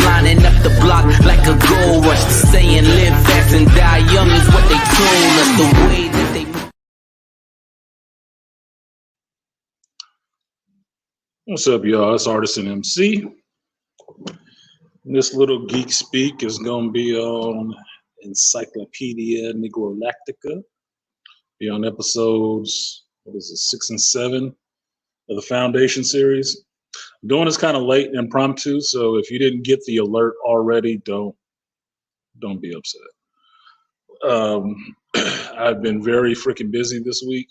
lining up the block like a gold rush. The saying live fast and die young is what they told us. The way that they... What's up, y'all? It's Artisan MC. This little geek speak is going to be on Encyclopedia Negrolactica. Be on episodes, 6 and 7 of the Foundation series. I'm doing this kind of late and impromptu, so if you didn't get the alert already, don't be upset. I've been very freaking busy this week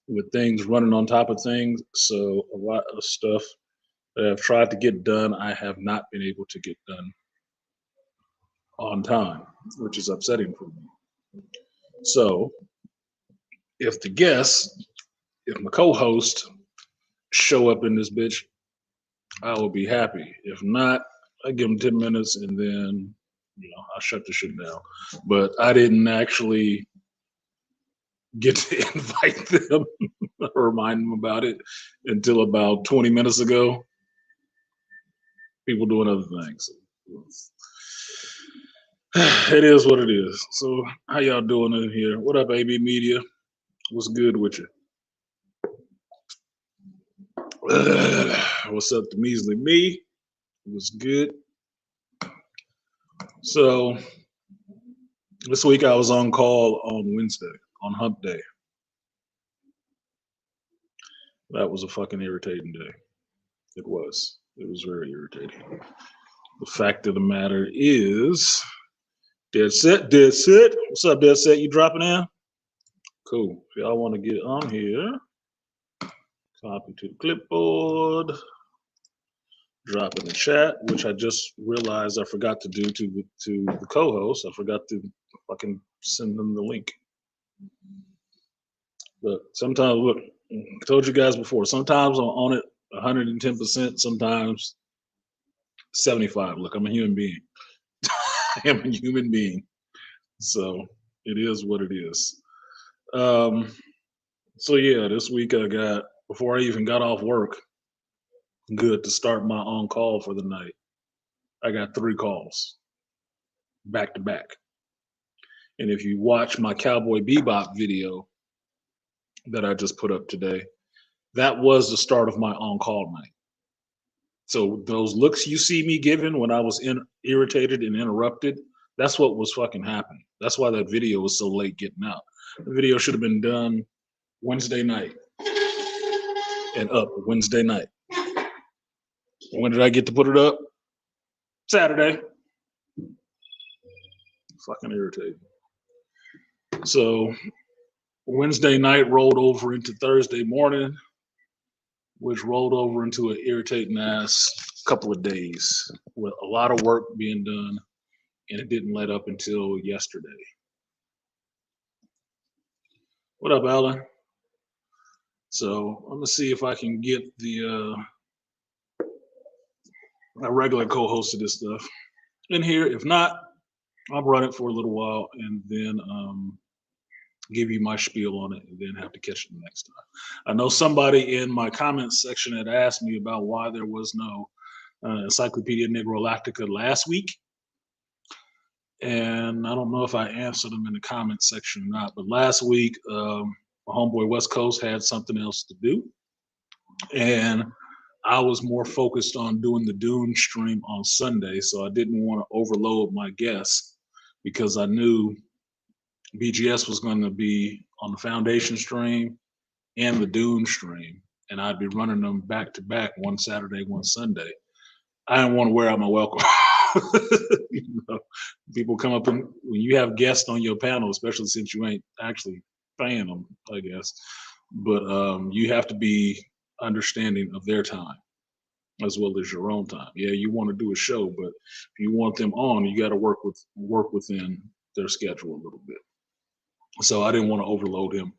with things running on top of things, so a lot of stuff that I've tried to get done, I have not been able to get done on time, which is upsetting for me. So if my co-host show up in this bitch, I will be happy. If not, I give them 10 minutes and then, I'll shut the shit down. But I didn't actually get to invite them or remind them about it until about 20 minutes ago. People doing other things. It is what it is. So how y'all doing in here? What up, AB Media? What's good with you? What's up to Measly Me? What's good? So this week I was on call on Wednesday, on hump day. That was a fucking irritating day. It was very irritating. The fact of the matter is, Dead Set. What's up, Dead Set? You dropping in? Cool. If y'all want to get on here, copy to the clipboard, drop in the chat, which I just realized I forgot to do to the co-host. I forgot to fucking send them the link. But sometimes, look, I told you guys before, sometimes I'm on it 110%, sometimes 75. Look, I'm a human being. I am a human being. So it is what it is. So yeah, this week I got, before I even got off work, good to start my on call for the night, I got 3 calls back to back. And if you watch my Cowboy Bebop video that I just put up today, that was the start of my on call night. So those looks you see me giving when I was irritated and interrupted, that's what was fucking happening. That's why that video was so late getting out. The video should have been done Wednesday night and up Wednesday night. When did I get to put it up? Saturday. Fucking irritating. So Wednesday night rolled over into Thursday morning, which rolled over into an irritating ass couple of days with a lot of work being done, and it didn't let up until yesterday. What up, Alan? So I'm gonna see if I can get the my regular co-host of this stuff in here. If not, I'll run it for a little while and then give you my spiel on it and then have to catch it the next time. I know somebody in my comments section had asked me about why there was no Encyclopedia Negrolactica last week. And I don't know if I answered them in the comment section or not, but last week, my homeboy West Coast had something else to do. And I was more focused on doing the Dune stream on Sunday, so I didn't want to overload my guests because I knew BGS was going to be on the Foundation stream and the Dune stream, and I'd be running them back to back, one Saturday, one Sunday. I didn't want to wear out my welcome. People come up and when you have guests on your panel, especially since you ain't actually paying them, I guess, but you have to be understanding of their time as well as your own time. Yeah, you want to do a show, but if you want them on, you got to work within their schedule a little bit. So I didn't want to overload him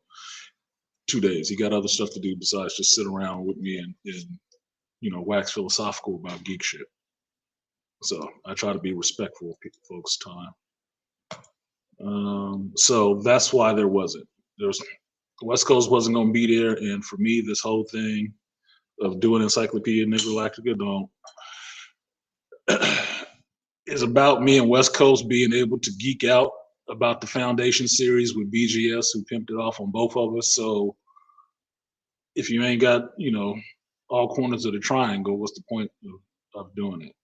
2 days. He got other stuff to do besides just sit around with me and wax philosophical about geek shit. So I try to be respectful of folks' time. So that's why there wasn't. West Coast wasn't going to be there, and for me, this whole thing of doing Encyclopedia Negrolactica is about me and West Coast being able to geek out about the Foundation series with BGS, who pimped it off on both of us. So if you ain't got, all corners of the triangle, what's the point of doing it?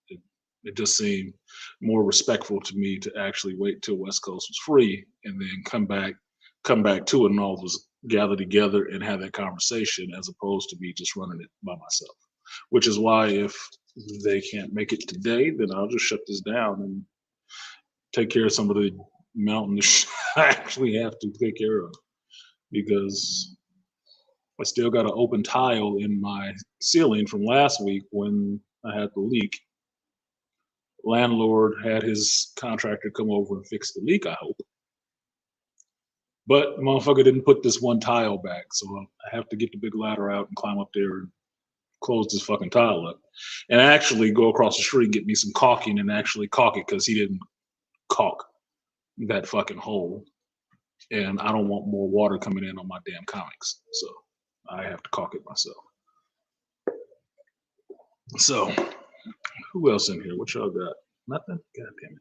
It just seemed more respectful to me to actually wait till West Coast was free and then come back to it and all of us gather together and have that conversation, as opposed to me just running it by myself. Which is why if they can't make it today, then I'll just shut this down and take care of some of the mountain I actually have to take care of, because I still got an open tile in my ceiling from last week when I had the leak. Landlord had his contractor come over and fix the leak, I hope. But motherfucker didn't put this one tile back, so I have to get the big ladder out and climb up there and close this fucking tile up. And actually go across the street and get me some caulking and actually caulk it, because he didn't caulk that fucking hole. And I don't want more water coming in on my damn comics. So I have to caulk it myself. So who else in here? What y'all got? Nothing? God damn it.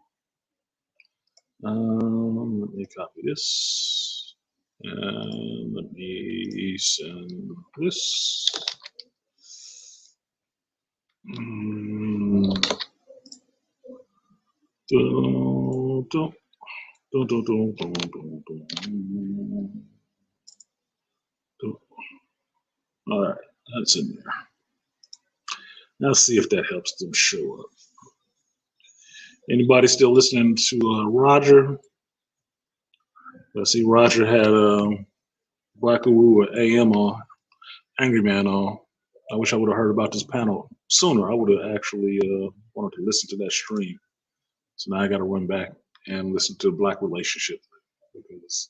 Let me copy this. And let me send this. All right, that's in there. Now let's see if that helps them show up. Anybody still listening to Roger? I see Roger had Black Uwu or AM on, Angry Man on. I wish I would have heard about this panel sooner. I would have actually wanted to listen to that stream. So now I got to run back and listen to Black Relationships, because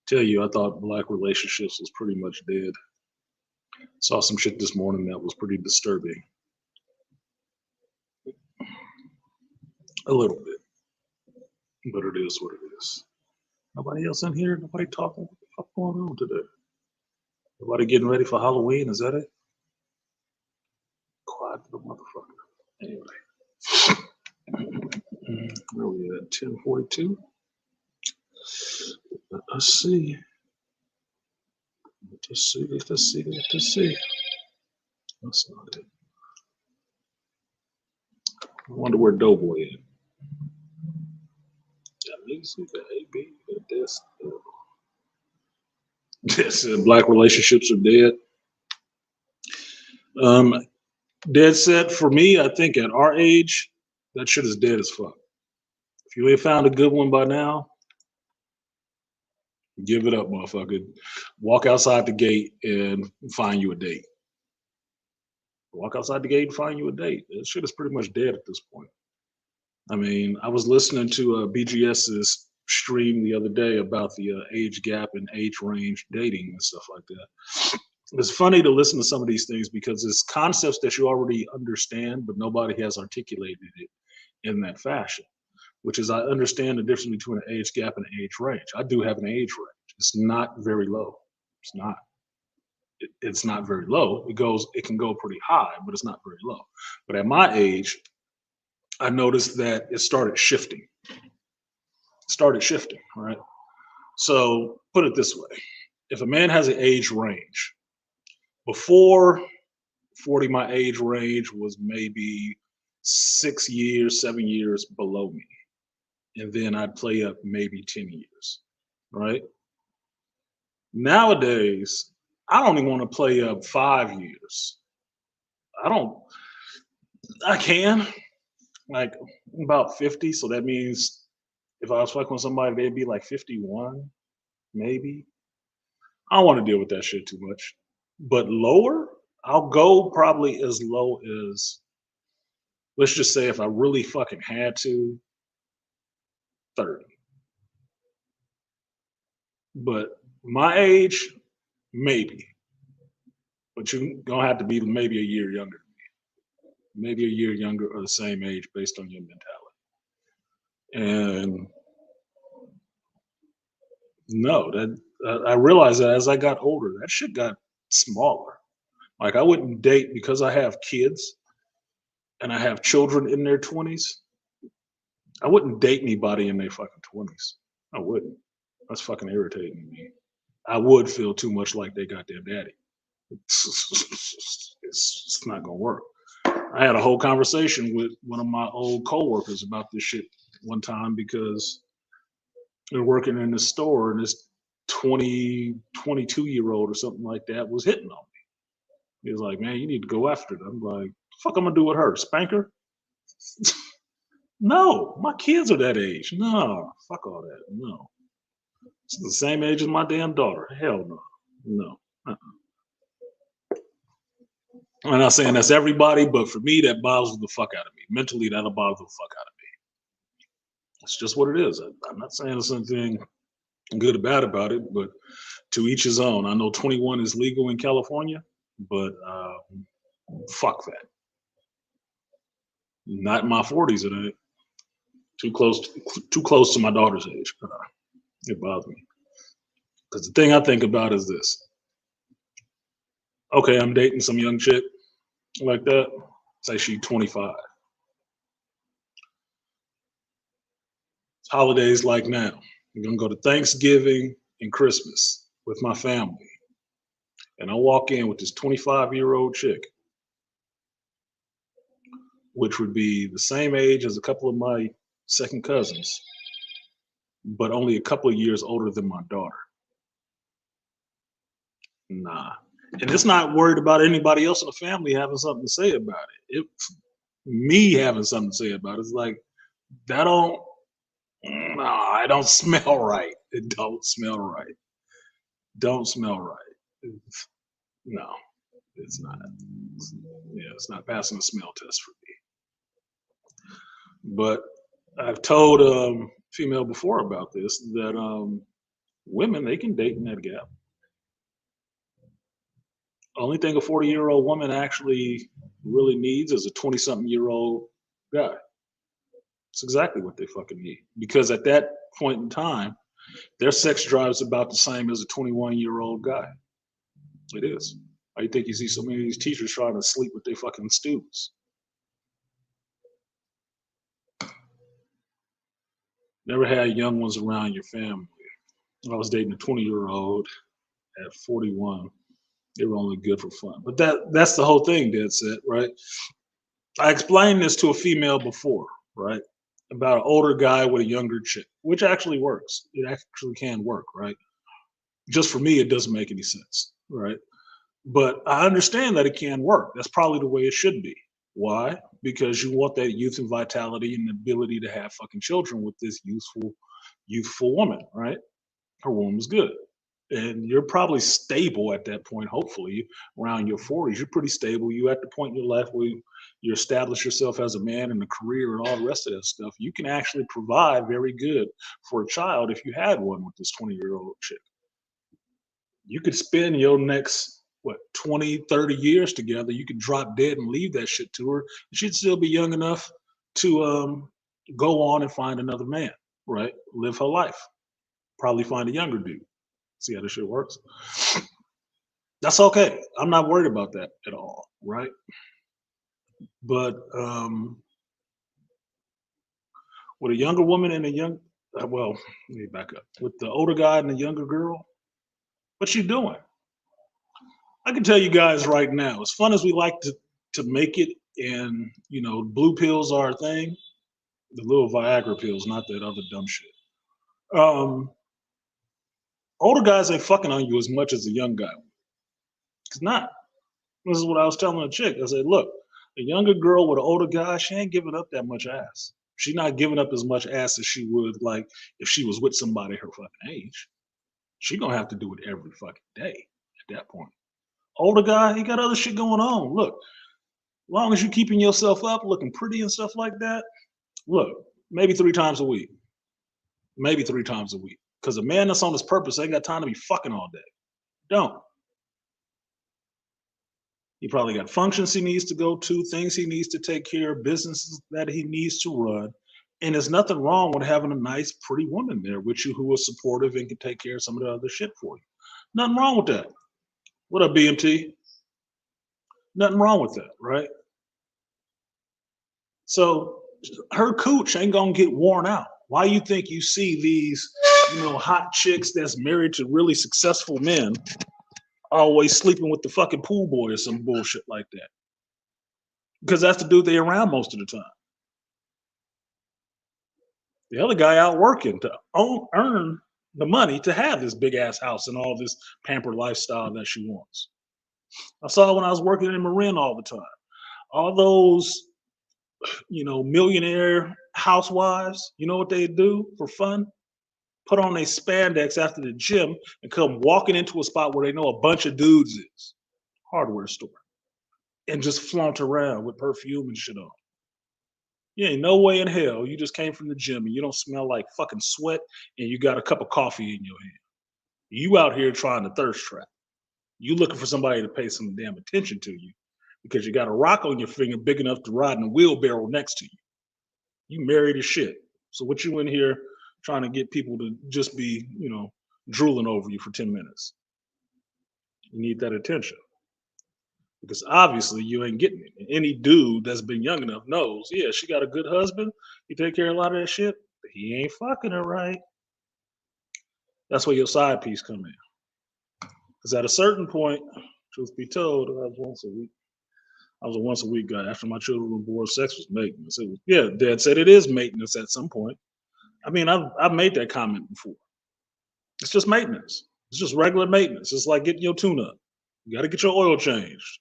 I tell you, I thought Black Relationships was pretty much dead. Saw some shit this morning that was pretty disturbing. A little bit, but it is what it is. Nobody else in here? Nobody talking? What the fuck going on today? Nobody getting ready for Halloween? Is that it? Quiet the motherfucker. Anyway, where are we at? 10:42. Let's see. Let's see. That's not it. I wonder where Doughboy is. This Black relationships are dead. Dead set for me. I think at our age, that shit is dead as fuck. If you ain't found a good one by now, give it up, motherfucker. Walk outside the gate and find you a date. Walk outside the gate and find you a date. That shit is pretty much dead at this point. I mean, I was listening to BGS's stream the other day about the age gap and age range dating and stuff like that. It's funny to listen to some of these things because it's concepts that you already understand, but nobody has articulated it in that fashion, which is I understand the difference between an age gap and an age range. I do have an age range. It's not very low. It's not. It's not very low. It can go pretty high, but it's not very low. But at my age, I noticed that it started shifting. Right? So put it this way. If a man has an age range, before 40, my age range was maybe 6 years, 7 years below me. And then I'd play up maybe 10 years, right? Nowadays, I don't even want to play up 5 years. I can, like, I'm about 50, so that means if I was fucking with somebody, they'd be like 51, maybe. I don't want to deal with that shit too much. But lower, I'll go probably as low as, let's just say if I really fucking had to, 30. But my age, maybe. But you're gonna have to be maybe a year younger than me. Maybe a year younger or the same age based on your mentality. And no, that I realized that as I got older, that shit got smaller. Like I wouldn't date because I have kids and I have children in their 20s. I wouldn't date anybody in their fucking 20s. I wouldn't. That's fucking irritating to me. I would feel too much like they got their daddy. It's not gonna work. I had a whole conversation with one of my old coworkers about this shit one time because they're working in the store and this 22-year-old or something like that was hitting on me. He was like, man, you need to go after them. I'm like, fuck I'm gonna do with her? Spank her? No, my kids are that age. No, fuck all that. No. It's the same age as my damn daughter. Hell no. No. Uh-uh. I'm not saying that's everybody, but for me, that bothers the fuck out of me. Mentally, that'll bother the fuck out of me. It's just what it is. I'm not saying there's something good or bad about it, but to each his own. I know 21 is legal in California, but fuck that. Not in my 40s, it ain't. Too close to my daughter's age. It bothers me. Because the thing I think about is this. Okay, I'm dating some young chick like that. Say she's 25. Holidays like now. I'm gonna go to Thanksgiving and Christmas with my family. And I walk in with this 25-year-old chick, which would be the same age as a couple of my second cousins, but only a couple of years older than my daughter. Nah. And it's not worried about anybody else in the family having something to say about it. Me having something to say about it. It's like, that don't, nah, it don't smell right. It don't smell right. Don't smell right. No, it's not. It's not passing the smell test for me. But I've told female before about this, that women, they can date in that gap. Only thing a 40-year-old woman actually really needs is a 20-something-year-old guy. It's exactly what they fucking need. Because at that point in time, their sex drive is about the same as a 21-year-old guy. It is. Why you think you see so many of these teachers trying to sleep with their fucking students? Never had young ones around your family. I was dating a 20-year-old at 41. They were only good for fun. But that's the whole thing, Dead Set, right? I explained this to a female before, right? About an older guy with a younger chick, which actually works. It actually can work, right? Just for me, it doesn't make any sense, right? But I understand that it can work. That's probably the way it should be. Why? Because you want that youth and vitality and the ability to have fucking children with this youthful woman, right? Her womb is good. And you're probably stable at that point, hopefully, around your 40s. You're pretty stable. You at the point in your life where you establish yourself as a man and a career and all the rest of that stuff. You can actually provide very good for a child if you had one with this 20-year-old chick. You could spend your next, 20, 30 years together. You could drop dead and leave that shit to her. She'd still be young enough to go on and find another man, right? Live her life. Probably find a younger dude. See how this shit works? That's okay. I'm not worried about that at all, right? But with a younger woman and well, let me back up. With the older guy and the younger girl, what you doing? I can tell you guys right now, as fun as we like to make it, and blue pills are a thing, the little Viagra pills, not that other dumb shit. Older guys ain't fucking on you as much as a young guy. It's not. This is what I was telling a chick. I said, look, a younger girl with an older guy, she ain't giving up that much ass. She's not giving up as much ass as she would like if she was with somebody her fucking age. She gonna have to do it every fucking day at that point. Older guy, he got other shit going on. Look, as long as you keeping yourself up, looking pretty and stuff like that, look, maybe 3 times a week. Maybe 3 times a week. Because a man that's on his purpose ain't got time to be fucking all day. Don't. He probably got functions he needs to go to, things he needs to take care of, businesses that he needs to run. And there's nothing wrong with having a nice, pretty woman there with you who is supportive and can take care of some of the other shit for you. Nothing wrong with that. What up, BMT? Nothing wrong with that, right? So her cooch ain't gonna get worn out. Why you think you see these, hot chicks that's married to really successful men always sleeping with the fucking pool boy or some bullshit like that? Because that's the dude they around most of the time. The other guy out working to earn the money to have this big ass house and all this pampered lifestyle that she wants. I saw it when I was working in Marin all the time. All those, millionaire housewives, you know what they do for fun? Put on a spandex after the gym and come walking into a spot where they know a bunch of dudes is. Hardware store. And just flaunt around with perfume and shit on. You ain't no way in hell you just came from the gym and you don't smell like fucking sweat and you got a cup of coffee in your hand. You out here trying to thirst trap. You looking for somebody to pay some damn attention to you because you got a rock on your finger big enough to ride in a wheelbarrow next to you. You married as shit. So what you in here trying to get people to just be, drooling over you for 10 minutes? You need that attention. Because obviously you ain't getting it. And any dude that's been young enough knows, yeah, she got a good husband. He take care of a lot of that shit, but he ain't fucking her right. That's where your side piece come in. Because at a certain point, truth be told, I was a once a week guy. After my children were born, sex was maintenance. It was, yeah, Dad said it is maintenance at some point. I mean, I've made that comment before. It's just maintenance. It's just regular maintenance. It's like getting your tune up. You got to get your oil changed.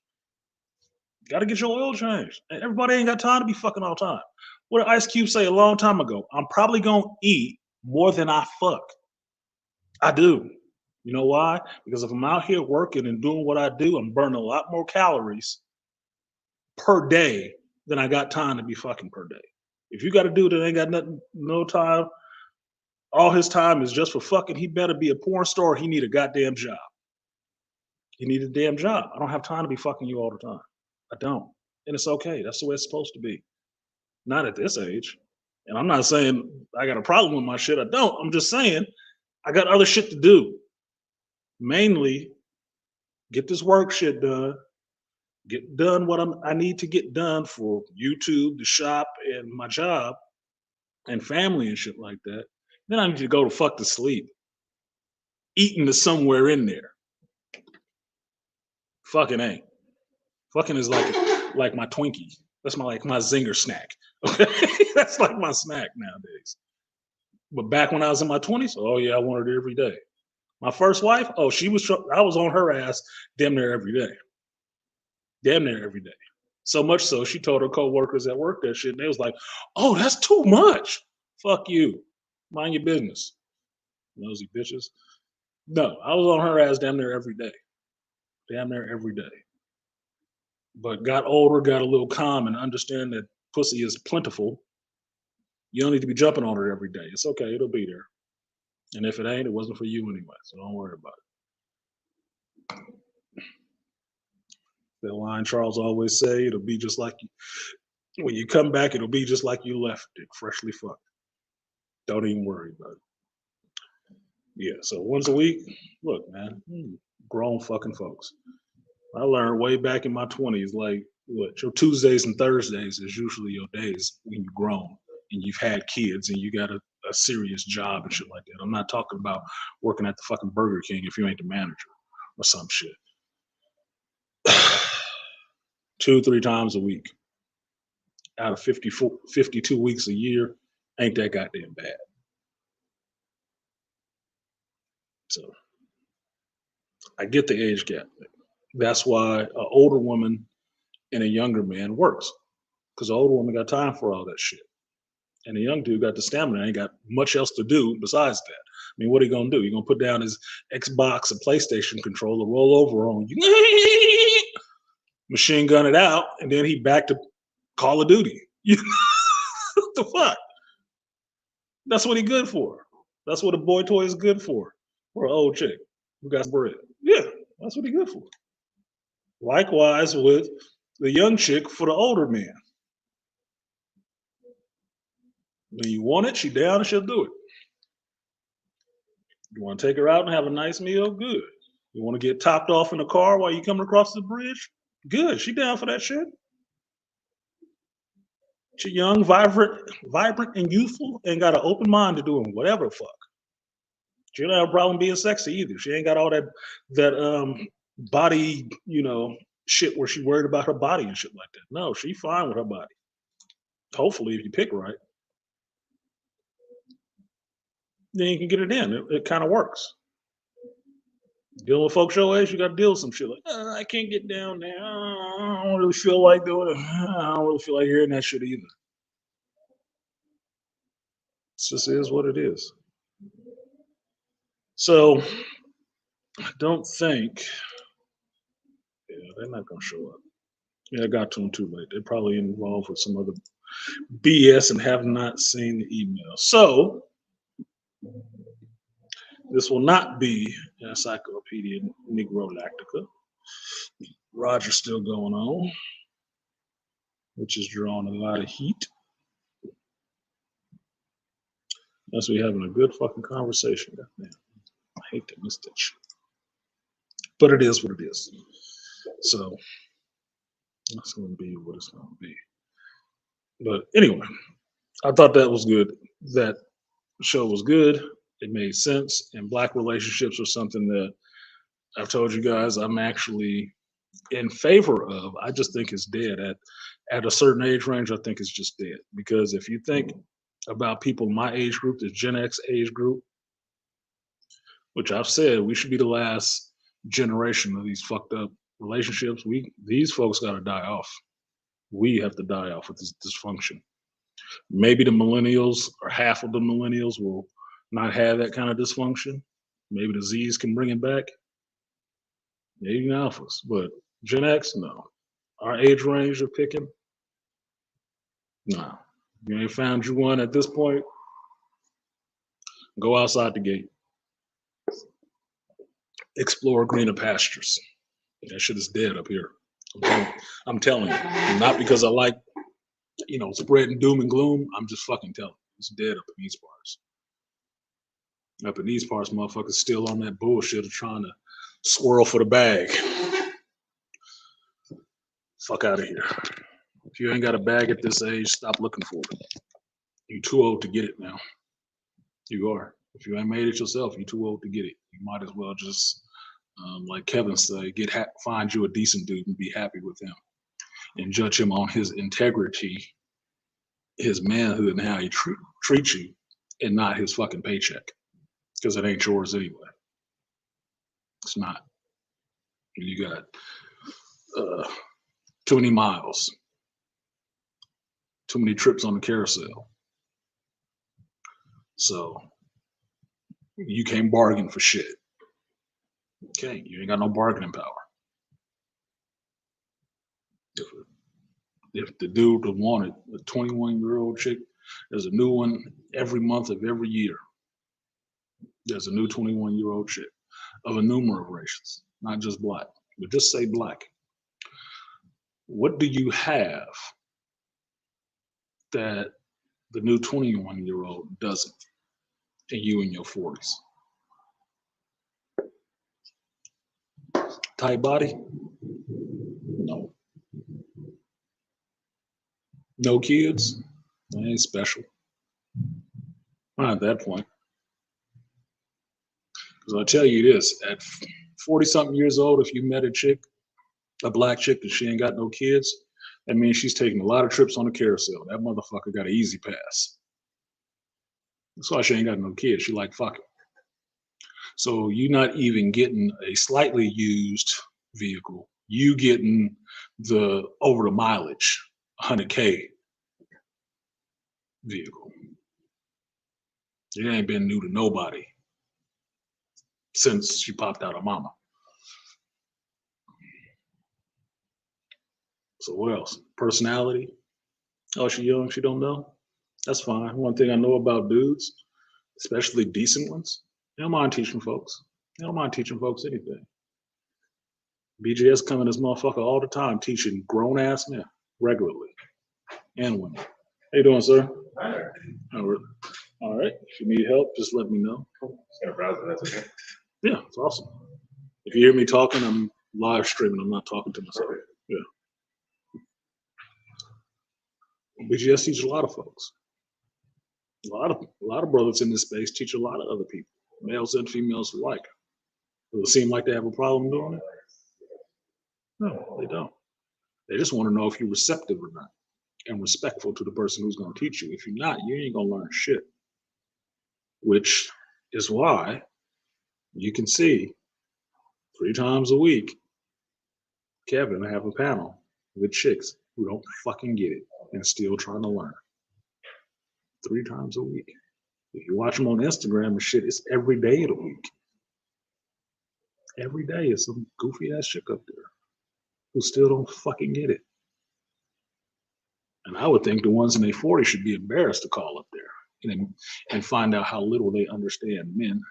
Got to get your oil changed. And everybody ain't got time to be fucking all the time. What did Ice Cube say a long time ago? I'm probably going to eat more than I fuck. I do. You know why? Because if I'm out here working and doing what I do, I'm burning a lot more calories per day than I got time to be fucking per day. If you got a dude that ain't got nothing, no time, all his time is just for fucking, he better be a porn star or he need a goddamn job. He need a damn job. I don't have time to be fucking you all the time. I don't. And it's okay. That's the way it's supposed to be. Not at this age. And I'm not saying I got a problem with my shit. I don't. I'm just saying I got other shit to do. Mainly, get this work shit done. Get done what I need to get done for YouTube, the shop, and my job, and family and shit like that. Then I need to go to fuck to sleep. Eating is somewhere in there. Fucking ain't. Fucking is like my Twinkie. That's my zinger snack. Okay, that's like my snack nowadays. But back when I was in my 20s, oh yeah, I wanted it every day. My first wife, oh, I was on her ass damn near every day. Damn near every day. So much so, she told her coworkers at work that shit, and they was like, oh, that's too much. Fuck you. Mind your business. Nosy bitches. No, I was on her ass damn near every day. Damn near every day. But got older, got a little calm, and understand that pussy is plentiful. You don't need to be jumping on it every day. It's okay, it'll be there. And if it ain't, it wasn't for you anyway. So don't worry about it. That line Charles always say, it'll be just like you. When you come back, it'll be just like you left it, freshly fucked. Don't even worry about it. Yeah, so once a week, look, man, grown fucking folks. I learned way back in my 20s, like, what, your Tuesdays and Thursdays is usually your days when you're grown and you've had kids and you got a serious job and shit like that. I'm not talking about working at the fucking Burger King if you ain't the manager or some shit. 2-3 times a week out of 52 weeks a year ain't that goddamn bad. So I get the age gap. That's why an older woman and a younger man works, because the older woman got time for all that shit. And the young dude got the stamina, ain't got much else to do besides that. I mean, what are you gonna do? You gonna put down his Xbox and PlayStation controller, roll over on you, machine gun it out, and then he back to Call of Duty. What the fuck? That's what he good for. That's what a boy toy is good for. Or an old chick who got bread. Yeah, that's what he good for. Likewise with the young chick for the older man. When you want it, she down and she'll do it. You want to take her out and have a nice meal? Good. You want to get topped off in the car while you coming across the bridge? Good. She down for that shit. She young, vibrant, and youthful, and got an open mind to doing whatever the fuck. She don't have a problem being sexy either. She ain't got all that body, shit where she worried about her body and shit like that. No, she fine with her body. Hopefully, if you pick right, then you can get it in. It kind of works. Dealing with folks your age, you got to deal with some shit like, I can't get down there. I don't really feel like doing it. I don't really feel like hearing that shit either. It just is what it is. So, I don't think, they're not going to show up. Yeah, I got to them too late. They're probably involved with some other BS and have not seen the email. So, this will not be an Encyclopedia Negrolactica. Roger's still going on, which is drawing a lot of heat. Unless we having a good fucking conversation. Goddamn. I hate to miss that shit. But it is what it is. So, that's going to be what it's going to be. But anyway, I thought that was good. That show was good. It made sense. And Black relationships are something that I've told you guys I'm actually in favor of. I just think it's dead. At a certain age range, I think it's just dead. Because if you think about people in my age group, the Gen X age group, which I've said we should be the last generation of these fucked up relationships. These folks got to die off. We have to die off with this dysfunction. Maybe the millennials or half of the millennials will not have that kind of dysfunction. Maybe the Z's can bring it back. Maybe the alphas, but Gen X, no. Our age range of picking, no. You ain't found you one at this point. Go outside the gate. Explore greener pastures. That shit is dead up here. I'm telling you. Not because I like, spreading doom and gloom. I'm just fucking telling you. It's dead up in these parts. Up in these parts, motherfuckers still on that bullshit of trying to squirrel for the bag. Fuck out of here. If you ain't got a bag at this age, stop looking for it. You're too old to get it now. You are. If you ain't made it yourself, you're too old to get it. You might as well just, like Kevin said, find you a decent dude and be happy with him, and judge him on his integrity, his manhood, and how he treats you, and not his fucking paycheck, because it ain't yours anyway. It's not. You got too many miles, too many trips on the carousel. So you can't bargain for shit. Okay, you ain't got no bargaining power. If the dude that wanted a 21-year-old chick, there's a new one every month of every year. There's a new 21-year-old chick of a number of races, not just black, but just say black. What do you have that the new 21-year-old doesn't, and you in your 40s? Tight body? No. No kids? That ain't special. Not at that point. Because I'll tell you this, at 40-something years old, if you met a black chick, and she ain't got no kids, that means she's taking a lot of trips on the carousel. That motherfucker got an easy pass. That's why she ain't got no kids. She like fucking. So you're not even getting a slightly used vehicle. You getting the over the mileage, 100K vehicle. It ain't been new to nobody since she popped out of mama. So what else? Personality? Oh, she young, she don't know? That's fine. One thing I know about dudes, especially decent ones, they don't mind teaching folks. They don't mind teaching folks anything. BJS coming this motherfucker all the time teaching grown ass men regularly and women. How you doing, sir? Hi there. All right. If you need help, just let me know. Just gonna browse it, that's okay. Yeah, it's awesome. If you hear me talking, I'm live streaming. I'm not talking to myself. Perfect. Yeah. BGS teaches a lot of folks. A lot of brothers in this space teach a lot of other people, males and females alike. Does it seem like they have a problem doing it? No, they don't. They just want to know if you're receptive or not and respectful to the person who's going to teach you. If you're not, you ain't going to learn shit. Which is why you can see 3 times a week, Kevin have a panel with chicks who don't fucking get it and still trying to learn. 3 times a week. If you watch them on Instagram and shit, it's every day of the week. Every day is some goofy ass chick up there who still don't fucking get it. And I would think the ones in their 40s should be embarrassed to call up there and find out how little they understand men,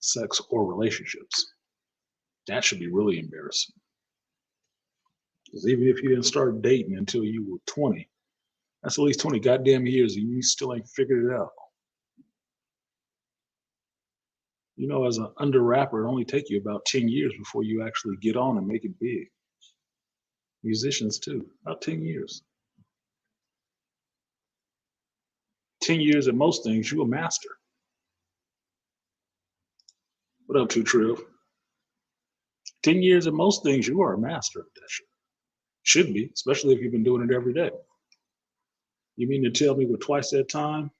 sex, or relationships. That should be really embarrassing. Because even if you didn't start dating until you were 20, that's at least 20 goddamn years and you still ain't figured it out. You know, as an under rapper, it only take you about 10 years before you actually get on and make it big. Musicians too, about 10 years. 10 years at most things, you a master. What up, 2 Trill? 10 years at most things, you are a master of that shit. Should be, especially if you've been doing it every day. You mean to tell me with twice that time,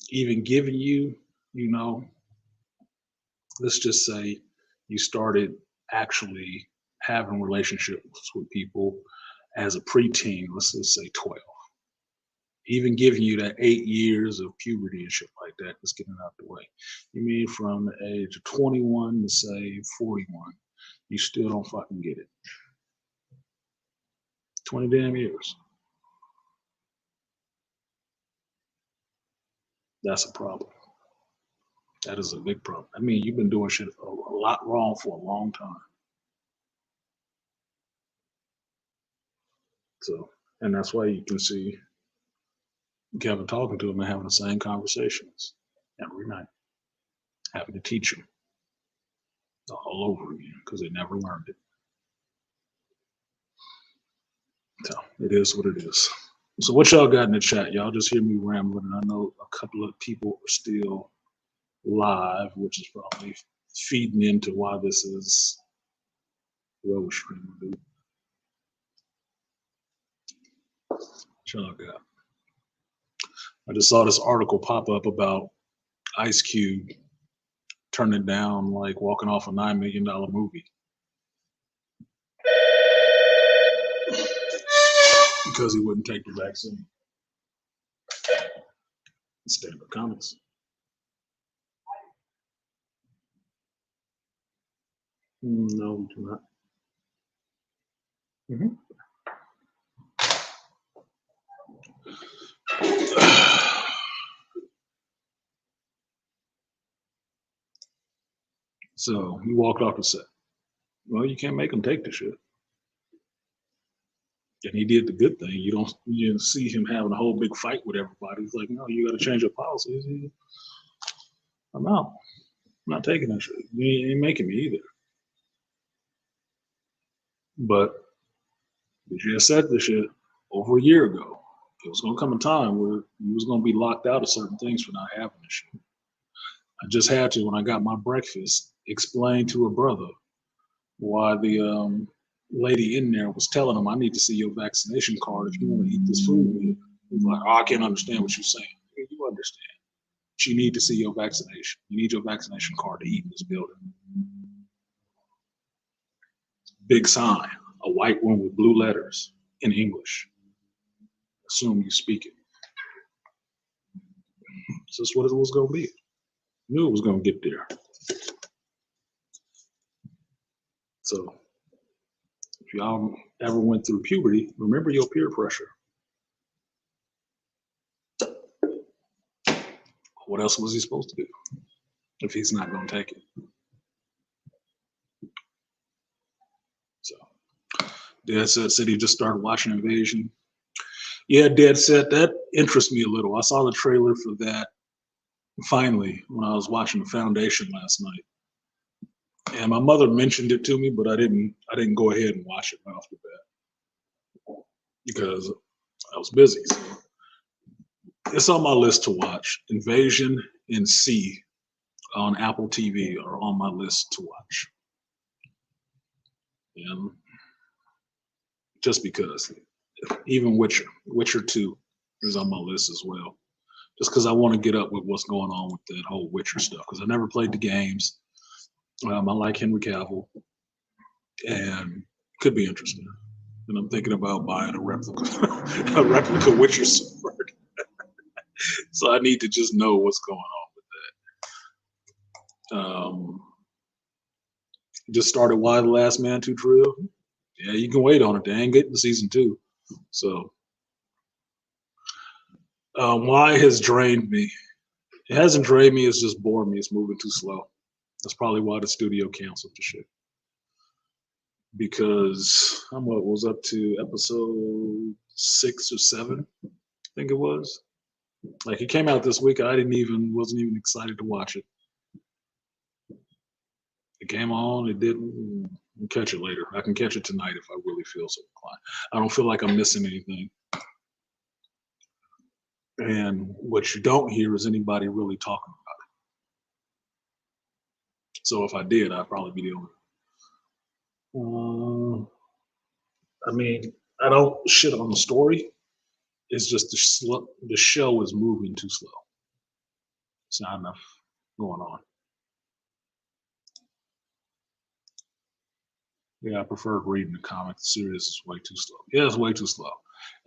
even giving you, you know, let's just say you started actually having relationships with people as a preteen, let's just say 12. Even giving you that 8 years of puberty and shit like that, just getting out the way. You mean from the age of 21 to say 41, you still don't fucking get it. 20 damn years. That's a problem. That is a big problem. I mean, you've been doing shit a lot wrong for a long time. So, and that's why you can see Kevin talking to him and having the same conversations every night, having to teach him all over again because they never learned it. So it is what it is. So what y'all got in the chat? Y'all just hear me rambling. I know a couple of people are still live, which is probably feeding into why this is well streaming. What y'all got? I just saw this article pop up about Ice Cube turning down, like walking off a $9 million movie because he wouldn't take the vaccine. Standard comments. No, we do not. So he walked off the set. Well, you can't make him take the shit. And he did the good thing. You didn't see him having a whole big fight with everybody. He's like, no, you got to change your policies. I'm out. I'm not taking that shit. You ain't making me either. But we just said this shit over a year ago. It was gonna come a time where you was gonna be locked out of certain things for not having this shit. I just had to, when I got my breakfast, explain to a brother why the lady in there was telling him, I need to see your vaccination card if you want to eat this food. He's like, oh, I can't understand what you're saying. You understand. You need to see your vaccination. You need your vaccination card to eat in this building. Big sign, a white one with blue letters in English. Assume you speak it. It's just what it was going to be. Knew it was going to get there. So, if y'all ever went through puberty, remember your peer pressure. What else was he supposed to do if he's not going to take it? So, Dad said he just started watching Invasion. Yeah, Dad said that interests me a little. I saw the trailer for that finally when I was watching The Foundation last night. And my mother mentioned it to me, but I didn't go ahead and watch it right off the bat. because I was busy. So it's on my list to watch. Invasion and C on Apple TV are on my list to watch. And just because, even Witcher 2 is on my list as well. Just because I want to get up with what's going on with that whole Witcher stuff. Because I never played the games. I like Henry Cavill, and could be interesting. And I'm thinking about buying a replica Witcher sword. So I need to just know what's going on with that. Just started Why the Last Man Too Trill. Yeah, you can wait on it. They ain't getting to season 2. So why has drained me? It hasn't drained me. It's just bored me. It's moving too slow. That's probably why the studio canceled the shit. Because I'm what was up to episode 6 or 7, I think it was. Like it came out this week. I wasn't even excited to watch it. It came on. It didn't. I'll catch it later. I can catch it tonight if I really feel so inclined. I don't feel like I'm missing anything. And what you don't hear is anybody really talking about it. So if I did, I'd probably be the only. I mean, I don't shit on the story. It's just the show is moving too slow. It's not enough going on. Yeah, I prefer reading the comic. The series is way too slow. Yeah, it's way too slow.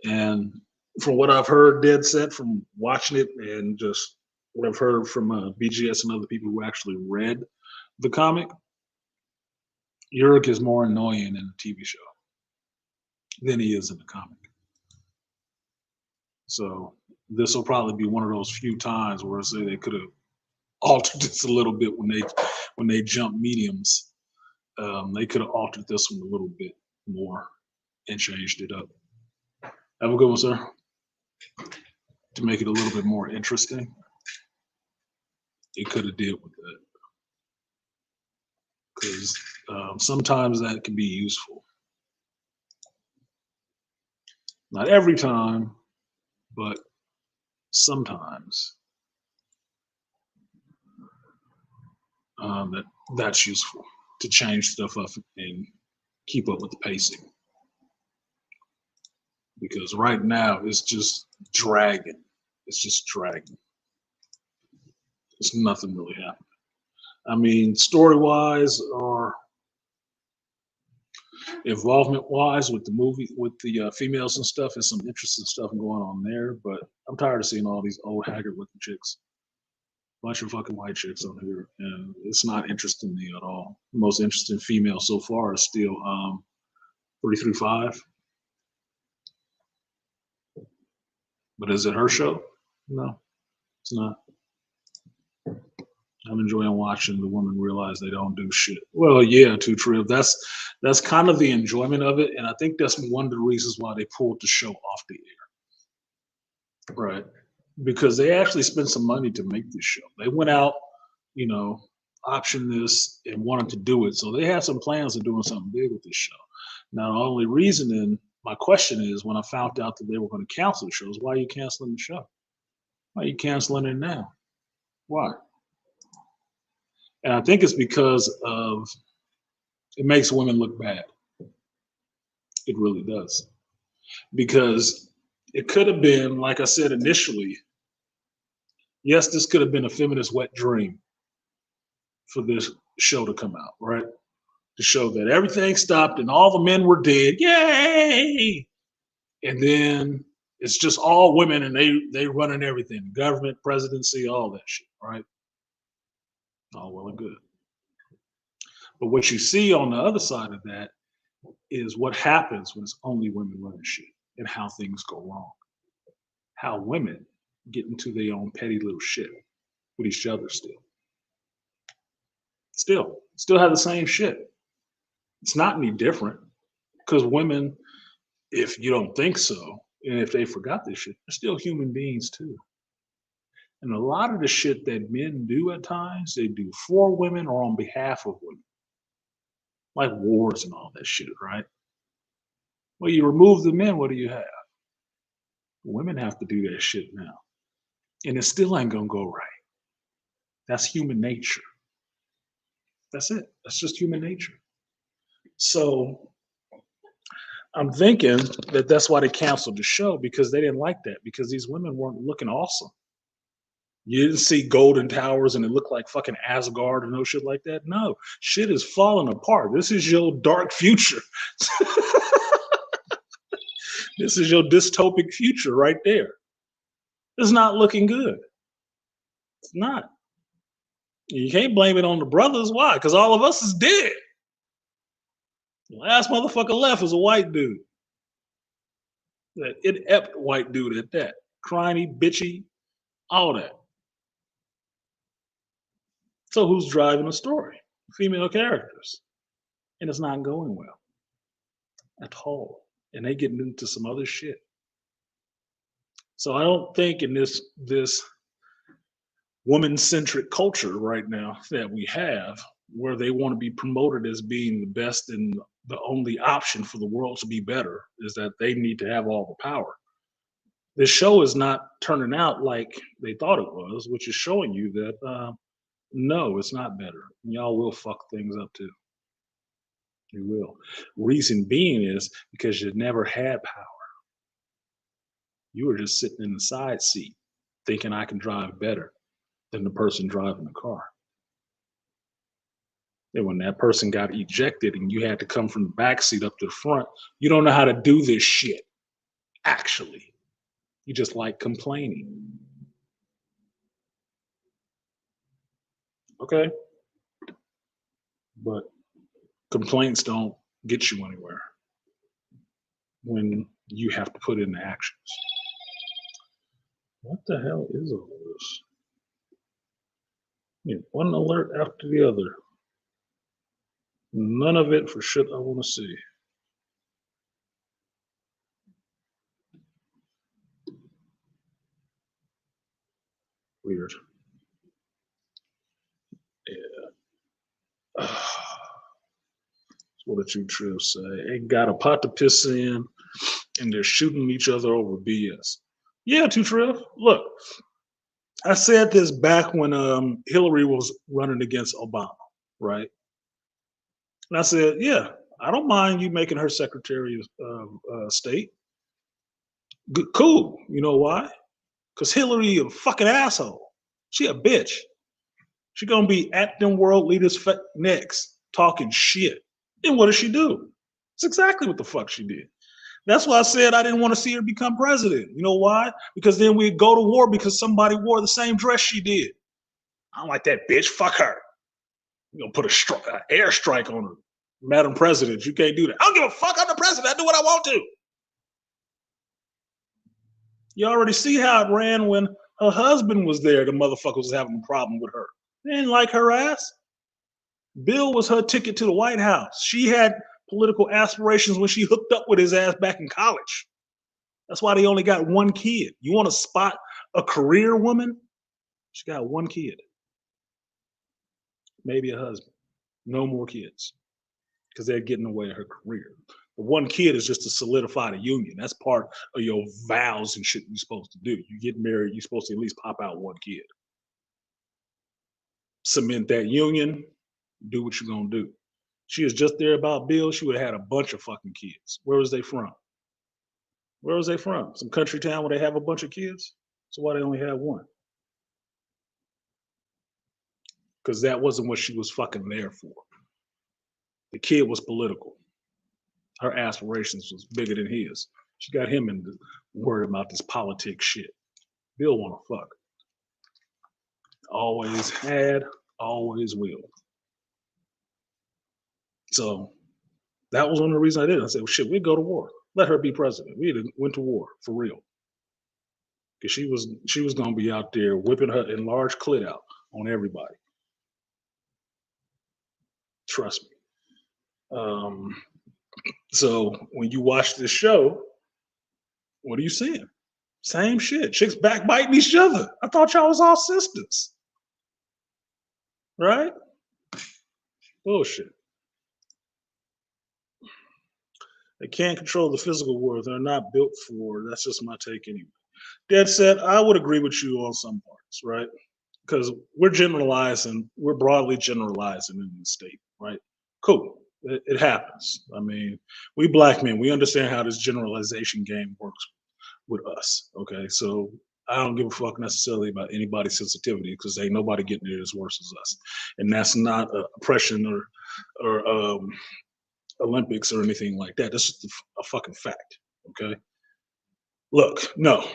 And from what I've heard dead set from watching it and just what I've heard from BGS and other people who actually read the comic, Yurik is more annoying in the TV show than he is in the comic. So this will probably be one of those few times where I say they could have altered this a little bit when they jump mediums. They could have altered this one a little bit more and changed it up. Have a good one, sir. To make it a little bit more interesting, it could have did with that. Because sometimes that can be useful. Not every time, but sometimes that's useful to change stuff up and keep up with the pacing. Because right now it's just dragging. It's just dragging. There's nothing really happening. I mean, story-wise or involvement-wise with the movie, with the females and stuff, there's some interesting stuff going on there. But I'm tired of seeing all these old haggard-looking chicks. Bunch of fucking white chicks on here, and it's not interesting me at all. The most interesting female so far is still 335. But is it her show? No, it's not. I'm enjoying watching the women realize they don't do shit. Well, yeah, too true. That's kind of the enjoyment of it, and I think that's one of the reasons why they pulled the show off the air. Right. Because they actually spent some money to make this show. They went out, optioned this and wanted to do it. So they have some plans of doing something big with this show. Now, the only reason my question is when I found out that they were going to cancel the show is why are you canceling the show? Why are you canceling it now? Why? And I think it's because it makes women look bad. It really does. Because it could have been, like I said initially, yes, this could have been a feminist wet dream for this show to come out, right? To show that everything stopped and all the men were dead. Yay! And then it's just all women and they running everything. Government, presidency, all that shit, right? All well and good. But what you see on the other side of that is what happens when it's only women running shit and how things go wrong. How women get into their own petty little shit with each other still. Still have the same shit. It's not any different because women, if you don't think so, and if they forgot this shit, they're still human beings too. And a lot of the shit that men do at times, they do for women or on behalf of women. Like wars and all that shit, right? Well, you remove the men, what do you have? Women have to do that shit now. And it still ain't gonna go right. That's human nature. That's it. That's just human nature. So I'm thinking that that's why they canceled the show, because they didn't like that, because these women weren't looking awesome. You didn't see golden towers and it looked like fucking Asgard and no shit like that. No, shit is falling apart. This is your dark future. This is your dystopic future right there. It's not looking good. It's not. You can't blame it on the brothers. Why? Because all of us is dead. The last motherfucker left was a white dude. That inept white dude at that. Crimey, bitchy, all that. So who's driving the story? Female characters. And it's not going well at all. And they getting into some other shit. So I don't think in this woman-centric culture right now that we have, where they want to be promoted as being the best and the only option for the world to be better, is that they need to have all the power. This show is not turning out like they thought it was, which is showing you that no, it's not better. Y'all will fuck things up too. You will. Reason being is because you never had power. You were just sitting in the side seat thinking I can drive better than the person driving the car. And when that person got ejected and you had to come from the back seat up to the front, you don't know how to do this shit, actually. You just like complaining. Okay? But complaints don't get you anywhere when you have to put in the actions. What the hell is all this? Yeah, one alert after the other. None of it for shit I want to see. Weird. Yeah. What did you Trill say? They got a pot to piss in and they're shooting each other over BS. Yeah, Two Trill. Look, I said this back when Hillary was running against Obama, right? And I said, yeah, I don't mind you making her Secretary of State. Good, cool. You know why? Because Hillary a fucking asshole. She a bitch. She gonna be at them world leaders' necks talking shit. And what does she do? It's exactly what the fuck she did. That's why I said I didn't want to see her become president. You know why? Because then we'd go to war because somebody wore the same dress she did. I don't like that bitch. Fuck her. You gonna put an airstrike on her. Madam President, you can't do that. I don't give a fuck. I'm the president. I do what I want to. You already see how it ran when her husband was there. The motherfucker was having a problem with her. They didn't like her ass. Bill was her ticket to the White House. She had political aspirations when she hooked up with his ass back in college. That's why they only got one kid. You want to spot a career woman? She got one kid. Maybe a husband. No more kids. Because they're getting away her career. The one kid is just to solidify the union. That's part of your vows and shit you're supposed to do. You get married, you're supposed to at least pop out one kid. Cement that union, do what you're gonna do. She was just there about Bill, she would have had a bunch of fucking kids. Where was they from? Where was they from? Some country town where they have a bunch of kids? So why they only had one? Because that wasn't what she was fucking there for. The kid was political. Her aspirations was bigger than his. She got him into worried about this politics shit. Bill wanna fuck. Always had, always will. So that was one of the reasons I did. I said, well, shit, we'd go to war. Let her be president. We went to war for real. Because she was gonna be out there whipping her enlarged clit out on everybody. Trust me. So when you watch this show, what are you seeing? Same shit. Chicks backbiting each other. I thought y'all was all sisters. Right? Bullshit. They can't control the physical world. They're not built for. That's just my take anyway. That said, I would agree with you on some parts, right? Because we're generalizing, we're broadly generalizing in the state, right? Cool. It happens. I mean, we black men, we understand how this generalization game works with us. Okay. So I don't give a fuck necessarily about anybody's sensitivity because ain't nobody getting it as worse as us. And that's not oppression or Olympics or anything like that. This is a fucking fact. Okay. Look, no,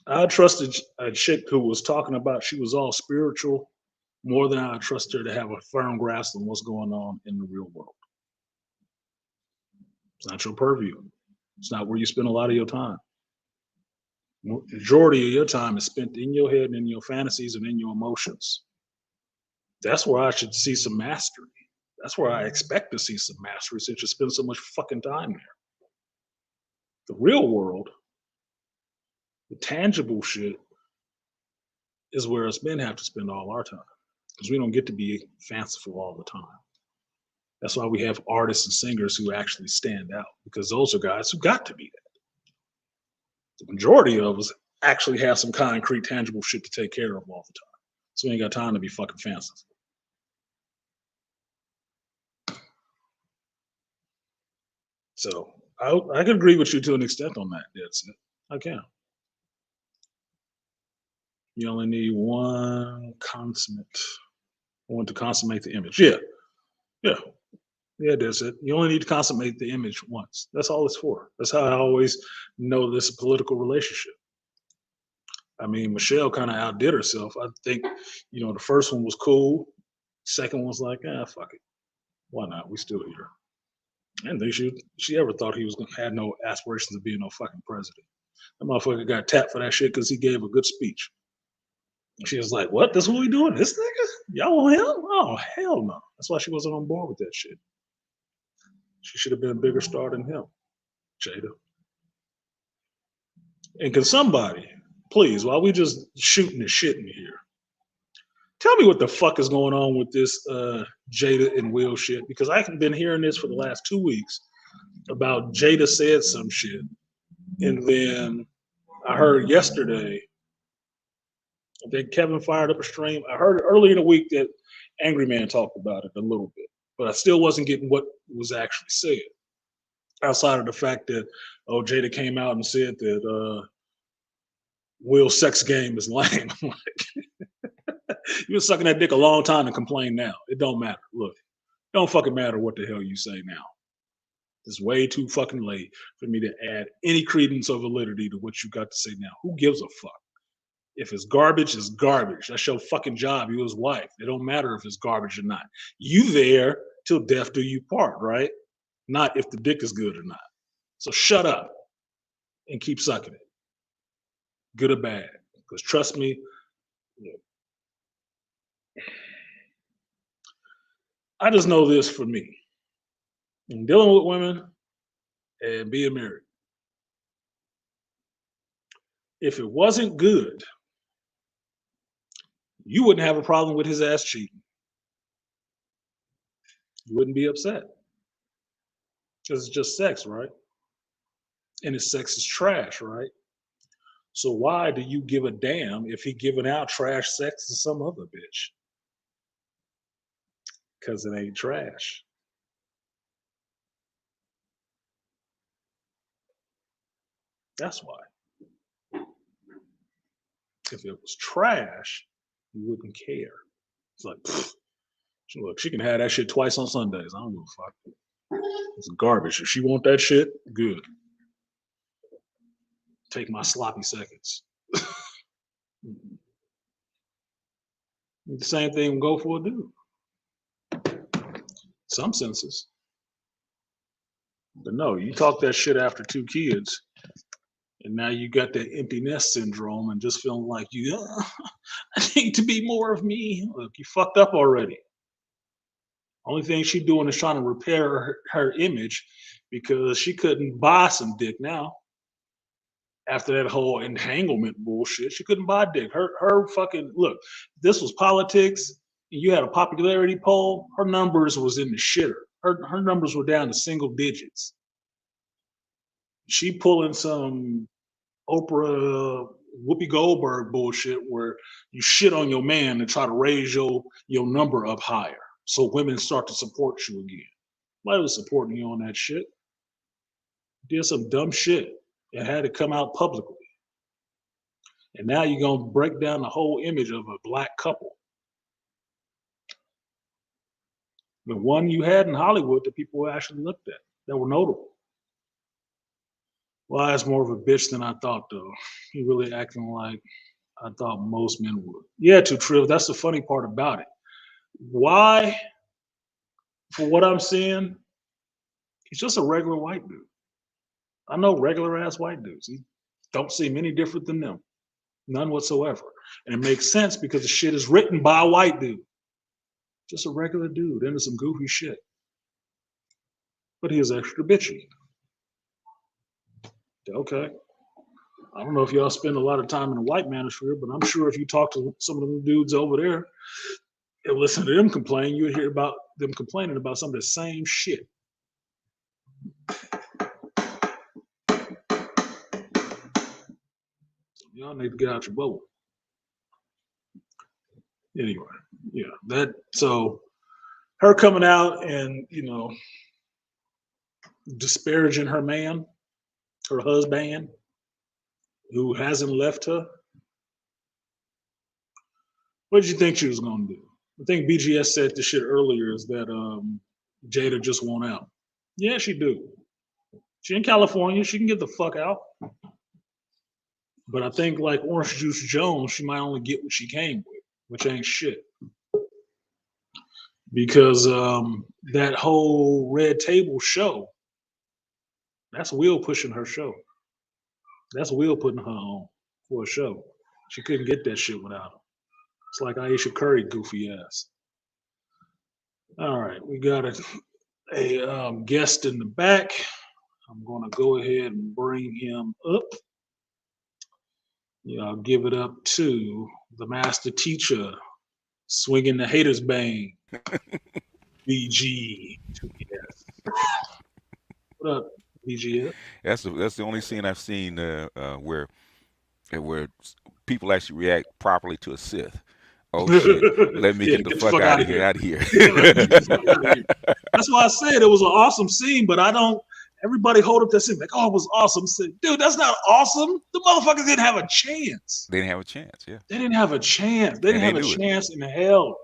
I trusted a chick who was talking about she was all spiritual more than I trust her to have a firm grasp on what's going on in the real world. It's not your purview. It's not where you spend a lot of your time. Majority of your time is spent in your head and in your fantasies and in your emotions. That's where I should see some mastery. That's where I expect to see some mastery since you spend so much fucking time there. The real world, the tangible shit, is where us men have to spend all our time because we don't get to be fanciful all the time. That's why we have artists and singers who actually stand out because those are guys who got to be that. The majority of us actually have some concrete, tangible shit to take care of all the time. So we ain't got time to be fucking fanciful. So I can agree with you to an extent on that. That's it. I can. You only need one to consummate the image. Yeah, yeah, yeah. That's it. You only need to consummate the image once. That's all it's for. That's how I always know this political relationship. I mean, Michelle kind of outdid herself. I think, the first one was cool. Second one was like, fuck it. Why not? We still here. I didn't think she ever thought he was gonna had no aspirations of being no fucking president. That motherfucker got tapped for that shit because he gave a good speech. And she was like, "What? This what we doing? This nigga? Y'all want him? Oh hell no!" That's why she wasn't on board with that shit. She should have been a bigger star than him, Jada. And can somebody, please, while we just shooting the shit in here, tell me what the fuck is going on with this Jada and Will shit? Because I've been hearing this for the last 2 weeks about Jada said some shit, and then I heard yesterday that Kevin fired up a stream. I heard early in the week that Angry Man talked about it a little bit, but I still wasn't getting what was actually said. Outside of the fact that Jada came out and said that Will's sex game is lame. I'm like, you been sucking that dick a long time to complain now. It don't matter. Look, it don't fucking matter what the hell you say now. It's way too fucking late for me to add any credence or validity to what you got to say now. Who gives a fuck? If it's garbage, it's garbage. That's your fucking job. You his wife. It don't matter if it's garbage or not. You there till death do you part, right? Not if the dick is good or not. So shut up and keep sucking it, good or bad. Because trust me, I just know this for me. In dealing with women and being married, if it wasn't good, you wouldn't have a problem with his ass cheating. You wouldn't be upset. Because it's just sex, right? And his sex is trash, right? So why do you give a damn if he giving out trash sex to some other bitch? Because it ain't trash. That's why. If it was trash, you wouldn't care. It's like, look, she can have that shit twice on Sundays. I don't give a fuck. It's garbage. If she want that shit, good. Take my sloppy seconds. The same thing will go for a dude. Some senses. But no, you talk that shit after 2 kids, and now you got that empty nest syndrome and just feeling like I need to be more of me. Look, you fucked up already. Only thing she doing is trying to repair her image because she couldn't buy some dick now. After that whole entanglement bullshit, she couldn't buy dick. Her fucking look, this was politics, and you had a popularity poll, her numbers was in the shitter. Her numbers were down to single digits. she pulling some Oprah Whoopi Goldberg bullshit where you shit on your man and try to raise your number up higher so women start to support you again. Nobody was supporting you on that shit. Did some dumb shit and had to come out publicly. And now you're gonna break down the whole image of a black couple. The one you had in Hollywood that people actually looked at that were notable. Well, that's more of a bitch than I thought, though. He really acting like I thought most men would. Yeah, too Triv. That's the funny part about it. Why? For what I'm seeing, he's just a regular white dude. I know regular ass white dudes. He don't seem any different than them. None whatsoever. And it makes sense because the shit is written by a white dude. Just a regular dude into some goofy shit. But he is extra bitchy. Okay. I don't know if y'all spend a lot of time in the white manosphere, but I'm sure if you talk to some of them dudes over there and listen to them complain, you would hear about them complaining about some of the same shit. Y'all need to get out your bubble. Anyway, yeah, so her coming out and, disparaging her man, her husband, who hasn't left her. What did you think she was going to do? I think BGS said this shit earlier is that Jada just won't out. Yeah, she do. She in California. She can get the fuck out. But I think like Orange Juice Jones, she might only get what she came with, which ain't shit. Because that whole Red Table show, that's Will pushing her show. That's Will putting her on for a show. She couldn't get that shit without him. It's like Aisha Curry goofy ass. All right, we got a guest in the back. I'm going to go ahead and bring him up. Yeah, I'll give it up to the master teacher, swinging the haters bang, BG. What up, BG? That's the only scene I've seen where people actually react properly to a Sith. Oh shit! Let me get the fuck out of here! Out of here! That's why I said it was an awesome scene, but I don't. Everybody hold up that scene like, oh, it was awesome. Said, dude, that's not awesome. The motherfuckers didn't have a chance. They didn't have a chance. Yeah. They didn't have a chance. They didn't have a chance in hell.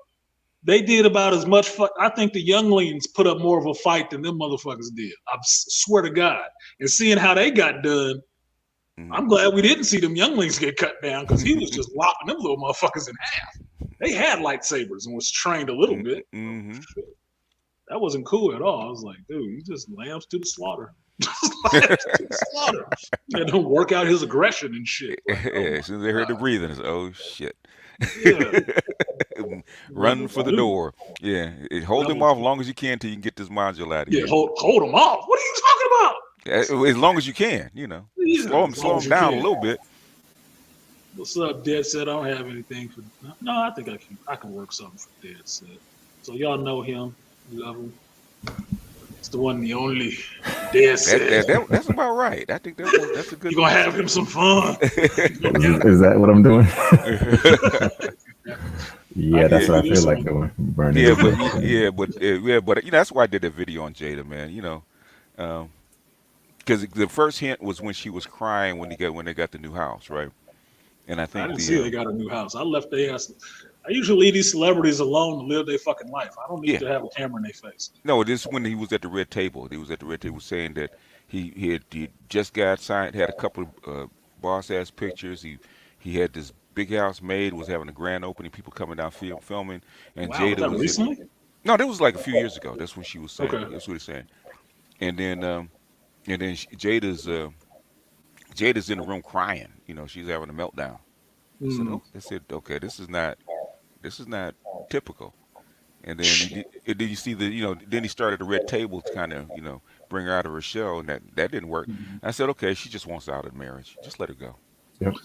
They did about as much fuck. I think the younglings put up more of a fight than them motherfuckers did. I swear to God. And seeing how they got done, I'm glad we didn't see them younglings get cut down because he was just lopping them little motherfuckers in half. They had lightsabers and was trained a little bit. That wasn't cool at all. I was like, dude, you just lambs to the slaughter. And don't work out his aggression and shit. Like, as soon as they heard the breathing, it's oh shit. Yeah. Run for the door. Yeah. Hold him off as long as you can till you can get this module out of here. Yeah, hold him off. What are you talking about? As long as you can, slow him down a little bit. What's up, Dead Set? I don't have anything for. No, I think I can work something for Dead Set. So y'all know him, you love him. It's the one, the only Dead Set. That's about right. I think that's a good. You're gonna have him some fun. Is that what I'm doing? Yeah, that's what I feel like doing. Burning. But that's why I did that video on Jada, man. Because the first hint was when she was crying when they got the new house, right? And I think I didn't see they got a new house. I left their ass. I usually leave these celebrities alone to live their fucking life. I don't need to have a camera in their face. No, this is when he was at the red table. He was at the red table saying that he just got signed, had a couple of boss ass pictures. He had this big house made, was having a grand opening, people coming down filming, and Jada was recently? No, that was like a few years ago. That's what she was saying. Okay. That's what he's saying. And then Jada's in the room crying. She's having a meltdown. I said, okay, this is not typical. And then you see then he started the red table to kind of bring her out of her shell, and that didn't work. I said, okay, she just wants out of the marriage. Just let her go. Yep.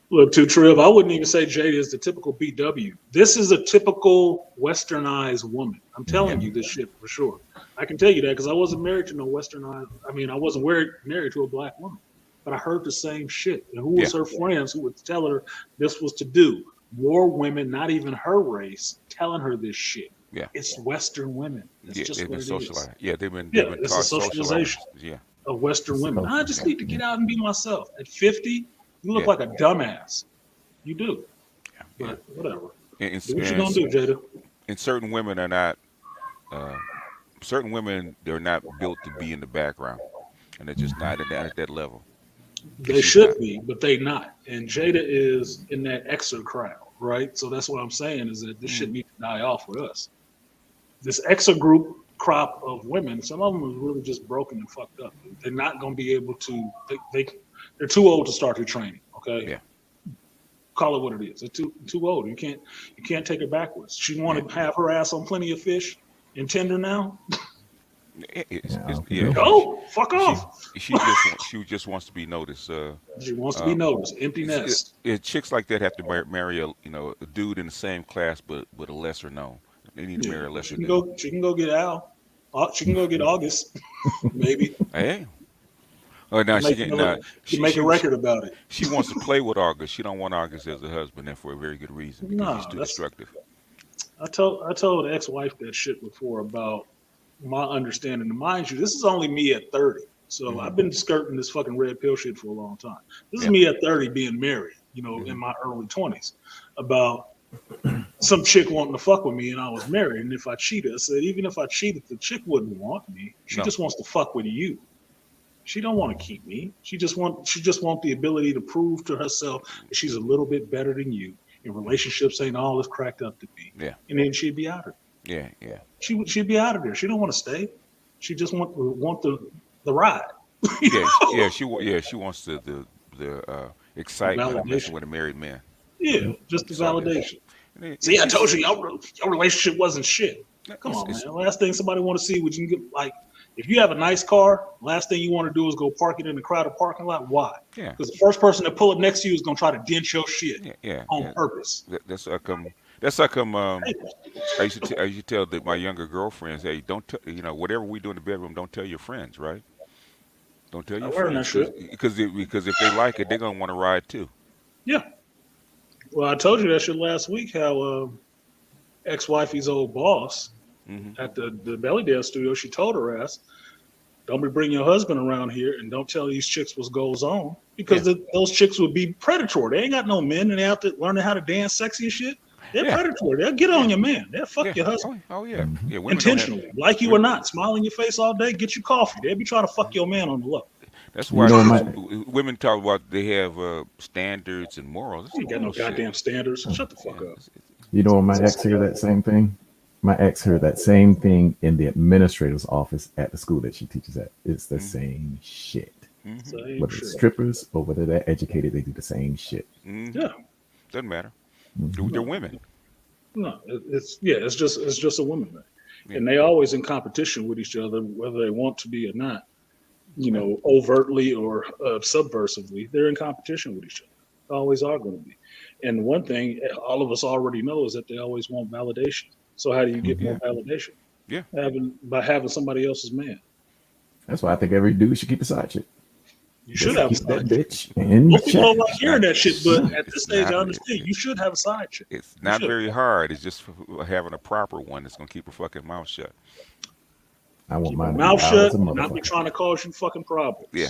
Look, to Triv, I wouldn't even say Jada is the typical BW. This is a typical westernized woman. I'm telling you this shit for sure. I can tell you that because I wasn't married to no Western. I wasn't married to a black woman, but I heard the same shit. And who was her friends who would tell her this was to do? More women, not even her race, telling her this shit. Yeah. It's Western women. It's just they've what been it socialized. is. Yeah, they've been It's a taught socialization socialized. Yeah. of Western women. I just need to get out and be myself. At 50, you look Yeah. like a dumbass. You do. Yeah. But whatever. And, Do what you gonna do, Jada? and certain women are not. Certain women, they're not built to be in the background, and they're just not at that level. They should be, but they not. And Jada is in that Xer crowd, right? So that's what I'm saying is that this shit needs to die off with us. This Xer group crop of women, some of them are really just broken and fucked up. They're not going to be able to. They're too old to start their training. Okay. Yeah. Call it what it is. They're too old. You can't take her backwards. She want to have her ass on Plenty of Fish and Tinder now. Go fuck off. She just wants to be noticed. She wants to be noticed. Empty nest. Chicks like that have to marry a dude in the same class, but a lesser known. They need to marry a lesser dude. She can go get Al. She can go get August, maybe. Hey. Oh, now she can make a record about it. She wants to play with August. She don't want August as a husband, and for a very good reason, because he's too destructive. I told the ex-wife that shit before about my understanding. And mind you, this is only me at 30. So I've been skirting this fucking red pill shit for a long time. This is me at 30 being married, in my early 20s, about some chick wanting to fuck with me and I was married. And if I cheated, I said, even if I cheated, the chick wouldn't want me. She just wants to fuck with you. She don't want to keep me. She just want the ability to prove to herself that she's a little bit better than you. And relationships ain't all it's cracked up to be. Yeah. And then she'd be out of it. Yeah. She'd be out of there. She don't want to stay. She just want the ride. She wants the excitement of messing with a married man. Yeah, just the validation. See, I told you your relationship wasn't shit. Come on, man. Last thing somebody want to see would you get if you have a nice car, last thing you want to do is go park it in a crowded parking lot. Why? Yeah. Because the first person to pull up next to you is gonna try to dent your shit. On purpose. That's how come. I used to tell my younger girlfriends, hey, don't whatever we do in the bedroom, don't tell your friends, right? Don't tell your friends, because if they like it, they're gonna want to ride too. Yeah. Well, I told you that shit last week. How ex-wifey's old boss at the belly dance studio, she told her ass, "Don't be bringing your husband around here, and don't tell these chicks what goes on, because those chicks would be predatory. They ain't got no men, and they have to learn how to dance sexy and shit. They're predatory. They'll get on your man. They'll fuck your husband. Oh yeah. Intentionally, like you or not, smile in your face all day, get you coffee. They'll be trying to fuck your man on the low. That's why women talk about they have standards and morals. You got no goddamn standards. Shut the fuck up. You know, my ex heard that same thing. My ex heard that same thing in the administrator's office at the school that she teaches at. It's the same shit. Whether it's strippers or whether they're educated, they do the same shit. Yeah, doesn't matter. They're women. No, it's just a woman thing, and they always in competition with each other, whether they want to be or not. Overtly or subversively, they're in competition with each other. Always are going to be. And one thing all of us already know is that they always want validation. So how do you get more validation? Yeah, by having somebody else's man. That's why I think every dude should keep a side chick. You should have a side side bitch. Most people don't like hearing that shit, but at this stage, I understand. You should have a side chick. It's not very hard. It's just having a proper one that's going to keep her fucking mouth shut. I want my mouth shut, not be trying to cause you fucking problems. Yeah.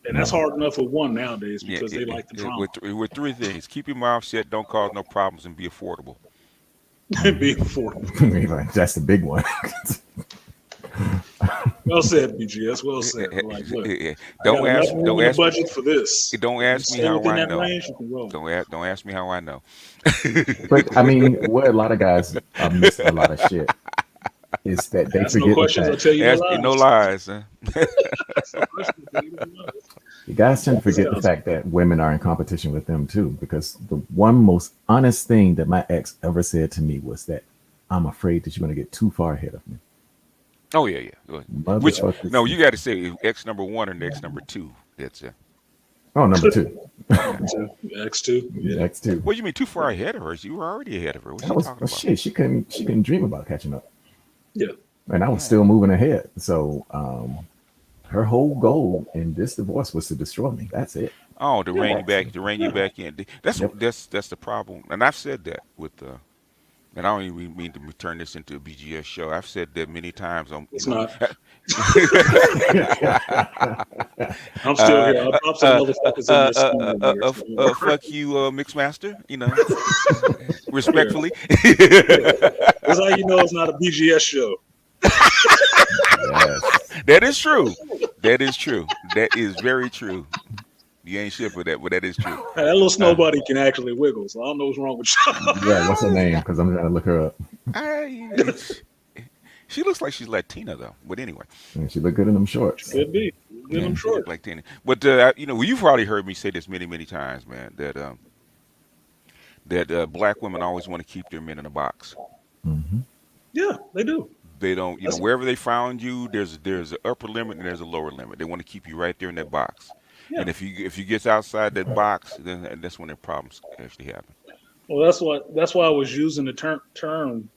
And that's hard enough with one nowadays because they like the drama. With three things: keep your mouth shut, don't cause no problems, and be affordable. Be affordable. That's the big one. Well said, BGS. Well said. Like, look, don't ask budget for this. Don't ask me how I know. Don't ask me how I know. But I mean, what a lot of guys miss a lot of shit is that they forget no questions. I'll tell you no lies. Huh? You guys tend to forget the fact that women are in competition with them too, because the one most honest thing that my ex ever said to me was that I'm afraid that you're going to get too far ahead of me. Oh yeah. Which you got to say X number 1 and X number 2. That's it. Oh, number 2. X2. Yeah. X2. What do you mean too far ahead of her? You were already ahead of her. What are you talking about? Shit, she couldn't dream about catching up. Yeah. And I was still moving ahead. So her whole goal in this divorce was to destroy me. That's it. Oh, to rein you That's back, it. to rein you back in. That's Yep. that's the problem. And I've said that with and I don't even mean to turn this into a BGS show. I've said that many times. It's not. Yeah. I'm still here. I'll drop some motherfuckers in there somewhere later. So don't worry. fuck you, Mixmaster. Yeah. Respectfully. Yeah. That's how you know it's not a BGS show. Yes. That is true. That is true. That is very true. You ain't shit for that, but that is true. That little snow Uh, buddy can actually wiggle, so I don't know what's wrong with y'all. Yeah. What's her name? Because I'm trying to look her up. She looks like she's Latina though. But anyway, And she looked good in them shorts. Could be. Get yeah, them she looked short. like Tina. But you've probably heard me say this many, many times, man. That black women always want to keep their men in a box. Hmm. Yeah, they do. They don't, That's, wherever they found you, there's an upper limit and there's a lower limit. They want to keep you right there in that box. yeah. And if you get outside that box, then that's when the problems actually happen. Well, that's why I was using the term.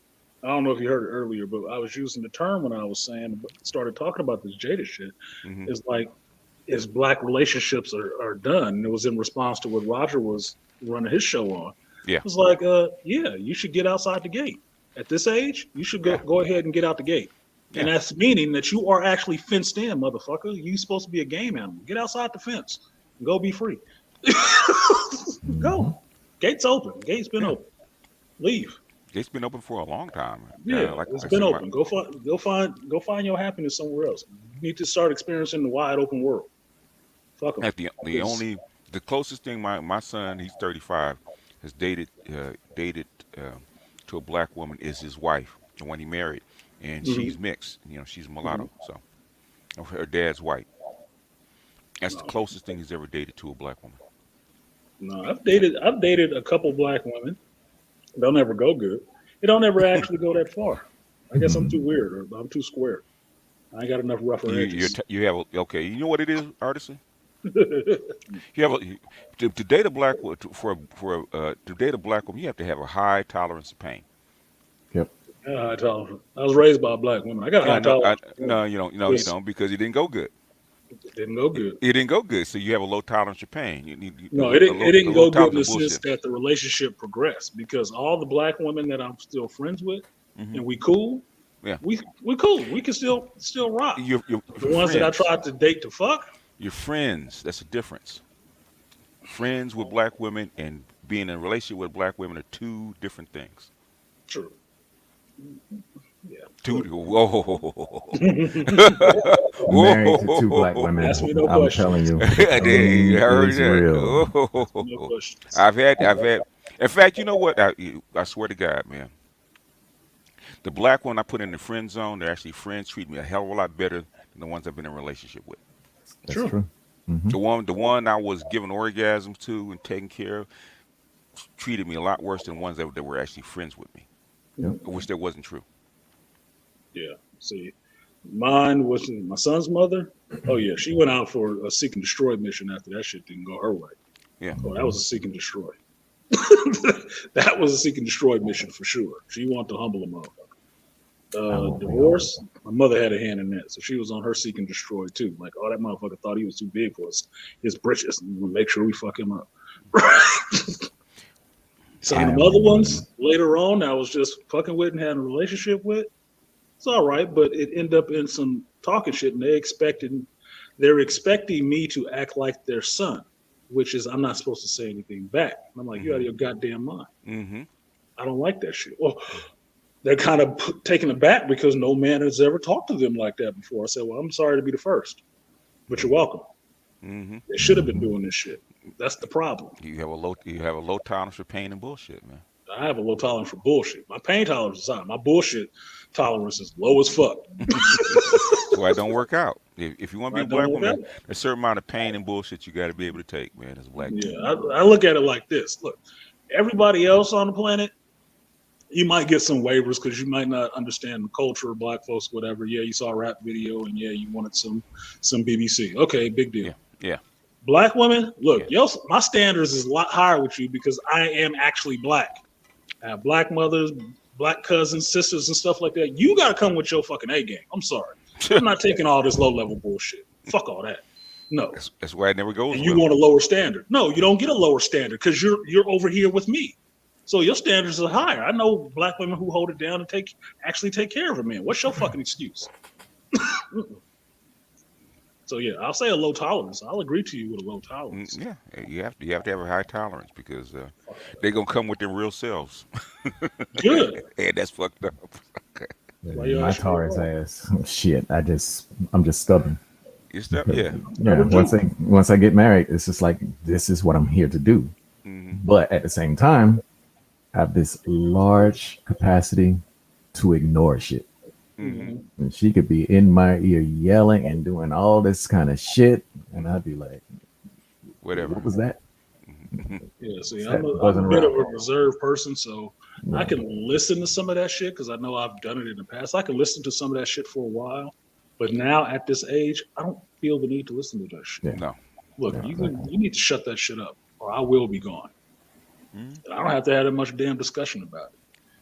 I don't know if you heard it earlier, but I was using the term when I was saying started talking about this Jada shit. Hmm. It's like as black relationships are done. And it was in response to what Roger was running his show on. Yeah. It was like, yeah, you should get outside the gate. At this age, you should go ahead and get out the gate. Yeah. And that's meaning that you are actually fenced in, motherfucker. You supposed to be a game animal. Get outside the fence and go be free. Go. Gate's open. Gate's been open. Leave. It's been open for a long time. Yeah, Like it's I been said, open. Go find your happiness somewhere else. You need to start experiencing the wide open world. Fuck them. at the closest thing my son, he's 35, has dated to a black woman is his wife, the one he married, and Mhm. she's mixed. She's mulatto, so her dad's white. That's the No, closest thing he's ever dated to a black woman. no, I've dated a couple black women. They'll never go good. It don't ever actually go that far. I guess I'm too weird or I'm too square. I ain't got enough rougher edges. You have okay. You know what it is, Artisan? You have to date a black to date a black woman. You have to have a high tolerance of pain. Yep. High tolerance. I was raised by a black woman. I got high tolerance. No, you don't. No, you Just don't, because it didn't go good. didn't go good. It didn't go good, so you have a low tolerance of pain. You need No, it didn't a low go good in tolerance the of sense bullshit. that the relationship progressed because all the black women that I'm still friends with Hmm. and we cool, Yeah, we cool. We can still rock. you're The ones that I friends. tried to date to fuck, You're friends. That's the difference. Friends with black women and being in a relationship with black women are two different things. true. Yeah. Two. Whoa. Married to two black Whoa. women. Ask me no I'm questions. telling you, You heard is that? real. No Oh. questions. I've had. In fact, you know what? I swear to God, man. The black one I put in the friend zone, they're actually friends, treat me a hell of a lot better than the ones I've been in a relationship with. That's True. true. Hmm. The one I was giving orgasms to and taking care of treated me a lot worse than ones that were actually friends with me. Yep. I wish that wasn't true. Yeah. See, mine was my son's mother. Oh yeah, she went out for a seek and destroy mission after that shit didn't go her way. Yeah. Oh, that was a seek and destroy. That was a seek and destroy mission for sure. She wanted to humble a motherfucker. Divorce, my mother had a hand in that, so she was on her seek and destroy too. Like, oh, that motherfucker thought he was too big for us, his britches. Make sure we fuck him up. Some of the other ones later on, I was just fucking with and having a relationship with. It's all right, but it ended up in some talking shit, and they're expecting me to act like their son, which is I'm not supposed to say anything back. And I'm like, you out of your goddamn mind. Mm-hmm. I don't like that shit. Well, they're kind of taken aback because no man has ever talked to them like that before. I said, well, I'm sorry to be the first, but you're welcome. Mm-hmm. They should have been doing this shit. That's the problem. You have a low tolerance for pain and bullshit, man. I have a low tolerance for bullshit. My pain tolerance is high. My bullshit tolerance is low as fuck. So I don't work out. If you want to be a black woman, out. there's a certain amount of pain and bullshit you got to be able to take, man, as a black Yeah, dude. I look at it like this. Look, everybody else on the planet, you might get some waivers because you might not understand the culture of black folks, whatever. Yeah, you saw a rap video and yeah, you wanted some BBC. Okay, big deal. Yeah. Black women, look, Yeah. my standards is a lot higher with you because I am actually black. I have black mothers, black cousins, sisters, and stuff like that, you got to come with your fucking A game. I'm sorry. I'm not taking all this low level bullshit. Fuck all that. No. That's why it never goes. And you want a lower standard? No, you don't get a lower standard because you're over here with me. So your standards are higher. I know black women who hold it down and actually take care of a man. What's your fucking excuse? So yeah, I'll say a low tolerance. I'll agree to you with a low tolerance. Yeah, you have to have a high tolerance because they're gonna come with their real selves. Good. And that's fucked up. My tolerance ass. Shit, I'm just stubborn. You step, yeah. Yeah. Once I get married, it's just like this is what I'm here to do. But at the same time, I have this large capacity to ignore shit. And she could be in my ear yelling and doing all this kind of shit, and I'd be like, whatever. What was that? Yeah, see, I'm a bit of a reserved person, so I can listen to some of that shit because I know I've done it in the past. I can listen to some of that shit for a while, but now at this age, I don't feel the need to listen to that shit. Yeah. No. Look, you need to shut that shit up, or I will be gone. And I don't have to have that much damn discussion about it.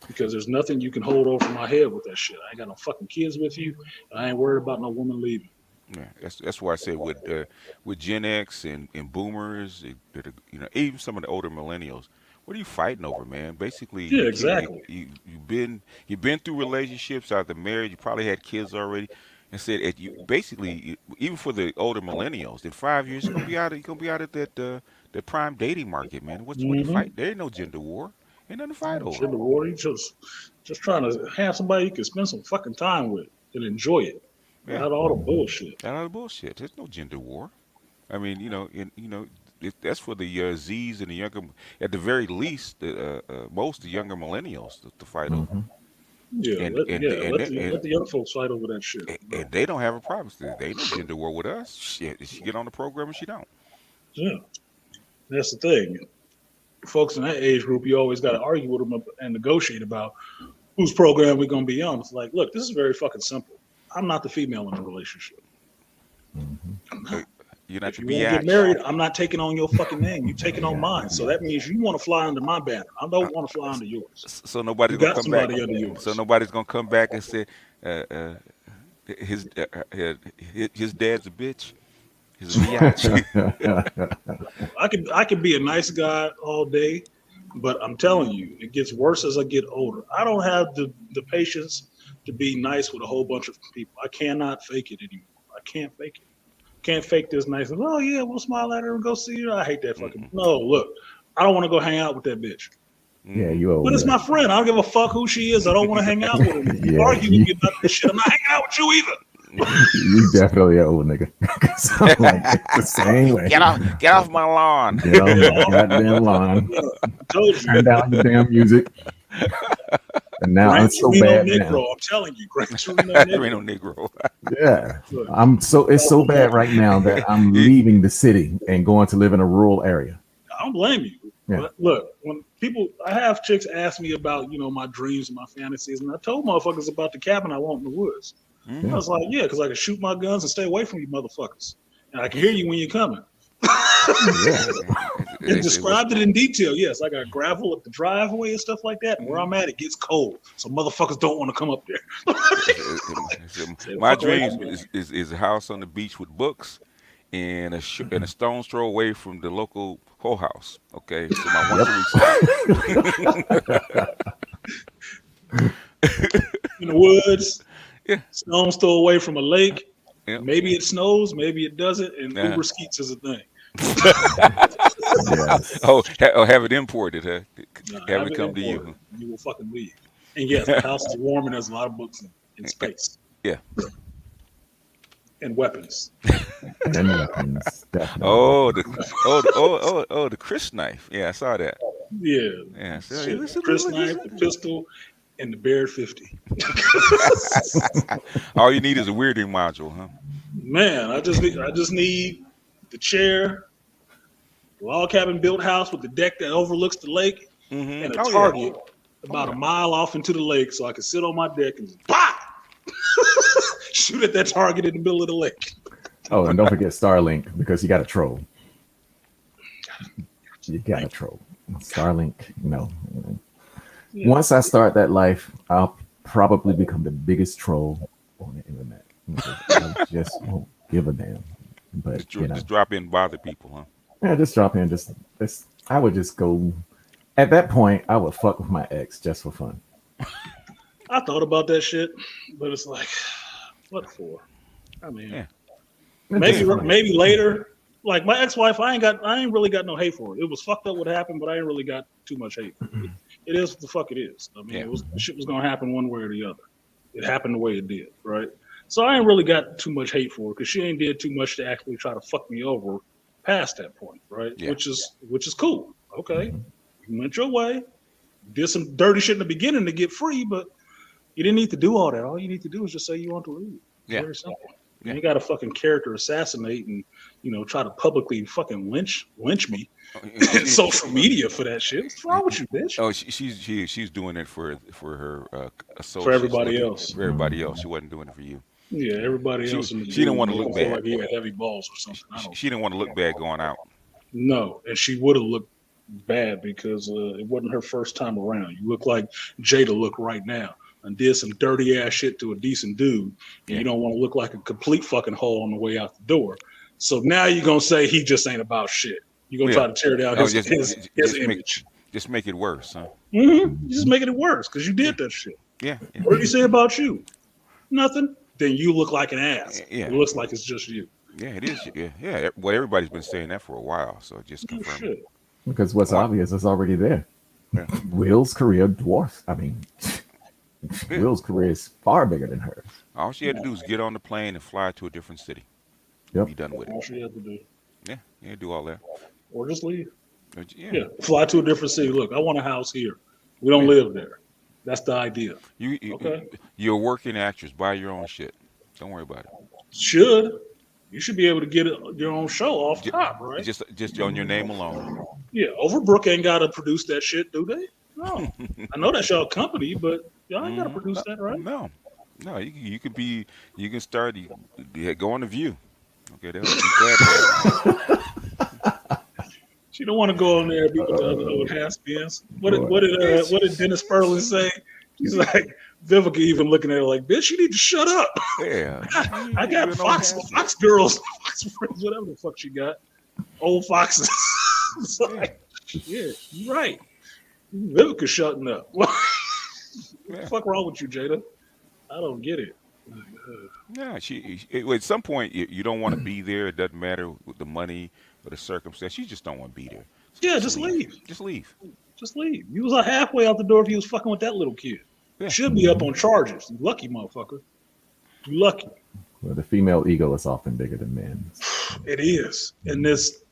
Because there's nothing you can hold over my head with that shit. I ain't got no fucking kids with you. And I ain't worried about no woman leaving. Yeah, that's why I said with Gen X and boomers, even some of the older millennials, what are you fighting over, man? Basically, yeah, exactly. You've been through relationships, either married, you probably had kids already, and said even for the older millennials, in 5 years you're gonna be out of that the prime dating market, man. What you fight? There ain't no gender war. Ain't nothing to fight over. Gender war, you just trying to have somebody you can spend some fucking time with and enjoy it. Without all the bullshit. Without all the bullshit. There's no gender war. I mean, that's for the Z's and the younger, at the very least, most of the younger millennials to fight over. Yeah, let the young folks fight over that shit. And they don't have a problem. They ain't no gender war with us. Shit, she get on the program and she don't. Yeah, that's the thing. Folks in that age group, you always got to argue with them and negotiate about whose program we're going to be on. It's like, look, this is very fucking simple. I'm not the female in the relationship. I'm not. You're not if you want to get married, I'm not taking on your fucking name. You're taking on mine. So that means you want to fly under my banner. I don't want to fly under yours. So nobody's going to come back. So nobody's going to come back and say his dad's a bitch. He's a biatch. I can be a nice guy all day, but I'm telling you, it gets worse as I get older. I don't have the patience to be nice with a whole bunch of people. I cannot fake it anymore. I can't fake it. Can't fake this nice. Oh yeah, we'll smile at her and go see her. I hate that fucking. No, look, I don't want to go hang out with that bitch. Yeah, you old. But it's my friend. I don't give a fuck who she is. I don't want to hang out with her. You argue with me about this shit. I'm not hanging out with you either. You definitely an old nigga. I'm like, the same way. Get off my lawn. Get off my goddamn lawn. Turn down the damn music. And now I'm so bad now. I'm telling you, Gran Torino Negro. Yeah, it's so bad right now that I'm leaving the city and going to live in a rural area. I don't blame you. Yeah. But look, when I have chicks ask me about, my dreams and my fantasies, and I told motherfuckers about the cabin I want in the woods. I was like, yeah, because I can shoot my guns and stay away from you motherfuckers. And I can hear you when you're coming. And described it in detail. Yes, I got gravel up the driveway and stuff like that. And where I'm at, it gets cold. So motherfuckers don't want to come up there. My dream is a house on the beach with books and a stone's throw away from the local whorehouse. Okay, so my in the woods. Yeah, stone's throw away from a lake. Yep. Maybe it snows, maybe it doesn't, and Uber Skeets is a thing. Yes. Have it imported, huh? Have it come to you. You will fucking leave. And yes, the house is warm and there's a lot of books in space. Yeah. And weapons. And weapons, definitely. The Chris knife. Yeah, I saw that. Yeah. So the Chris knife, the pistol, and the Baird 50. All you need is a weirding module, huh? Man, I just need the chair, log cabin built house with the deck that overlooks the lake, and a target about a mile off into the lake, so I can sit on my deck and just shoot at that target in the middle of the lake. Oh, and don't forget Starlink, because you got to troll. You got to troll. Starlink, no. Once I start that life, I'll probably become the biggest troll on the internet. I just won't give a damn. But just drop in and bother people, huh? Yeah, just drop in. Just I would just go. At that point, I would fuck with my ex just for fun. I thought about that shit, but it's like, what for? I mean, Yeah. maybe later. Like my ex-wife, I ain't really got no hate for it. It was fucked up what happened, but I ain't really got too much hate. It is what the fuck it is. I mean, shit was gonna happen one way or the other. It happened the way it did, right? So I ain't really got too much hate for it because she ain't did too much to actually try to fuck me over past that point, right? Yeah. Which is cool. Okay, you went your way, did some dirty shit in the beginning to get free, but you didn't need to do all that. All you need to do is just say you want to leave. Yeah. Very simple. Yeah. You got to fucking character assassinate and try to publicly fucking lynch me in social media for that shit. What's wrong with you, bitch? Oh, she's doing it for her associates. For everybody else. For everybody else. She wasn't doing it for you. Yeah, everybody else. She didn't want to look bad. Like he had heavy balls or something. She didn't want to look bad going out. No, and she would have looked bad because it wasn't her first time around. You look like Jada look right now and did some dirty ass shit to a decent dude. And you don't want to look like a complete fucking hole on the way out the door. So now you're going to say he just ain't about shit. You're going to try to tear down his image. Just make it worse, huh? Mm-hmm. Just making it worse because you did that shit. Yeah. What did he say about you? Nothing. Then you look like an ass. Yeah. It looks like it's just you. Yeah, it is. Yeah. Well, everybody's been saying that for a while, so just confirm it. Because what's obvious is already there. Yeah. Will's career dwarfs. I mean, Will's career is far bigger than hers. All she had to do was get on the plane and fly to a different city. Yep. Be done with it. All she had to do. Yeah, do all that. Or just leave. Yeah. Fly to a different city. Look, I want a house here. We don't live there. That's the idea. You're a working actress. Buy your own shit. Don't worry about it. You should be able to get your own show off top, right? Just on your name alone. Yeah, Overbrook ain't got to produce that shit, do they? No. I know that's y'all company, but y'all ain't got to produce that, right? No. You can start. Go on The View. Okay, they'll be glad. She don't want to go on there and be with the other old has-beens. What did Dennis Sperling say? He's like, Vivica even looking at her like, bitch, you need to shut up. Yeah. I got Fox girls, Fox friends, whatever the fuck she got. Old foxes. It's like, yeah, you're right. Vivica shutting up. What the fuck wrong with you, Jada? I don't get it. Yeah, at some point you don't want to be there. It doesn't matter with the money or the circumstance. You just don't want to be there. Yeah, just leave. Just leave. Just leave. You was halfway out the door if you was fucking with that little kid. Yeah. Should be up on charges. You lucky motherfucker. You lucky. Well, the female ego is often bigger than men's. It is. And this,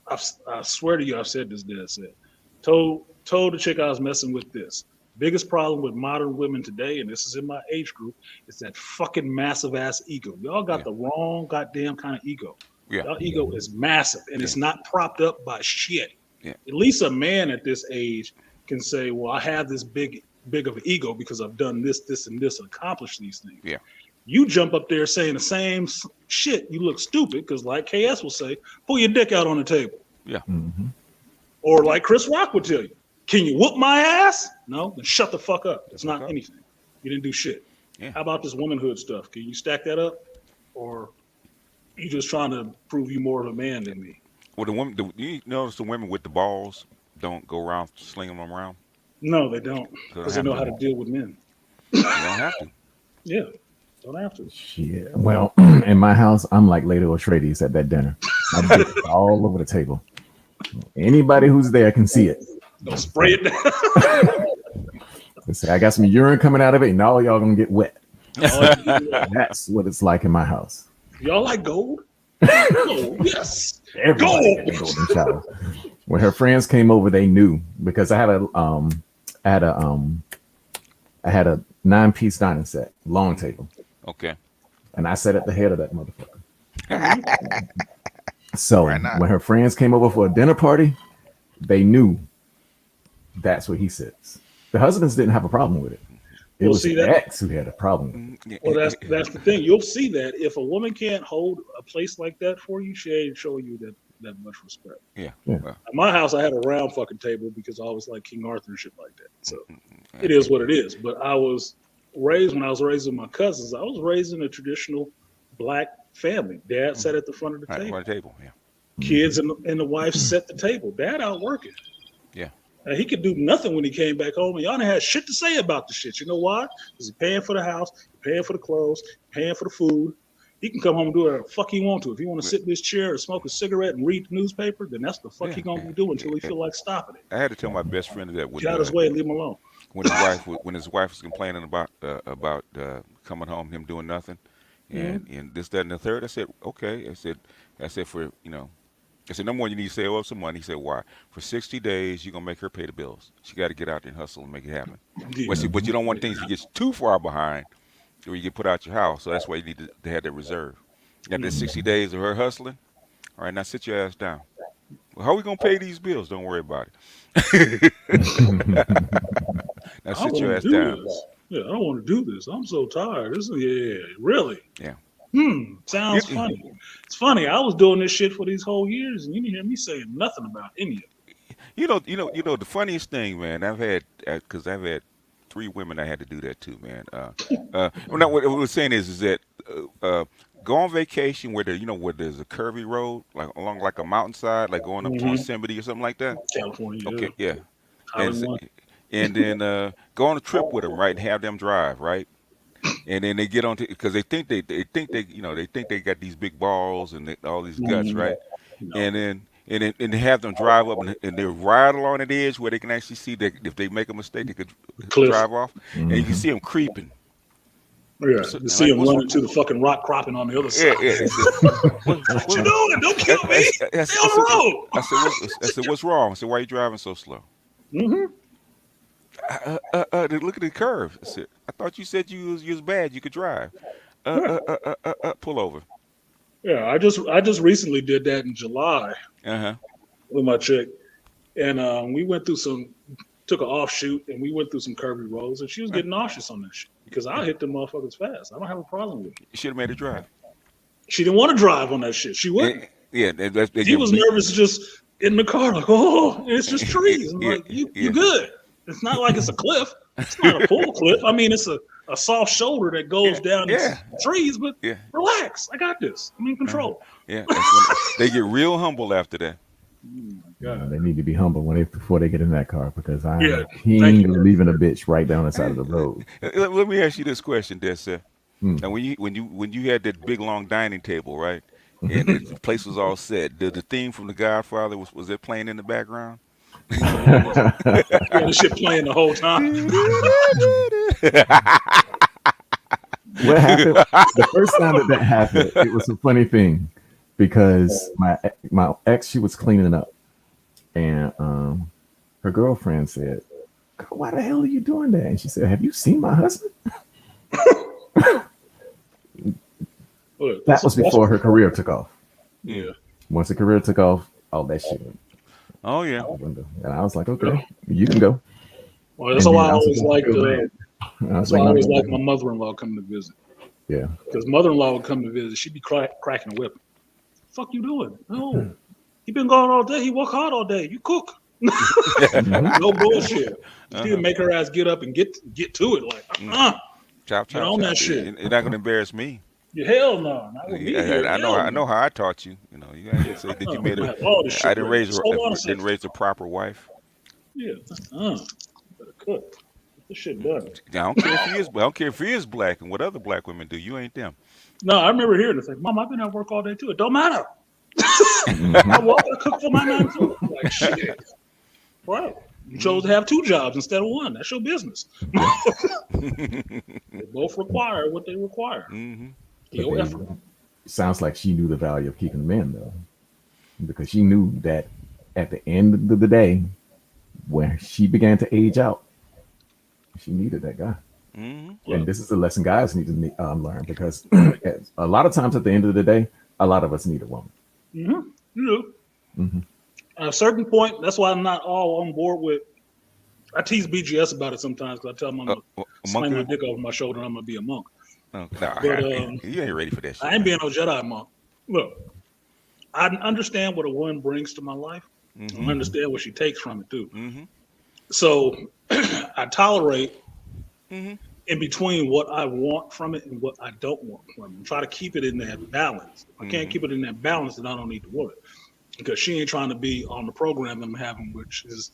I swear to you, I've said this dead set. Told the chick I was messing with this. Biggest problem with modern women today, and this is in my age group, is that fucking massive ass ego. Y'all got the wrong goddamn kind of ego. Yeah. Y'all ego is massive, and it's not propped up by shit. Yeah. At least a man at this age can say, well, I have this big of an ego because I've done this, and this, and accomplished these things. Yeah. You jump up there saying the same shit, you look stupid because, like kaepS will say, pull your dick out on the table. Yeah. Mm-hmm. Or like Chris Rock would tell you, can you whoop my ass? No, then shut the fuck up. It's not anything. You didn't do shit. Yeah. How about this womanhood stuff? Can you stack that up? Or you just trying to prove you more of a man than me? Well, you notice the women with the balls don't go around slinging them around? No, they don't. Because they know how to deal with men. You don't have to. Yeah, don't have to. Shit. Well, in my house, I'm like Lady Atreides at that dinner. My dick is all over the table. Anybody who's there can see it. Don't spray it down. They say, I got some urine coming out of it, and all y'all gonna get wet. That's what it's like in my house. Y'all like gold? Oh, yes. Everybody had a golden shower. When her friends came over, they knew because I had a 9-piece dining set, long table. Okay. And I sat at the head of that motherfucker. So when her friends came over for a dinner party, they knew that's where he sits. The husbands didn't have a problem with it. It was the ex who had a problem with it. Well, that's the thing. You'll see that if a woman can't hold a place like that for you, she ain't showing you that much respect. Yeah. Yeah. At my house, I had a round fucking table because I always like King Arthur and shit like that. So it is what it is. But when I was raised with my cousins, I was raised in a traditional black family. Dad sat at the front of the table. Front of the table, yeah. Kids and the wife set the table. Dad out working. Yeah. He could do nothing when he came back home, and y'all didn't have shit to say about the shit. You know why? Because he's paying for the house, paying for the clothes, paying for the food. He can come home and do whatever the fuck he want to. If he want to sit in his chair and smoke a cigarette and read the newspaper, then that's the fuck he gonna be doing until he feel like stopping it. I had to tell my best friend that Get out his way and leave him alone. When his wife was complaining about coming home, him doing nothing, and this, that, and the third, I said, okay. I said for I said, number one, you need to save up some money. He said, why? For 60 days, you're going to make her pay the bills. She got to get out there and hustle and make it happen. Yeah. But you don't want things to get too far behind or you get put out your house. So that's why you need to have that reserve. You got that 60 days of her hustling. All right, now sit your ass down. Well, how are we going to pay these bills? Don't worry about it. Now sit your ass down. Yeah, I don't want to do this. I'm so tired. Really? Yeah. Sounds funny. It's funny. I was doing this shit for these whole years, and you didn't hear me saying nothing about any of it. You know, the funniest thing, man. I've had 3 women I had to do that to, man. What I was saying is that go on vacation where there's a curvy road, like along like a mountainside, like going up to Yosemite or something like that. California. Okay, yeah. And then go on a trip with them, right? And have them drive, right? And then they get on to because they think they got these big balls and all these guts, right? No. And then have them drive up and they ride along the edge where they can actually see that if they make a mistake, they could drive off, and you can see them creeping. Yeah, so, you see them running to the fucking rock cropping on the other side. Yeah. What you doing? Don't kill me. Stay on the road. I said, what's wrong? I said, why are you driving so slow? Mm-hmm. Look at the curve. I said, I thought you said you was bad. You could drive. Pull over. Yeah, I just recently did that in July with my chick, and we went through took an offshoot, and we went through some curvy roads, and she was getting nauseous on that shit because I hit them motherfuckers fast. I don't have a problem with it. You should have made her drive. She didn't want to drive on that shit. She wouldn't. She was nervous just in the car, like, it's just trees. I'm like, you good. It's not like it's a cliff. It's not a full cliff. I mean, it's a soft shoulder that goes down the trees, but relax. I got this. I'm in control. Yeah, they get real humble after that. They need to be humble before they get in that car because I'm king of leaving a bitch right down the side of the road. Let me ask you this question, Dessa. Now, when you had that big long dining table, right, and the place was all set, the theme from The Godfather was it playing in the background? The shit playing the whole time. What happened? The first time that happened, it was a funny thing because my ex, she was cleaning up, and her girlfriend said, "Why the hell are you doing that?" And she said, "Have you seen my husband?" That was before her career took off. Yeah. Once the career took off, all that shit went. Oh yeah. And I was like, okay, you can go. Well, that's why I always liked. That's why I always liked my mother-in-law coming to visit. Yeah. Because mother-in-law would come to visit, she'd be cracking a whip. Fuck you doing? No, he been gone all day. He work hard all day. You cook. No bullshit. She'd make her ass get up and get to it. Like, chop, get on that shit. You're not gonna embarrass me. Yeah, hell no. I know how I taught you. You know, you gotta say that you made it. I didn't raise a proper wife. Yeah. Better cook. Get this shit done. I don't care if he is black and what other black women do. You ain't them. No, I remember hearing this. Like, Mom, I've been at work all day too. It don't matter. I cook for my man too. Like, shit. Right. You chose to have 2 jobs instead of 1. That's your business. They both require what they require. Your effort. Sounds like she knew the value of keeping men, though, because she knew that at the end of the day, when she began to age out, she needed that guy. And this is a lesson guys need to learn, because a lot of times at the end of the day, a lot of us need a woman. You do. At a certain point, that's why I'm not all on board with. I tease BGS about it sometimes because I tell him I'm gonna slam my dick over my shoulder and I'm gonna be a monk. But, you ain't ready for that shit. I ain't being no Jedi monk. Look, I understand what a woman brings to my life. I understand what she takes from it too. So I tolerate Mm-hmm. in between what I want from it and what I don't want from it. Try to keep it in that balance. If I can't keep it in that balance, then I don't need to want it. Because she ain't trying to be on the program I'm having, which is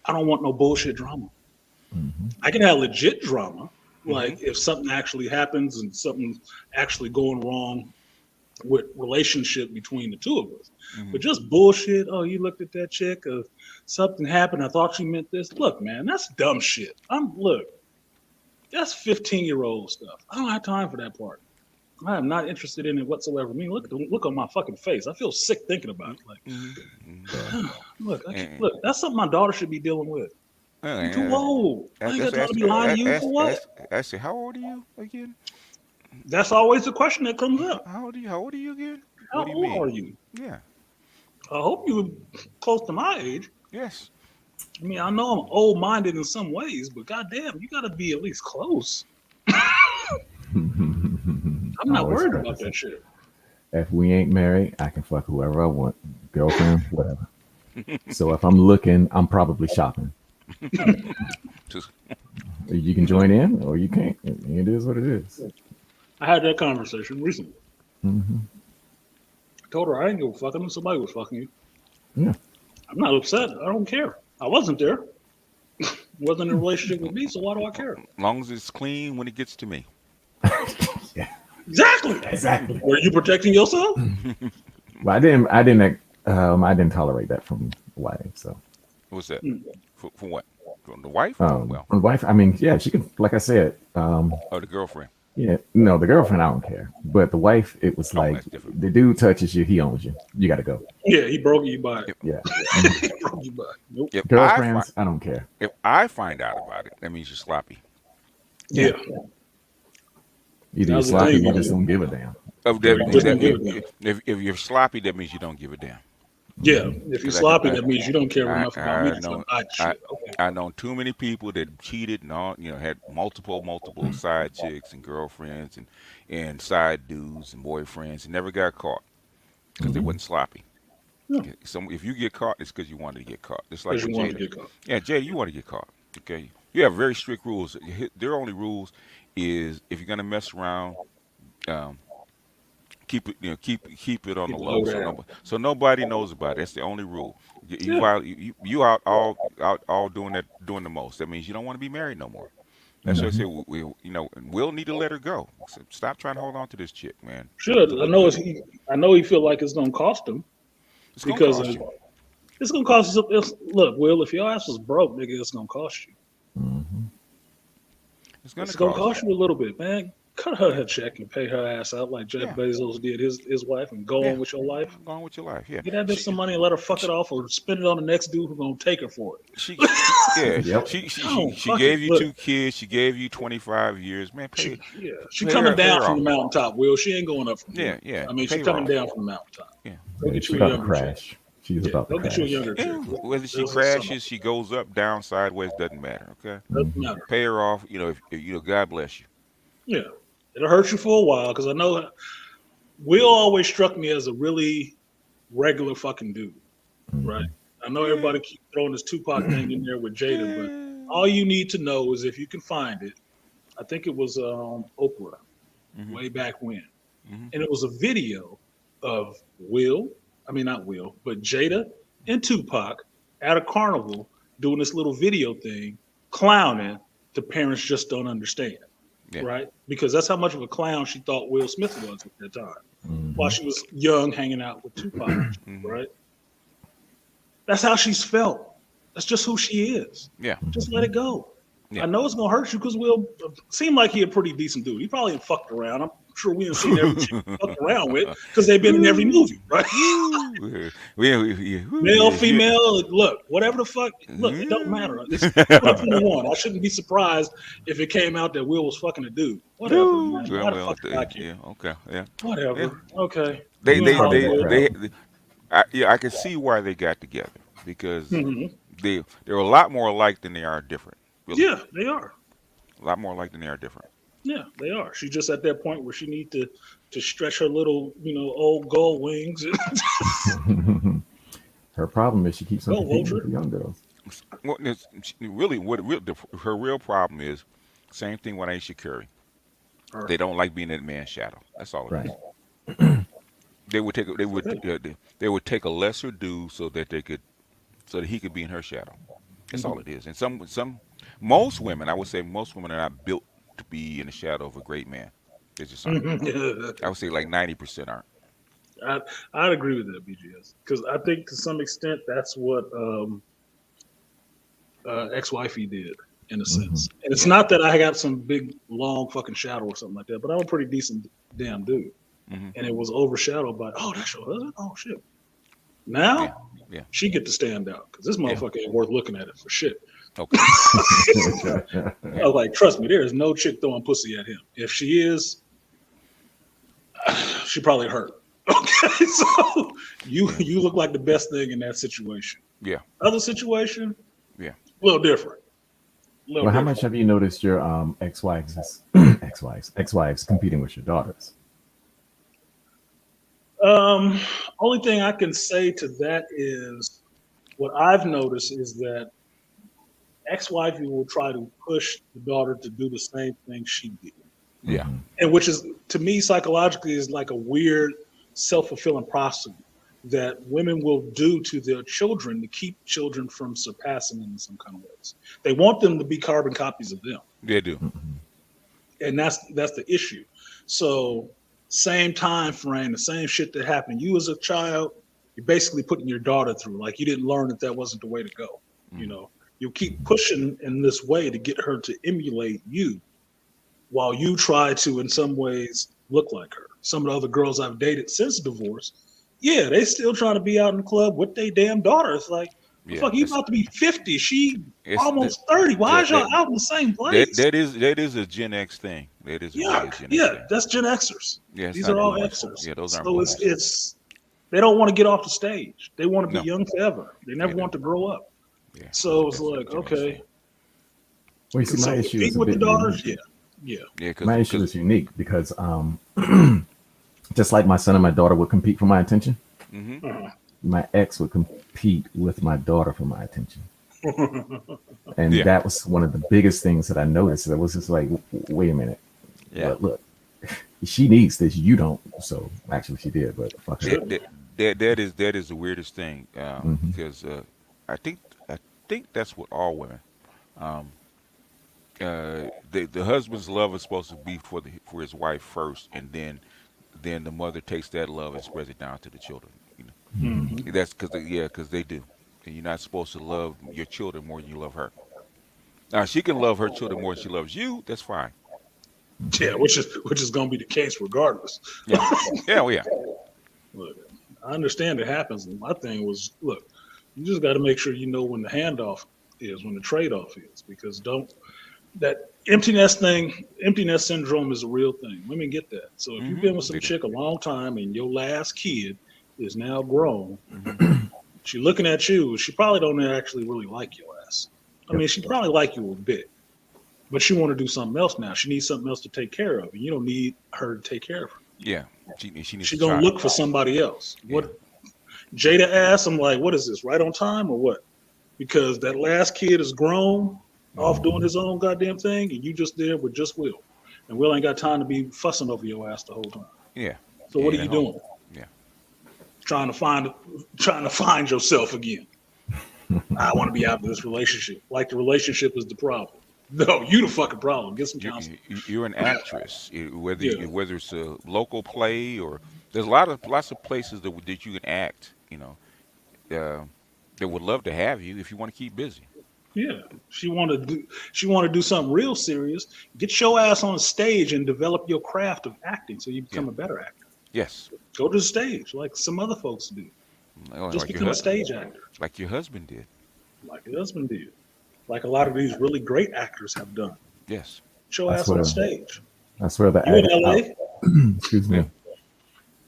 I don't want no bullshit drama. Mm-hmm. I can have legit drama, Mm-hmm. like if something actually happens and something's actually going wrong with relationship between the two of us. Mm-hmm. But just bullshit. Oh, you looked at that chick. Something happened. I thought she meant this. Look, man, that's dumb shit. Look. That's 15-year-old stuff. I don't have time for that part. I am not interested in it whatsoever. I mean, look on my fucking face. I feel sick thinking about it. Mm-hmm. Like, look, And, look, that's something my daughter should be dealing with. I'm too and old. I ain't got time to that's be lying to you for what? actually, how old are you again? That's always the question that comes up. How old are you? How old are you again? What How do you old are mean? you? Yeah. I hope you were close to my age. Yes. I mean, I know I'm old-minded in some ways, but goddamn, you got to be at least close. I'm I not always worried preface about that it. shit. If we ain't married, I can fuck whoever I want, girlfriend, whatever. So if I'm looking, I'm probably shopping. Just, You can join in, or you can't. It is what it is. I had that conversation recently. Mm-hmm. I told her I didn't give a fuck if somebody was fucking you. Yeah. I'm not upset. I don't care. I wasn't there. Wasn't in a relationship with me, so why do I care? long as it's clean when it gets to me. Yeah. Exactly. Exactly. Were you protecting yourself? But I didn't tolerate that from wife. So, What's that? Mm. For what? From the wife? Well, my wife. I mean, yeah, she can. Like I said, or the girlfriend? yeah, no, the girlfriend, I don't care. But the wife, it was Oh, like that's different. the dude touches you, he owns you. You got to go. Yeah, he broke you by it. Yeah. He broke you by it. Nope. If Girlfriends, I don't care. if I find out about it, that means you're sloppy. Yeah. Either That you're was the sloppy, thing. you just don't give a damn. Of Yeah, that, you just don't give a damn. if you're sloppy, that means you don't give a damn. Yeah. If you're 'Cause sloppy, that means you don't care I, enough about me I to know, hide I, shit. Okay. I know too many people that cheated and all, had multiple side chicks and girlfriends and side dudes and boyfriends and never got caught because they wasn't sloppy. Yeah. So if you get caught, it's because you wanted to get caught. Just like Because with you wanted Jada. to get caught. Yeah, Jada, you want to get caught. Okay, you have very strict rules. Their only rules is if you're gonna mess around, um, keep it, keep it on the Keep it low, low so down. nobody knows about it. That's the only rule. You Yeah. you out all doing the most. That means you don't want to be married no more. That's why I Mm-hmm. said we'll need to let her go. So stop trying to hold on to this chick, man, Should. to I look know good. I know he feel like it's gonna cost him It's gonna because cost you. it's gonna cost you. Look, Will, if your ass was broke, nigga, it's gonna cost you. Mm-hmm. It's gonna It's gonna cost you. cost you a little bit, man. Cut her check and pay her ass out like Jeff Yeah, Bezos did his wife and go yeah. on with your life. Go on with your life. Yeah. Get that bitch some She, money and let her fuck it she, off or spend it on the next dude who's gonna take her for it. yeah. Yep. Oh, She fuck it. gave you Look, 2 kids. She gave you 25 years. Man, she coming pay down her from off. the mountaintop, Will. She ain't going up from here. Yeah, yeah. I mean, Pay she's her coming off. down from the mountaintop. Yeah. Go Yeah, get she's you a about to younger chick. crash. She's Yeah, about to go get you a crash. younger chick. And whether she This is summer. crashes, she goes up, down, sideways, doesn't matter. Okay. Doesn't Mm-hmm. matter. Pay her off. If God bless you. Yeah, it'll hurt you for a while because I know Will always struck me as a really regular fucking dude, right? I know Yeah. everybody keep throwing this Tupac thing in there with Jada, but Yeah. all you need to know is if you can find it. I think it was Oprah Mhm. way back when, Mhm. and it was a video of not Will, but Jada and Tupac at a carnival doing this little video thing, clowning. The parents just don't understand. Yeah. Right? Because that's how much of a clown she thought Will Smith was at that time while Mm-hmm. she was young hanging out with Tupac, Mhm. right? That's how she's felt. That's just who she is. Yeah. Just let it go. Yeah. I know it's gonna hurt you because Will seemed like he a pretty decent dude. He probably fucked around. I'm sure we didn't seen every chick he fucked around with because they've been in every movie, right? Male, female, look, whatever the fuck, look, it don't matter. It's 2021. I shouldn't be surprised if it came out that Will was fucking a dude. Whatever, man. Why the fuck did I care? Yeah. Okay. Yeah. Whatever. Yeah. Okay. They You they know how it Probably goes. that they, I can see why they got together because Mhm. they're a lot more alike than they are different. Really, Yeah, they are. a lot more alike than they are different. Yeah, they are. She's just at that point where she need to stretch her little, old gold wings. Her problem is she keeps on Go, competing Vulture. with the young girls. Well, really, her real problem is same thing with Aisha Curry. Her. They don't like being in a man's shadow. That's all it Right. is. They would take they would take a lesser dude so that he could be in her shadow. That's all it is. And most women, I would say most women are not built to be in the shadow of a great man. They just aren't. I would say like 90% aren't. I'd agree with that, BGS, because I think to some extent that's what ex-wifey did in a Mm-hmm. sense. And it's Yeah. not that I got some big long fucking shadow or something like that, but I'm a pretty decent damn dude, Hmm. and it was overshadowed by, oh, that's your husband. Oh shit. Yeah. Now Yeah. she get to stand out because this Yeah. motherfucker ain't worth looking at it for shit. Okay. I Yeah. was like, trust me, there is no chick throwing pussy at him. If she is, she probably hurt. Okay, so Yeah. you look like the best thing in that situation. Yeah. Other situation, Yeah. a little different. Well, how much have you noticed your ex-wives ex-wives competing with your daughters? Only thing I can say to that is what I've noticed is that ex-wifey will try to push the daughter to do the same thing she did. Yeah. Mm-hmm. And which is to me psychologically is like a weird self-fulfilling prophecy that women will do to their children to keep children from surpassing them in some kind of ways. They want them to be carbon copies of them. They do. Mm-hmm. And that's the issue. So same time frame, the same shit that happened you as a child, you're basically putting your daughter through. Like you didn't learn that wasn't the way to go. You know, you keep pushing in this way to get her to emulate you while you try to in some ways look like her. Some of the other girls I've dated since divorce, yeah, they still trying to be out in the club with their damn daughter. It's like, Yeah. fuck, you about to be 50. She It's almost 30. Why is y'all that, out in the same place? that is a Gen X thing. That is really a Yeah, Gen X yeah, thing. that's Gen Xers. Yeah, it's These not are all boomers. Xers. Yeah, those aren't So boomers. it's they don't want to get off the stage. They want to be No. young forever. They never They do. want to grow up. Yeah. So it's That's a like, Gen X okay, thing. Well, you see, so my issue compete is a with the bit daughters. unique. Yeah. Yeah, My issue is unique because just like my son and my daughter would compete for my attention, Hmm. Uh-huh. my ex would compete with my daughter for my attention. And Yeah. that was one of the biggest things that I noticed. That was just like, wait a minute. Yeah. Look, she needs this. You don't. So actually, she did, but fuck her. That is the weirdest thing Mm-hmm. because I think I think that's what all women. Um, the husband's love is supposed to be for his wife first, and then the mother takes that love and spreads it down to the children. You Mm-hmm. Mhm. know, that's because they do. And you're not supposed to love your children more than you love her. Now she can love her children more than she loves you. That's fine. Yeah, which is going to be the case regardless. Yeah, yeah, well, yeah, Look, I understand it happens. And my thing was, look, you just got to make sure you know when the handoff is, when the trade off is, because don't that emptiness syndrome is a real thing. Women get that. So if you've been with some they do. chick a long time and your last kid is now grown, Hmm. she looking at you, she probably don't actually really like your ass. I mean, she probably like you a bit, but she want to do something else now. She needs something else to take care of, and you don't need her to take care of her. Yeah, she needs She's a gonna child. look for somebody else. Yeah. What Jada asked, I'm like, what is this? Right on time or what? Because that last kid is grown, off doing his own goddamn thing, and you just there with just Will, and Will ain't got time to be fussing over your ass the whole time. Yeah. So Yeah, what are at you home. doing? Yeah. Trying to find yourself again. I want to be out of this relationship. Like the relationship is the problem. No, you the fucking problem. Get some counseling. You're an actress, Yeah. whether it's a local play or there's lots of places that you can act. Uh, that would love to have you if you want to keep busy. Yeah, she want to do something real serious. Get your ass on the stage and develop your craft of acting so you Yeah. become a better actor. Yes. Go to the stage like some other folks do. Just Like become a stage actor, like your husband did. like your husband did, like a lot of these really great actors have done. Yes. Get your I ass on swear. the stage. I swear You in LA? excuse Yeah. me.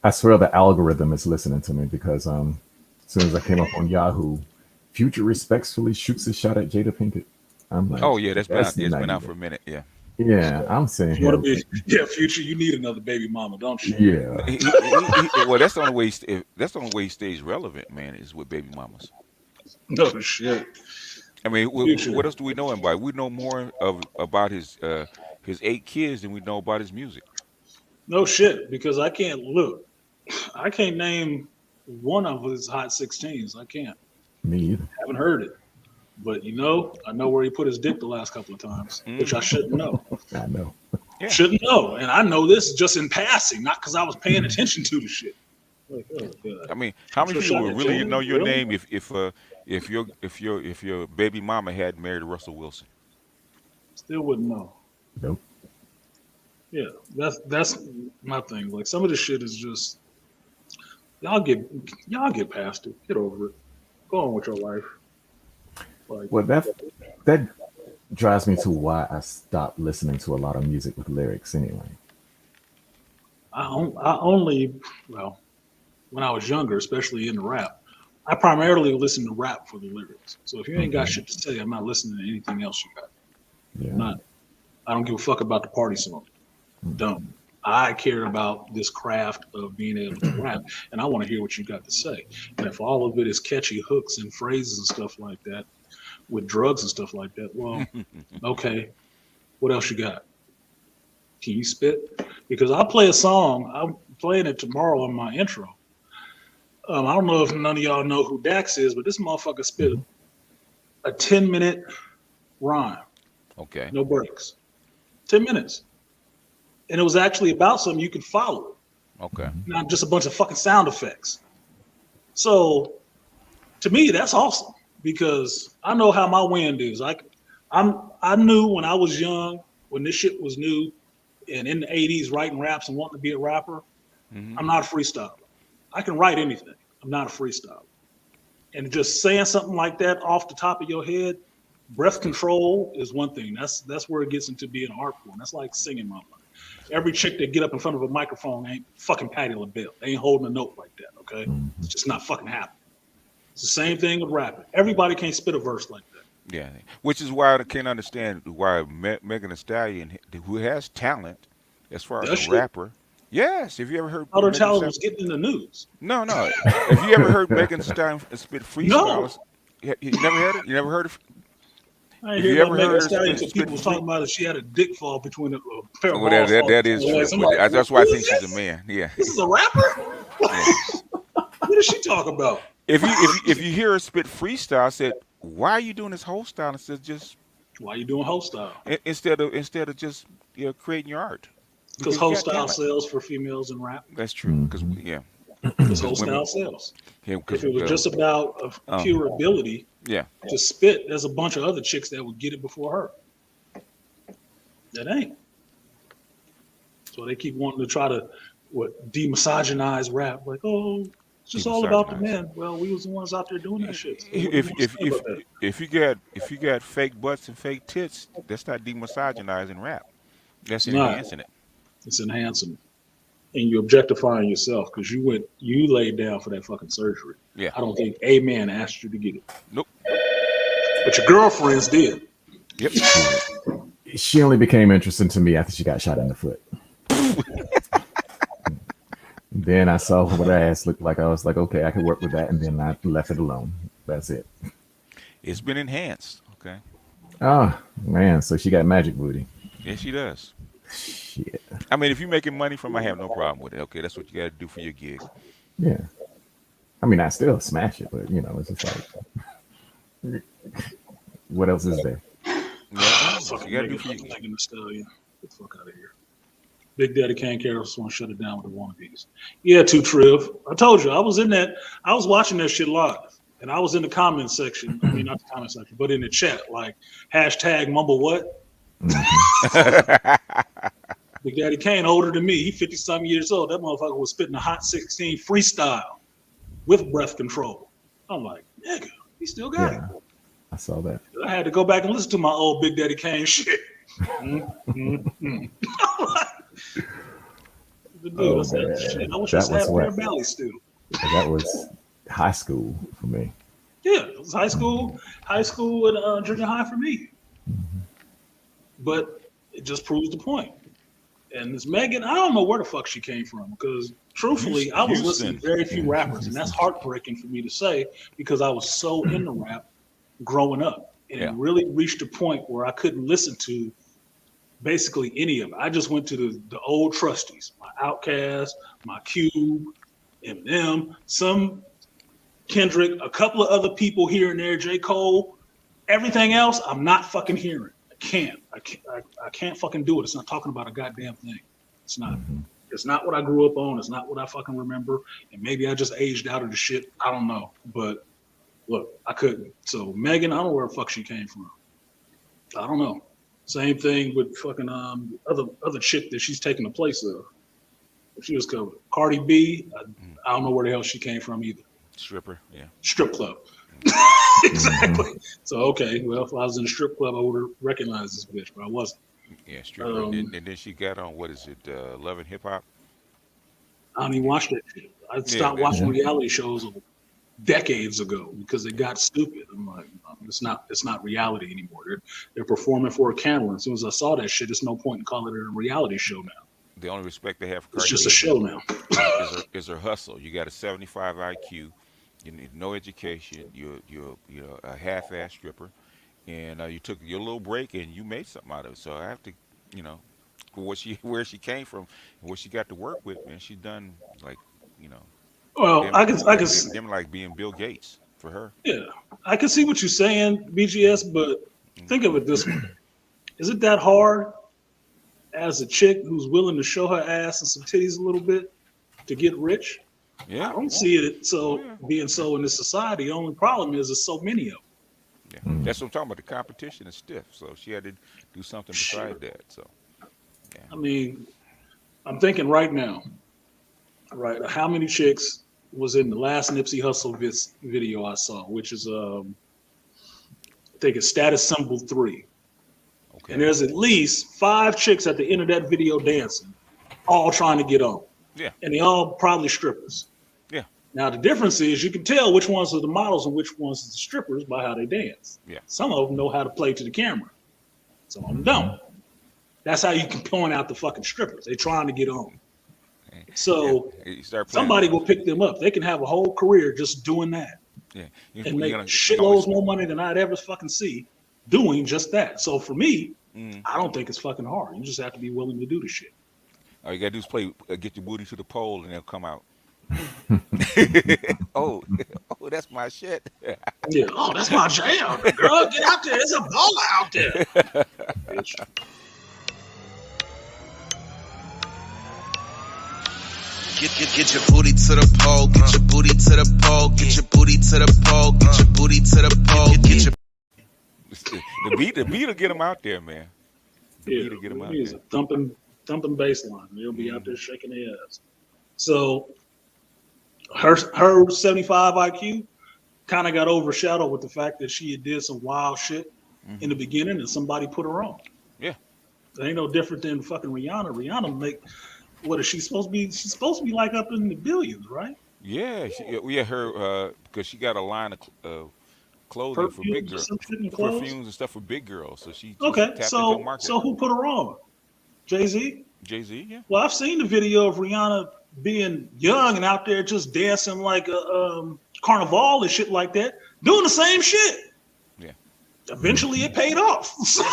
I swear the algorithm is listening to me because as soon as I came up on Yahoo, Future respectfully shoots a shot at Jada Pinkett. I'm like, Oh yeah, that's been out. It's not been out even- for a minute. Yeah. Yeah, I'm saying You want here. to be? Yeah, Future. You need another baby mama, don't you? Yeah, Well, that's the only way. That's the only way he stays relevant, man, is with baby mamas. No shit. I mean, Future. what else do we know him by? We know more about his 8 kids than we know about his music. No shit, because I can't look. I can't name one of his hot 16s. I can't. Me either. Haven't heard it. But I know where he put his dick the last couple of times, which I shouldn't know. I know. Yeah. Shouldn't know. And I know this just in passing, not because I was paying attention to the shit. Like, oh God. I mean, how many Sure, people would really Jalen, know your really? name if your baby mama had married Russell Wilson? Still wouldn't know. Nope. Yeah, that's my thing. Like some of this shit is just y'all get past it. Get over it. Go on with your life. Like, Well, that drives me to why I stopped listening to a lot of music with lyrics anyway. I only well, when I was younger, especially in the rap, I primarily listened to rap for the lyrics. So if you ain't got shit to say, I'm not listening to anything else you got. Yeah. Not. I don't give a fuck about the party song. Dumb. I care about this craft of being able to rap, and I want to hear what you got to say. And if all of it is catchy hooks and phrases and stuff like that, with drugs and stuff like that, well, okay, what else you got? Can you spit? Because I'll play a song. I'm playing it tomorrow on my intro. I don't know if none of y'all know who Dax is, but this motherfucker spit a 10-minute rhyme. Okay. No breaks. 10 minutes. And it was actually about something you could follow. Okay. Not just a bunch of fucking sound effects. So to me, that's awesome because I know how my wind is. I knew when I was young, when this shit was new and in the 80s writing raps and wanting to be a rapper, I'm not a freestyler. I can write anything. I'm not a freestyler. And just saying something like that off the top of your head, breath control is one thing. That's where it gets into being an art form. That's like singing, motherfucker. Every chick that get up in front of a microphone ain't fucking Patti LaBelle. They ain't holding a note like that, okay? It's just not fucking happening. It's the same thing with rapping. Everybody can't spit a verse like that. Yeah. Which is why I can't understand why Megan Thee Stallion, who has talent as far as a rapper. Yes. Have you ever heard? All their talent was getting in the news. No. Have you ever heard Megan Thee Stallion spit freestyles? No. You never heard it? You never heard of? I ain't hear about Megan Thee Stallion until people was talking about it. She had a dick fall between a pair of balls. That is true. Like, that's why I think she's a man. Yeah. This is a rapper? What does she talk about? If you hear her spit freestyle, I said, why are you doing this whole style? And said, just why are you doing whole style? Instead of just creating your art. Because whole style sells for females in rap. That's true. Because Because whole style sells. Yeah, if it was just about pure ability, to spit, there's a bunch of other chicks that would get it before her. That ain't. So they keep wanting to try to demisogynize rap, like, oh, it's just all about the men. Well, we was the ones out there doing that shit. So if you got fake butts and fake tits, that's not demisoginizing rap. That's enhancing it. It's enhancing it. And you're objectifying yourself because you laid down for that fucking surgery. Yeah. I don't think a man asked you to get it. Nope. But your girlfriends did. Yep. She only became interesting to me after she got shot in the foot. Then I saw what her ass looked like. I was like, okay, I can work with that. And then I left it alone. That's it. It's been enhanced. Okay. Oh, man. So she got magic booty. Yes, she does. Shit. I mean, if you're making money from it, I have no problem with it. Okay, that's what you got to do for your gig. Yeah. I mean, I still smash it, but, it's just like, what else is there? Yeah, that's what you got to do for your gig. Get the fuck out of here. Big Daddy Kane Carroll's want to shut it down with the wannabes. Yeah, too Triv. I told you, I was watching that shit live. And I was in the comment section. I mean, not the comment section, but in the chat, like, hashtag mumble what? Big Daddy Kane older than me. He 50-something years old. That motherfucker was spitting a hot 16 freestyle with breath control. I'm like, nigga, he still got it. I saw that. I had to go back and listen to my old Big Daddy Kane shit. The dude, I said, shit, I wish I had Bear Valley still. That was high school for me. Yeah, it was high school and junior high for me. But it just proves the point. And this Megan, I don't know where the fuck she came from because truthfully, I was listening to very few rappers, and that's heartbreaking for me to say because I was so into rap growing up. and really reached a point where I couldn't listen to basically any of it. I just went to the old trusties, my Outkast, my Cube, Eminem, some Kendrick, a couple of other people here and there, J. Cole. Everything else, I'm not fucking hearing. I can't fucking do it. It's not talking about a goddamn thing. It's not. It's not what I grew up on. It's not what I fucking remember. And maybe I just aged out of the shit. I don't know. But look, I couldn't. So Megan, I don't know where the fuck she came from. I don't know. Same thing with fucking other chick that she's taking the place of. She was covered. Cardi B, I don't know where the hell she came from either. Stripper, yeah. Strip club. Exactly. So okay, well, if I was in a strip club, I would have recognized this bitch, but I wasn't. Yeah, stripper. And then she got on, what is it, Love and Hip Hop? I don't even watch that shit. I stopped watching reality shows decades ago because they got stupid. I'm like, it's not reality anymore. They're performing for a camera. As soon as I saw that shit, there's no point in calling it a reality show now. The only respect they have for It's Cardi just B a show now. is her hustle. You got a 75 IQ, you need no education, you're a half-ass stripper, and you took your little break and you made something out of it. So I have to, for where she came from and what she got to work with, man, she's done like, Well, them, I can them like being Bill Gates for her. Yeah, I can see what you're saying, BGS, but think of it this way: is it that hard as a chick who's willing to show her ass and some titties a little bit to get rich? Yeah, I don't see it being so in this society. The only problem is there's so many of them. Yeah, that's what I'm talking about. The competition is stiff, so she had to do something besides that. So, yeah. I mean, I'm thinking right now, right? How many chicks was in the last Nipsey Hussle video I saw, which is I think it's Status Symbol 3. Okay. And there's at least 5 chicks at the end of that video dancing, all trying to get on. Yeah. And they all probably strippers. Yeah. Now the difference is you can tell which ones are the models and which ones are the strippers by how they dance. Yeah. Some of them know how to play to the camera. Some of them don't. That's how you can point out the fucking strippers. They're trying to get on. So somebody will pick them up. They can have a whole career just doing that. Yeah. And make shitloads more money than I'd ever fucking see doing just that. So for me, I don't think it's fucking hard. You just have to be willing to do the shit. All you gotta do is get your booty to the pole and they'll come out. oh, that's my shit. Yeah. Oh, that's my jam. Girl, get out there. There's a ball out there. Bitch. Get your booty to the pole, get your booty to the pole, get your booty to the pole, get your booty to the pole, get your the beat will get them out there, man. The beat will get them out there. Thumping bass line. They'll be out there shaking their ass. So her 75 IQ kind of got overshadowed with the fact that she had did some wild shit in the beginning and somebody put her on. Yeah. It ain't no different than fucking Rihanna. Rihanna what is she supposed to be? She's supposed to be like up in the billions, right? Yeah, her because she got a line of clothing for big girls, perfumes and stuff for big girls. So she tapped into the market. So who put her on? Jay-Z? Jay-Z, yeah. Well, I've seen the video of Rihanna being young and out there just dancing like a carnival and shit like that, doing the same shit. Yeah. Eventually, it paid off. So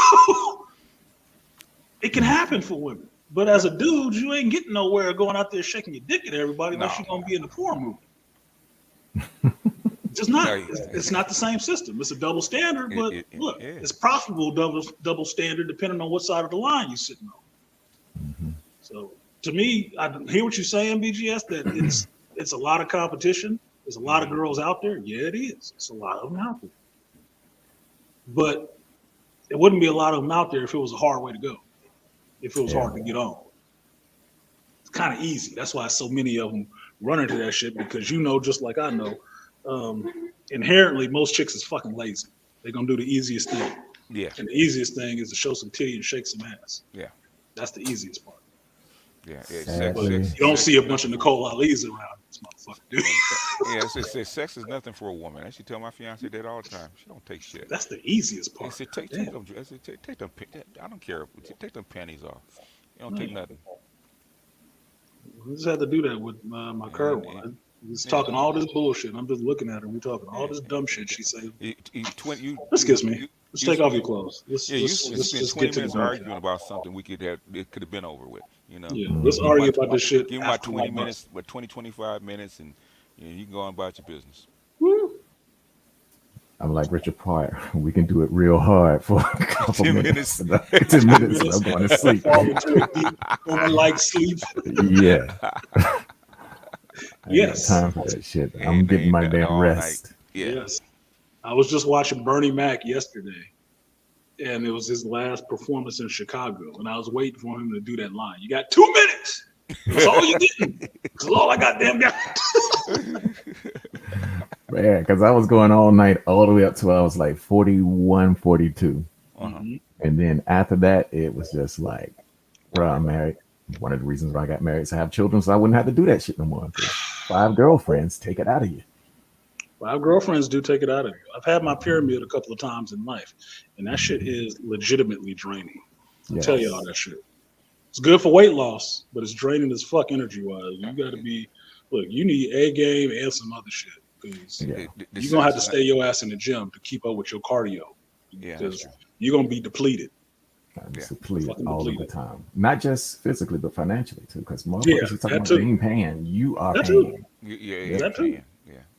it can happen for women. But as a dude, you ain't getting nowhere going out there shaking your dick at everybody unless you're gonna be in the porn movie. Just not. It's not the same system. It's a double standard, but look, it's profitable double standard depending on what side of the line you're sitting on. So to me, I hear what you're saying, BGS, that it's a lot of competition. There's a lot of girls out there. Yeah, it is. It's a lot of them out there. But it wouldn't be a lot of them out there if it was a hard way to go. If it was hard to get on. It's kind of easy. That's why so many of them run into that shit because just like I know, inherently most chicks is fucking lazy. They're gonna do the easiest thing. Yeah. And the easiest thing is to show some titty and shake some ass. Yeah. That's the easiest part. Yeah. You don't see a bunch of Nicole Ali's around this motherfucker, dude. Yeah, sex is nothing for a woman. I should tell my fiance that all the time. She don't take shit. That's the easiest part. I said, take them. I don't care. Take them panties off. You don't take nothing. We just had to do that with my current one. He's talking all this bullshit. I'm just looking at her. We talking all this dumb shit she said. Excuse me. Let's take off your clothes. Yeah, you spend Let's 20 get to the minutes point. arguing about something it could have been over with, you know. Yeah, let's argue about this shit Give me my after 20 my bus. minutes, 25 minutes, and you can go on about your business. Woo. I'm like Richard Pryor. We can do it real hard for a couple 10 minutes. minutes. 10 minutes and I'm going to sleep. Fall into a deep coma-like sleep. Yeah. I ain't got Yes. time for that shit. Hey, I'm man, getting my been damn all rest. Yeah. Yes. I was just watching Bernie Mac yesterday, and it was his last performance in Chicago, and I was waiting for him to do that line. You got 2 minutes. That's all you getting. That's all I goddamn got. Yeah, because I was going all night, all the way up to I was like 41, 42. Mm-hmm. And then after that, it was just like, bro, I'm married. One of the reasons why I got married is I have children, so I wouldn't have to do that shit no more. 5 girlfriends take it out of you. 5 girlfriends do take it out of you. I've had my pyramid a couple of times in life, and that shit is legitimately draining. I'll tell y'all that shit. It's good for weight loss, but it's draining as fuck energy-wise. You got to be, look, you need A game and some other shit. Because you're going to have to stay your ass in the gym to keep up with your cardio. Because you're going to be depleted. Depleted all of the time. Not just physically, but financially too. Because motherfuckers are talking about being paying. You are paying. You're paying.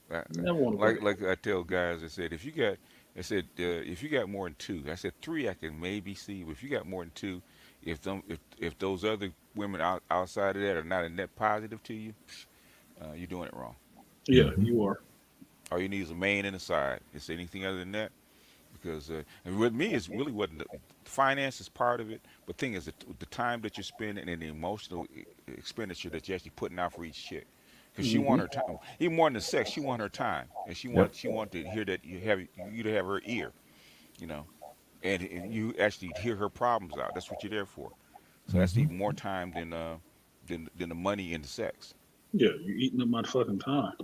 Like I tell guys, I said, if you got more than 2, I said 3 I can maybe see, but if you got more than 2, if those other women outside of that are not a net positive to you, you're doing it wrong. Yeah, you are. All you need is a main and a side. Is anything other than that? Because and with me, it's really wasn't the finance is part of it, but thing is the time that you're spending and the emotional expenditure that you're actually putting out for each chick. Because she want her time, even more than the sex. She want her time, and she want to hear that you to have her ear, you know, and you actually hear her problems out. That's what you're there for. So that's even more time than the money and the sex. Yeah, you're eating up my fucking time.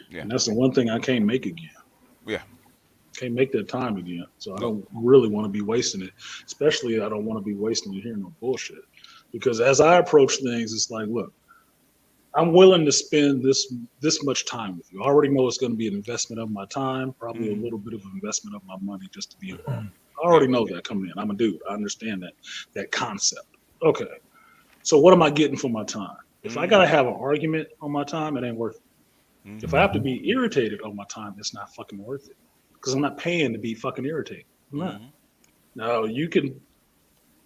Yeah, and that's the one thing I can't make again. Yeah. Can't make that time again. So I don't really want to be wasting it. Especially I don't want to be wasting it hearing no bullshit. Because as I approach things, it's like, look, I'm willing to spend this much time with you. I already know it's going to be an investment of my time, probably a little bit of an investment of my money just to be involved. I already know that coming in. I'm a dude. I understand that concept. Okay. So what am I getting for my time? If I got to have an argument on my time, it ain't worth it. If I have to be irritated on my time, it's not fucking worth it. Because I'm not paying to be fucking irritated. I'm not. Now, you can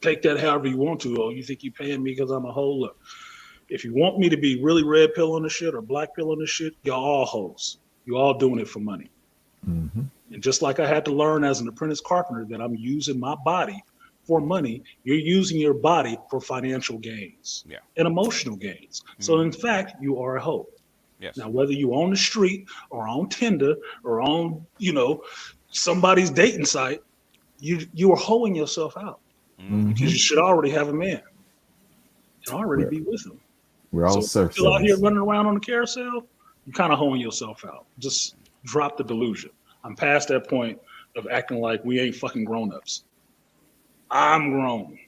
take that however you want to. Oh, you think you're paying me because I'm a hoe? Look, if you want me to be really red pill on the shit or black pill on the shit, y'all all hoes. You all doing it for money. And just like I had to learn as an apprentice carpenter that I'm using my body for money, you're using your body for financial gains and emotional gains. So in fact, you are a hoe. Yes. Now, whether you on the street or on Tinder or on, somebody's dating site, you are hoeing yourself out because you should already have a man and already be with him. We're all surf still out here running around on the carousel. You're kind of hoeing yourself out. Just drop the delusion. I'm past that point of acting like we ain't fucking grown-ups. I'm grown.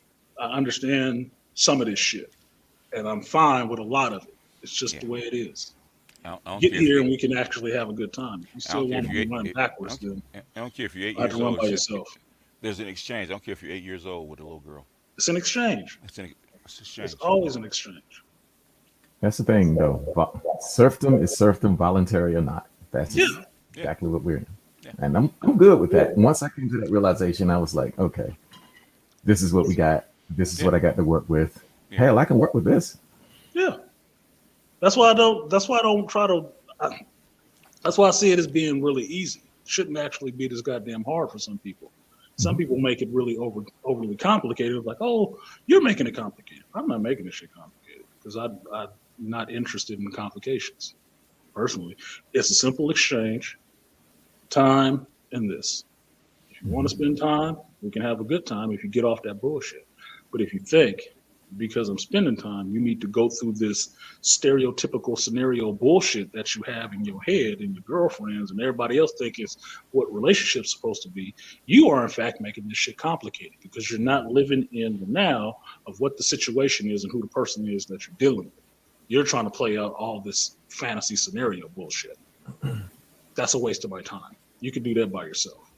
I understand some of this shit, and I'm fine with a lot of it. It's just the way it is. Get here and we can actually have a good time. If you still want to be running backwards, then I don't care if you're 8 you have years to run old. by yourself. There's an exchange. I don't care if you're 8 years old with a little girl. It's an exchange. It's an exchange. It's always an exchange. That's the thing, though. Serfdom is serfdom, voluntary or not. That's exactly what we're in. And I'm good with that. Once I came to that realization, I was like, okay, this is what we got. This is what I got to work with. Hell, I can work with this. Yeah. That's why I don't try to. That's why I see it as being really easy. It shouldn't actually be this goddamn hard for some people. Some people make it really overly complicated. Like, oh, you're making it complicated. I'm not making this shit complicated because I'm not interested in complications. Personally, it's a simple exchange, time, and this. If you want to spend time, we can have a good time if you get off that bullshit. But if you think because I'm spending time, you need to go through this stereotypical scenario bullshit that you have in your head and your girlfriends and everybody else think is what relationships supposed to be, you are in fact making this shit complicated because you're not living in the now of what the situation is and who the person is that you're dealing with. You're trying to play out all this fantasy scenario bullshit. That's a waste of my time. You can do that by yourself.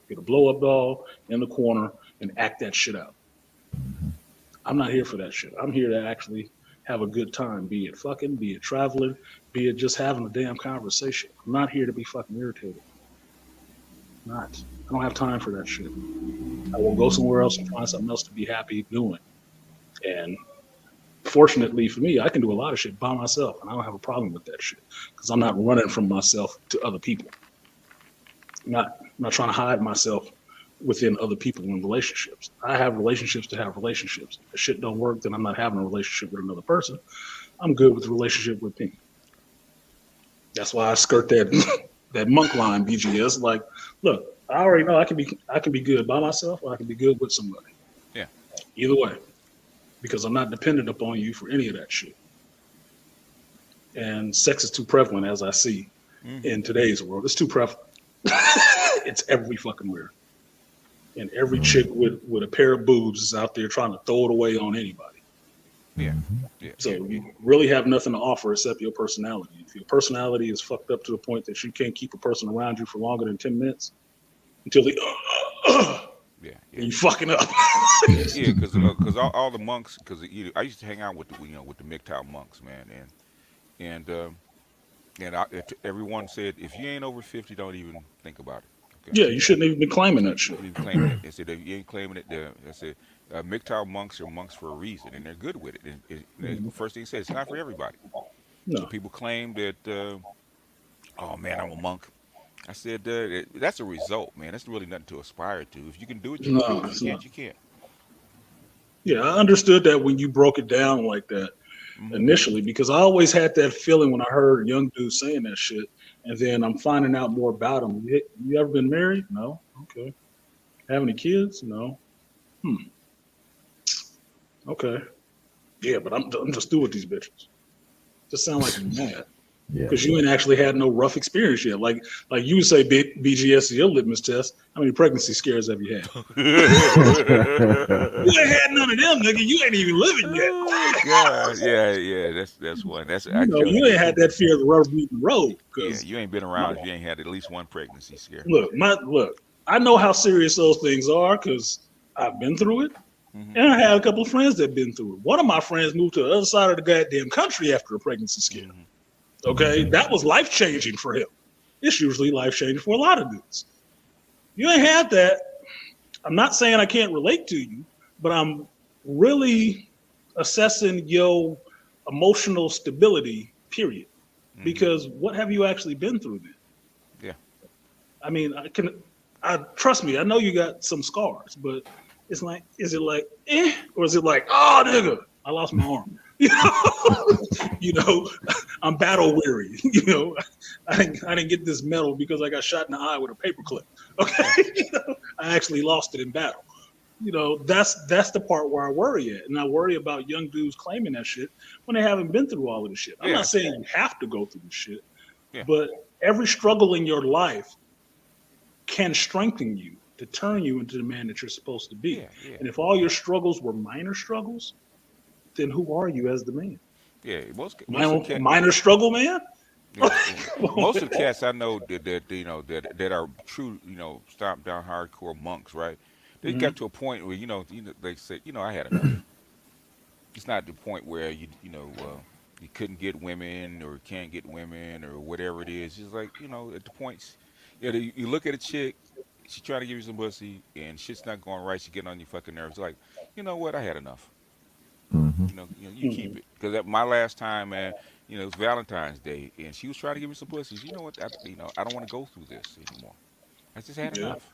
Get a blow up doll in the corner and act that shit out. I'm not here for that shit. I'm here to actually have a good time, be it fucking, be it traveling, be it just having a damn conversation. I'm not here to be fucking irritated. Not. I don't have time for that shit. I will go somewhere else and find something else to be happy doing. And fortunately for me, I can do a lot of shit by myself, and I don't have a problem with that shit because I'm not running from myself to other people. I'm not trying to hide myself within other people in relationships. I have relationships to have relationships. If the shit don't work, then I'm not having a relationship with another person. I'm good with the relationship with me. That's why I skirt that that monk line, BGS. Like, look, I already know I can be good by myself, or I can be good with somebody. Yeah. Either way, because I'm not dependent upon you for any of that shit. And sex is too prevalent, as I see in today's world. It's too prevalent. It's every fucking where. And every chick with a pair of boobs is out there trying to throw it away on anybody. Yeah. So you really have nothing to offer except your personality. If your personality is fucked up to the point that you can't keep a person around you for longer than 10 minutes until they you fucking up. Yeah, because all the monks, because I used to hang out with the MGTOW monks, man, and everyone said if you ain't over 50, don't even think about it. Okay? Yeah, you shouldn't even be claiming that shit. You claiming it. They said if you ain't claiming it, I said MGTOW monks are monks for a reason, and they're good with it. And the first thing he said, it's not for everybody. No. So people claim that, oh man, I'm a monk. I said that's a result, man. That's really nothing to aspire to. If you can do it, you can do it. If you can't, you can't. Yeah, I understood that when you broke it down like that initially, because I always had that feeling when I heard young dudes saying that shit, and then I'm finding out more about them. You ever been married? No. Okay. Have any kids? No. Okay. Yeah, but I'm just through with these bitches. Just sound like you're mad. Because you ain't actually had no rough experience yet. Like you would say, BGS is your litmus test. How many pregnancy scares have you had? You ain't had none of them, nigga. You ain't even living yet. God, yeah. That's one. You ain't had that fear of the rubber meeting the road. Yeah, you ain't been around if you ain't had at least one pregnancy scare. Look. I know how serious those things are because I've been through it, and I had a couple of friends that been through it. One of my friends moved to the other side of the goddamn country after a pregnancy scare. Okay, that was life-changing for him. It's usually life-changing for a lot of dudes. You ain't had that. I'm not saying I can't relate to you, but I'm really assessing your emotional stability, period. Because what have you actually been through then? Yeah. I mean, trust me, I know you got some scars, but it's like, is it like, or is it like, oh, nigga, I lost my arm. I'm battle weary. I didn't get this medal because I got shot in the eye with a paperclip. Okay, I actually lost it in battle. That's the part where I worry at, and I worry about young dudes claiming that shit when they haven't been through all of this shit. I'm not saying you have to go through this shit, but every struggle in your life can strengthen you to turn you into the man that you're supposed to be. And if all your struggles were minor struggles, then who are you as the man? Yeah, minor struggle man. Most of the cats I know that are true, stomp down hardcore monks, right? They got to a point where they say, I had enough. It's not the point where you couldn't get women or can't get women or whatever it is. It's like at the points, you look at a chick, she trying to give you some pussy and shit's not going right. She getting on your fucking nerves. Like, you know what? I had enough. You keep it, because at my last time, man, it was Valentine's Day, and she was trying to give me some pussies. You know what? I don't want to go through this anymore. I just had enough.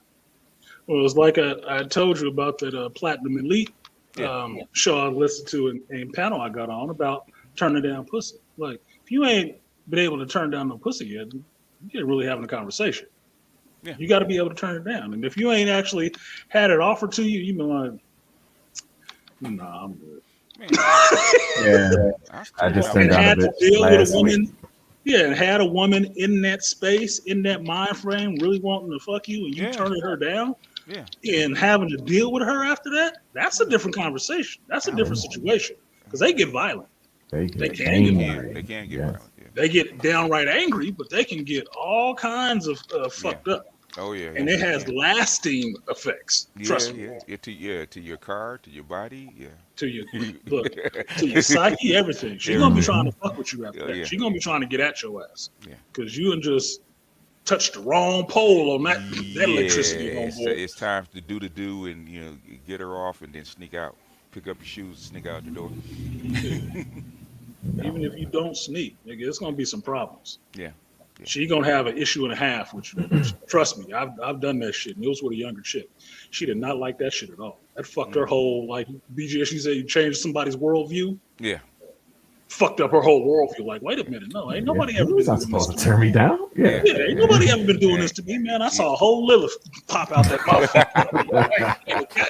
Well, it's like I told you about that Platinum Elite show I listened to and panel I got on about turning down pussy. Like, if you ain't been able to turn down no pussy yet, you ain't really having a conversation. Yeah. You got to be able to turn it down. And if you ain't actually had it offered to you, you've been like, nah, I'm good. I just turned down a bit last week. And had a woman in that space, in that mind frame, really wanting to fuck you, and you turning her down, and having to deal with her after that. That's a different conversation. That's a different situation because they get violent. They can get violent. Yeah. They get downright angry, but they can get all kinds of fucked up. Oh yeah, and yes it it has can. lasting effects. Yeah, Trust me. yeah, to your car, to your body, To your yeah. look, to your psyche, everything. She gonna be Everything. trying Mm-hmm. to fuck with you after Oh that. yeah, She gonna be trying to get at your ass yeah. because you and just touched the wrong pole on that electricity, Yeah, homeboy. it's time to do the do and get her off and then sneak out, pick up your shoes, sneak out the door. Yeah. No. Even if you don't sneak, nigga, it's gonna be some problems. Yeah, yeah. She gonna have an issue and a half with you. Trust me, I've done that shit. And it was with a younger chick. She did not like that shit at all. That fucked her Mm. whole like BG. She said you changed somebody's worldview. Yeah, Fucked up her whole worldview. Like, wait a minute, no, ain't Yeah, nobody he ever was been not doing this supposed to to me. turn me down. Yeah. yeah, Yeah, ain't yeah. nobody ever been doing Eh, this to me, man. I yeah. saw a whole Lilith pop out that motherfucker.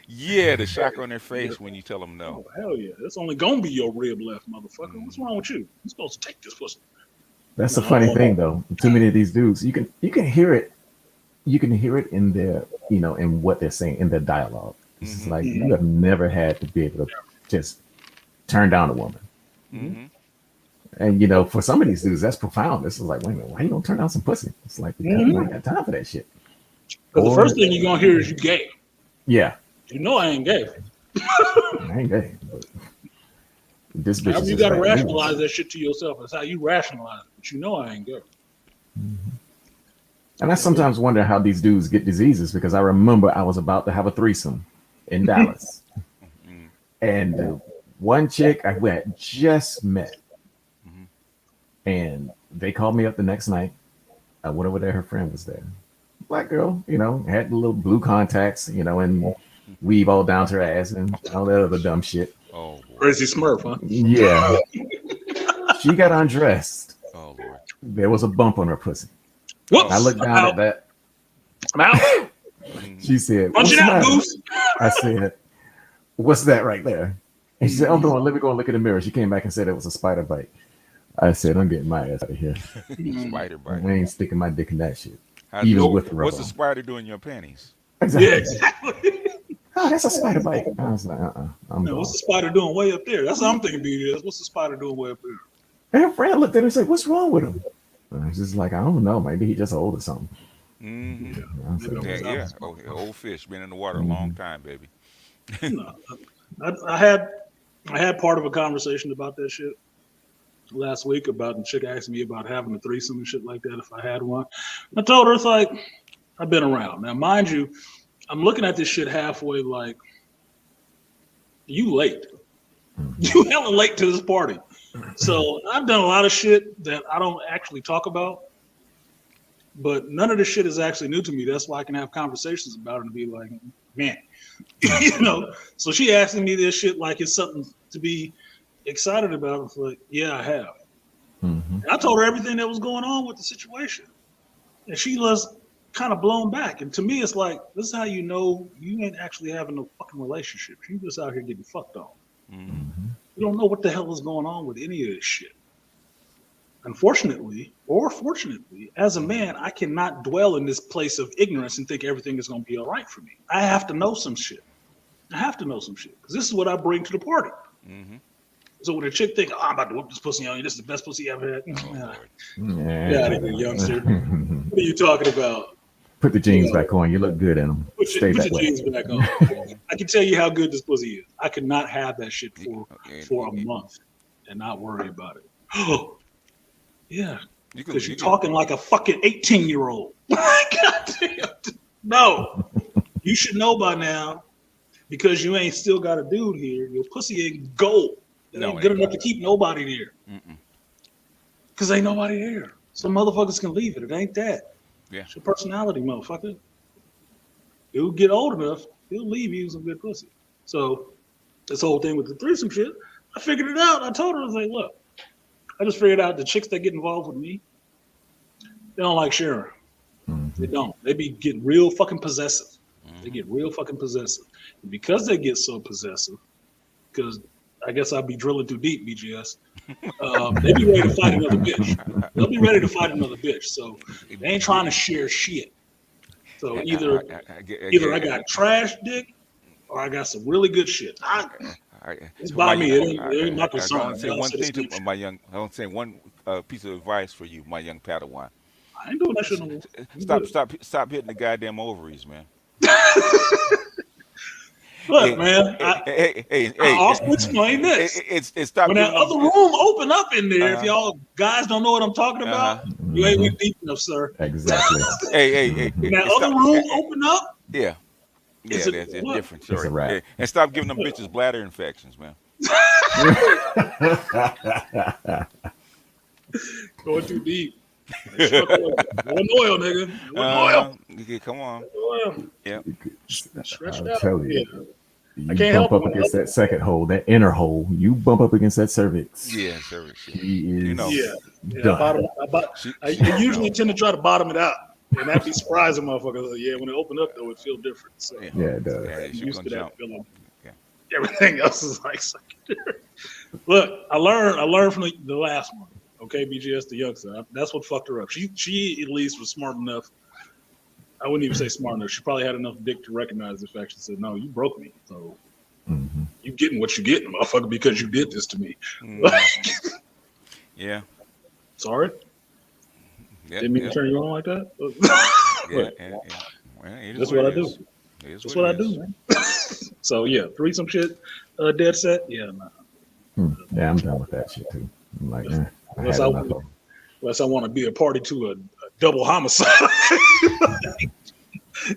Yeah, the shock on their Yeah. face when you tell them no. Oh hell yeah, it's only gonna be your rib left, motherfucker. What's Hmm. wrong with you? You're supposed to take this pussy. That's No, the I don't funny want thing, though. Too many of these dudes, you can hear it. You can hear it in their, in what they're saying in their dialogue. It's just Hmm. like that. you have never had to be able to just turn down a woman. Mm-hmm. Hmm. And for some of these dudes, that's profound. This is like, wait a minute, why you don't turn down some pussy? It's like because I ain't got time for that shit. Because the Or first thing you're gonna hear is you gay. yeah, You know I ain't gay. I ain't gay. But this bitch However, is you just gotta bad rationalize news. that shit to yourself. That's how you rationalize it. But you know I ain't gay. And I And then, sometimes wonder how these dudes get diseases because I remember I was about to have a threesome in Dallas, Hmm. and one chick I had just met, Hmm. and they called me up the next night. I went over there. Her friend was there. Black girl, had the little blue contacts, and weave all down to her ass and all that other dumb shit. Oh boy. Crazy Smurf, huh? Yeah. She got undressed. Oh Lord. There was a bump on her pussy. I Whoops! looked I'm down out. at that. I'm out. Hmm. She said, Punch "What's it the out, matter?" Goose. I said, "What's that right there?" And she said, "Oh, no, let me go and look in the mirror." She came back and said it was a spider bite. I said, "I'm getting my ass out of here. Spider bite. I ain't sticking my dick in that shit, How's even Nope. with the what's rubber the on." spider doing in your panties? Yeah, Exactly. exactly. Oh, that's a spider bite. I was like, I'm Now, what's gone. the spider doing way up there? That's what I'm thinking, BJ. What's the spider doing way up there? And her friend looked at her and said, "What's wrong with him?" And I was just like, "I don't know. Maybe he just old or something." Hmm. Yeah, I maybe said, I'm Yeah, just out yeah. this Oh, motherfucker. old fish been in the water a long Mhm. time, baby. No, I had part of a conversation about that shit last week about the chick asking me about having a threesome and shit like that if I had one. I told her it's like I've been around. Now, mind you, I'm looking at this shit halfway like you late. Mhm. You hella late to this party. So I've done a lot of shit that I don't actually talk about, but none of this shit is actually new to me. That's why I can have conversations about it and be like, man, So she asking me this shit like it's something to be excited about. It's like, yeah, I have. Mhm. And I told her everything that was going on with the situation, and she was kind of blown back. And to me, it's like this is how you know you ain't actually having no fucking relationship. You just out here getting fucked on. Hmm. Mhm. You don't know what the hell is going on with any of this shit. Unfortunately, or fortunately, as a Hmm. man, I cannot dwell in this place of ignorance and think everything is going to be all right for me. I have to know some shit. I have to know some shit because this is what I bring to the party. Hmm. So when a chick think, oh, I'm about to whoop this pussy on you, this is the best pussy you ever had. Oh Nah, Lord. get out of Yeah. here, youngster. What are you talking about? Put the You jeans know, back on. You look good in them. Stay put that your way. jeans back on. Hmm. I can tell you how good this pussy is. I could not have that shit And for a month and not worry about it. Oh, yeah, you can because you're you can talking like a fucking 18-year-old. God damn. No, you should know by now because you ain't still got a dude here. Your pussy ain't gold. It no, ain't it good ain't enough go. to keep nobody there. Mm-mm. Because ain't nobody there. Some motherfuckers can leave it. It ain't that. Yeah. It's your personality, motherfucker. He'll get old enough, he'll leave you some good pussy. So this whole thing with the threesome shit, I figured it out. I told her, I was like, look, I just figured out the chicks that get involved with me, they don't like sharing. They Mhm. don't. They be getting real fucking possessive. They Hmm. get real fucking possessive. And because they get so possessive, because I guess I'll be drilling too deep, BGS. They be ready to fight another bitch. They'll be ready to fight another bitch. So they ain't trying to share shit. So either I got trash dick or I got some really good shit. It's So my, by me. It ain't my I concern. want to They say all one say the thing to same shit. my young. I want to say one piece of advice for you, my young Padawan. I ain't doing that shit no more. I'm Stop, good. stop, stop hitting the goddamn ovaries, man. Look, Hey, man, hey, hey, hey, I hey, also explain this. it's stop When that giving them. other room open up in there, if Uh y'all guys don't know what I'm talking huh. about, Uh huh. you ain't Hmm. with deep enough, sir. Exactly. When Hmm. that other Stop. room open up, Yeah, it's yeah, a it's look. different. It's a Sorry. wrap. Yeah, and stop giving them bitches bladder infections, man. Going too deep. Like struck oil. It wasn't oil, nigga. It wasn't oil. Okay, come on. It wasn't oil. Yep. Stretch I'll it out. tell Yeah. you, I you can't bump help it up when against other that second hole, that inner hole. You bump up against that cervix. Yeah, service. Yeah. He You know, yeah. is Yeah, done. I she you usually know, tend to try to bottom it out. And that'd be surprising, motherfuckers. Like, yeah, when it opened up though, it feel different. So yeah, Yeah, it does. yeah, I'm she used gonna to that jump. feeling. Yeah. Everything else is like secondary. Look, I learned from the last one. Okay, BGS the youngster. That's what fucked her up. She at least was smart enough. I wouldn't even say smart enough. She probably had enough dick to recognize the fact. She said, "No, you broke me. So Hmm. you getting what you getting, motherfucker, because you did this to me." Hmm. Yeah. Sorry, Yep. didn't mean to Yep. turn you on like that. Yeah. Look, Yeah. Yeah. Well, it is that's what what it I do. is. It is That's what it what I do, is. man. So yeah, threesome shit, dead set. Yeah, nah. Yeah, I'm done with that shit too. I'm like, I Unless had I enough of it. unless I want to be a party to a double homicide.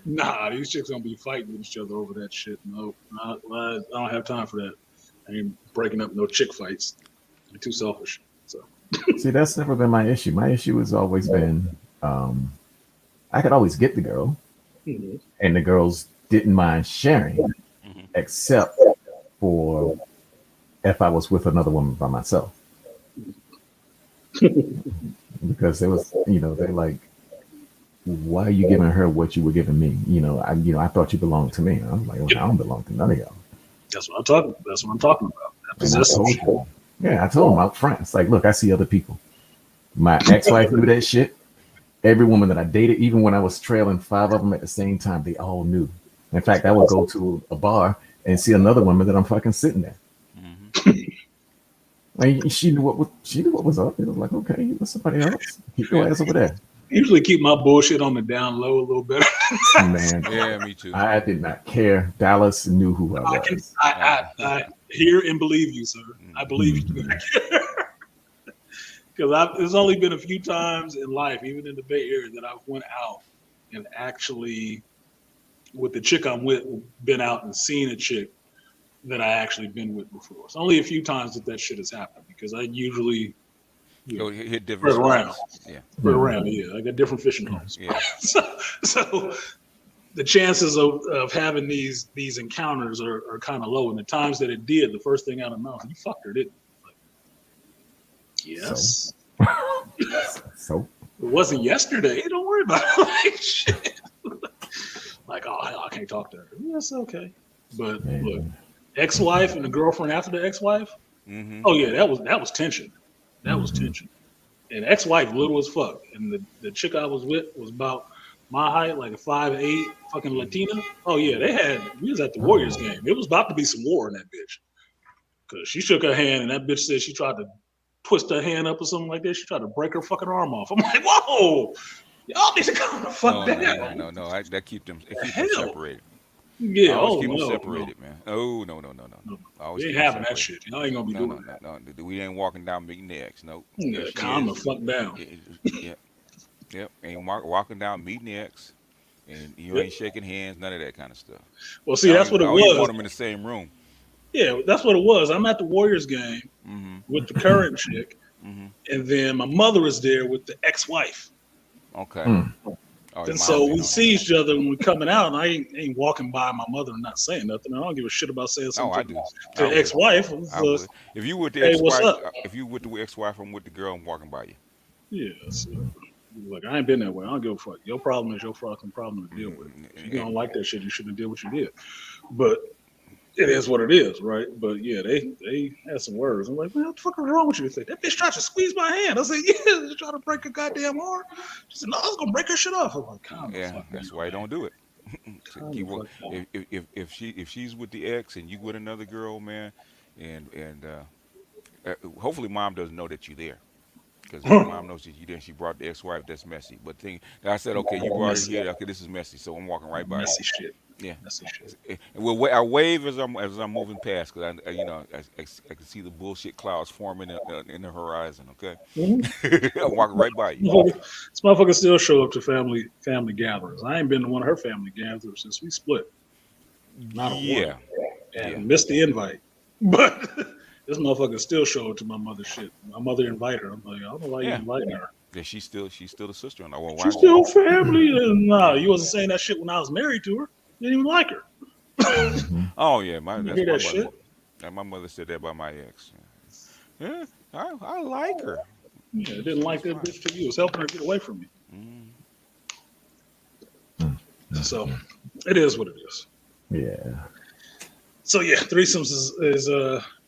Nah, these chicks gonna be fighting with each other over that shit. No, I don't have time for that. I ain't breaking up no chick fights. I'm too selfish. So See, that's never been my issue. My issue has always been um, I could always get the girl, mhm. and the girls didn't mind sharing, Hmm. except for if I was with another woman by myself, because there was, they're like, why are you giving her what you were giving me? I thought you belonged to me. And I'm like, well, I don't belong to none of y'all. That's what I'm talking. That's what I'm talking about. That And I possessive told shit. you, yeah, I told him out front. It's like, look, I see other people. My ex-wife knew that shit. Every woman that I dated, even when I was trailing five of them at the same time, they all knew. In fact, I would go to a bar and see another woman that I'm fucking sitting there. Hmm. Like she knew what was up. It was like, okay, there's somebody else. Keep your Yeah. ass over there. Usually keep my bullshit on the down low a little better. Man, Yeah. Me too. I did not care. Dallas knew who I I can was. I hear and believe you, sir. I believe you. Mhm. Because there's only been a few times in life, even in the Bay Area, that I've went out and actually, with the chick I'm with, been out and seen a chick that I actually been with before. It's only a few times that shit has happened because I usually, you know, Go hit different spread around, spots. Yeah. spread Yeah. around. Yeah, I got different fishing holes. Yeah. So the chances of having these encounters are kind of low. And the times that it did, the first thing out of mouth, you fucked her, didn't you? Like, So, yes. so It wasn't yesterday. Don't worry about it. Like, shit. Like, oh, hell, I can't talk to her. Yes, okay. But look, man. ex-wife and the girlfriend after the ex-wife. Hmm. Oh yeah, that was tension. That was Hmm. tension. And ex-wife little as fuck, and the chick I was with was about my height, like a 5'8", fucking Latina. Oh yeah, we was at the Warriors Oh, game. It was about to be some war in that bitch. Cause she shook her hand, and that bitch said she tried to twist her hand up or something like that. She tried to break her fucking arm off. I'm like, whoa, y'all need to calm the fuck No, no, down. no, no, no. That keep them. It The keep them hell? separated. I Yeah. always Oh keep them no, no, separated, man. Oh no, no, no, no, no. no. I always We ain't keep them having that separated. shit. Y'all ain't gonna be No, doing no, no, that. no. We ain't walking down meeting the ex. Nope. There Yeah, she calm the is. fuck down. Yep, yep. Ain't walking down meeting the ex, and you Yep. ain't shaking hands. None of that kind of stuff. Well, see, that's what I it don't even was. want them in the same room. Yeah, that's what it was. I'm at the Warriors game Hmm. with the current chick, Hmm. and then my mother is there with the ex-wife. Okay. mm. Oh, your And mom's so in we on it. see each other when we're coming out, and I ain't walking by my mother and not saying nothing. I don't give a shit about saying Oh, I something do. to I the would. ex-wife. I would. If you with the Hey, what's ex-wife, up? if you with the ex-wife, I'm with the girl. I'm walking by you. Yeah, so, like I ain't been that way. I don't give a fuck. Your problem is your fucking problem to deal with. If you Mm, don't like that shit, you shouldn't have did what you did. But it is what it is, right? But yeah, they had some words. I'm like, man, what the fuck is wrong with you? They said, that bitch tried to squeeze my hand. I said, yeah, she tried to break her goddamn arm. She said, no, I was gonna break her shit off. I'm like, calm the Yeah, fuck down, that's why I man. don't do it. Calm Keep the fuck down. if she's with the ex and you with another girl, man, and hopefully mom doesn't know that you're there. because my mom knows she brought the ex-wife. That's messy. But I said, okay, you brought her here. Okay, this is messy. So I'm walking right by you. Messy shit. Yeah. Messy shit. And I wave as I'm moving past because I can see the bullshit clouds forming in the horizon. Okay. I'm walking right by you. This motherfucker still show up to family gatherings. I ain't been to one of her family gatherings since we split. Not a Yeah. one. And missed the invite. But this motherfucker still show up to my mother's shit. My mother invited her. I'm like, I don't know why you inviting her. Yeah, she's still the sister-in-law. Well, She's still family. Nah, you wasn't saying that shit when I was married to her. You didn't even like her. Oh yeah, that's hear my that shit? mother. And my mother said that about my ex. Yeah, I like her. Yeah, didn't like that bitch till you was helping her get away from me. So it is what it is. Yeah. So yeah, threesomes is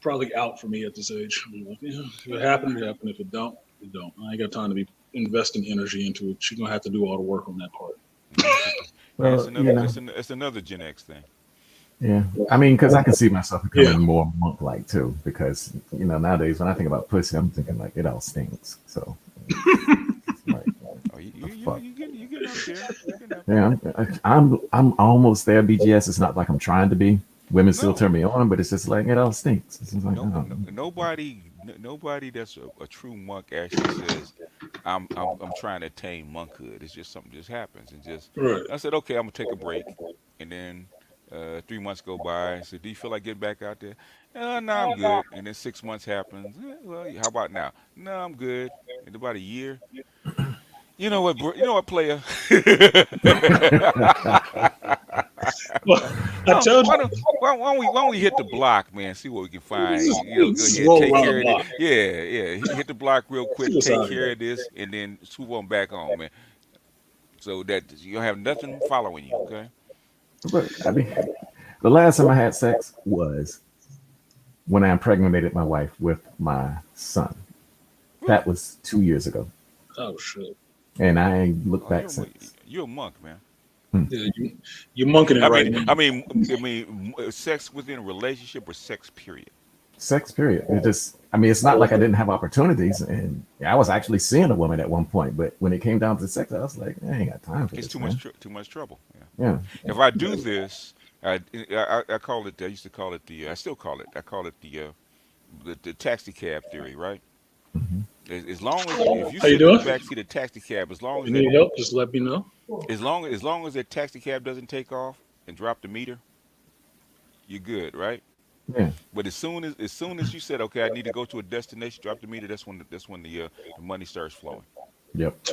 probably out for me at this age. If it happened, it happened. If it don't, it don't. I ain't got time to be investing energy into it. She's gonna have to do all the work on that part. Well, it's another Gen X thing. Yeah, I mean, because I can see myself becoming more monk-like too. Because nowadays when I think about pussy, I'm thinking like it all stinks. So, it's like, you get up there. Yeah, I'm almost there. BGS. It's not like I'm trying to be. Women still turn me on, but it's just like it all stinks. It's just like, nobody that's a true monk actually says, I'm trying to attain monkhood. It's just something just happens, and just I said, okay, I'm gonna take a break, and then 3 months go by. I said, do you feel like getting back out there? No, I'm good. And then 6 months happens. Well, how about now? No, I'm good. In about a year. You know what, bro? You know what, player? Well, I told you. Why don't we hit the block, man? See what we can find. Go ahead, take care of it. Yeah. Hit the block real quick. Take care of this, and then swoop on back on, man. So that you don't have nothing following you. Okay. But I mean, the last time I had sex was when I impregnated my wife with my son. That was 2 years ago. Oh shit! And I ain't looked back since. You're a monk, man. Yeah, you're monking it right now. I mean, sex within a relationship or sex period. Sex period. It's not like I didn't have opportunities, and I was actually seeing a woman at one point. But when it came down to sex, I was like, I ain't got time for this. It's too much trouble. Yeah. If I do this, I call it. I used to call it I still call it. I call it the taxi cab theory, right? Mm-hmm. As long as if you sit in the backseat of a taxi cab, as long as you need help, just let me know. As long as that taxi cab doesn't take off and drop the meter, you're good, right? Yeah. But as soon as you said, okay, I need to go to a destination, drop the meter, that's when the money starts flowing. Yep.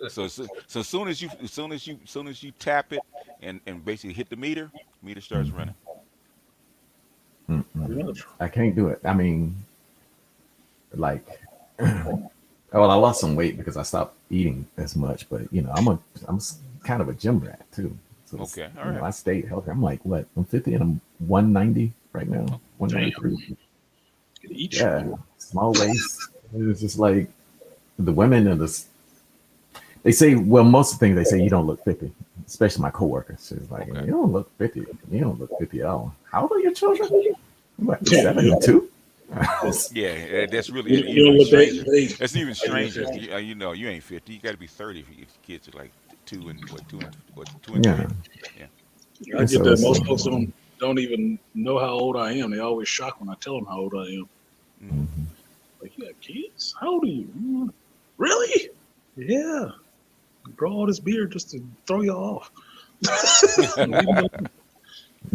So as soon as you tap it and basically hit the meter starts running. I can't do it. I mean, like, well, I lost some weight because I stopped eating as much, but I'm kind of a gym rat too. So okay, all right. I stayed healthy. I'm like, what? I'm 50 and I'm 190 right now. 193. Yeah, small waist. It's just like the women and they say, well, most of the things they say, you don't look 50, especially my coworkers. It's like, you don't look 50. You don't look 50 at all. How old are your children? I'm like 72. Yeah, that's really even stranger. That's even stranger. You ain't 50. You got to be 30 for your kids are like 2 and 3. Yeah. I get that. Most folks don't even know how old I am. They always shocked when I tell them how old I am. Mm-hmm. Like, you got kids? How old are you? Really? Yeah. Grow all this beard just to throw you off.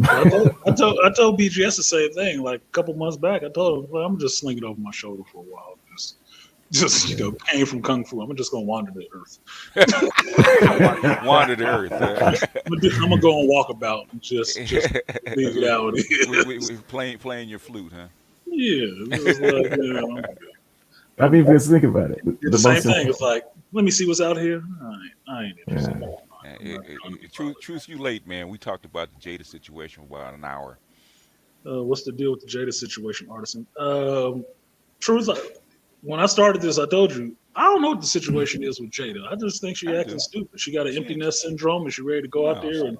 I told BGS the same thing. Like a couple months back, I told him, well, I'm just slinging it over my shoulder for a while. Just came from Kung Fu. I'm just gonna wander the earth. Wander the earth. I'm gonna go and walk about and just leave it how it is. We playing your flute, huh? Yeah. Like, I mean, just think about it. The same thing. It's like, let me see what's out here. I ain't interested. Truth, you late, man. We talked about the Jada situation for about an hour. What's the deal with the Jada situation, Artisan? Truth, when I started this, I told you, I don't know what the situation is with Jada. I just think she's acting stupid. She got an empty nest syndrome and she's ready to go out there and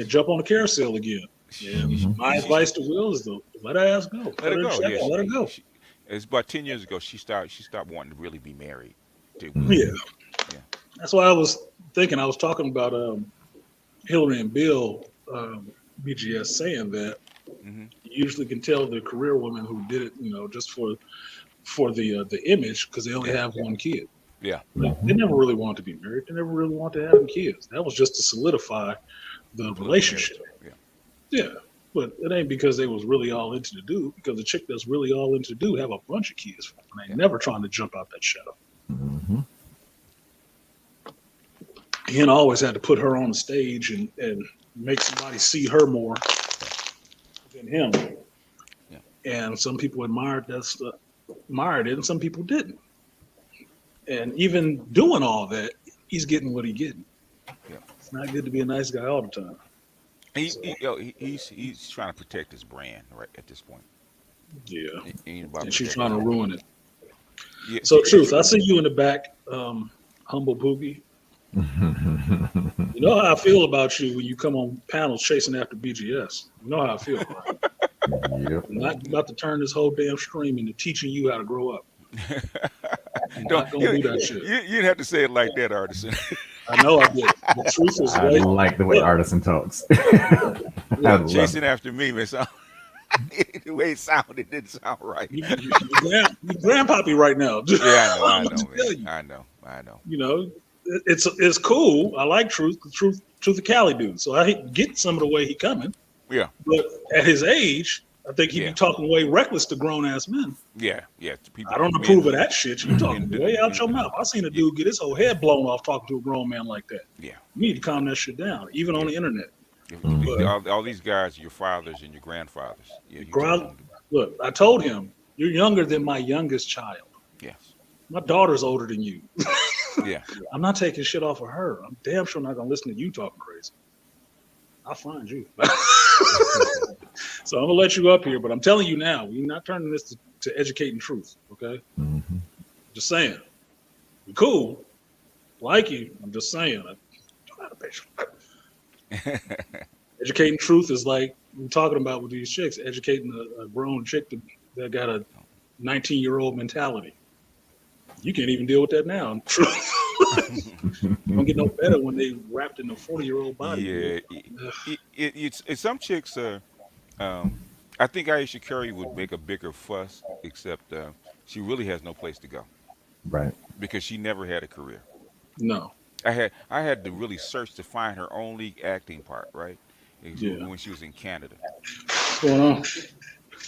jump on the carousel again. Yeah. My advice to Will is to let her ass go. Let her go. Let her go. It's about 10 years ago. She stopped wanting to really be married. To Yeah, yeah. that's why I was thinking. I was talking about Hillary and Bill, BGS, saying that Hmm. you usually can tell the career woman who did it, just for the image, because they only Yeah. have one kid. Yeah. Like, they never really wanted to be married. They never really wanted to have any kids. That was just to solidify the Political relationship. narrative. Yeah. Yeah, but it ain't because they was really all into the dude. Because the chick that's really all into the dude have a bunch of kids, and they Yeah. never trying to jump out that shadow. Mm-hmm. He always had to put her on the stage and make somebody see her more than him. Yeah. And some people admired it, and some people didn't. And even doing all that, he's getting what he's getting. Yeah. It's not good to be a nice guy all the time. He, So, he, yo, he he's trying to protect his brand right at this point. yeah, He ain't about and she's protecting trying to his brand. ruin it. Yeah. So, Truth, I see you in the back, humble Pookie. You know how I feel about you when you come on panels chasing after BGS. You know how I feel. Right? Yep. I'm not about to turn this whole damn stream into teaching you how to grow up. I'm Don't not gonna do that shit. you didn't have to say it like that, Artisan. I know I did. The truth is I right. like the way Look, Artisan talks. look, I love Chasing it. after me, man. The way it sounded didn't sound right. you grandpappy right now. Yeah, I know, I'm I about know, to tell man. you. I know. You know, it's cool. I like Truth. The Truth of Cali dude. So I get some of the way he coming. Yeah, But at his age, I think he'd Yeah. be talking way reckless to grown ass men. yeah. People, I don't men- approve of that shit. You talking men- way out your mouth. I seen a dude get his whole head blown off talking to a grown man like that. Yeah, You need to calm that shit down, even on the internet. all these guys are your fathers and your grandfathers. Yeah, you tell Growl- them. Look, I told him, you're younger than my youngest child. Yes. My daughter's older than you. Yeah. I'm not taking shit off of her. I'm damn sure not gonna listen to you talking crazy. I'll find you. So I'm gonna let you up here, but I'm telling you now, we're not turning this to educating truth, okay? Mhm. Just saying. You're cool. Like you. I'm just saying. I don't have a patience. Educating truth is like we're talking about with these chicks, educating a grown chick that got a 19-year-old mentality. You can't even deal with that now. Truth. Don't get no better when they wrapped in a 40-year-old body. Yeah. It's some chicks. I think Aisha Curry would make a bigger fuss, except she really has no place to go Right. because she never had a career. No. I had to really search to find her only acting part, right? Yeah. When she was in Canada. What's going on?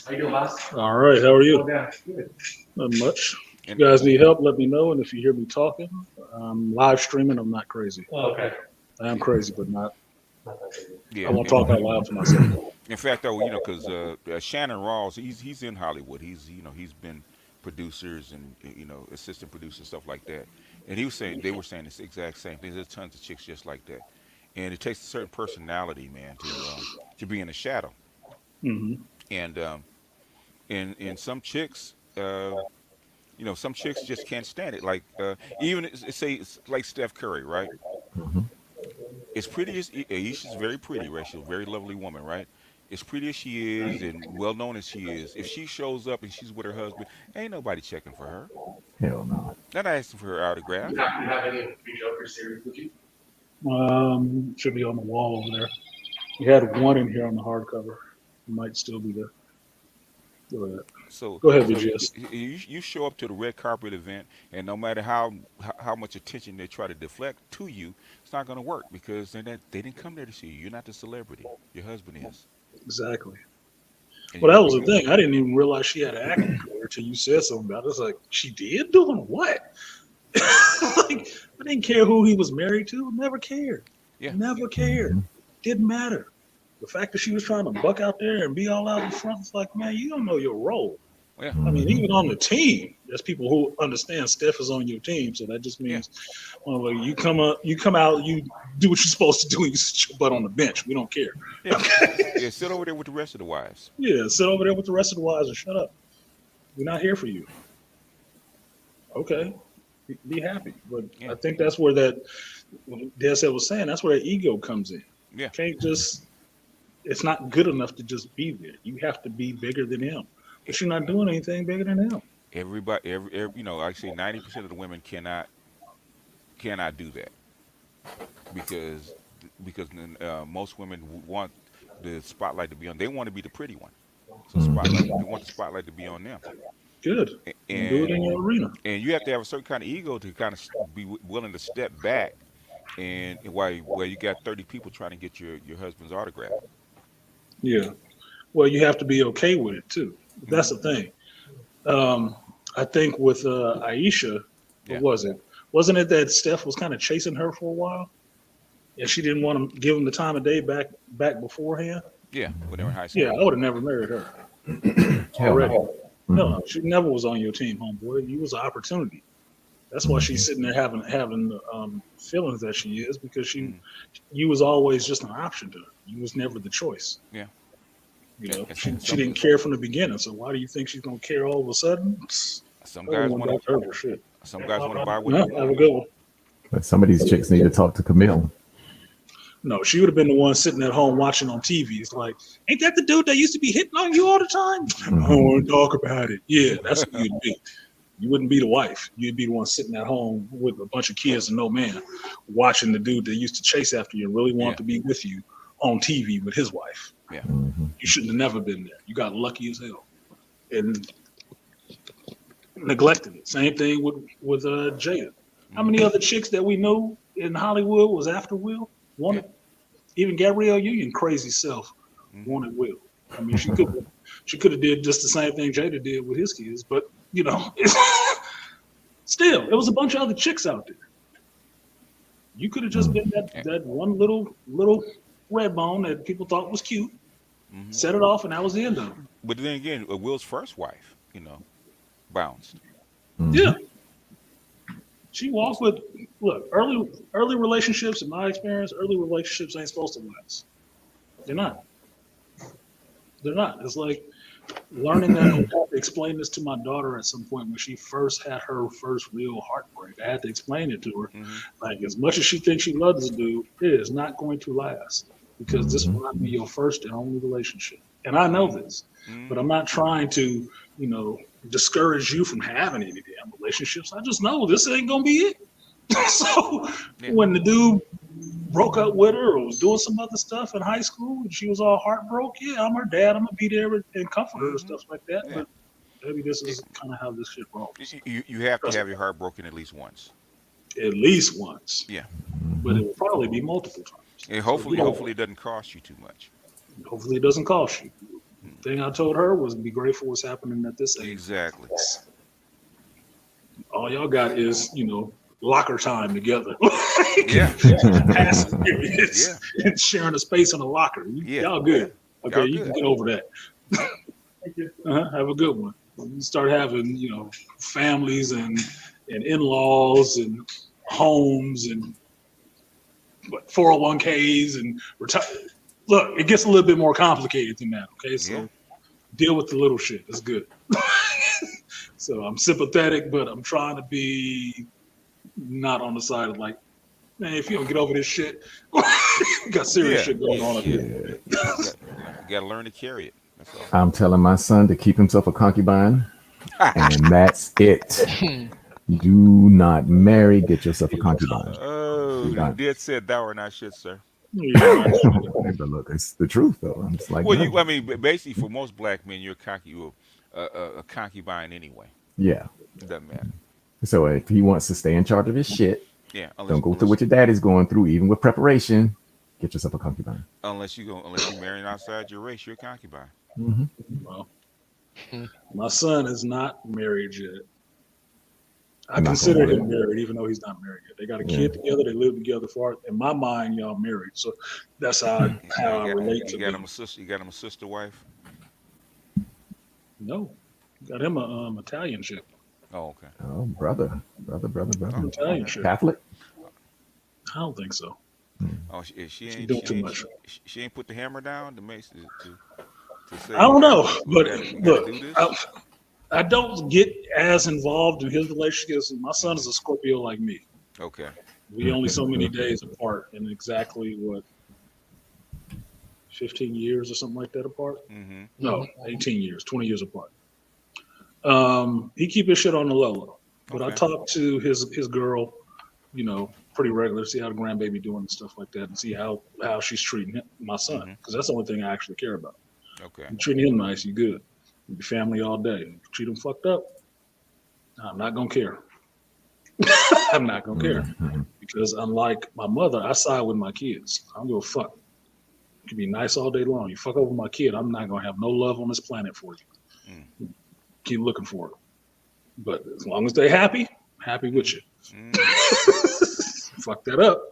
How you doing, boss? All right. How are you? Oh, yeah, good. Not much. If And you guys need help, let me know. And if you hear me talking, I'm live streaming. I'm not crazy. Oh, okay. I am crazy, but not. yeah, I won't talk out loud to myself. in fact, though, because Shannon Rawls, he's in Hollywood. He's been producers and assistant producers, stuff like that. And they were saying this exact same thing. There's tons of chicks just like that, and it takes a certain personality, man, to be in the shadow. Hmm. And and some chicks, some chicks just can't stand it. Like even say it's like Steph Curry, right? Hmm. As pretty as Aisha's very pretty, right? She's a very lovely woman, right? As pretty as she is and well known as she is, if she shows up and she's with her husband, ain't nobody checking for her. Hell no. They're not asking for her autograph. You have any of the Three Jokers series with you? Should be on the wall over there. We had one in here on the hardcover. It might still be there. Go ahead. So, Go ahead, so VGS. you show up to the red carpet event, and no matter how much attention they try to deflect to you, it's not going to work because they didn't come there to see you. You're not the celebrity. Your husband is. Exactly. And Well, you that gotta was be the good. thing. I didn't even realize she had an acting career until you said something about it. It's like, she did? Doing what? Like, I didn't care who he was married to. Never cared. Yeah. Never cared. Didn't matter. The fact that she was trying to buck out there and be all out in front, it's like, man, you don't know your role. Yeah. I mean, even on the team, there's people who understand Steph is on your team, so that just means, well, you come out, you do what you're supposed to do, and you sit your butt on the bench. We don't care. Yeah. Yeah. Sit over there with the rest of the wives. Yeah, sit over there with the rest of the wives and shut up. We're not here for you. Okay, be happy. But Yeah. I think that's where that, Des was saying, that's where that ego comes in. Yeah. Can't just, it's not good enough to just be there. You have to be bigger than him. But you're not doing anything bigger than him. Everybody, I say 90% of the women cannot do that because most women want the spotlight to be on. They want to be the pretty one, so they want the spotlight to be on them. Good. And do it And in your arena. you have to have a certain kind of ego to kind of be willing to step back and while you got 30 people trying to get your husband's autograph. Yeah. Well, you have to be okay with it too. That's the thing. I think with Aisha, Yeah. what was it? Wasn't it that Steph was kind of chasing her for a while, and she didn't want to give him the time of day back beforehand? Yeah, when they were in high school. Yeah, I would have never married her. Already. No, she never was on your team, homeboy. You was an opportunity. That's why she's sitting there having the feelings that she is, because you was always just an option to her. You was never the choice. Yeah. You know, she didn't care from the beginning. So why do you think she's gonna care all of a sudden? Some guys want to buy what. Have a good one. But some of these chicks need to talk to Camille. No, she would have been the one sitting at home watching on TV. It's like, ain't that the dude that used to be hitting on you all the time? I don't want to talk about it. Yeah, that's what you'd be. You wouldn't be the wife. You'd be the one sitting at home with a bunch of kids and no man, watching the dude that used to chase after you and really want to be with you on TV with his wife. Yeah. You shouldn't have never been there. You got lucky as hell. And neglected it. Same thing with Jada. How many other chicks that we know in Hollywood was after Will? Wanted even Gabrielle Union crazy self wanted Will. I mean, she could have did just the same thing Jada did with his kids, but still, it was a bunch of other chicks out there. You could have just been that one little red bone that people thought was cute, set it off, and that was the end of it. But then again, Will's first wife, bounced. Yeah. She walked with, look, early relationships, in my experience, early relationships ain't supposed to last. They're not. They're not. It's like learning that. I had to explain this to my daughter at some point when she first had her first real heartbreak. I had to explain it to her. Like, as much as she thinks she loves the dude, it is not going to last, because this will not be your first and only relationship. And I know this, but I'm not trying to, discourage you from having any damn relationships. I just know this ain't gonna be it. So when the dude broke up with her or was doing some other stuff in high school and she was all heartbroken, I'm her dad. I'm gonna be there and comfort her and stuff like that. But maybe this is kind of how this shit rolls. You have to have your heart broken at least once. At least once. Yeah. But it will probably be multiple times. And hopefully it doesn't cost you too much. Hopefully it doesn't cost you. The thing I told her was be grateful what's happening at this age. Exactly. All y'all got is, locker time together. Passing periods and sharing a space in a locker. Y'all good. Okay, y'all you good. can get over that. Have a good one. You start having, families and in-laws and homes and 401ks and retire. Look, it gets a little bit more complicated than that. Okay, so deal with the little shit. That's good. So I'm sympathetic, but I'm trying to be not on the side of like, man, if you don't get over this shit, you got serious shit going on up here. You got to learn to carry it. That's all. I'm telling my son to keep himself a concubine, and that's it. Do not marry. Get yourself a concubine. Oh, you did said thou or not shit, sir. But look, it's the truth, though. It's like, basically, for most black men, you're a concubine anyway. Yeah. It doesn't matter. So if he wants to stay in charge of his shit, don't go through what your daddy's going through, even with preparation. Get yourself a concubine. Unless you're marrying outside your race, you're a concubine. Well, my son is not married yet. I consider him married, even though he's not married yet. They got a kid together. They live together. In my mind, y'all married. So that's how I relate to him. You got him a sister wife? No, got him a Italian chick. Oh, okay. Oh, brother. Italian chick. Catholic? I don't think so. Oh, she ain't doing too much. She ain't put the hammer down to say. I don't know, but look, I don't get as involved in his relationships. My son is a Scorpio like me. Okay. We only so many days apart, and exactly 15 years or something like that apart. No, 18 years, 20 years apart. He keep his shit on the low. But I Okay. talk to his girl, pretty regular, see how the grandbaby doing and stuff like that, and see how she's treating my son, because that's the only thing I actually care about. Okay. You treating him nice, you good. You be family all day. If you treat him fucked up, I'm not gonna care. I'm not gonna care, because unlike my mother, I side with my kids. I don't give a fuck. You can be nice all day long. You fuck over my kid, I'm not gonna have no love on this planet for you. Keep looking for it. But as long as they happy with you. Fuck that up.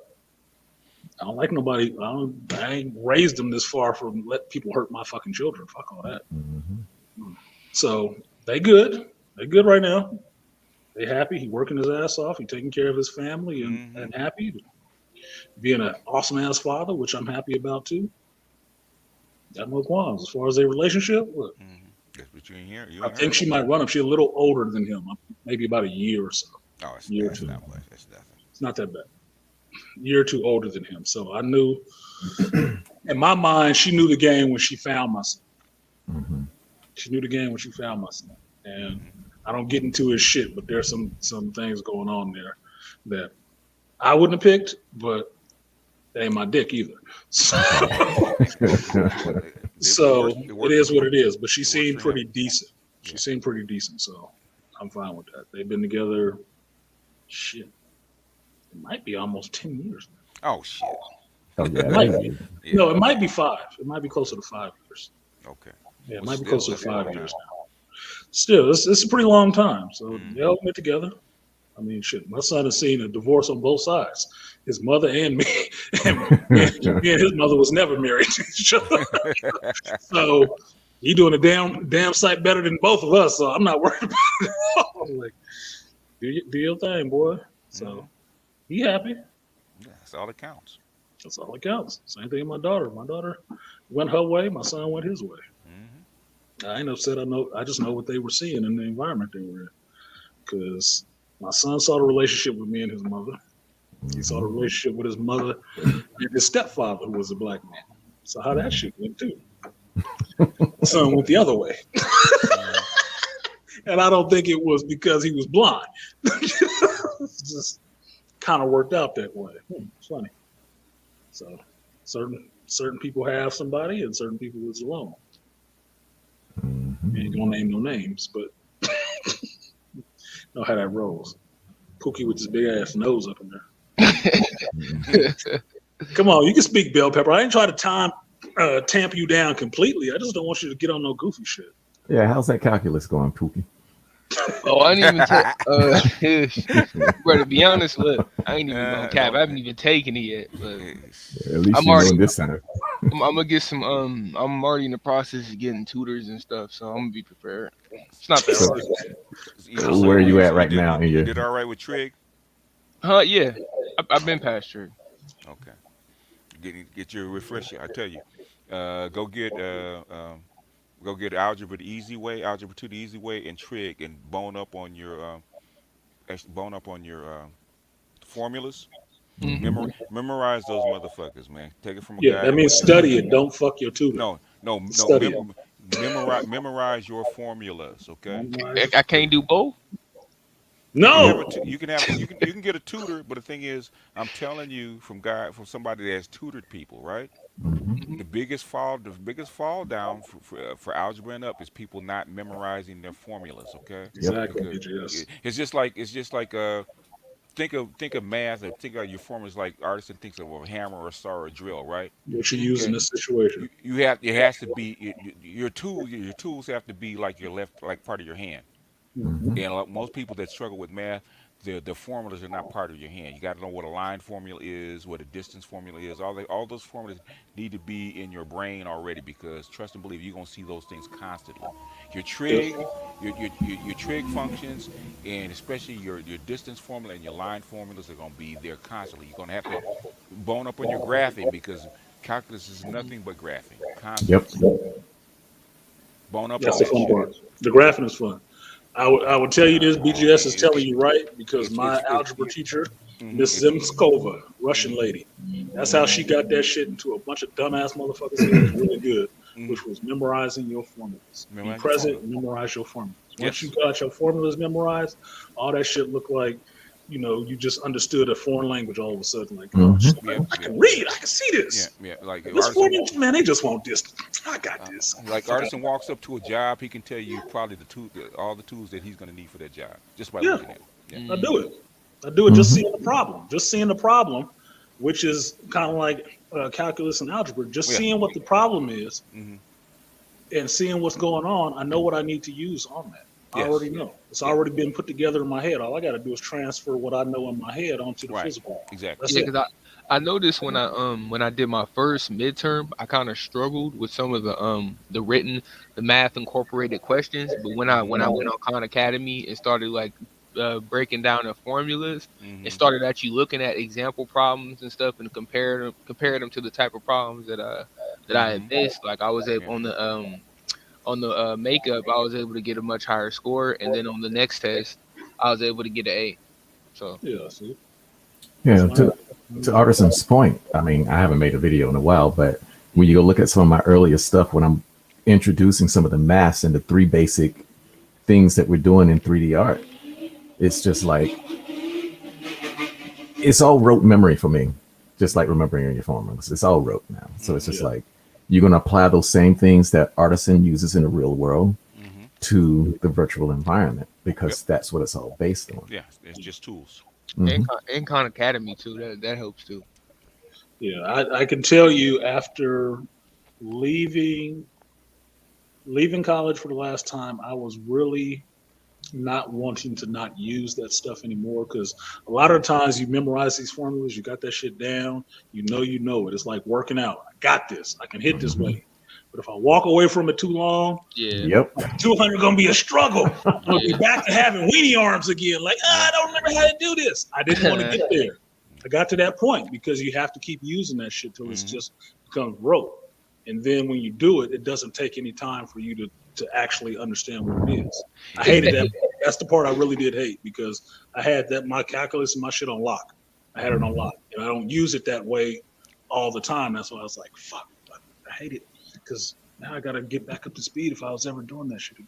I don't like nobody. I ain't raised them this far for let people hurt my fucking children. Fuck all that. So they good. They good right now. They happy. He working his ass off. He taking care of his family and happy. Being an awesome ass father, which I'm happy about too. Got no qualms as far as their relationship. Look, That's between here. I think she might run him. She's a little older than him, maybe about a year or so. Oh, it's Year or that's two. not much. That's nothing. It's not that bad. Year or two older than him. So I knew, in my mind, she knew the game when she found my son. She knew the game when she found my son. And I don't get into his shit, but there's some things going on there that I wouldn't have picked, but they ain't my dick either. So, it is what it is. But she seemed pretty decent. She seemed pretty decent, so I'm fine with that. They've been together, shit. It might be almost 10 years now. Oh shit. Oh yeah. It might be. No, it might be 5. It might be closer to 5 years. Okay. Yeah, it Well, might be still, closer to that's a 5 long years time. now. Still, it's a pretty long time. So they all been together. I mean, shit. My son has seen a divorce on both sides. His mother and me. And me and his mother was never married to each other. So he doing a damn sight better than both of us. So I'm not worried about it at all. I'm like, do your thing, boy. So he happy. Yeah, that's all that counts. That's all that counts. Same thing with my daughter. My daughter went her way. My son went his way. I ain't upset. I just know what they were seeing in the environment they were in. Because my son saw the relationship with me and his mother. He saw the relationship with his mother and his stepfather, who was a black man. So how that shit went too. My son went the other way. And I don't think it was because he was blind. It just kind of worked out that way. It's funny. So certain people have somebody and certain people is alone. Ain't gonna name no names, but know how that rolls. Pookie with his big ass nose up in there. Come on, you can speak, Bell Pepper. I ain't trying to tamp you down completely. I just don't want you to get on no goofy shit. Yeah, how's that calculus going, Pookie? Oh, I didn't even take. Bro, to be honest, look, I ain't even gonna cap. I haven't even taken it yet. But At least I'm you already- know this center. I'm gonna get some. I'm already in the process of getting tutors and stuff, so I'm gonna be prepared. It's not that hard. Where are you at right now? In You your did all right with trig? Huh? Yeah, I've been past trig. Okay. Get your refresher. I tell you, go get algebra the easy way, algebra 2 the easy way, and trig, and bone up on your formulas. Memorize those motherfuckers, man. Take it from a guy. That means study it. Don't fuck your tutor. No. Study Memorize your formulas, okay? I can't do both. No. You can get a tutor, but the thing is, I'm telling you from somebody that has tutored people, right? The biggest fall down for algebra and up is people not memorizing their formulas, okay? Exactly. Because it's just like think of math, or think of your formulas like Artisan thinks of a hammer or a saw or a drill, right? What you use in this situation. It has to be your tools have to be like your left, like part of your hand. And like most people that struggle with math, the formulas are not part of your hand. You got to know what a line formula is, what a distance formula is. All those formulas need to be in your brain already, because trust and believe, you're gonna see those things constantly. Your trig, your trig functions, and especially your distance formula and your line formulas are gonna be there constantly. You're gonna have to bone up on your graphing, because calculus is nothing but graphing constantly. Bone up. That's the fun part. The graphing is fun. I would tell you this. BGS is telling you right, because my algebra teacher, Miss Zemskova, Russian lady, that's how she got that shit into a bunch of dumbass motherfuckers. It was really good. Mm-hmm. which was memorizing your formulas. Be Memorize your present, formula. memorize your formulas. Once you Yes. got your formulas memorized, all that shit looked like, you just understood a foreign language all of a sudden. Like, oh, Hmm. shit, Yep. I Yep. can read, I can see Yeah. this. Yeah. Like if This artisan, formula, man, they just want this. I got this. like Fuck out. artisan walks up to a job, he can tell you probably all the tools that he's going to need for that job just by Yeah, looking at it. Yeah. I Mm. do it. I do it just Hmm. seeing the problem. Just seeing the problem, which is kind of like calculus and algebra. Just Yeah. seeing what the problem is Mm-hmm. and seeing what's going on. I know what I need to use on that. I Yes. already know. It's Yeah. already been put together in my head. All I got to do is transfer what I know in my head onto the Right. physical. Exactly. That's Yeah, it. because I noticed when I did my first midterm, I kind of struggled with some of the written, the math incorporated questions. But when I Mm-hmm. went on Khan Academy and started like breaking down the formulas and Mm-hmm. started actually looking at example problems and stuff and compared them to the type of problems that I had Mm-hmm. missed. Like I was Yeah. able on the makeup, I was able to get a much higher score, and then on the next test, I was able to get an A. So. Yeah. See, that's Yeah, why. to Artisan's point, I mean, I haven't made a video in a while, but when you go look at some of my earlier stuff, when I'm introducing some of the maths and the three basic things that we're doing in 3D art, it's just like it's all rote memory for me, just like remembering your formulas. It's all rote now. So it's Mm-hmm. just Yeah. like you're going to apply those same things that Artisan uses in the real world Mm-hmm. to the virtual environment Yep. because that's what it's all based on. Yeah. It's just tools. Hmm. And Khan Academy too. That helps too. Yeah. I can tell you after leaving leaving college for the last time, I was really not wanting to not use that stuff anymore because a lot of times you memorize these formulas, you got that shit down, you know it. It's like working out. I got this. I can hit this Hmm. way. But if I walk away from it too long, Yeah, Yep. 200 gonna be a struggle. I'm gonna be yeah. back to having weenie arms again. Like, Yeah. I don't remember how to do this. I didn't want to get there. I got to that point because you have to keep using that shit till it's Mm-hmm. just becomes rote. And then when you do it, it doesn't take any time for you to actually understand what it is. I Is hated that that. That's the part I really did hate because I had that my calculus and my shit on lock. I had it on lock, and I don't use it that way all the time. That's why I was like, fuck, I hate it because now I gotta get back up to speed if I was ever doing that shit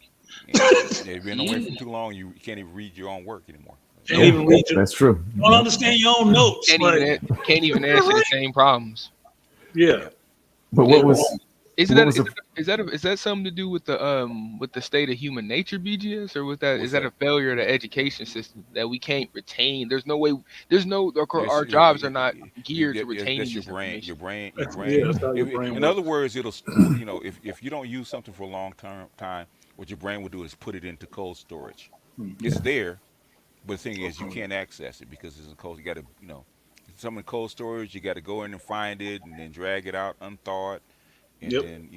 Yeah. again. Yeah. You've been away from too long. You can't even read your own work anymore. Can't Yeah. Yeah, even read your, that's true. don't Yep. understand your own notes. Like, can't even answer the same problems. yeah, But It, what was the is that something to do with the state of human nature, BGS, or is What's that a that? failure of the education system that we can't retain? There's no way. There's no It's, our jobs are not geared to retaining that's your this brain. information. Your yeah, brain. that's how your brain In other works. words, it'll if you don't use something for a long time, what your brain will do is put it into cold storage. Mhm. It's yeah. there, but the thing is, you can't access it because it's in cold. You got to something in cold storage. You got to go in and find it, and then drag it out unthawed, and Yep. then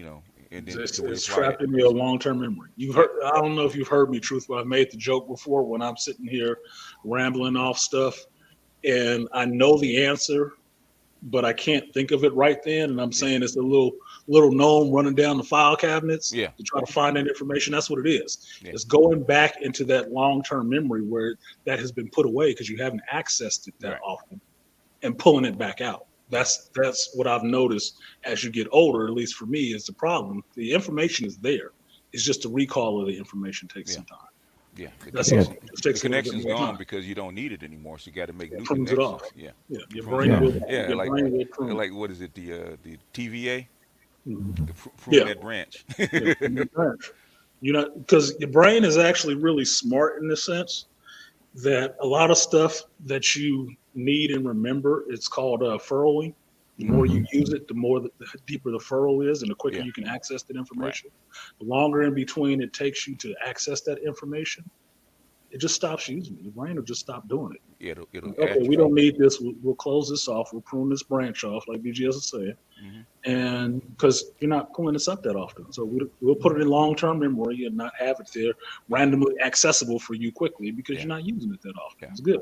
and then It's, to it's reapply it. trapped in your long-term memory. You've Yeah. heard. I don't know if you've heard me truthfully. I've made the joke before when I'm sitting here rambling off stuff, and I know the answer, but I can't think of it right then. And I'm Yeah. saying it's a little gnome running down the file cabinets Yeah. to try to find that information. That's what it is. Yeah. It's going back into that long-term memory where that has been put away because you haven't accessed it that Right. often and pulling it back out. Yeah. That's what I've noticed as you get older, at least for me, is the problem. The information is there. It's just the recall of the information takes Yeah. some time. Yeah. The That's all. Yeah. It just the takes a little bit connection's more gone time. because you don't need it anymore. So you got to make It new prunes it off. connections. Yeah. Yeah, your Prunes brain it off. will Yeah. your brain will prune. Like what is it? The TVA. Mhm. Prune Yeah, that branch. yeah, prune the branch. Because your brain is actually really smart in the sense that a lot of stuff that you need and remember, it's called furrowing. The more Hmm. you Hmm. use it, the deeper the furrow is, and the quicker Yeah. you can access that Right. information. The longer in between it takes you to access that information, it just stops using it. Your brain will just stop doing it. Yeah. It'll Like, okay, we atrophy. don't need this. We'll close this off. We'll prune this branch off, like BGS is saying, Hmm. and because you're not pulling this up that often, so we'll put it in long-term memory and not have it there randomly accessible for you quickly because Yeah. you're not using it that often. Yeah. It's good.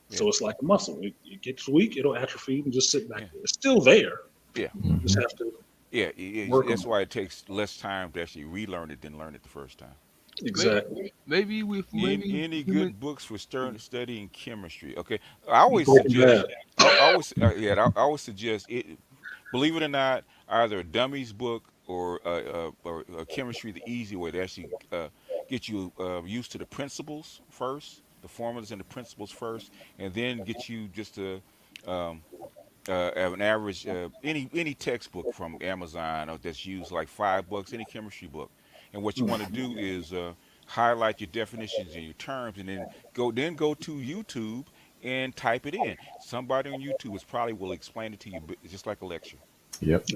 Yeah. So it's like a muscle. It gets weak, it'll atrophy and just sit back Yeah. there. It's still there. Yeah. You just have to Yeah. work on That's why it takes less time to actually relearn it than learn it the first time. it. Maybe Exactly. Any human. good books for studying chemistry? Okay, I always Breaking suggest. Bad. I always suggest it. Believe it or not, either a dummies book or chemistry the easy way to actually get you used to the principles first, the formulas and the principles first, and then get you just to um, have an average any textbook from Amazon or that's used like $5, any chemistry book. And what you want to do is highlight your definitions and your terms, and then go to YouTube and type it in. Somebody on YouTube is probably will explain it to you just like a lecture. Yep.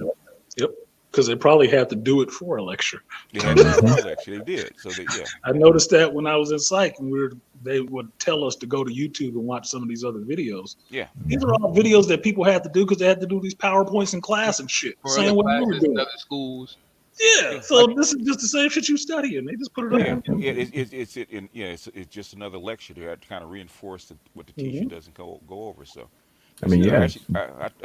Yep. Because they probably had to do it for a lecture. They had to do it for a lecture. They did. So that yeah. I noticed that when I was in psych, and they would tell us to go to YouTube and watch some of these other videos. Yeah. These are all videos that people had to do because they had to do these PowerPoints in class and shit. For Same other way we were classes doing. and other schools. Yeah. So this is just the same shit you studying. They just put it up. Yeah, on it's just another lecture to kind of reinforce what the teacher doesn't go over. So, I see, mean, yeah. actually,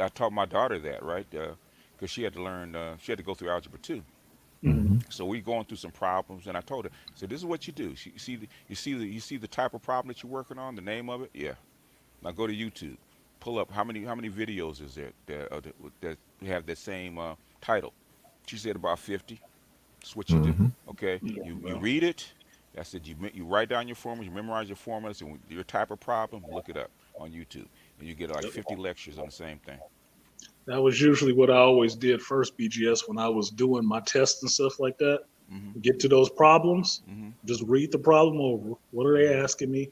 I taught my daughter that, right? Because she had to learn, she had to go through algebra too. Mm-hmm. So we going through some problems, and I told her, so this is what you do. You see the type of problem that you're working on, the name of it. Yeah. Now go to YouTube, pull up how many videos is there that have that same title. She said about 50. That's what you do. Mm-hmm. Okay, you read it. That's it. You write down your formulas, you memorize your formulas, and your type of problem, look it up on YouTube, and you get like 50 lectures on the same thing. That was usually what I always did first, BGS, when I was doing my tests and stuff like that. Mm-hmm. Get to those problems, Mm-hmm. just read the problem over. What are they asking me?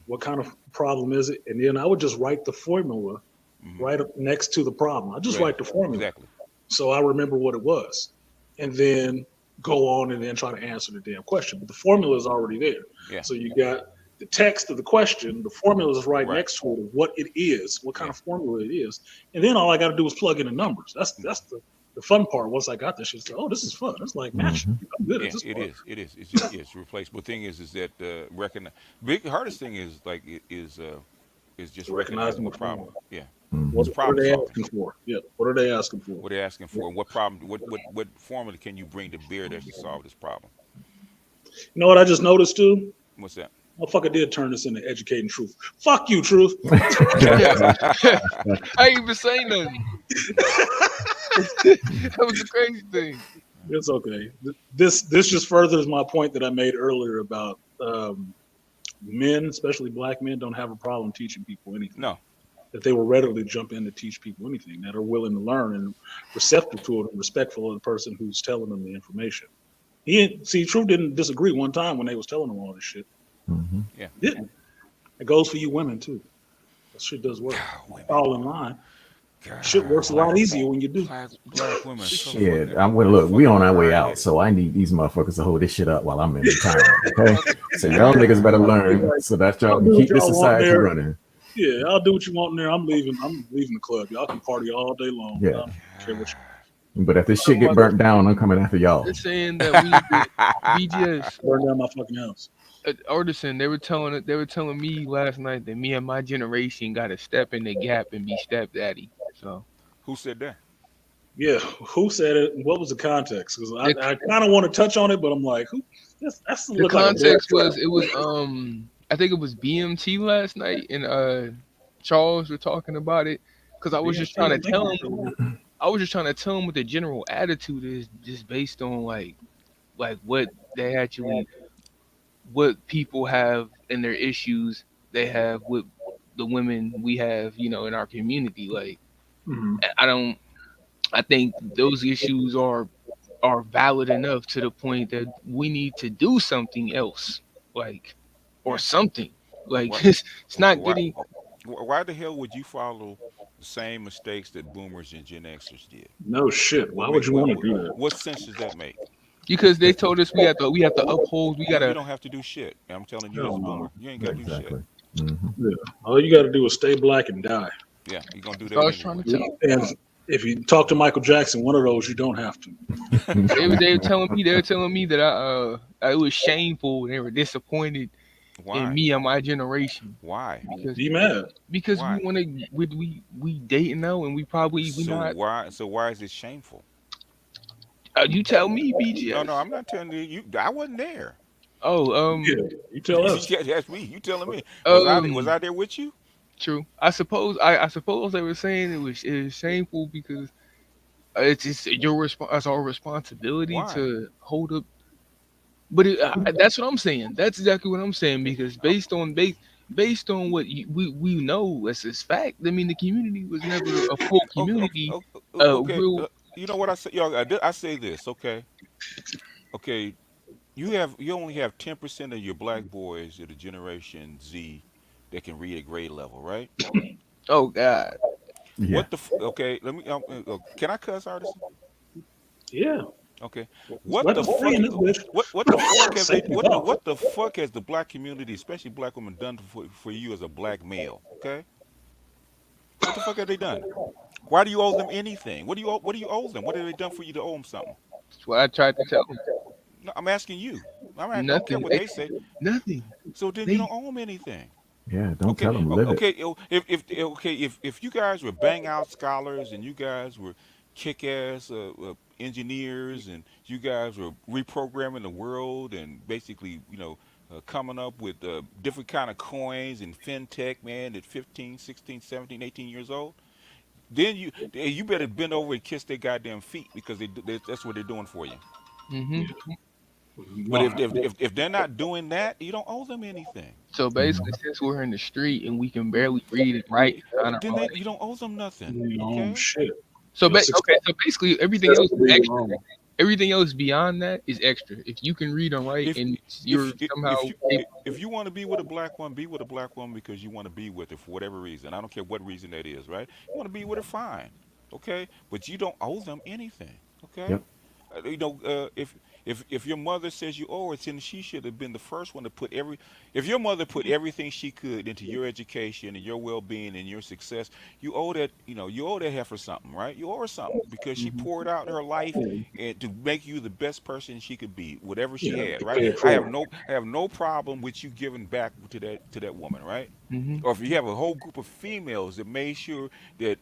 What kind of problem is it? And then I would just write the formula Mm-hmm. right up next to the problem. I just Yeah, write the formula. exactly. So I remember what it was. And then go on and then try to answer the damn question. But the formula is already there. Yeah. So you got the text of the question, the formula is right Right. next to it, of what it is, what kind Yeah. of formula it is. And then all I got to do is plug in the numbers. That's the fun part. Once I got this shit, oh, this is fun. It's like match. Mm-hmm. I'm good Yeah, at this it part. is. It is. It's just it's replaceable. Thing is that recognize. Big hardest thing is like is just recognizing Recognizing the what problem. formula. Yeah, Mm-hmm. What it's are problem they solving. asking for? Yeah. What are they asking for? What they're asking for, and what problem, what formula can you bring to bear to actually solve this problem? You know what I just noticed too? What's that? Motherfucker did turn this into educating truth. Fuck you, truth. I ain't even say nothing. That was the crazy thing. It's okay. This just furthers my point that I made earlier about men, especially black men, don't have a problem teaching people anything. No. That they will readily jump in to teach people anything. That are willing to learn and receptive to it and respectful of the person who's telling them the information. Truth didn't disagree one time when they was telling him all this shit. Mm-hmm. Yeah. Didn't. It goes for you women too. That shit does work. All in line. Shit works a lot easier when you do. Black women. So Yeah, fucking- I'm gonna look. We on our way out, so I need these motherfuckers to hold this shit up while I'm in retirement. Okay, so y'all niggas better learn so that y'all can keep this society running. Yeah, I'll do what you want in there. I'm leaving the club. Y'all can party all day long. Yeah. I don't care what But if this shit get burnt down, I'm coming after y'all. They're saying that we BGS you burn down my fucking house. Artisan. They were telling me last night that me and my generation got to step in the gap and be stepdaddy. So Who said that? Yeah, who said it? What was the context? Because I kind of want to touch on it, but I'm like, who? That's the context was I think it was BMT last night, and Charles were talking about it because I was just trying to tell him. I was just trying to tell him what the general attitude is, just based on like what they actually, what people have in their issues they have with the women we have, in our community. Like, Mhm. I think those issues are valid enough to the point that we need to do something else, like, or something. Like, What? it's not Why, getting. why the hell would you follow the same mistakes that boomers and Gen Xers did? No shit. Why would you want to do that? What sense does that make? Because they told us we have to uphold. We You gotta. don't have to do shit. I'm telling you, as a Hell no. boomer, you ain't got to do shit. Exactly. Mm-hmm. Yeah. All you got to do is stay black and die. Yeah, you're gonna do I that was trying anyway. to tell. And if you talk to Michael Jackson, one of those, you don't have to. They were telling me that I it was shameful. They were disappointed in Why? me and my generation Why? Be mad. because Why? we want to we dating now and we not. So why is it shameful? You tell me, BGS. No, I'm not telling you. I wasn't there. Oh, Yeah, you tell us. Yeah, that's me. You telling me? Was I there with you? true. I suppose they were saying it was shameful because It's it's our responsibility Why? to hold up. But that's what I'm saying. That's exactly what I'm saying because based on what we know as fact. I mean, the community was never a full Okay, community. okay, okay. Real. You know what I say, y'all? I say this, okay, okay. You only have 10% of your black boys of the Generation Z that can read at grade level, right? Oh God. Yeah. Okay? Let me. Can I cuss, Artisan? Yeah. Okay. Let us stay in this bitch. What the fuck have they? Safety dog. What the fuck has the black community, especially black women, done for you as a black male? Okay. What the fuck have they done? Why do you owe them anything? What do you owe them? What have they done for you to owe them something? That's what I tried to tell them. No, I'm asking you. I don't care Nothing. what they say. Nothing. So then you They. don't owe them anything. Yeah. Don't Okay, tell them. Live it. okay. If you guys were bang out scholars and you guys were kick ass engineers and you guys were reprogramming the world and basically coming up with different kind of coins and fintech, man, at 15, 16, 17, 18 years old, then you better bend over and kiss their goddamn feet because that's what they're doing for you. Hmm. But if they're not doing that, you don't owe them anything. So basically, Mhm. since we're in the street and we can barely read and write on our Then own. you don't owe them nothing. No Okay. shit. So Your okay, success so basically everything success else will is be your extra. own. Everything else beyond that is extra. If you can read and write if and if you're somehow if you want to be with a black woman, be with a black woman because you want to be with her for whatever reason. I don't care what reason that is, right? You want to be with her, fine, okay, but you don't owe them anything, okay? Yep. If your mother says you owe it, then she should have been the first one to put every. If your mother put everything she could into your education and your well-being and your success, you owe that. You owe that heifer something, right? You owe her something because she Mhm. poured out her life Yeah, and to make you the best person she could be, whatever she yeah, had, they right? pay it forward. I have no problem with you giving back to that woman, right? hmm Or if you have a whole group of females that made sure that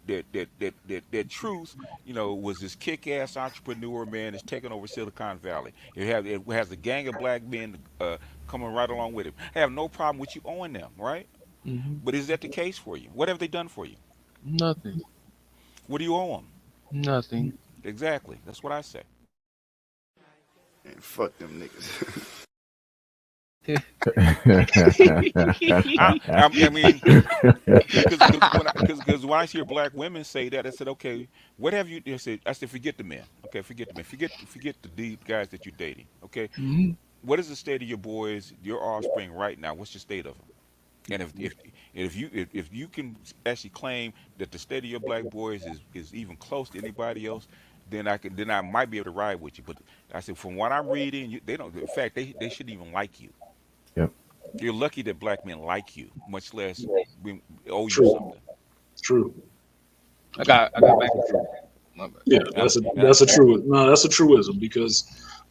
truth, was this kick-ass entrepreneur man that's taking over Silicon Valley. It has a gang of black men coming right along with him. I have no problem with you owing them, right? hmm But is that the case for you? What have they done for you? Nothing. What do you owe them? Nothing. Exactly. That's what I say. Man, fuck them niggas. I mean, because when I hear black women say that, I said, okay, what have you? I said, forget the men. Okay, forget the men. Forget the guys that you're dating. Okay, hmm what is the state of your boys, your offspring right now? What's the state of them? And if you can actually claim that the state of your black boys is even close to anybody else, then I might be able to ride with you. But I said, from what I'm reading, they don't. In fact, they shouldn't even like you. Yep. You're lucky that black men like you, much less we owe you True. something. True. I got back. My bad. Yeah, And, and that's a true. No, that's a truism because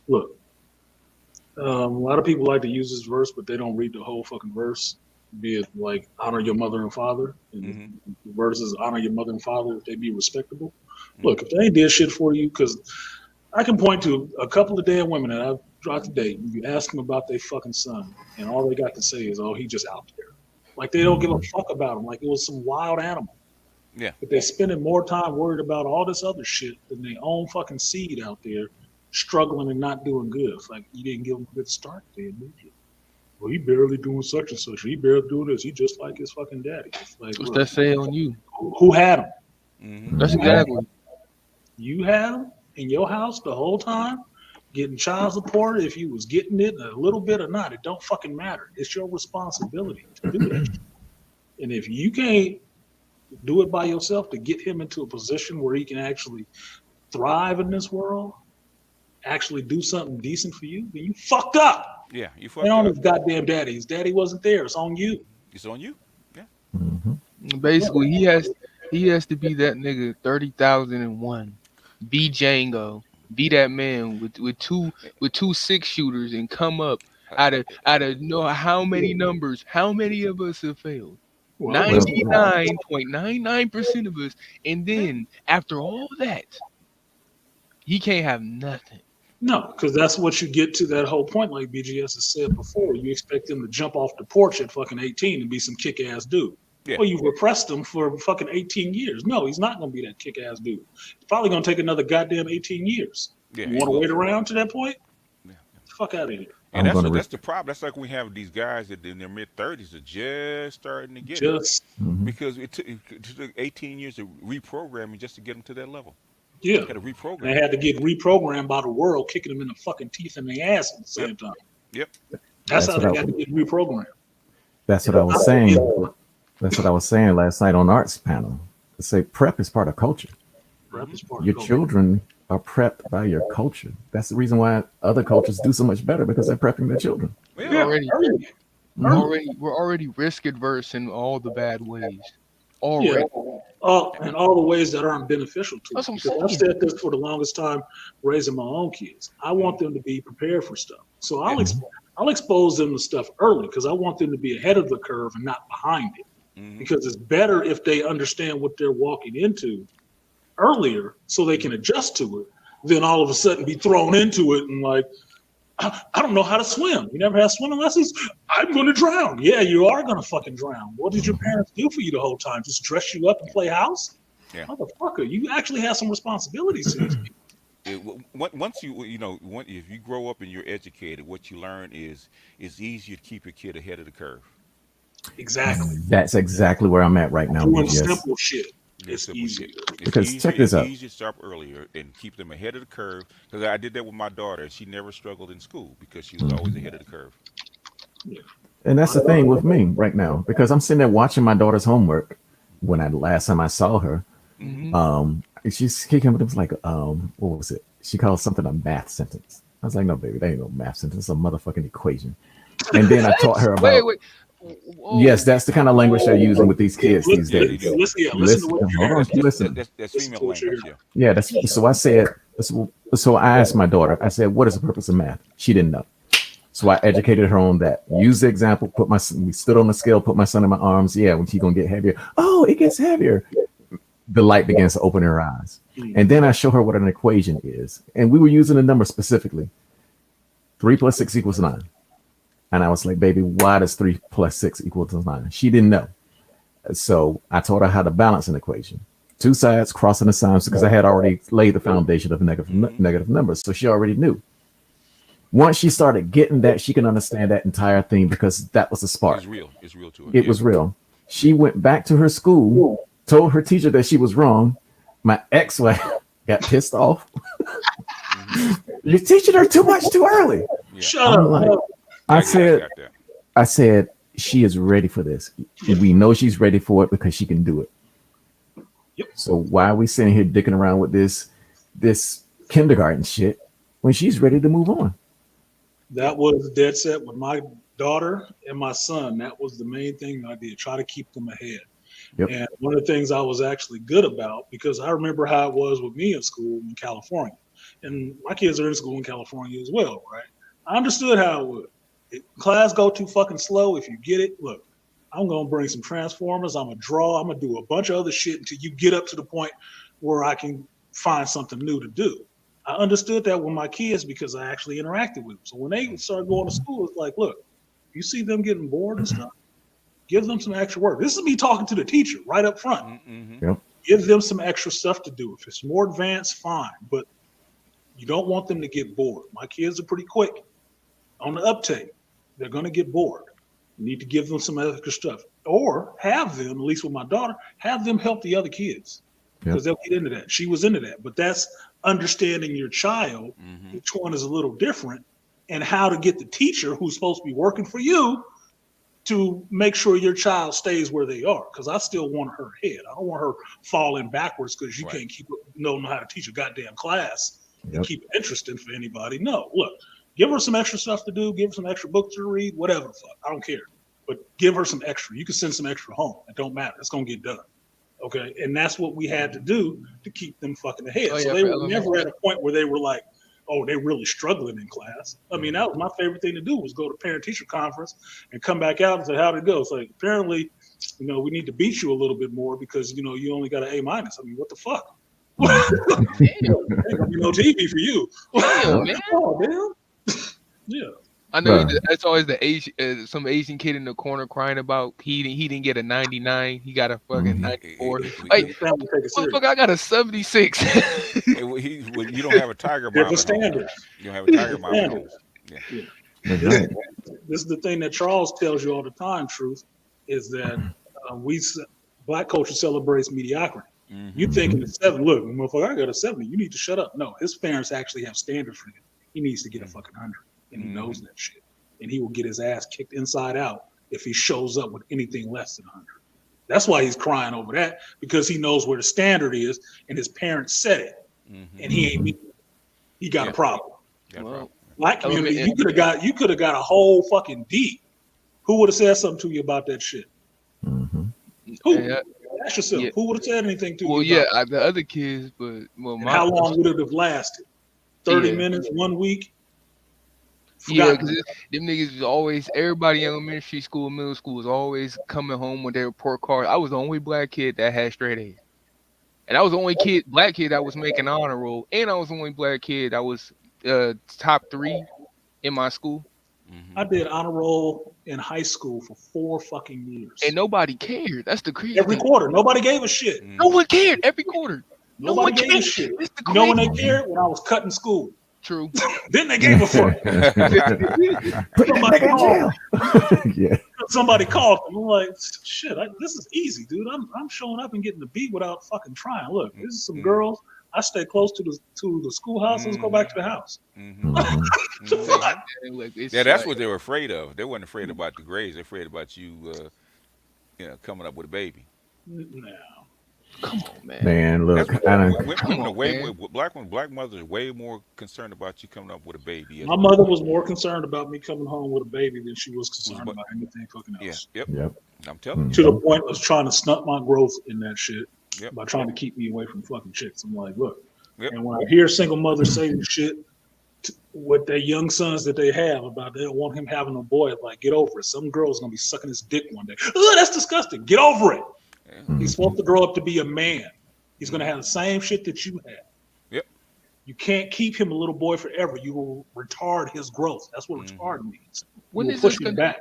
look, a lot of people like to use this verse, but they don't read the whole fucking verse. Be it like honor your mother and father, and hmm the verse is honor your mother and father if they be respectable. hmm Look, if they ain't did shit for you, because I can point to a couple of damn women that I've tried to date. And you ask them about their fucking son, and all they got to say is, "Oh, he just out there." Like they don't give a Mhm. fuck about him. Like it was some wild animal. Yeah. But they're spending more time worried about all this other shit than their own fucking seed out there struggling and not doing good. It's like you didn't give him a good start then, did you? Well, he barely doing such and such. He barely doing this. He just like his fucking daddy. It's like, What's look, that say on you? who had him? hmm That's You had him? exactly. You had him in your house the whole time, getting child support. If you was getting it a little bit or not, it don't fucking matter. It's your responsibility to do that shit. And if you can't do it by yourself to get him into a position where he can actually thrive in this world, actually do something decent for you, then you fucked up. Yeah. You And fucked on up. his goddamn daddy. His daddy wasn't there. It's on you. It's on you. Yeah. Mhm. Basically, he has to be that nigga 30,001. Be Django. Be that man with two 6 shooters and come up I, out of know how many numbers. How many of us have failed? Well, that's Well, the problem. 99.99% of us. And yeah. then after all that, he can't have nothing. No, because that's what you get to that whole point, like BGS has said before. You expect them to jump off the porch at fucking 18 and be some kick ass dude. Yeah. Well, you repressed him for fucking 18 years. No, he's not going to be that kick-ass dude. It's probably going to take another goddamn 18 years. Yeah, You it want to will. wait around to that point? Yeah. Fuck out of here. And I'm gonna that's the problem. That's like we have these guys that in their mid-30s are just starting to get it Just, because it took 18 years of reprogramming just to get them to that level. yeah. Got to They reprogram. had to get reprogrammed by the world, kicking them in the fucking teeth and the ass at the same time. Yep. That's That's how what they I- got to get reprogrammed. That's what I was saying. That's what I was saying last night on Arts panel. I say prep is part of culture. Prep is part of Your culture. children are prepped by your culture. That's the reason why other cultures do so much better, because they're prepping their children. Yeah, early. We're already risk adverse in all the bad ways. Already. And all the ways that aren't beneficial to That's them. what I'm Because I've saying. said this for the longest time, raising my own kids. I want them to be prepared for stuff. So I'll expose them to stuff early because I want them to be ahead of the curve and not behind it. Because it's better if they understand what they're walking into earlier so they can adjust to it than all of a sudden be thrown into it and like, I don't know how to swim. You never had swimming lessons? I'm going to drown. Yeah, you are going to fucking drown. What did your parents do for you the whole time? Just dress you up and play house? Yeah. Motherfucker, you actually have some responsibilities to these people. Once if you grow up and you're educated, what you learn is it's easier to keep your kid ahead of the curve. Exactly. That's exactly where I'm at right now. Doing BGS. simple shit. Yeah, It's simple easier. shit. It's Because check this out. It's easier to start earlier and keep them ahead of the curve. Because I did that with my daughter. She never struggled in school because she was always ahead of the curve. And that's the thing with me right now, because I'm sitting there watching my daughter's homework. When last time I saw her, she came up and was like, what was it? She called something a math sentence. I was like, no, baby, that ain't no math sentence. It's a motherfucking equation. And then I taught her about. Wait. Whoa. Yes, that's the kind of language they're using with these kids these Yeah, days. listen to what Hold on, listen. That's female language. Yeah. Yeah, so I said. So I asked my daughter. I said, "What is the purpose of math?" She didn't know. So I educated her on that. Use the example. We stood on the scale. Put my son in my arms. Yeah, when he's gonna get heavier. Oh, it gets heavier. The light begins to open in her eyes, and then I show her what an equation is. And we were using a number specifically. 3 + 6 = 9. And I was like, baby, why does 3 + 6 = 9? She didn't know. So I taught her how to balance an equation. Two sides crossing the signs, because I had already laid the foundation of negative numbers. So she already knew. Once she started getting that, she can understand that entire thing, because that was the spark. It's real. It's real to her. It was real. She went back to her school, told her teacher that she was wrong. My ex-wife got pissed off. You're teaching her too much too early. Yeah. Shut up. I said, she is ready for this. We know she's ready for it because she can do it. Yep. So why are we sitting here dicking around with this kindergarten shit when she's ready to move on? That was dead set with my daughter and my son. That was the main thing I did, try to keep them ahead. Yep. And one of the things I was actually good about, because I remember how it was with me in school in California. And my kids are in school in California as well, right? I understood how it would. If class go too fucking slow, if you get it, look, I'm going to bring some transformers. I'm going to draw. I'm going to do a bunch of other shit until you get up to the point where I can find something new to do. I understood that with my kids because I actually interacted with them. So when they started going to school, it's like, look, you see them getting bored and stuff, give them some extra work. This is me talking to the teacher right up front. Yep. Give them some extra stuff to do. If it's more advanced, fine. But you don't want them to get bored. My kids are pretty quick on the uptake. They're going to get bored. You need to give them some extra stuff. Or have them, at least with my daughter, have them help the other kids. Because they'll get into that. She was into that. But that's understanding your child, which one is a little different, and how to get the teacher who's supposed to be working for you to make sure your child stays where they are. Because I still want her ahead. I don't want her falling backwards because you can't know how to teach a goddamn class and keep it interesting for anybody. No, look, give her some extra stuff to do, give her some extra books to read, whatever the fuck. I don't care. But give her some extra. You can send some extra home. It don't matter. It's going to get done. Okay, and that's what we had to do to keep them fucking ahead. So they were never at a point where they were like, oh, they're really struggling in class. I mean, that was my favorite thing to do, was go to parent-teacher conference and come back out and say, how'd it go? It's like, apparently, we need to beat you a little bit more because, you only got an A-. I mean, what the fuck? Ain't gonna be no TV for you. Damn, man. Oh, damn. Yeah. I know Bruh. that's always the Asian, some Asian kid in the corner crying about he didn't get a 99, he got a fucking Mhm. 94. Like, His family take it serious. motherfucker, I got a 76. You don't have a tiger mom Different at home. standards. You don't have a tiger Different mom at home. standards. Yeah. Yeah. That's This, right. this is the thing that Charles tells you all the time. Truth is that black culture celebrates mediocrity. You thinking Mhm. it's 7? Look, motherfucker, I got a 70. You need to shut up. No, his parents actually have standards for him. He needs to get a fucking 100, and he knows that shit. And he will get his ass kicked inside out if he shows up with anything less than 100. That's why he's crying over that, because he knows where the standard is, and his parents said it, and he ain't meeting it. He got a problem. Well, Black community, you could have got a whole fucking D. Who would have said something to you about that shit? Mhm. Who? yeah, Ask yourself. yeah. Who would have said anything to you? Well, about yeah, that? the other kids, but well, And my how long would it have lasted? 30 Yeah. minutes, 1 week? yeah, Forgotten. because them niggas was always everybody in elementary school, middle school was always coming home with their report card. I was the only black kid that had straight A's, and I was the only black kid that was making honor roll, and I was the only black kid that was top 3 in my school, I did honor roll in high school for 4 fucking years. and nobody cared. That's the crazy Every thing. quarter, nobody gave a shit. No one cared every quarter. No Nobody one gave a cared. shit. It's the You know when they crazy. cared? When I was cutting school. True. Then they gave a fuck. Put that nigga in jail. Yeah. Somebody called them. I'm like, shit, this is easy, dude. I'm showing up and getting the beat without fucking trying. Look, this is some girls. I stay close to the schoolhouse. Let's go back to the house. Mhm. Like, it's Yeah, that's like- what they were afraid of. They weren't afraid about the grades. They're afraid about you, coming up with a baby. No. Come on, man. Man, That's look, what I don't. women are way man. more, black mothers are way more concerned about you coming up with a baby. My mother was more concerned about me coming home with a baby than she was concerned about anything fucking Yeah, else. yep. Yep. I'm telling you. To the point of trying to stunt my growth in that shit Yep. by trying to keep me away from fucking chicks. I'm like, look. Yep. And when I hear single mothers say this shit with their young sons that they have about they don't want him having a boy, I'm like, get over it. Some girl's gonna be sucking his dick one day. Oh, that's disgusting. Get over it. He's supposed to grow up to be a man. He's gonna have the same shit that you had. Yep. You can't keep him a little boy forever. You will retard his growth. That's what retard means. When You will is push this him gonna- back.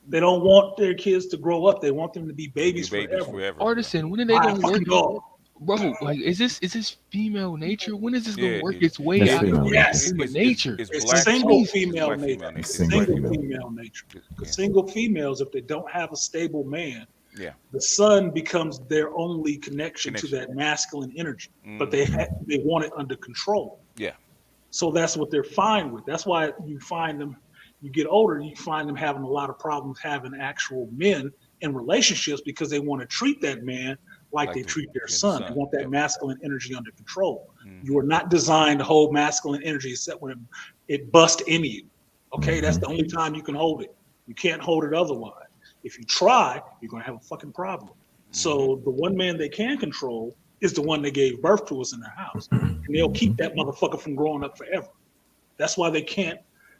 They don't want their kids to grow up. They want them to be babies forever. Artisan, when are they Buy a gonna fucking work? dog. Bro, like, is this female nature? When is this gonna Yeah, work it's- its way That's out female of nature. Yes. human nature? It's black- single it's female black nature. female nature. Single Single female. female nature. Because Yeah. single females, if they don't have a stable man, Yeah. the son becomes their only connection to that masculine energy. But they want it under control. Yeah. So that's what they're fine with. That's why you find them. You get older, you find them having a lot of problems having actual men in relationships because they want to treat that man like they treat their son. They want that masculine energy under control. You are not designed to hold masculine energy except when it busts in you. Okay, that's the only time you can hold it. You can't hold it otherwise. If you try, you're gonna have a fucking problem. So the one man they can control is the one that gave birth to us in their house, and they'll keep that motherfucker from growing up forever. That's why they can't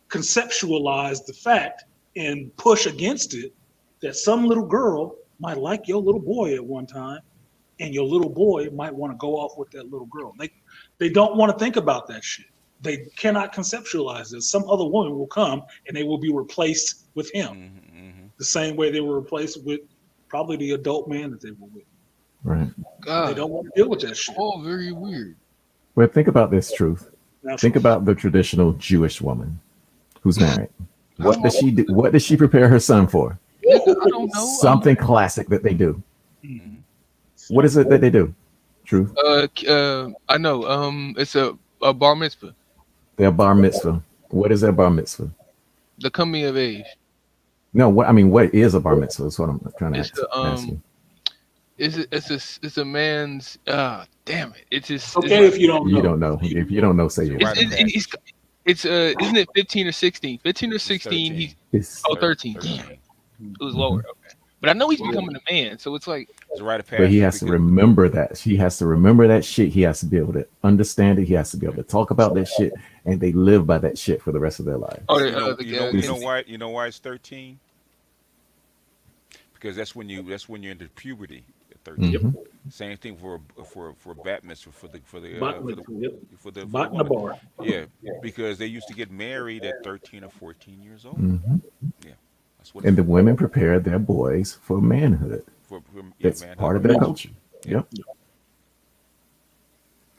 conceptualize the fact and push against it that some little girl might like your little boy at one time, and your little boy might want to go off with that little girl. They don't want to think about that shit. They cannot conceptualize this. Some other woman will come and they will be replaced with him, the same way they were replaced with probably the adult man that they were with. Right. God, They don't want to deal with that shit. all very weird. Well, think about this, Truth. Now, Think about the traditional Jewish woman who's married. What does she do? What does she prepare her son for? I don't know. Something classic that they do. What is it that they do? Truth. I know. It's a bar mitzvah, Their bar mitzvah. What is their bar mitzvah? the coming of age. No, what I mean, what is a bar mitzvah? That's what I'm trying to It's ask you. It's a man's. Damn it! It's just. okay, if you don't know. You don't know. If you don't know, say it. It's isn't it 15 or 16? 15 or 16. He's It's, 13. Damn, it was lower. Okay, but I know he's becoming a man, so it's like. It's a rite of but he passage has to because- remember that. He has to remember that shit. He has to be able to understand it. He has to be able to talk about that shit, and they live by that shit for the rest of their life. Oh, you know why it's 13? Because that's when you're into puberty. 13. Mhm. Same thing for bat mitzvah for the Bot in the woman. bar. Yeah, because they used to get married at 13 or 14 years old. Mhm. Yeah, that's what it's And the for. women prepare their boys for manhood. Yeah, That's manhood. part of their culture. Yeah. Yep.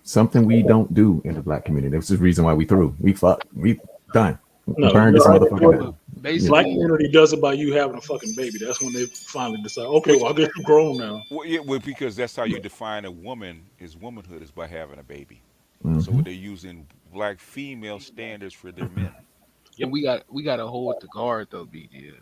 Something we don't do in the black community. That's the reason why we through. We fuck. We done. No, Burn this motherfucker down. Black Basically, community does it by you having a fucking baby. That's when they finally decide, okay, well, I guess you're grown now. Well, yeah, well, because that's how you define a woman is womanhood is by having a baby. So Mhm. they're using black female standards for their men. and we got to hold the guard though, BG.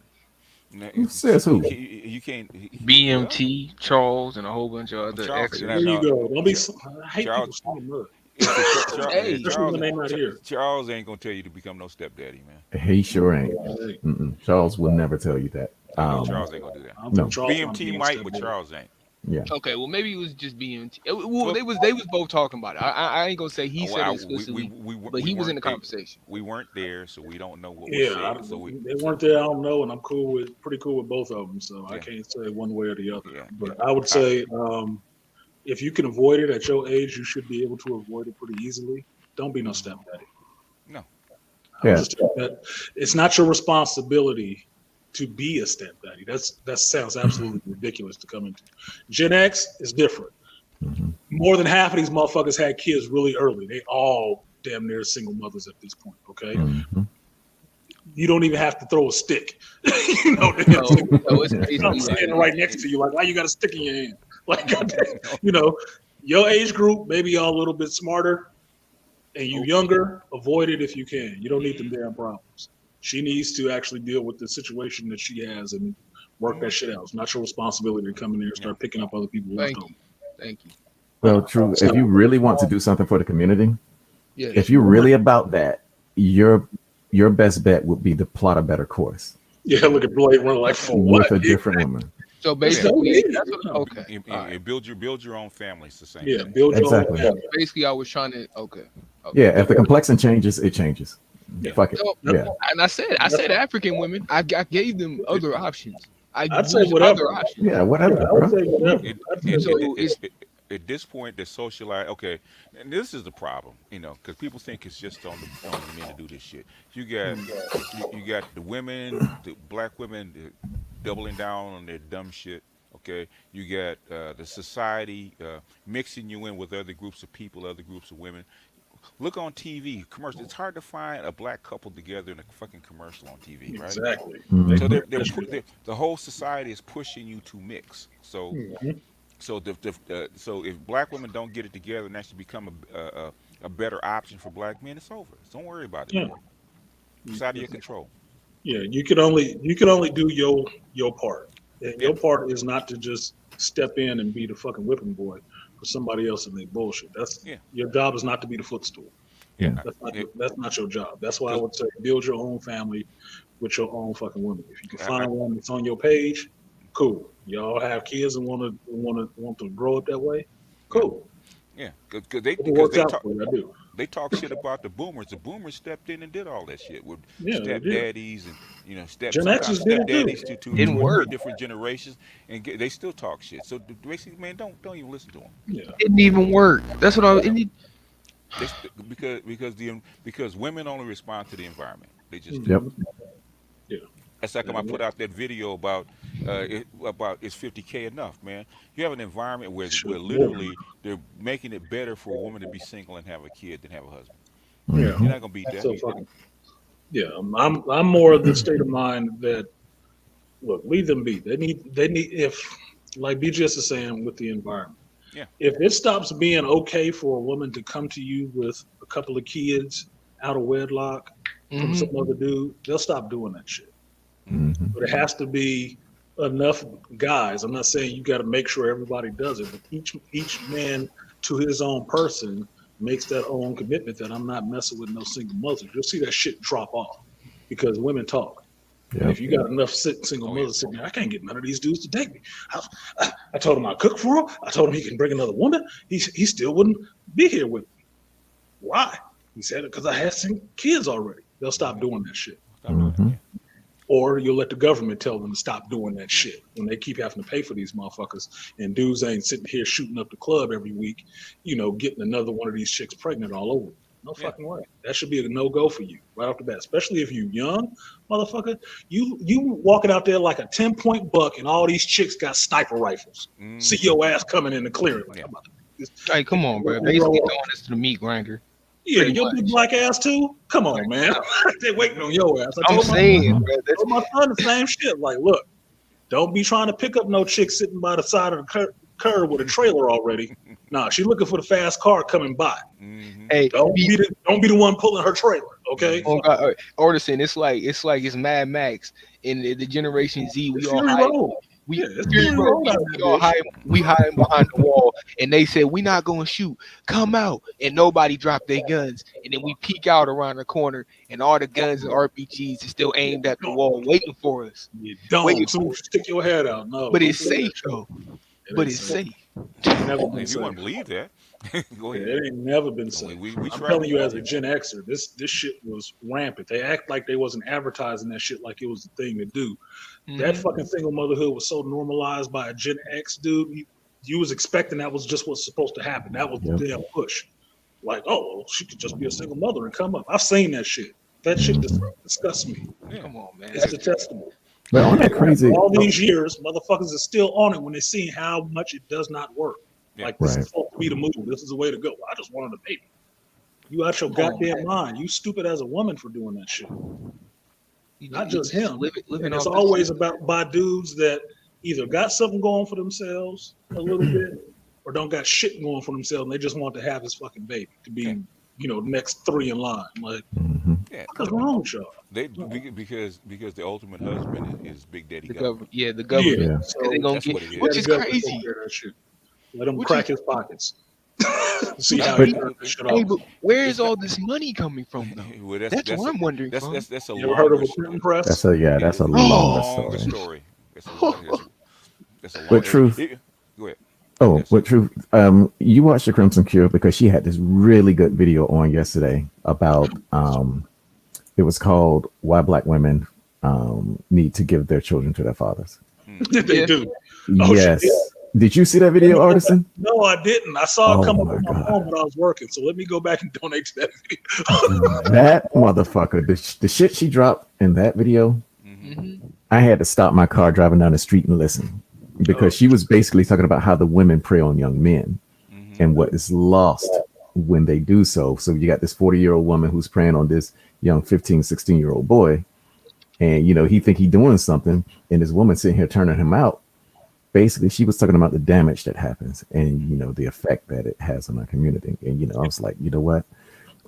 Now, Who says who? you can't. Well, BMT, Charles, and a whole bunch of other Charles, exes. There you go. Don't be. Char- I hate people Charles, saying look, Hey, especially when they're not here. Charles ain't gonna tell you to become no stepdaddy, man. He sure ain't. Hey, Charles will never tell you that. I know Charles ain't gonna do that. I don't No. think Charles wanna be BMT on might, step but boy. Charles ain't. Yeah. okay, well maybe it was just BMT. Well, they was both talking about it. I ain't gonna say he said it explicitly, but he was in the conversation. We weren't there, so we don't know what was Yeah, said. So they weren't there. I don't know, and I'm pretty cool with both of them. So I Yeah. can't say one way or the other. Yeah, But yeah. I would say, if you can avoid it at your age, you should be able to avoid it pretty easily. Don't be no stepdaddy. No. Yeah. It's not your responsibility to be a stepdaddy. That sounds absolutely ridiculous to come into. Gen X is different. Mhm. More than half of these motherfuckers had kids really early. They all damn near single mothers at this point. Okay, Mhm. you don't even have to throw a stick. You know, So it's I'm basically standing like, right next to you, like, why you got a stick in your hand? Like, you know, your age group, maybe y'all a little bit smarter, and you younger, avoid it if you can. You don't need them damn problems. She needs to actually deal with the situation that she has and work that shit out. It's not your responsibility to come in there and start picking up other people's thank leftovers. you, thank you. Well, true. If you really want to do something for the community, Yeah, if you're really about that, your best bet would be to plot a better course Yeah, look at Blade running like, for with what? a different woman. so basically, Yeah. that's what, okay. And build your own family. It's the same Yeah, thing. build your Exactly. own family. Basically, I was trying to okay. Yeah, if the complexion changes, it changes. Yeah. Fuck it. So, Yeah. and I said African women. I gave them other options. I'd say used whatever. other options. Yeah, whatever, I would bro. say whatever. At this point, they're socialized. Okay, and this is the problem, because people think it's just on the men to do this shit. You got the women, the black women, doubling down on their dumb shit. Okay, you got the society mixing you in with other groups of people, other groups of women. Look on TV commercial. It's hard to find a black couple together in a fucking commercial on TV, right? Exactly. Mhm. So the whole society is pushing you to mix. So Mhm. so if black women don't get it together and actually become a better option for black men, it's over. Don't worry about it. Yeah. Man. It's out of your control. Yeah, you can only do your part. And Yeah. your part is not to just step in and be the fucking whipping boy for somebody else and they bullshit. Yeah. Your job is not to be the footstool. Yeah. That's not your job. That's why I would say build your own family with your own fucking women. If you can find one that's on your page, cool. Y'all have kids and want to grow up that way, cool. Yeah, If it because works out for you, I do. they talk shit about the boomers. The boomers stepped in and did all that shit with Yeah, they did. stepdaddies and Gen sometimes X's did it too. stepdaddies to Didn't two or work. three different generations, and they still talk shit. So basically, man, don't even listen to them. Yeah. Didn't even work. That's what I. Because women only respond to the environment. They just Yep. Yeah. That's like when I put out that video about is 50K enough, man. You have an environment where literally they're making it better for a woman to be single and have a kid than have a husband. Yeah. You're not gonna beat that. So fucking. Yeah, I'm more of the state of mind that look, leave them be. They need if like BGS is saying with the environment. Yeah. If it stops being okay for a woman to come to you with a couple of kids out of wedlock from some other dude, they'll stop doing that shit. Mhm. But it has to be enough guys. I'm not saying you got to make sure everybody does it, but each man to his own person makes that own commitment that I'm not messing with no single mothers. You'll see that shit drop off because women talk. And Yep. if you got enough single mothers sitting there, I can't get none of these dudes to date me. I told him I'd cook for him. I told him he can bring another woman. He still wouldn't be here with me. Why? He said it because I had some kids already. They'll stop doing that shit. Mhm. or you'll let the government tell them to stop doing that shit when they keep having to pay for these motherfuckers. And dudes ain't sitting here shooting up the club every week, getting another one of these chicks pregnant all over. No Yeah. fucking way. That should be a no go for you right off the bat, especially if you young, motherfucker. You walking out there like a 10-point buck, and all these chicks got sniper rifles. See your ass coming in the clearing. Like, Yeah. I'm about to this. Hey, come on, bro. Basically doing this to the meat grinder. Yeah, pretty your much. big black ass too. Come on, man. They waiting on your ass. I I'm told saying, bro. That's my son the same shit. Like, look, don't be trying to pick up no chick sitting by the side of the curb with a trailer already. Nah, she looking for the fast car coming by. hey. Don't be the one pulling her trailer. Okay. Oh God, Artisan, it's like it's Mad Max in the Generation Z. We It's all Fury hide. Road. We, Yeah, it's Fury Fury Road, Road out we there, all bitch. hide. We hiding behind the wall, and they said we not gonna shoot. Come out, and nobody dropped their guns. And then we peek out around the corner, and all the guns and RPGs are still aimed at the wall, waiting for us. You don't. Waiting So for us. stick your head out. No. But don't it's do that safe shit. though. It But ain't it's safe. safe. Never been If you want safe. to believe that, go Yeah, ahead. it ain't never been safe. We I'm try telling to you, as warn a Gen Xer, this shit was rampant. They act like they wasn't advertising that shit like it was the thing to do. That Mhm. fucking single motherhood was so normalized by a Gen X dude. You was expecting that was just what's supposed to happen. That was the Yep. damn push. Like, oh, well, she could just be a single mother and come up. I've seen that shit. That shit disgusts me. Yeah. Come on, man. It's detestable. But on that crazy, All these years, motherfuckers are still on it when they're seeing how much it does not work. Yeah. Like, this Right. is supposed to be the move. This is the way to go. I just wanted a baby. You out your Come on, goddamn mind. You stupid as a woman for doing that shit. Not just him. Living And it's off always about by dudes that either got something going for themselves a little bit or don't got shit going for themselves and they just want to have this fucking baby to be, next three in line. Like, Yeah. what is wrong with y'all? Because the ultimate husband is Big Daddy the government. government. Yeah, the government. Yeah. Yeah. So They gonna That's get, what it is. which let is the government take crazy. care of that shit. Let him Which crack is his pockets. See which how is he But- turns this shit Hey, off. but where It's is all this money coming from, though? Well, That's what I'm wondering from. that's a You ever heard of longer a printing story. press? That's a yeah. That's a Oh. longer Longer story. story. That's a longer. But truth. Go ahead. Oh, Yes. but truth. You watched the Crimson Cure because she had this really good video on yesterday about. It was called "Why Black Women Need to Give Their Children to Their Fathers." They Yeah. do. Oh, Yes. shit. Did you see that video, Artisan? No, I didn't. I saw it Oh come up my on my God. phone when I was working. So let me go back and donate to that video. That motherfucker, the shit she dropped in that video, Mhm. I had to stop my car driving down the street and listen because she was basically talking about how the women prey on young men and what is lost when they do so. So you got this 40-year-old woman who's preying on this young 15, 16-year-old boy. And, he think he doing something. And this woman sitting here turning him out. Basically, she was talking about the damage that happens and, the effect that it has on our community. And, I was like, you know what?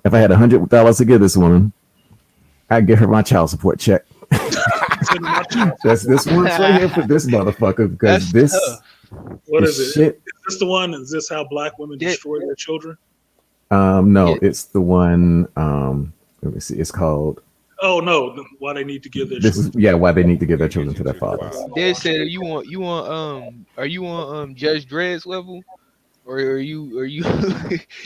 If I had $100 to give this woman, I'd give her my child support check. That's this one's right here for this motherfucker because That's this tough. What this is it? shit. Is this the one? Is this how black women Yeah. destroy their children? No, Yeah. it's the one. Let me see. It's called. Oh no, why they need to give their This children? is why they need to give their children to their fathers. They said, are you on Judge Dredd's level, or are you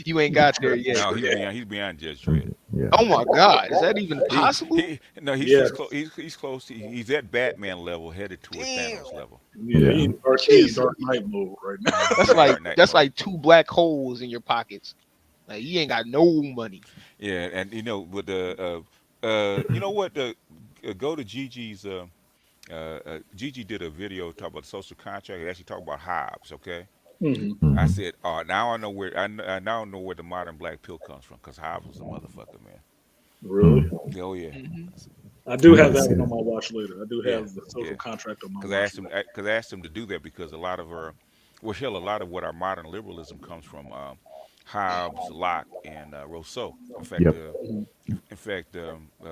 you ain't got there yet? No, he's beyond Judge Dredd. Yeah. Oh my God, is that even possible? Yeah. He's close. He's at Batman level, headed towards Damn. Thanos level. Yeah, Yeah. he in Dark Knight mode right now. That's like two black holes in your pockets. Like you ain't got no money. Yeah, and with the you know what? Go to Gigi's. Gigi did a video talk about the social contract. It actually talked about Hobbes. Okay, Mhm. I said, now I know where I now know where the modern black pill comes from because Hobbes was a motherfucker, man. Really? Oh yeah. I do Yeah, have I that see one on that. my watch later. I do Yeah, have the social yeah. contract on my Because watch later. I asked him to do that because a lot of a lot of what our modern liberalism comes from Hobbes, Locke, and Rousseau. In fact, Yep.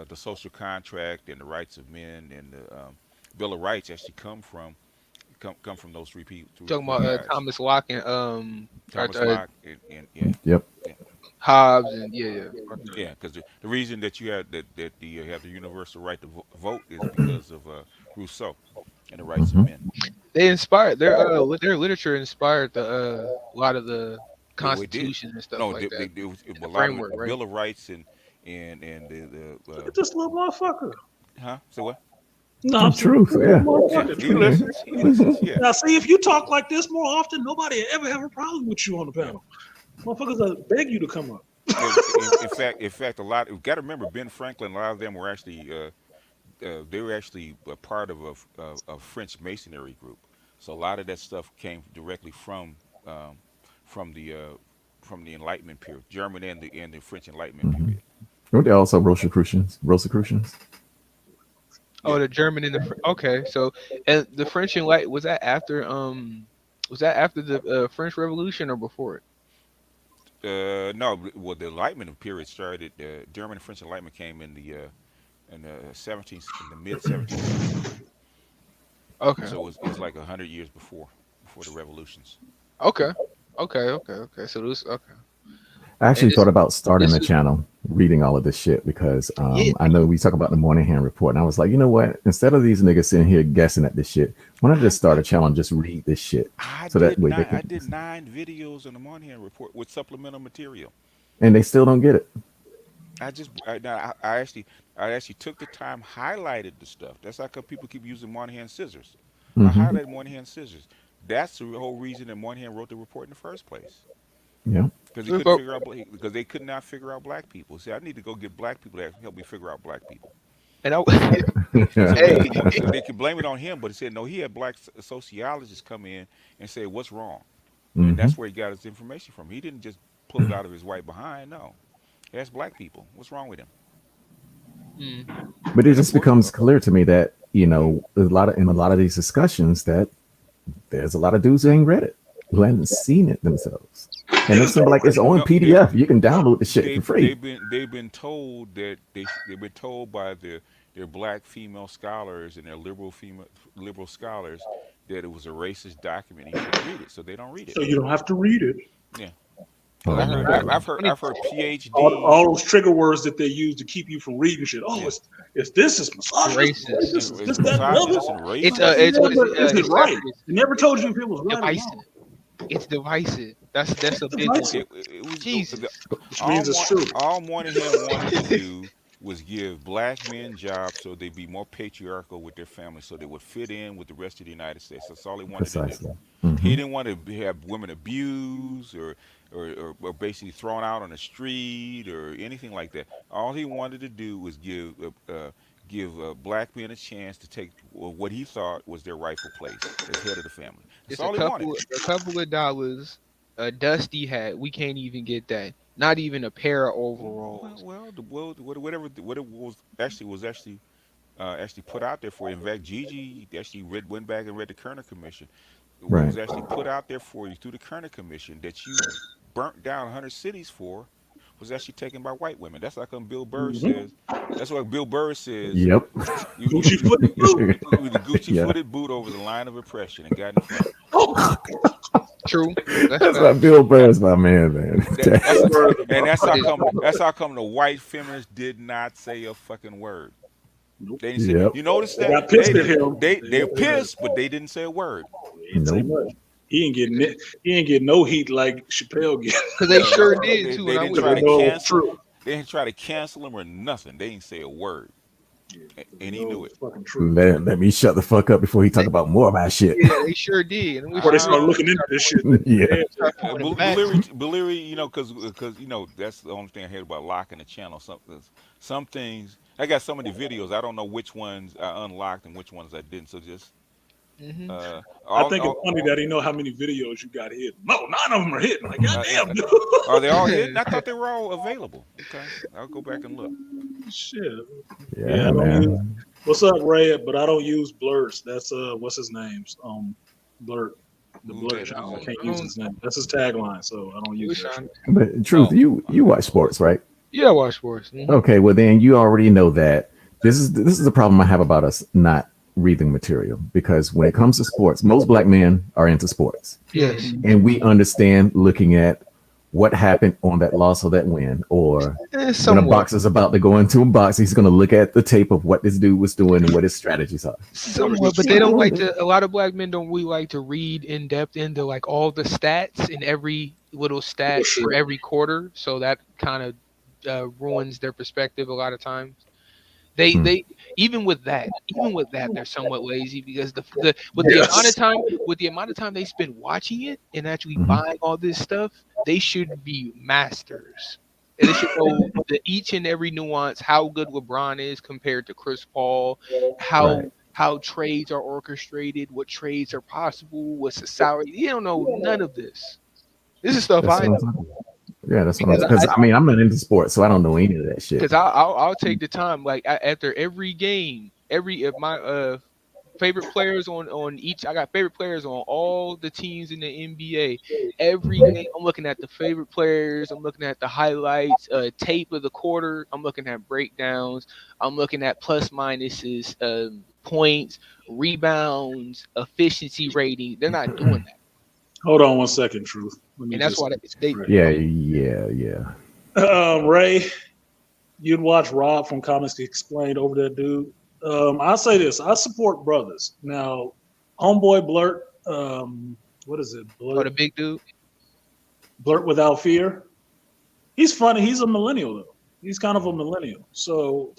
the social contract and the rights of men and the Bill of Rights actually come from those three people. Talking Three about guys. Thomas Locke and Thomas Arthur Locke and yeah. Yep. Hobbes and yeah. Yeah, because the reason that you have you have the universal right to vote is because of Rousseau and the rights of men. They inspired their literature inspired a lot of the No, it did. constitutions and stuff No, like that. it was a The lot of framework, the right? Bill of Rights and the Look at this little motherfucker. huh? So what? No, I'm saying, Truth, yeah. motherfucker, He truth. listens. He listens. Yeah. Now, see, if you talk like this more often, nobody ever have a problem with you on the panel. Motherfuckers beg you to come up. In fact, a lot. You've got to remember, Ben Franklin. A lot of them were actually they were actually a part of a French masonry group. So a lot of that stuff came directly um, from the uh, from the Enlightenment period, German and the French Enlightenment Mm-hmm. period. Weren't they also Rosicrucians? Rosicrucians? Oh, Yeah. the German and the okay. So, and the French and Light was that after the French Revolution or before it? No, well, the Enlightenment period started. German and French Enlightenment came in the 17th, in the mid 17th century. Okay. So it was like 100 years before the revolutions. Okay. Okay. So this okay. I And actually thought about starting this a is channel reading all of this shit because yeah. I know we talk about the Moynihan report, and I was like, you know what? Instead of these niggas sitting here guessing at this shit, why not just start a channel and just read this shit so that way they I can, did 9 videos on the Moynihan report with supplemental material. and they still don't get it. Now, I actually took the time, highlighted the stuff. That's how come people keep using Moynihan scissors. I Hmm. highlighted Moynihan scissors. That's the whole reason that Moynihan wrote the report in the first place. Yeah. Because he couldn't figure out because they could not figure out black people. See, I need to go get black people to help me figure out black people. and I hey So they could blame it on him, but he said no. He had black sociologists come in and say what's wrong, and Hmm. that's where he got his information from. He didn't just pull it out of his white behind. No, he asked black people what's wrong with him, mm, But it and just that's working. becomes clear to me that Mm, in a lot of these discussions that there's a lot of dudes who ain't read it, who haven't seen it themselves, and it's Niggas don't like it's read it. on no, they PDF. You can download the shit for free. they've been told that they've been told by their black female scholars and their liberal scholars that it was a racist document. You shouldn't read it, so they don't read it. So you don't have to read it. Yeah, because Oh I my heard I, that. god. I've heard PhDs. All those trigger words that they use to keep you from reading shit. Oh, Yeah, it's this is misogynist, Racist. this is it's this, that, and the other. misogynist and It's racist. Yeah, it's what is it? but is it right? Exactly. It never It's told you if it was right or divisive. wrong. It's divisive. That's a It's big one. divisive, It was Jesus. which means it's true. all Moynihan wanted to do was give black men jobs so they'd be more patriarchal with their families, so they would fit in with the rest of the United States. That's all he wanted to do. Precisely. He Hmm. didn't want to have women abused or basically thrown out on the street or anything like that. All he wanted to do was give black men a chance to take what he thought was their rightful place as head of the family. That's It's all he wanted. a couple of dollars. A dusty hat. We can't even get that. Not even a pair of overalls. Whatever what it was actually put out there for you. In fact, Gigi actually went back and read the Kerner Commission. What Right. was actually put out there for you through the Kerner Commission that you burnt down 100 cities for was actually taken by white women. That's like when Bill Burr Mm-hmm. says. That's what Bill Burr says. Yep. Gucci footed boot. With the Gucci Yeah. footed boot over the line of oppression and got in front. Oh, True. That's why Bill Burr's my man. That's how come the white feminists did not say a fucking word. nope. They didn't say. Yep. You notice They that got pissed at him. they're pissed, but they didn't say a word. He didn't say Nope. much. He ain't getting no heat like Chappelle get. Because they sure They, did too. they And I didn't was try They to know it's cancel. true. They didn't try to cancel him or nothing. They didn't say a word, Yeah, and he knew it. it's fucking true. Let me shut the fuck up before he talk about more of my shit. yeah, they sure did. And we Before they sure start looking into this shit. Yeah. start pulling them back. Billiri, because that's the only thing I heard about locking the channel. Some things I got so many videos. I don't know which ones I unlocked and which ones I didn't. So just Hmm. I think it's funny that he know how many videos you got hidden. No, none of them are hidden. Like, goddamn, dude. Are they all hidden? I thought they were all available. Okay, I'll go back and look. Shit. Yeah, I don't use, man. what's up, Red? But I don't use blurs. That's what's his name? Blurt. The Who's blur that? channel. I Who's can't use his name. That's his tagline, so I don't We use that. trying- But truth, Oh. you watch sports, right? Yeah, I watch sports. Okay, well then you already know that this is the problem I have about us not reading material, because when it comes to sports, most black men are into sports, Yes. and we understand looking at what happened on that loss or that win, or when a Somewhat. boxer's about to go into a box, he's going to look at the tape of what this dude was doing and what his strategies are. Somewhat, but they don't like to. A lot of black men don't really like to read in depth into like all the stats in every little stat for every quarter. So that kind of ruins their perspective a lot of times. They even with that, they're somewhat lazy because the with the amount of time they spend watching it and actually buying all this stuff, they should be masters. And they should know each and every nuance, how good LeBron is compared to Chris Paul, Right. how trades are orchestrated, what trades are possible, what's the salary. You don't know none of this. This is stuff That's I what I'm know talking about. Yeah, that's what I'm. because Because I mean, I'm not into sports, so I don't know any of that shit. I'll take the time like after every game, every of my favorite players on each. I got favorite players on all the teams in the NBA. Every game, I'm looking at the favorite players. I'm looking at the highlights, tape of the quarter. I'm looking at breakdowns. I'm looking at plus minuses, points, rebounds, efficiency rating. They're not doing that, Hold on one second, Truth. Let me and that's just. why they. Yeah. Ray, you'd watch Rob from Comics Explained over that dude. I'll say this: I support brothers. Now, homeboy Blurt, what is it? Oh, the big dude. Blurt Without Fear. He's funny. He's a millennial though. He's kind of a millennial, so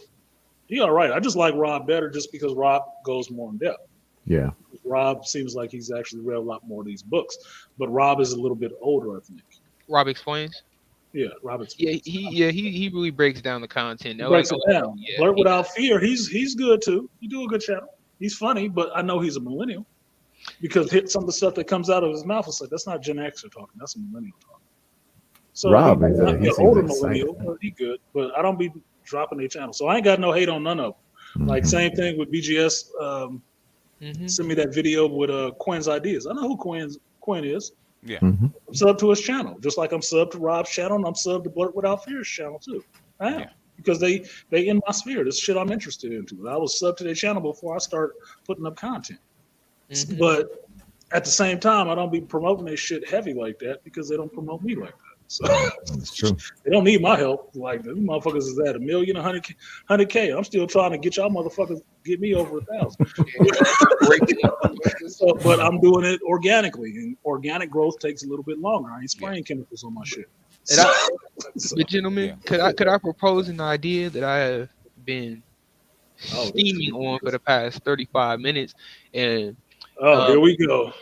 he all right. I just like Rob better just because Rob goes more in depth. Yeah. Rob seems like he's actually read a lot more of these books, but Rob is a little bit older, I think. Rob explains. Yeah, Robert. Yeah, he really breaks down the content. Breaks it down. Yeah, Blurt Without Fear. He's good too. You do a good channel. He's funny, but I know he's a millennial because some of the stuff that comes out of his mouth is like that's not Gen Xer talking. That's a millennial talking. So Rob he's is not he an seems older excited. millennial, but he good. But I don't be dropping their channel, so I ain't got no hate on none of them. Like same thing with BGS. Send me that video with Quinn's ideas. I know who Quinn is. Yeah. I'm sub to his channel, just like I'm sub to Rob's channel, and I'm sub to Blurt Without Fear's channel too. I am because they in my sphere. This shit I'm interested into. I was sub to their channel before I start putting up content. But at the same time, I don't be promoting their shit heavy like that because they don't promote me like that. So That's true. they don't need my help. Like these motherfuckers is at 1 million, 100K. I'm still trying to get y'all motherfuckers get me over 1,000. So, but I'm doing it organically, and organic growth takes a little bit longer. I ain't spraying chemicals on my shit. But gentlemen, could I propose an idea that I have been steaming on for the past 35 minutes? And here we go.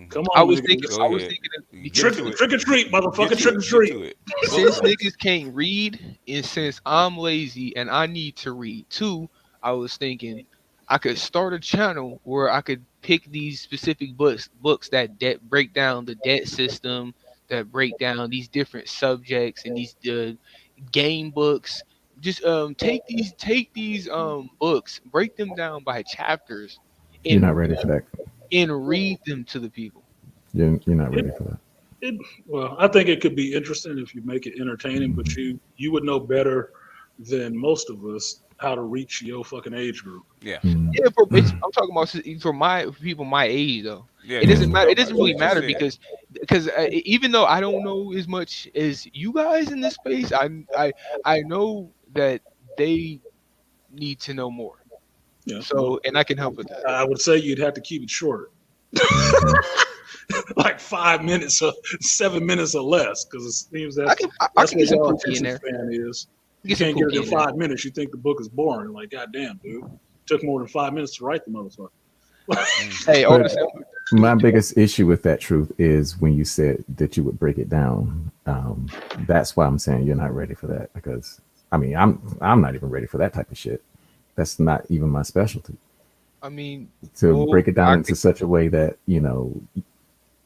Come on, I was thinking trick or treat, motherfucker, trick or treat. Since niggas can't read, and since I'm lazy and I need to read too, I was thinking I could start a channel where I could pick these specific books that break down the debt system, that break down these different subjects and these game books. Just take these books, break them down by chapters, You're not ready for that. and read them to the people. You're not ready for that. Well, I think it could be interesting if you make it entertaining, but you would know better than most of us how to reach your fucking age group. Yeah. I'm talking about for my people my age though. Yeah, it doesn't matter. It doesn't really matter because even though I don't know as much as you guys in this space, I know that they need to know more. Yeah. So, and I can help with that. I would say you'd have to keep it short. Like 5 minutes or 7 minutes or less, because it seems that's what your attention span is. You can't get it in 5 minutes. You think the book is boring. Like, goddamn, dude. It took more than 5 minutes to write the motherfucker. Hey, my biggest issue with that, Truth, is when you said that you would break it down. That's why I'm saying you're not ready for that, because I mean I'm not even ready for that type of shit. That's not even my specialty. I mean, to break it down into such a way that, you know,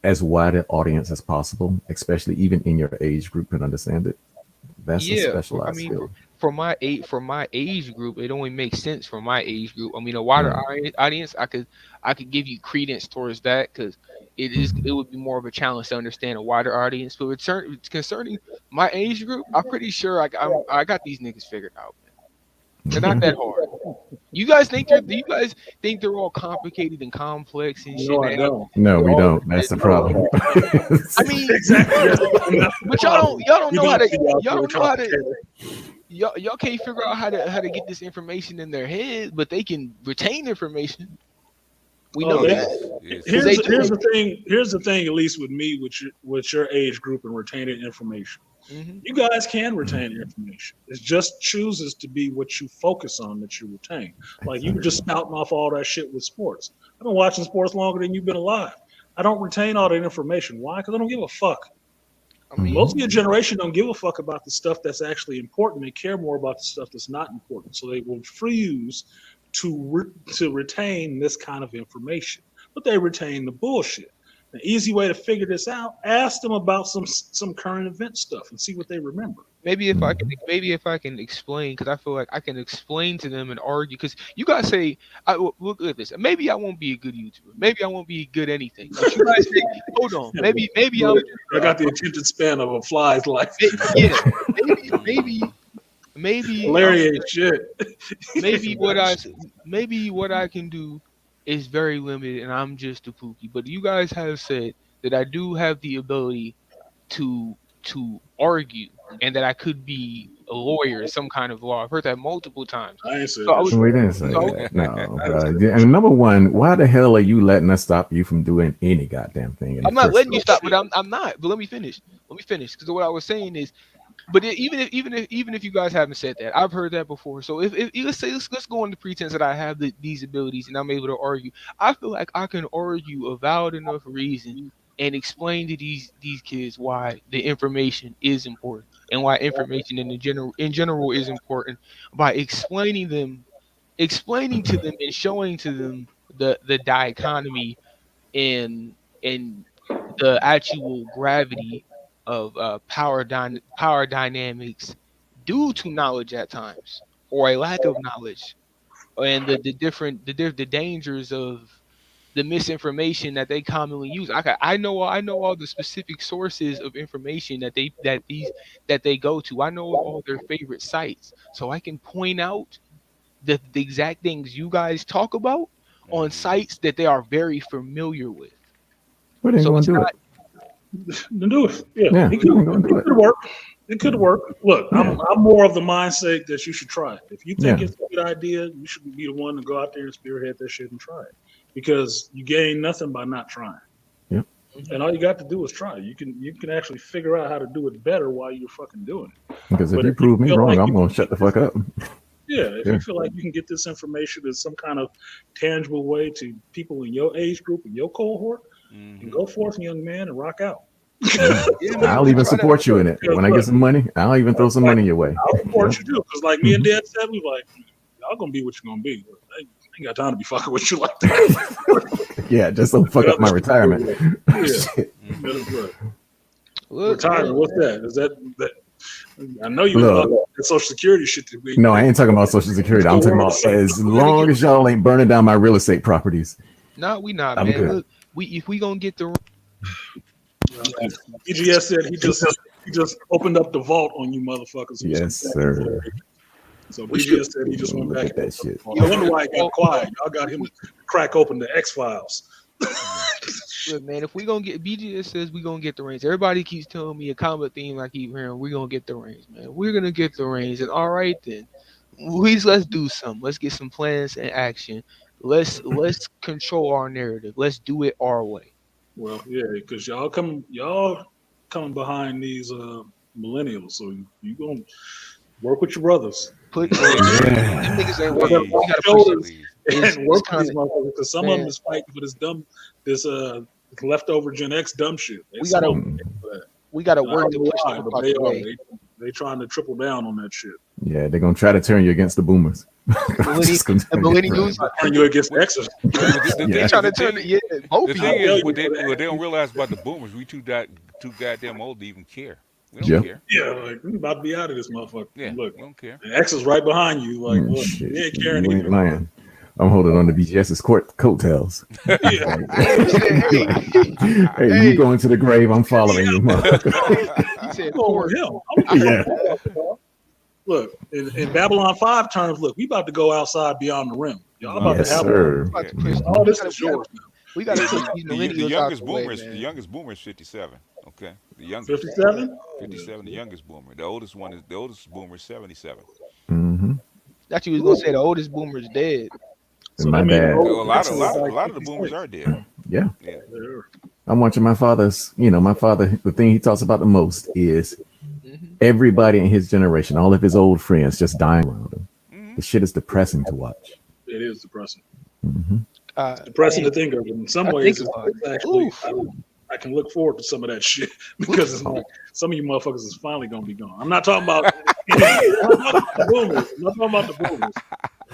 as wide an audience as possible, especially even in your age group, can understand it. That's a specialized skill. For my age group, it only makes sense for my age group. I mean, a wider audience, I could give you credence towards that because it would be more of a challenge to understand a wider audience. But concerning my age group, I'm pretty sure I got these niggas figured out. They're not that hard. You guys think they're all complicated and complex and shit? No, I don't. No, we don't. That's the problem. I mean, but y'all don't know how to. Y'all can't figure out how to get this information in their head, but they can retain information. We know that. Here's the thing. At least with me, with your age group and retaining information. You guys can retain information. It just chooses to be what you focus on that you retain. Like you were just spouting off all that shit with sports. I've been watching sports longer than you've been alive. I don't retain all that information. Why? Because I don't give a fuck. I mean, Most of your generation don't give a fuck about the stuff that's actually important. They care more about the stuff that's not important. So they will refuse to retain this kind of information. But they retain the bullshit. The easy way to figure this out: ask them about some current event stuff and see what they remember. maybe if I can explain, because I feel like I can explain to them and argue. Because you guys say, look at this. Maybe I won't be a good YouTuber. Maybe I won't be good anything. But you guys say, hold on. Maybe I got the attention span of a fly's life. Yeah. Maybe Larry ain't shit. maybe what I can do is very limited, and I'm just a pookie. But you guys have said that I do have the ability to argue, and that I could be a lawyer, some kind of law. I've heard that multiple times. I ain't said So that. We didn't say that. No, bro. And number one, why the hell are you letting us stop you from doing any goddamn thing? I'm not letting you stop, but I'm not. But let me finish. Because what I was saying is, but even if you guys haven't said that, I've heard that before. So if let's go on the pretense that I have these abilities and I'm able to argue, I feel like I can argue a valid enough reason and explain to these kids why the information is important and why information in general is important by explaining to them and showing to them the dichotomy and the actual gravity of power dynamics due to knowledge at times or a lack of knowledge, and the dangers of the misinformation that they commonly use. I know all the specific sources of information that they go to. I know all their favorite sites, so I can point out the exact things you guys talk about on sites that they are very familiar with. What are you So going it's to do not. it? Then do it. Yeah, Yeah, it we're gonna do it. could work. It could work. Look, I'm more of the mindset that you should try it. If you think it's a good idea, you should be the one to go out there and spearhead that shit and try it, because you gain nothing by not trying. Yep. And all you got to do is try. You can actually figure out how to do it better while you're fucking doing it. Because if But you prove me feel wrong, like I'm you going can to shut the get fuck up. if you feel like you can get this information in some kind of tangible way to people in your age group and your cohort, and go forth, young man, and rock out. I'll even support you in it. When I get some money, I'll even throw some money your way. I'll support you too, because like me and Dad said, we like, y'all gonna be what you're gonna be. I ain't got time to be fucking with you like that. Yeah, just don't fuck up my retirement. Shit. Retirement, what's that? Is that? I know you about that Social Security shit. No, I ain't talking about Social Security. I'm talking about as long as y'all ain't burning down my real estate properties. No, we not, I'm man. good. Look, if we gonna get the EGS said he just opened up the vault on you motherfuckers. Yes, sir. So BGS said he just went Look back. at that shit. I wonder why it got quiet. Y'all got him to crack open the X Files. Look, man, if we gonna get BGS says we gonna get the reins. Everybody keeps telling me a common theme I keep hearing. We're gonna get the reins, man. We're gonna get the reins. And all right then. Let's do something. Let's get some plans and action. Let's control our narrative. Let's do it our way. Well, yeah, because y'all coming behind these millennials, so you gonna work with your brothers. Them niggas ain't working. We gotta push it. And work with these motherfuckers, because some of them is fighting for this leftover Gen X dumb shit. We gotta work to push them but they trying to triple down on that shit. Yeah, they're gonna try to turn you against the boomers. Millennials turn you against the Xers. They trying to turn it. Yeah, both The of thing you. is, what they don't realize about the boomers, we too goddamn old to even care. We don't care. Yeah, like we about to be out of this motherfucker. Yeah, look, we don't care. the X is right behind you. Like, look, shit. you ain't caring You ain't either. lying. I'm holding on to BGS's coattails. Hey, you going to the grave? I'm following you, motherfucker. He said, Over him. Yeah. Look, in Babylon 5 terms, look, we about to go outside beyond the rim. Y'all about Yes, to have sir. all this is yours. we gotta push these The millennials youngest out the way, boomer is man. the youngest boomer is 57. Okay, the youngest 57? 57, the youngest boomer. The oldest boomer is 77. Mm-hmm. Thought you was gonna say the oldest boomer is dead. So My that means dad. the A lot like of the boomers are dead. Yeah. Yeah. I'm watching my father's, my father, the thing he talks about the most is everybody in his generation, all of his old friends, just dying around him. Hmm. The shit is depressing to watch. It is depressing. Hmm. Depressing Man, to think of. In some I think ways, about it's it. actually Oof. I can look forward to some of that shit because it's like some of you motherfuckers is finally gonna be gone. I'm not talking about I'm not talking about the boomers. I'm not talking about the boomers,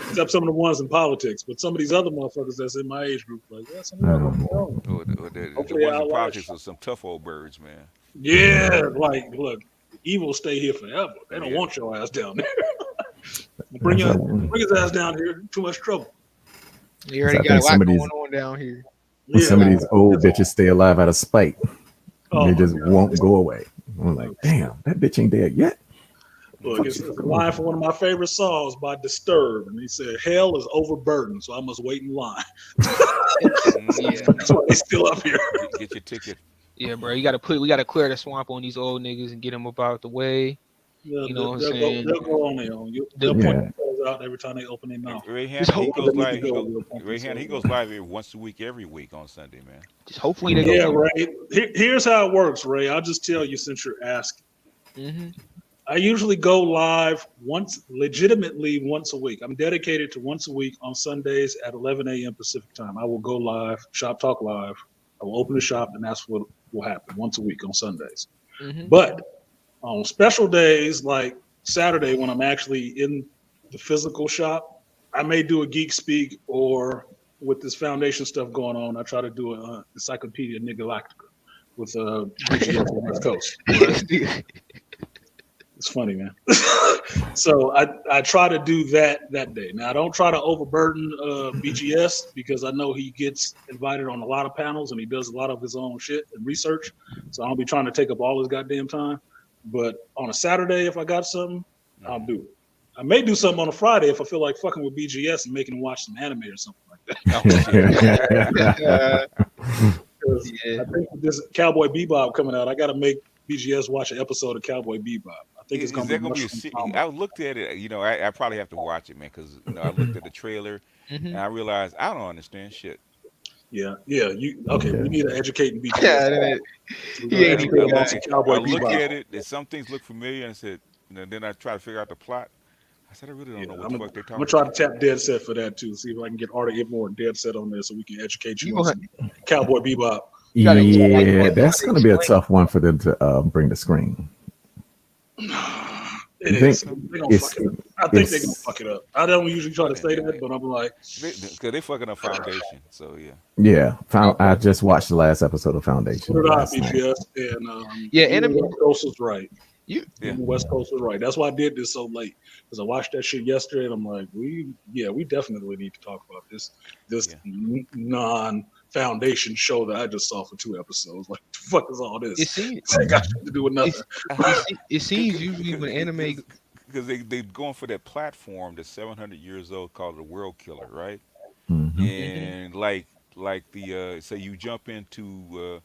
except some of the ones in politics. But some of these other motherfuckers that's in my age group, like yeah, some of y'all gonna be gone. The Hopefully, I ones in outlast politics are some tough old birds, man. you. Yeah, like look, evil stay here forever. They don't Yeah. want your ass down there. That's like, Bring his ass down here. Too much trouble. You so already I got a think lot some of going these on down here. Yeah, some of man. these old bitches stay alive out of spite. Oh They my just god. won't go away. I'm like, damn, that bitch ain't dead yet. Look, it's a line from one of my favorite songs by Disturbed, and he said, "Hell is overburdened, so I must wait in line." Yeah, That's why they still up here. Get your ticket. yeah, bro. We gotta clear the swamp on these old niggas and get them up out the way. Yeah, You know what I'm they'll saying? go on their own. The, They'll point Yeah. themselves out every time they open their mouth. Ray just Hanna, he hope, Where goes they need to live. go, they'll point Ray Hanna, he themselves goes out. live once a week, every week on Sunday, man. just hopefully they go. Yeah, Ray. Here's how it works, Ray. I'll just tell you since you're asking. Mm-hmm. I usually go live legitimately once a week. I'm dedicated to once a week on Sundays at 11 a.m. Pacific time. I will go live, Shop Talk Live. I will open the shop, and that's what will happen once a week on Sundays. Mm-hmm. But on special days like Saturday, when I'm actually in the physical shop, I may do a Geek Speak, or with this foundation stuff going on, I try to do an Encyclopedia Galactica with BGS on the West Coast. Right? It's funny, man. So I try to do that day. Now I don't try to overburden BGS because I know he gets invited on a lot of panels and he does a lot of his own shit and research. So I don't be trying to take up all his goddamn time. But on a Saturday, if I got something, I'll do it. I may do something on a Friday if I feel like fucking with BGS and making him watch some anime or something like that. Because Yeah. I think with this Cowboy Bebop coming out, I got to make BGS watch an episode of Cowboy Bebop. I think it's Is going to that be gonna be Mushroom I Combo. looked at it. I probably have to watch it, man, because I looked at the trailer Mm-hmm. and I realized I don't understand shit. Yeah. You okay? We Okay. need to educate in BGS. Yeah, that- We're he gonna ain't educate even him on got some it. Cowboy I look Bebop. at it, and some things look familiar, and I said, then I try to figure out the plot. I said, I really don't Yeah, know what I'm the gonna, fuck they're I'm gonna talking try to about. tap Dead Set for that too. See if I can get Artie Ibmore and Dead Set on there so we can educate You you on gonna some Cowboy Bebop. you gotta Yeah, you gotta that's going to be a explain. tough one for them to bring to screen. It I think is. They're gonna fuck it's it up. I think they're gonna it's fuck it up. I don't usually try to say Yeah, that, but I'm like, because they fucking up Foundation. So yeah. yeah. I Okay. just watched the last episode of Foundation what did I last night. BGS? And Yeah, you and anime. West Coast was right. You You Yeah. and West Coast was right. That's why I did this so late because I watched that shit yesterday, and I'm like, we definitely need to talk about this Yeah. non foundation show that I just saw for 2 episodes. Like, the fuck is all it this? seems It's ain't got shit to do with nothing. it seems usually when anime. Because they going for that platform that's 700 years old called the World Killer, right? Hmm. Mhm. And like the say you jump to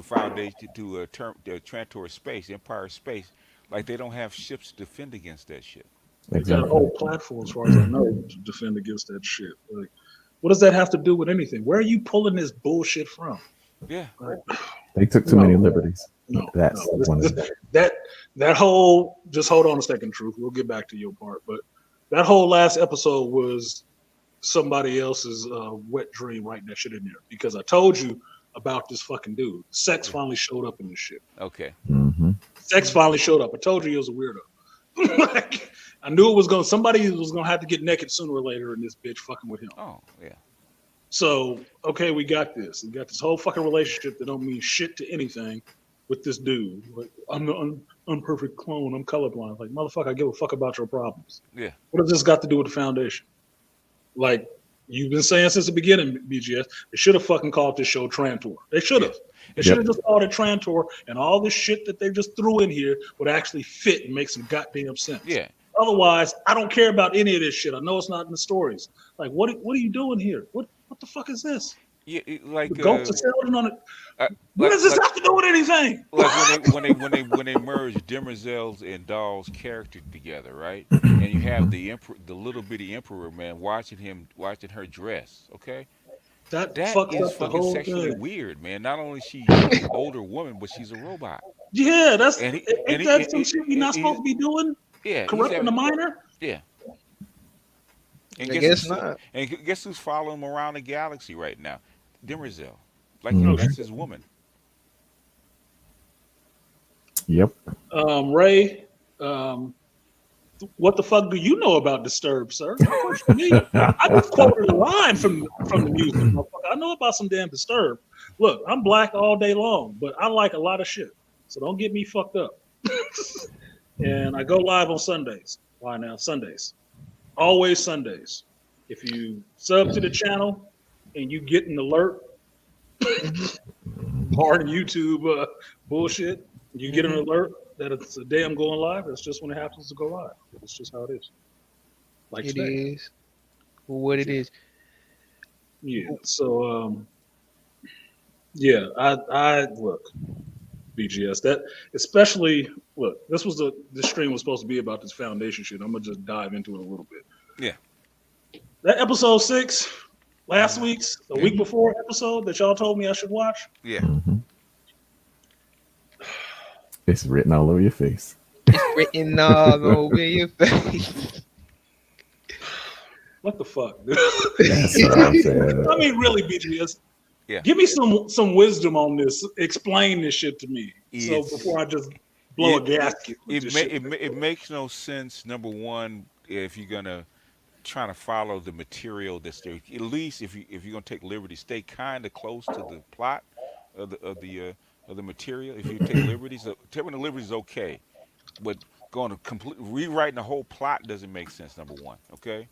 Foundation to Trantor space, Empire space, like they don't have ships to defend against that shit. They got a Exactly. whole platform, as far as I know, to defend against that shit. Like, what does that have to do with anything? Where are you pulling this bullshit from? Yeah. Like, They took too no, many liberties. no. That's one of them. That whole. Just hold on a second, Truth. We'll get back to your part, but that whole last episode was somebody else's wet dream writing that shit in there because I told you about this fucking dude. Sex Yeah. finally showed up in this shit. Okay. Hmm. Sex finally showed up. I told you he was a weirdo. Like, I knew somebody was gonna have to get naked sooner or later in this bitch fucking with him. Oh yeah. So okay, we got this. We got this whole fucking relationship that don't mean shit to anything with this dude. Like, I'm the unperfect clone. I'm colorblind. Like, motherfucker, I give a fuck about your problems. Yeah. What does this got to do with the foundation? Like, you've been saying since the beginning, BGS, they should have fucking called this show Trantor. They should have. They should have just called it Trantor, and all this shit that they just threw in here would actually fit and make some goddamn sense. Yeah. Otherwise, I don't care about any of this shit. I know it's not in the stories. Like, what are you doing here? What the fuck is this? Yeah. The goats are sailing on it. Uh, What like does this like have to do with anything? like when they merge Demerzel's and Dahl's character together, right? And you have the little bitty emperor man watching her dress. Okay. That That fucked is up the fucking whole sexually thing. weird, man. Not only she's an older woman, but she's a robot. Yeah, that's and he ain't and he, that some shit we not supposed he to be doing? yeah, he's Corrupting a having minor? yeah. And I guess not. guess who's following him around the galaxy right now? Demerzel. Like Oh, that's his woman. Yep. Ray, um, what the fuck do you know about Disturbed, sir? Don't question me. I just quoted a line from the music. Motherfucker. I know about some damn Disturbed. Look, I'm black all day long, but I like a lot of shit. So don't get me fucked up. And I go live on Sundays. Why now? Sundays. Always Sundays. If you sub to the channel and you get an alert, pardon YouTube bullshit, you get an alert that it's a day I'm going live. That's just when it happens to go live. It's just how it is. Like It today. is what it is. Yeah. So yeah, I look, BGS. That especially look, this stream was supposed to be about this foundation shit. I'm gonna just dive into it a little bit. Yeah. That episode 6, last week's, the week before episode that y'all told me I should watch. Yeah. Mm-hmm. It's written all over your face. It's written all over your face. What the fuck, dude? That's what I'm saying. I mean, really, BGS. Yeah. Give me some wisdom on this. Explain this shit to me. It's- so before I just blow a gasket. with this shit. It makes no sense. Number one, if you're gonna try to follow the material that's there, at least if you're gonna take liberties, stay kind of close to the plot of the material. If you take liberties, taking the liberties is okay, but going to rewriting the whole plot doesn't make sense. Number one, okay.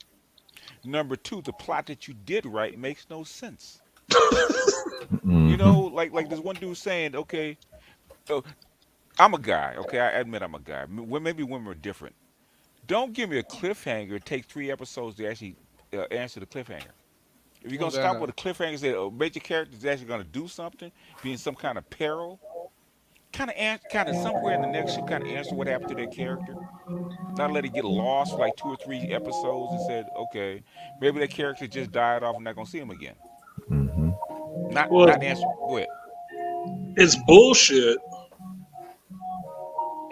Number two, the plot that you did write makes no sense. Mm-hmm. You know, like this one dude saying, okay, I'm a guy. Okay, I admit I'm a guy. Maybe women are different. Don't give me a cliffhanger. Take 3 episodes to actually answer the cliffhanger. If you're gonna stop with a cliffhanger, say a major character is actually gonna do something, be in some kind of peril, kind of somewhere in the next should kind of answer what happened to their character. Not let it get lost for like 2 or 3 episodes and said, okay, maybe that character just died off and not gonna see him again. Mm-hmm. Not answer. Go ahead. It's bullshit.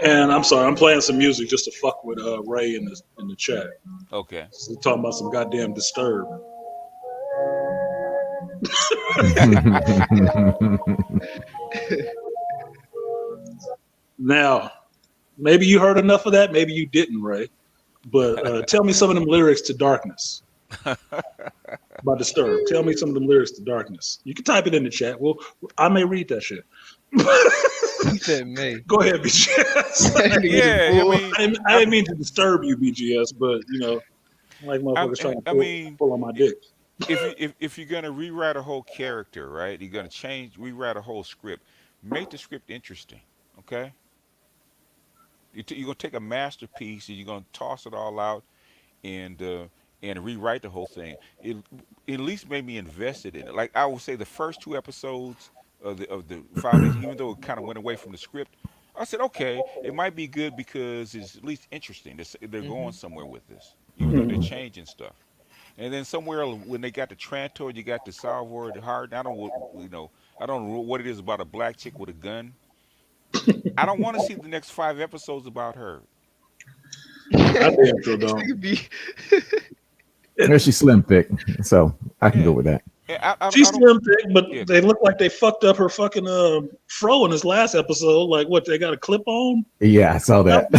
And I'm sorry, I'm playing some music just to fuck with Ray in the chat. Okay. So talking about some goddamn Disturb. Now, maybe you heard enough of that, maybe you didn't, Ray. But tell me some of them lyrics to Darkness. By Disturb. Tell me some of them lyrics to Darkness. You can type it in the chat. Well, I may read that shit. He said May. Go ahead, BGS. Yeah, I didn't mean to disturb you, BGS, but you know, like motherfuckers trying to pull on my dick. If you're gonna rewrite a whole character, right? You're gonna rewrite a whole script. Make the script interesting, okay? You're gonna take a masterpiece and you're gonna toss it all out and rewrite the whole thing. It at least made me invested in it. Like I would say, the first 2 episodes of the foundation, even though it kind of went away from the script, I said, okay, it might be good because it's at least interesting. They're going somewhere with this, even though they're changing stuff. And then somewhere when they got the Trantor, you got the Salvador Hard. I don't know what it is about a black chick with a gun. I don't want to see the next 5 episodes about her. I damn sure don't. And she's slim thick, so I can go with that. She's slim thick, but they look like they fucked up her fucking fro in this last episode. Like, what, they got a clip on? Yeah, I saw that.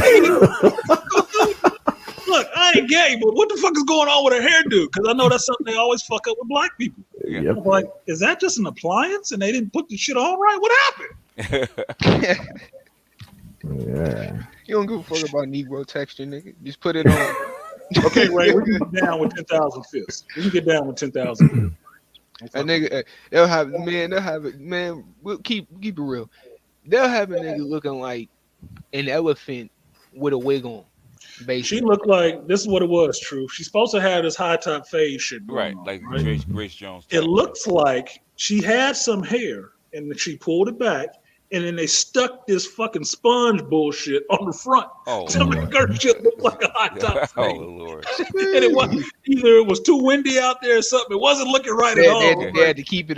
Look, I ain't gay, but what the fuck is going on with her hairdo? Because I know that's something they always fuck up with black people. Yep. I'm like, is that just an appliance and they didn't put the shit on right? What happened? Yeah. You don't give a fuck about Negro texture, nigga. Just put it on. Okay, Ray, we can get down with 10,000 fists. We can get down with 10,000 fists. A nigga, they'll have it, man. We'll keep it real. They'll have a nigga looking like an elephant with a wig on. Basically. She looked like, this is what it was, True. She's supposed to have this high top fade shit going Right, on, like right? Grace Jones. It looks like she had some hair and she pulled it back and then they stuck this fucking sponge bullshit on the front to make her shit look like a hot top Oh snake. Lord. And it was either it was too windy out there or something. It wasn't looking right at all. They had to keep it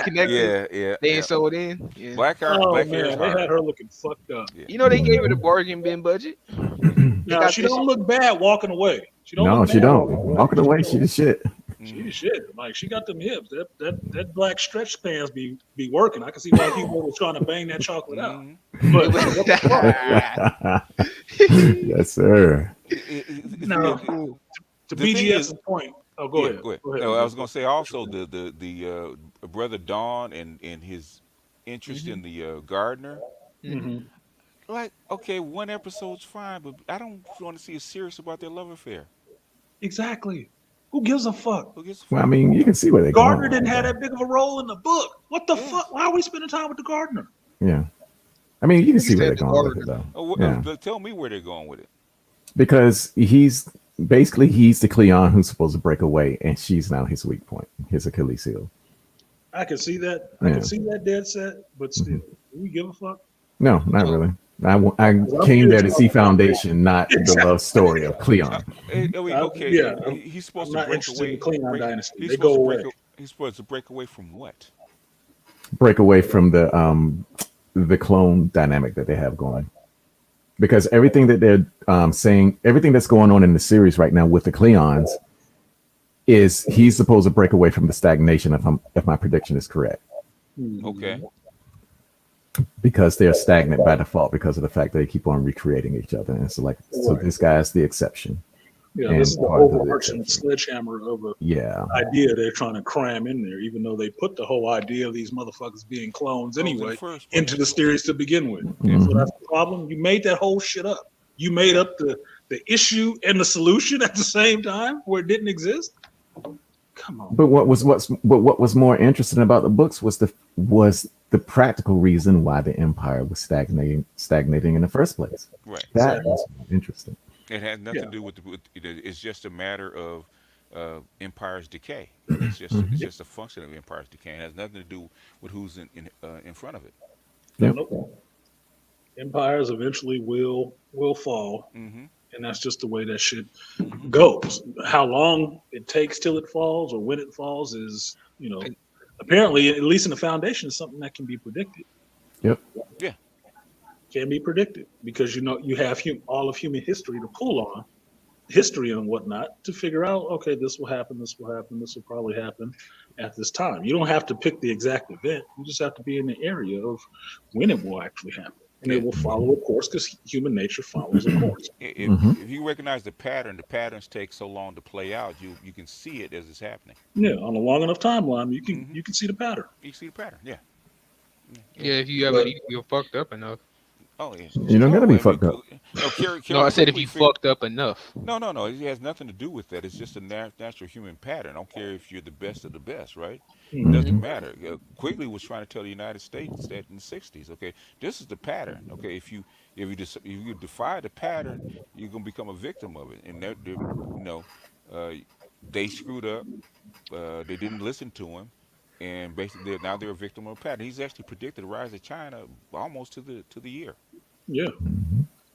connected. Yeah. They ain't sew it in. Yeah. Black hair. Oh Black hair is man, they hard. had her looking fucked up. Yeah. You know they gave her the bargain bin budget. Now she don't look bad walking away. She don't. No, look she bad don't. walking away. Walking away, she the shit. She the shit. Like she got them hips. That black stretch pants be working. I can see why people was trying to bang that chocolate out. But yes, sir. now, to BGS's point. Oh, go ahead. Go ahead. No, I was gonna say also the brother Don and his interest in the gardener. Mm-hmm. Like, okay, one episode's fine, but I don't want to see a serious about their love affair. Exactly. Who gives a fuck? Who gives a fuck? Well, I mean, you can see where they go. Gardner didn't have that big of a role in the book. What the fuck? Why are we spending time with the gardener? Yeah. I mean, you can see where they're going with it, though. Tell me where they're going with it. Because he's the Cleon who's supposed to break away, and she's now his weak point, his Achilles heel. I can see that. I can see that dead set, but still, do we give a fuck? No, not really. I came there to see Foundation, not the love story of Cleon. He's supposed to break away. In the Cleon dynasty. He's They go away. He's supposed to break away from what? Break away from the clone dynamic that they have going. Because everything that they're saying, everything that's going on in the series right now with the Cleons is he's supposed to break away from the stagnation if my prediction is correct. Okay. Because they're stagnant by default because of the fact that they keep on recreating each other. And so this guy's the exception. Yeah, this is the overarching sledgehammer of idea they're trying to cram in there, even though they put the whole idea of these motherfuckers being clones anyway into the series to begin with. Mm-hmm. So that's the problem. You made that whole shit up. You made up the issue and the solution at the same time where it didn't exist. Come on. But what was more interesting about the books was the practical reason why the empire was stagnating in the first place. Right. That was interesting. It has nothing to do with it's just a matter of empire's decay. It's just a function of empire's decay. It has nothing to do with who's in front of it. Yep. Nope. Empires eventually will fall, and that's just the way that shit goes. How long it takes till it falls or when it falls is, apparently, at least in the Foundation, is something that can be predicted. Yep. Yeah. Can be predicted because you have all of human history to pull on, history and whatnot, to figure out, okay, this will happen, this will happen, this will probably happen at this time. You don't have to pick the exact event. You just have to be in the area of when it will actually happen. And it will follow a course because human nature follows a course. If you recognize the patterns take so long to play out, you can see it as it's happening. Yeah, on a long enough timeline, you can see the pattern. You see the pattern, yeah. Yeah, if you ever feel fucked up enough. Oh, yeah. You don't gotta be fucked up. No, I said if you fucked up enough. No. It has nothing to do with that. It's just a natural human pattern. I don't care if you're the best of the best, right? It doesn't matter. Quigley was trying to tell the United States that in the 60s, okay, this is the pattern. Okay, if you defy the pattern, you're gonna become a victim of it. And they screwed up. They didn't listen to him. And basically, now they're a victim of a pattern. He's actually predicted the rise of China almost to the year. Yeah.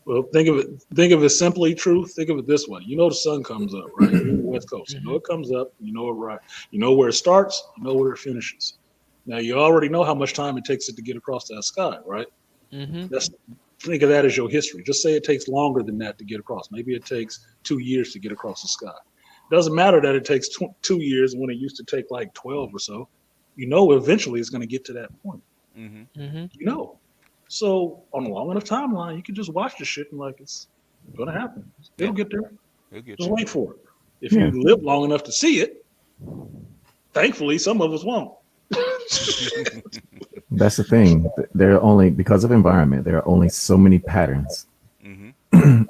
Well, think of it simply true. Think of it this way. The sun comes up, right? In the West Coast. It comes up. You know it right. You know where it starts. You know where it finishes. Now you already know how much time it takes it to get across that sky, right? Think of that as your history. Just say it takes longer than that to get across. Maybe it takes 2 years to get across the sky. Doesn't matter that it takes 2 years when it used to take like 12 or so. Eventually it's going to get to that point. So on a long enough timeline, you can just watch the shit and it's going to happen. It'll get there. Just wait for it. If you live long enough to see it, thankfully some of us won't. That's the thing. There are only, because of environment, there are only so many patterns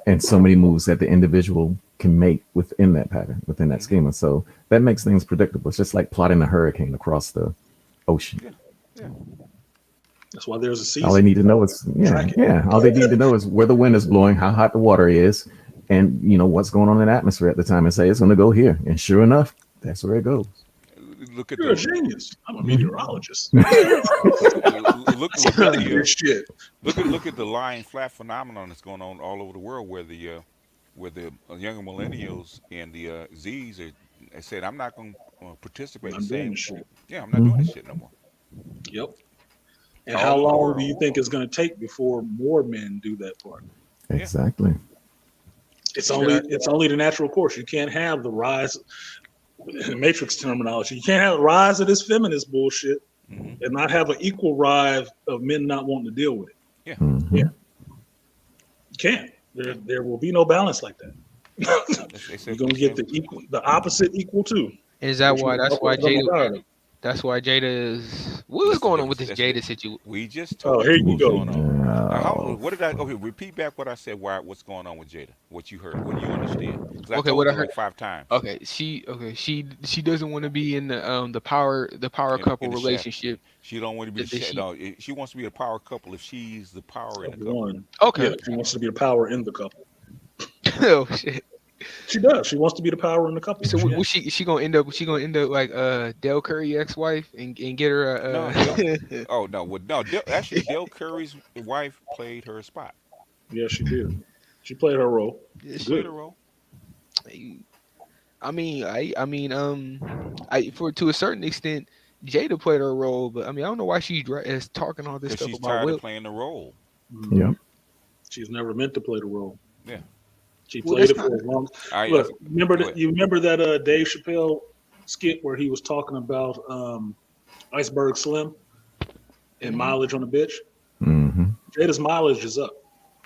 and so many moves that the individual can make within that pattern, within that schema. So that makes things predictable. It's just like plotting a hurricane across the ocean. Yeah. That's why there's a season. All they need to know is all they need to know is where the wind is blowing, how hot the water is, and what's going on in the atmosphere at the time, and say it's going to go here. And sure enough, that's where it goes. look at You're a the genius. I'm a meteorologist. look at the shit. look at the lying flat phenomenon that's going on all over the world, where the younger millennials and the Z's are said, I'm not going to participate the I'm doing same. this shit. Yeah, I'm not doing this shit no more. Yep. And All how over the long do world. you think it's going to take before more men do that part? Exactly. It's only the natural course. You can't have the rise, in Matrix terminology, you can't have the rise of this feminist bullshit and not have an equal rise of men not wanting to deal with it. Yeah. Mm-hmm. Yeah. You can't. There will be no balance like that. You're gonna get the opposite equal too. Is that why? That's why Jada. That's why Jada is. What's going on with this Jada situation? We just told here you you what's go. going on. Now, what did I? Okay, repeat back what I said. What's going on with Jada? What you heard? What do you understand? Because I told what I you heard like 5 times. Okay, she doesn't want to be in the power couple in the relationship. She don't want to be. She wants to be a power couple if she's the power in the couple. One. Okay. Yeah, she wants to be the power in the couple. Oh shit. She does. She wants to be the power in the couple. So was she gonna end up like Del Curry ex-wife and get her No. Oh no. Well, no. Actually, Del Curry's wife played her spot. Yeah, she did. She played her role. She played her role. I mean, for to a certain extent, Jada played her role, but I mean, I don't know why she's talking all this stuff she's about tired Will. of playing the role. Yeah. She's never meant to play the role. Yeah. She played it for as long. Look, remember that Dave Chappelle skit where he was talking about Iceberg Slim and mileage on the bitch? Mm-hmm. Jada's mileage is up.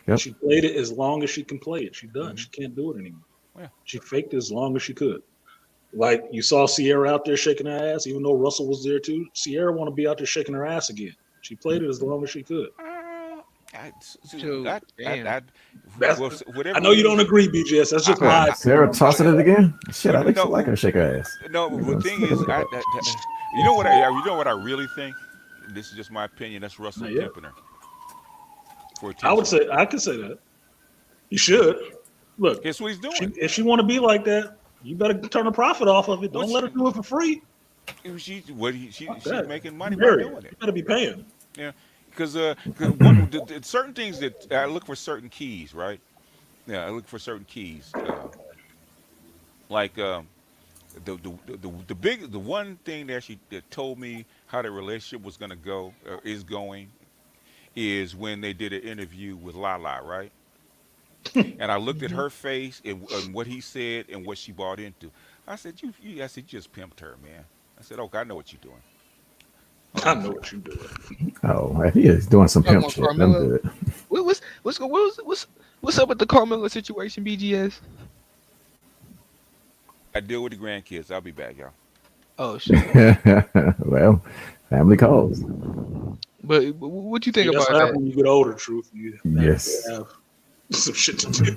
Yep. She played it as long as she can play it. She's done. She can't do it anymore. Yeah. She faked it as long as she could. Like you saw Sierra out there shaking her ass, even though Russell was there too. Sierra want to be out there shaking her ass again. She played it as long as she could. I know you don't agree, BGS. That's just my. Sarah tossing it again. Shit, I like her shake her ass. No, the thing is, you know what I really think. This is just my opinion. That's Russell pimping her. I could say that. You should. Look, guess what he's doing. If she want to be like that, you better turn a profit off of it. Don't let her do it for free. She's making money by doing it. You better be paying. Yeah. Because certain things that I look for certain keys, right? Yeah, I look for certain keys. Like the one thing that told me how the relationship was gonna go is going is when they did an interview with Lala, right? And I looked at her face and what he said and what she bought into. I said, you just pimped her, man. I said, okay, I know what you're doing. I know what you're doing. Oh, if he is doing some pimp shit, I'm good. What's up with the Carmelo situation, BGS? I deal with the grandkids. I'll be back, y'all. Oh shit. Well, family calls. But what you think about that? When you get older, truth, you have some shit to do.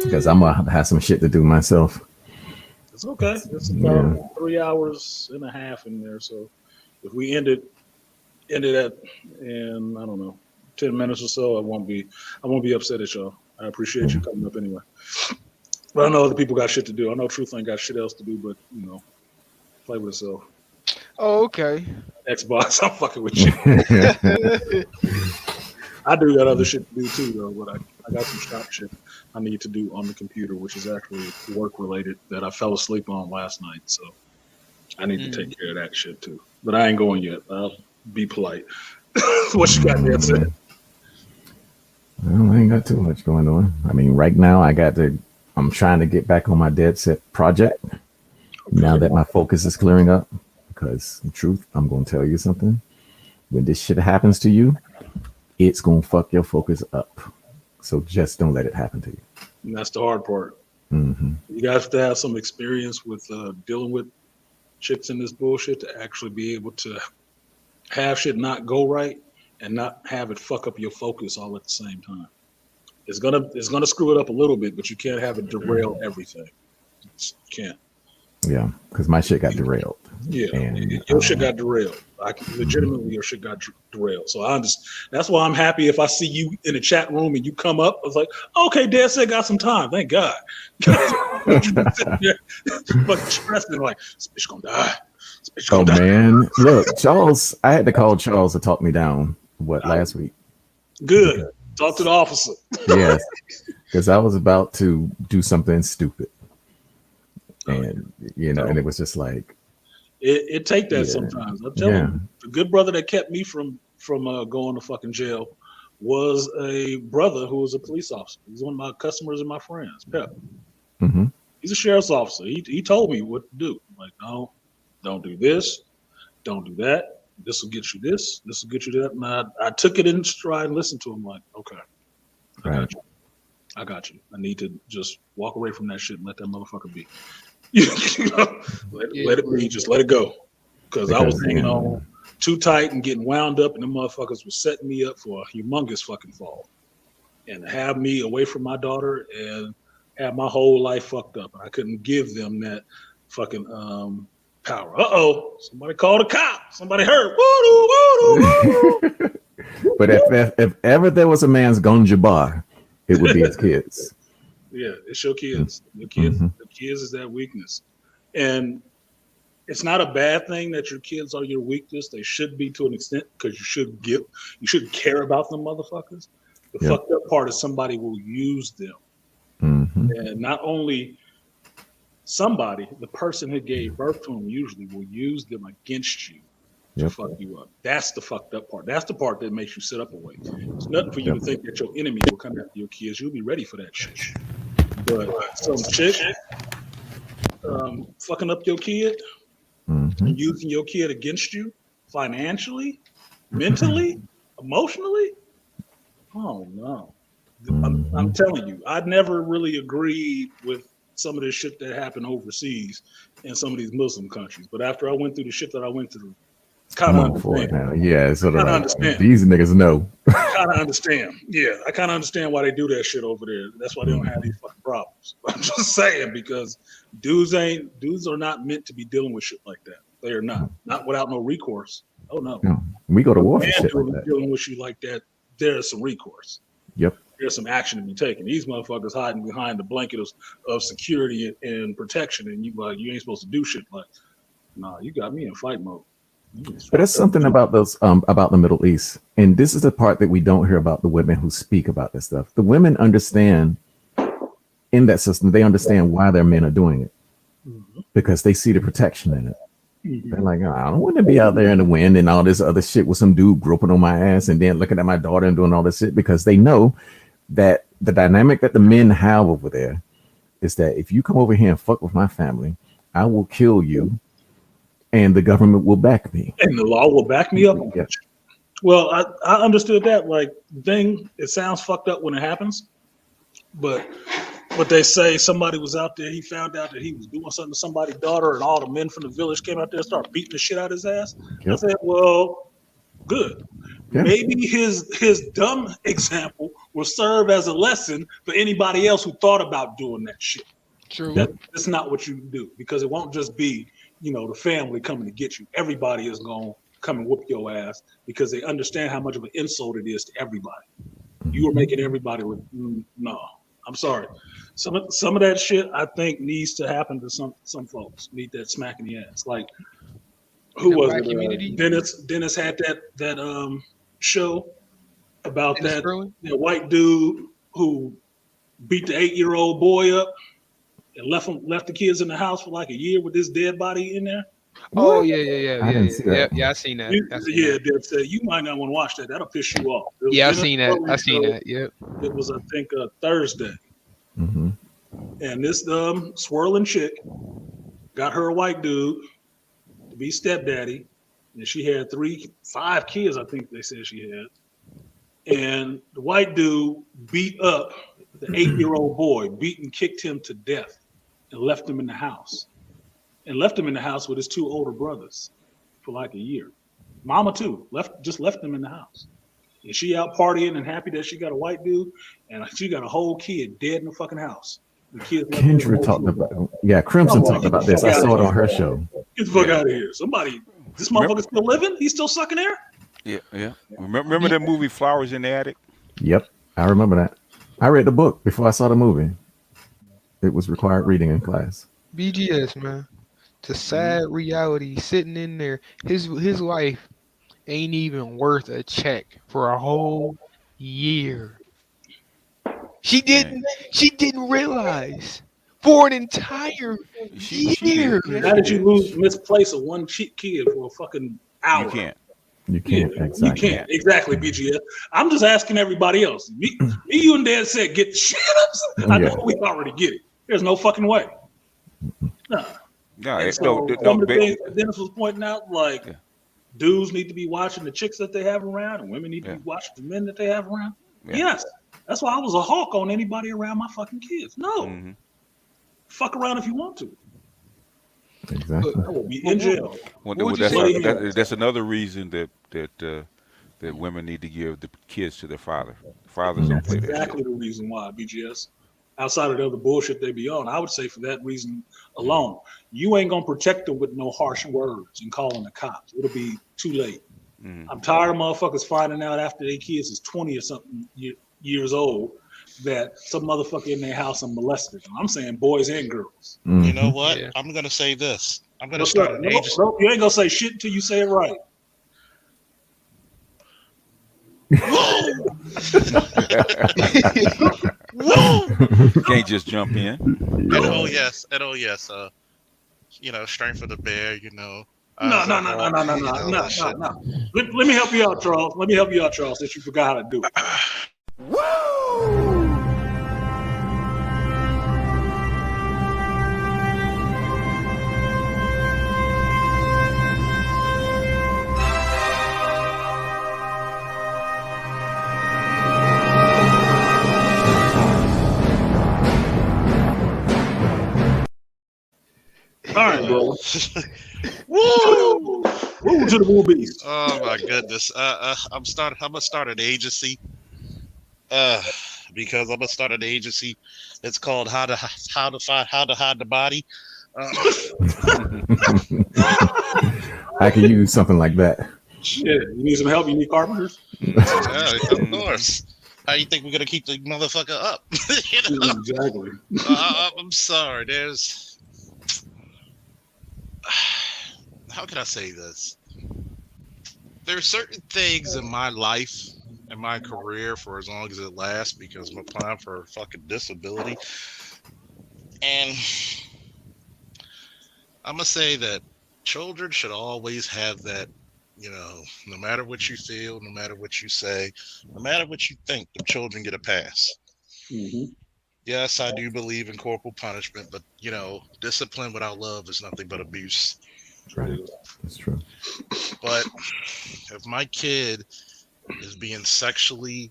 Because I'm gonna have some shit to do myself. It's okay. It's about 3 hours and a half in there. So if we end it at in I don't know 10 minutes or so, I won't be upset at y'all. I appreciate you coming up anyway. But I know other people got shit to do. I know Truth ain't got shit else to do, but play with itself. Oh, okay. Xbox, I'm fucking with you. I do got other shit to do too, though. But I got some shop shit I need to do on the computer, which is actually work related that I fell asleep on last night. So I need to take care of that shit too. But I ain't going yet. I'll be polite. What you got there, said? Well, I ain't got too much going on. I mean, right now I'm trying to get back on my Dead Set project. Okay. Now that my focus is clearing up, because in truth, I'm going to tell you something. When this shit happens to you, it's going to fuck your focus up. So just don't let it happen to you. And that's the hard part. Mm-hmm. You guys have to have some experience with dealing with chicks in this bullshit to actually be able to have shit not go right and not have it fuck up your focus all at the same time. It's gonna screw it up a little bit, but you can't have it derail everything. You can't. Yeah, because my shit got derailed. Yeah, and, your shit got derailed. Legitimately, your shit got derailed. So that's why I'm happy if I see you in the chat room and you come up. I was like, okay, Dad said got some time. Thank God. Fucking stressing like, this bitch gonna die. Oh man, look, Charles. I had to call Charles to talk me down. Last week? Good. Talk to the officer. Yes, because I was about to do something stupid, and and it was just like it take that sometimes. I'm telling you, the good brother that kept me from going to fucking jail was a brother who was a police officer. He's one of my customers and my friends, Pep. Mm-hmm. He's a sheriff's officer. He told me what to do. Like, no, don't do this, don't do that. This will get you this. This will get you that. And I took it in stride and listened to him. Like, okay, I got you. I need to just walk away from that shit and let that motherfucker be. Let it be. Just let it go. Because I was hanging on too tight and getting wound up, and the motherfuckers were setting me up for a humongous fucking fall. And to have me away from my daughter and have my whole life fucked up. I couldn't give them that fucking power. Somebody called a cop. Somebody hurt. But if ever there was a man's gunja bar, it would be his kids. Yeah, it's your kids. Your kids, the kids is that weakness. And it's not a bad thing that your kids are your weakness. They should be to an extent, because you should care about them motherfuckers. The fucked up part is somebody will use them. Mm-hmm. And not only somebody, the person who gave birth to them usually will use them against you to fuck you up. That's the fucked up part. That's the part that makes you sit up and wait. It's nothing for you to think that your enemy will come after your kids. You'll be ready for that shit. But some chick fucking up your kid, and using your kid against you financially, mentally, emotionally. Oh no. I'm telling you, I never really agreed with some of this shit that happened overseas in some of these Muslim countries. But after I went through the shit that I went through, kind of understand. Yeah, sort of like, these niggas know. Kind of understand. Yeah, I kind of understand why they do that shit over there. That's why they don't have these fucking problems. I'm just saying, because dudes are not meant to be dealing with shit like that. They are not without no recourse. Oh no. We go to war for shit like that. Dealing with you like that, there's some recourse. Yep. There's some action to be taken. These motherfuckers hiding behind the blanket of security and protection, and you ain't supposed to do shit like, nah, you got me in fight mode. But there's something about those about the Middle East, and this is the part that we don't hear about the women who speak about this stuff. The women understand in that system. They understand why their men are doing it, because they see the protection in it. They're like, I don't want to be out there in the wind and all this other shit with some dude groping on my ass and then looking at my daughter and doing all this shit, because they know that the dynamic that the men have over there is that if you come over here and fuck with my family, I will kill you, and the government will back me. And the law will back me up. Yeah. Well, I understood that. Like, it sounds fucked up when it happens, but what they say, somebody was out there, he found out that he was doing something to somebody's daughter, and all the men from the village came out there and started beating the shit out of his ass. Yep. I said, well, good. Yeah. Maybe his dumb example will serve as a lesson for anybody else who thought about doing that shit. True. That's not what you do, because it won't just be, the family coming to get you. Everybody is going to come and whoop your ass, because they understand how much of an insult it is to everybody. You are making everybody look, no, I'm sorry. Some of that shit, I think, needs to happen to some folks. Need that smack in the ass. Like, who was it? Dennis had that show about Dennis that white dude who beat the 8-year-old boy up and left the kids in the house for like a year with this dead body in there. Oh yeah. I seen that. That said, you might not want to watch that. That'll piss you off. I seen that. Yep. It was, I think, Thursday. Mm-hmm. And this swirling chick got her a white dude to be stepdaddy, and she had 5 kids, I think they said she had. And the white dude beat up the 8-year-old boy, beat and kicked him to death, and left him in the house. And left him in the house with his 2 older brothers for like a year. Mama too, just left them in the house. And she out partying and happy that she got a white dude, and she got a whole kid dead in the fucking house. The kids. Kendra talked about, Crimson talked about this. I saw it on her show. Get the fuck out of here! This motherfucker still living? He's still sucking air? Yeah. Remember that movie Flowers in the Attic? Yep, I remember that. I read the book before I saw the movie. It was required reading in class. BGS, man. It's a sad reality sitting in there. His wife ain't even worth a check for a whole year. She Dang. didn't realize for an entire She year. did. Yeah, How she did you did. lose misplace of one cheap kid for a fucking You hour? can't. You Yeah, can't you exactly. can't. Exactly, BGS. I'm just asking everybody else. Me, you and Dan said get the shit up. I know we already get it. There's no fucking way. No. No, And no, so no. some of the things that Dennis was pointing out, like Yeah, dudes need to be watching the chicks that they have around, and women need to yeah, be watching the men that they have around. yeah. Yes. That's why I was a hawk on anybody around my fucking kids. No. Mm-hmm. Fuck around if you want to. Exactly. I will be What, in what, jail. what would you That's say? Bloody hands. that's another reason that women need to give the kids to their father. Fathers don't That's play that shit. exactly the reason why, BGS. Outside of the other bullshit they be on, I would say for that reason Mm-hmm. alone, you ain't gonna protect them with no harsh words and calling the cops. It'll be too late. Mm-hmm. I'm tired of motherfuckers finding out after their kids is 20 or something years old that some motherfucker in their house and molested them. I'm saying boys and girls. You know Mhm. what? Yeah. I'm gonna say this. I'm gonna What's start up? an No, agency. no, you ain't gonna say shit until you say it right. Whoa! Whoa! Can't just jump in. And Yeah. oh yes, and oh yes. Strength of the bear. No, Eyes no, of no, the no, hawk, no, no, no, all no, that no, shit. no. Let me help you out, Charles. Let me help you out, Charles, since you forgot how to do it. All right, bro. Woo! Woo to the Woo Beast. Oh my goodness. I'm gonna start an agency. Because I'm gonna start an agency. It's called How to Hide the Body. Uh, I could use something like that. Yeah, you need some help? You need carpenters? yeah, of Mhm. course. How you think we're gonna keep the motherfucker up? You know? Exactly. I'm sorry. How can I say this? There's certain things in my life and my career for as long as it lasts because I'm applying for a fucking disability. And I'm gonna say that children should always have that, no matter what you feel, no matter what you say, no matter what you think, the children get a pass. Mm-hmm. Yes, I do believe in corporal punishment, but discipline without love is nothing but abuse. Right. That's true. But if my kid is being sexually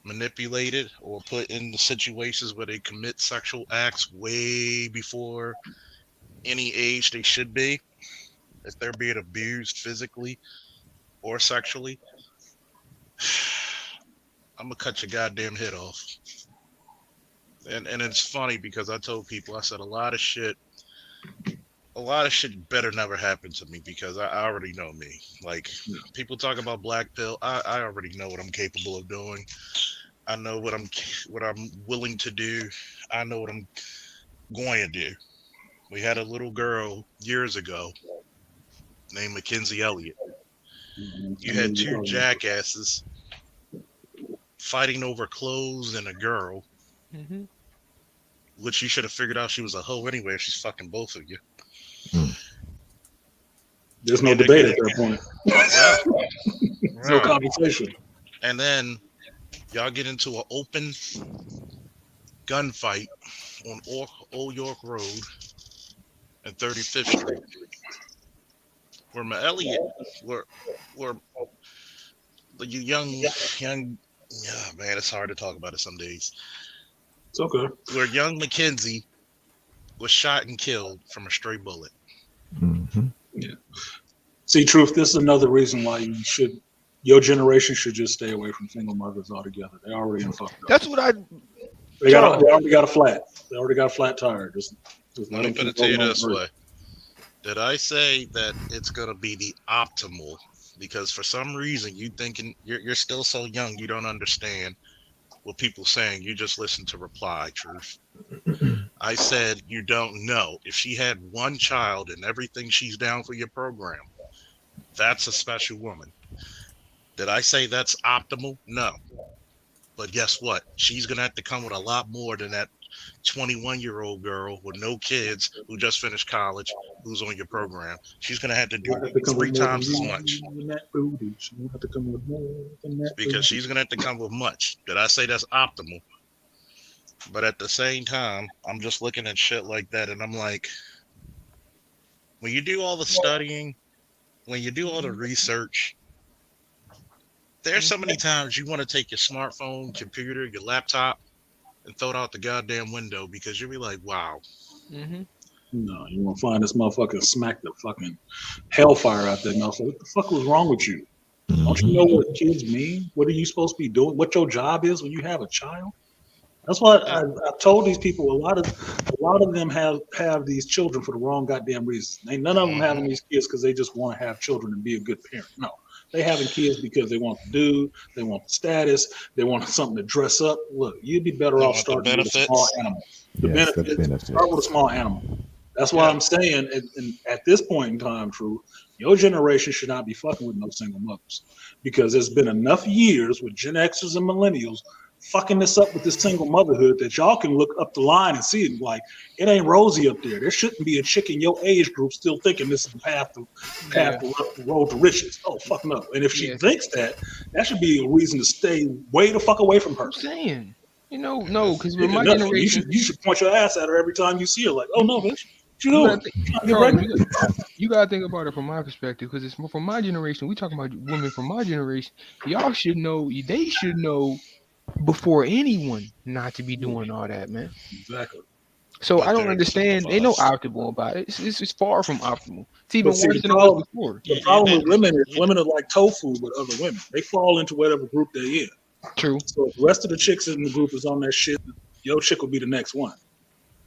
manipulated or put in the situations where they commit sexual acts way before any age they should be, if they're being abused physically or sexually, I'm gonna cut your goddamn head off. And it's funny because I told people, I said a lot of shit better never happen to me because I already know me. Like people talk about black pill, I already know what I'm capable of doing. I know what I'm willing to do. I know what I'm going to do. We had a little girl years ago named Mackenzie Elliott. You had two jackasses fighting over clothes and a girl, Mm-hmm. which you should have figured out she was a hoe anyway if she's fucking both of you. There's no And they're debate at getting- that point. Yeah. There's no conversation. And then y'all get into an open gunfight on Old York Road and 35th Street, where Elliott, where the young, yeah, man, it's hard to talk about it some days. It's okay. Where young Mackenzie was shot and killed from a stray bullet. Mm-hmm. Yeah. See, Truth, this is another reason why your generation should just stay away from single mothers altogether. They already fucked up. That's what I. They already got a flat. They already got a flat tire. Just Let me put it to you this way. Did I say that it's going to be the optimal? Because for some reason you thinking you're still so young, you don't understand what people saying. You just listen to reply, Truth. I said, you don't know. If she had one child and everything she's down for your program, that's a special woman. Did I say that's optimal? No. But guess what? She's going to have to come with a lot more than that 21-year-old girl with no kids who just finished college who's on your program. She's going to have to I do have to come with three more than times as you much and that booty. She don't have to come with more than that because booty. she's going to have to come with much. Did I say that's optimal? But at the same time, I'm just looking at shit like that and I'm like, when you do all the studying, when you do all the research, there's so many times you want to take your smartphone, computer, your laptop, and throw it out the goddamn window because you'll be like, wow. Mm-hmm. No, you want to find this motherfucker smack the fucking hellfire out there. No, so what the fuck was wrong with you? Don't you know what kids mean? What are you supposed to be doing? What your job is when you have a child? That's why I told these people a lot of them have these children for the wrong goddamn reasons. Ain't none of them having these kids because they just want to have children and be a good parent. No, they having kids because they want the dude, they want the status, they want something to dress up. Look, you'd be better They off want the starting with a small benefits. animal. The Yes, the benefits. Start with a benefits. small animal. That's why Yeah. I'm saying, and at this point in time, True, your generation should not be fucking with no single mothers because there's been enough years with Gen Xers and Millennials fucking this up with this single motherhood that y'all can look up the line and see it like it ain't rosy up there. There shouldn't be a chick in your age group still thinking this is the path to road to riches. Oh fuck no! And if she Yeah. thinks that, that should be a reason to stay way the fuck away from her. I'm saying, no, because with Yeah, my nothing. generation, You should point your ass at her every time you see her. Like, oh no, bitch, what you you doing? gotta think, Trying to get Charles, pregnant? you gotta think about it from my perspective, because it's from my generation. We talking about women from my generation. Y'all should know. They should know before anyone not to be doing all that, man. Exactly. So I But don't they're understand. They know incentivized. optimal about it. It's far from optimal. It's But even see, worse than it was before. the You problem with didn't. women is You, women are like tofu with other women. They fall into whatever group they're in. True. So if the rest of the chicks in the group is on that shit, your chick will be the next one.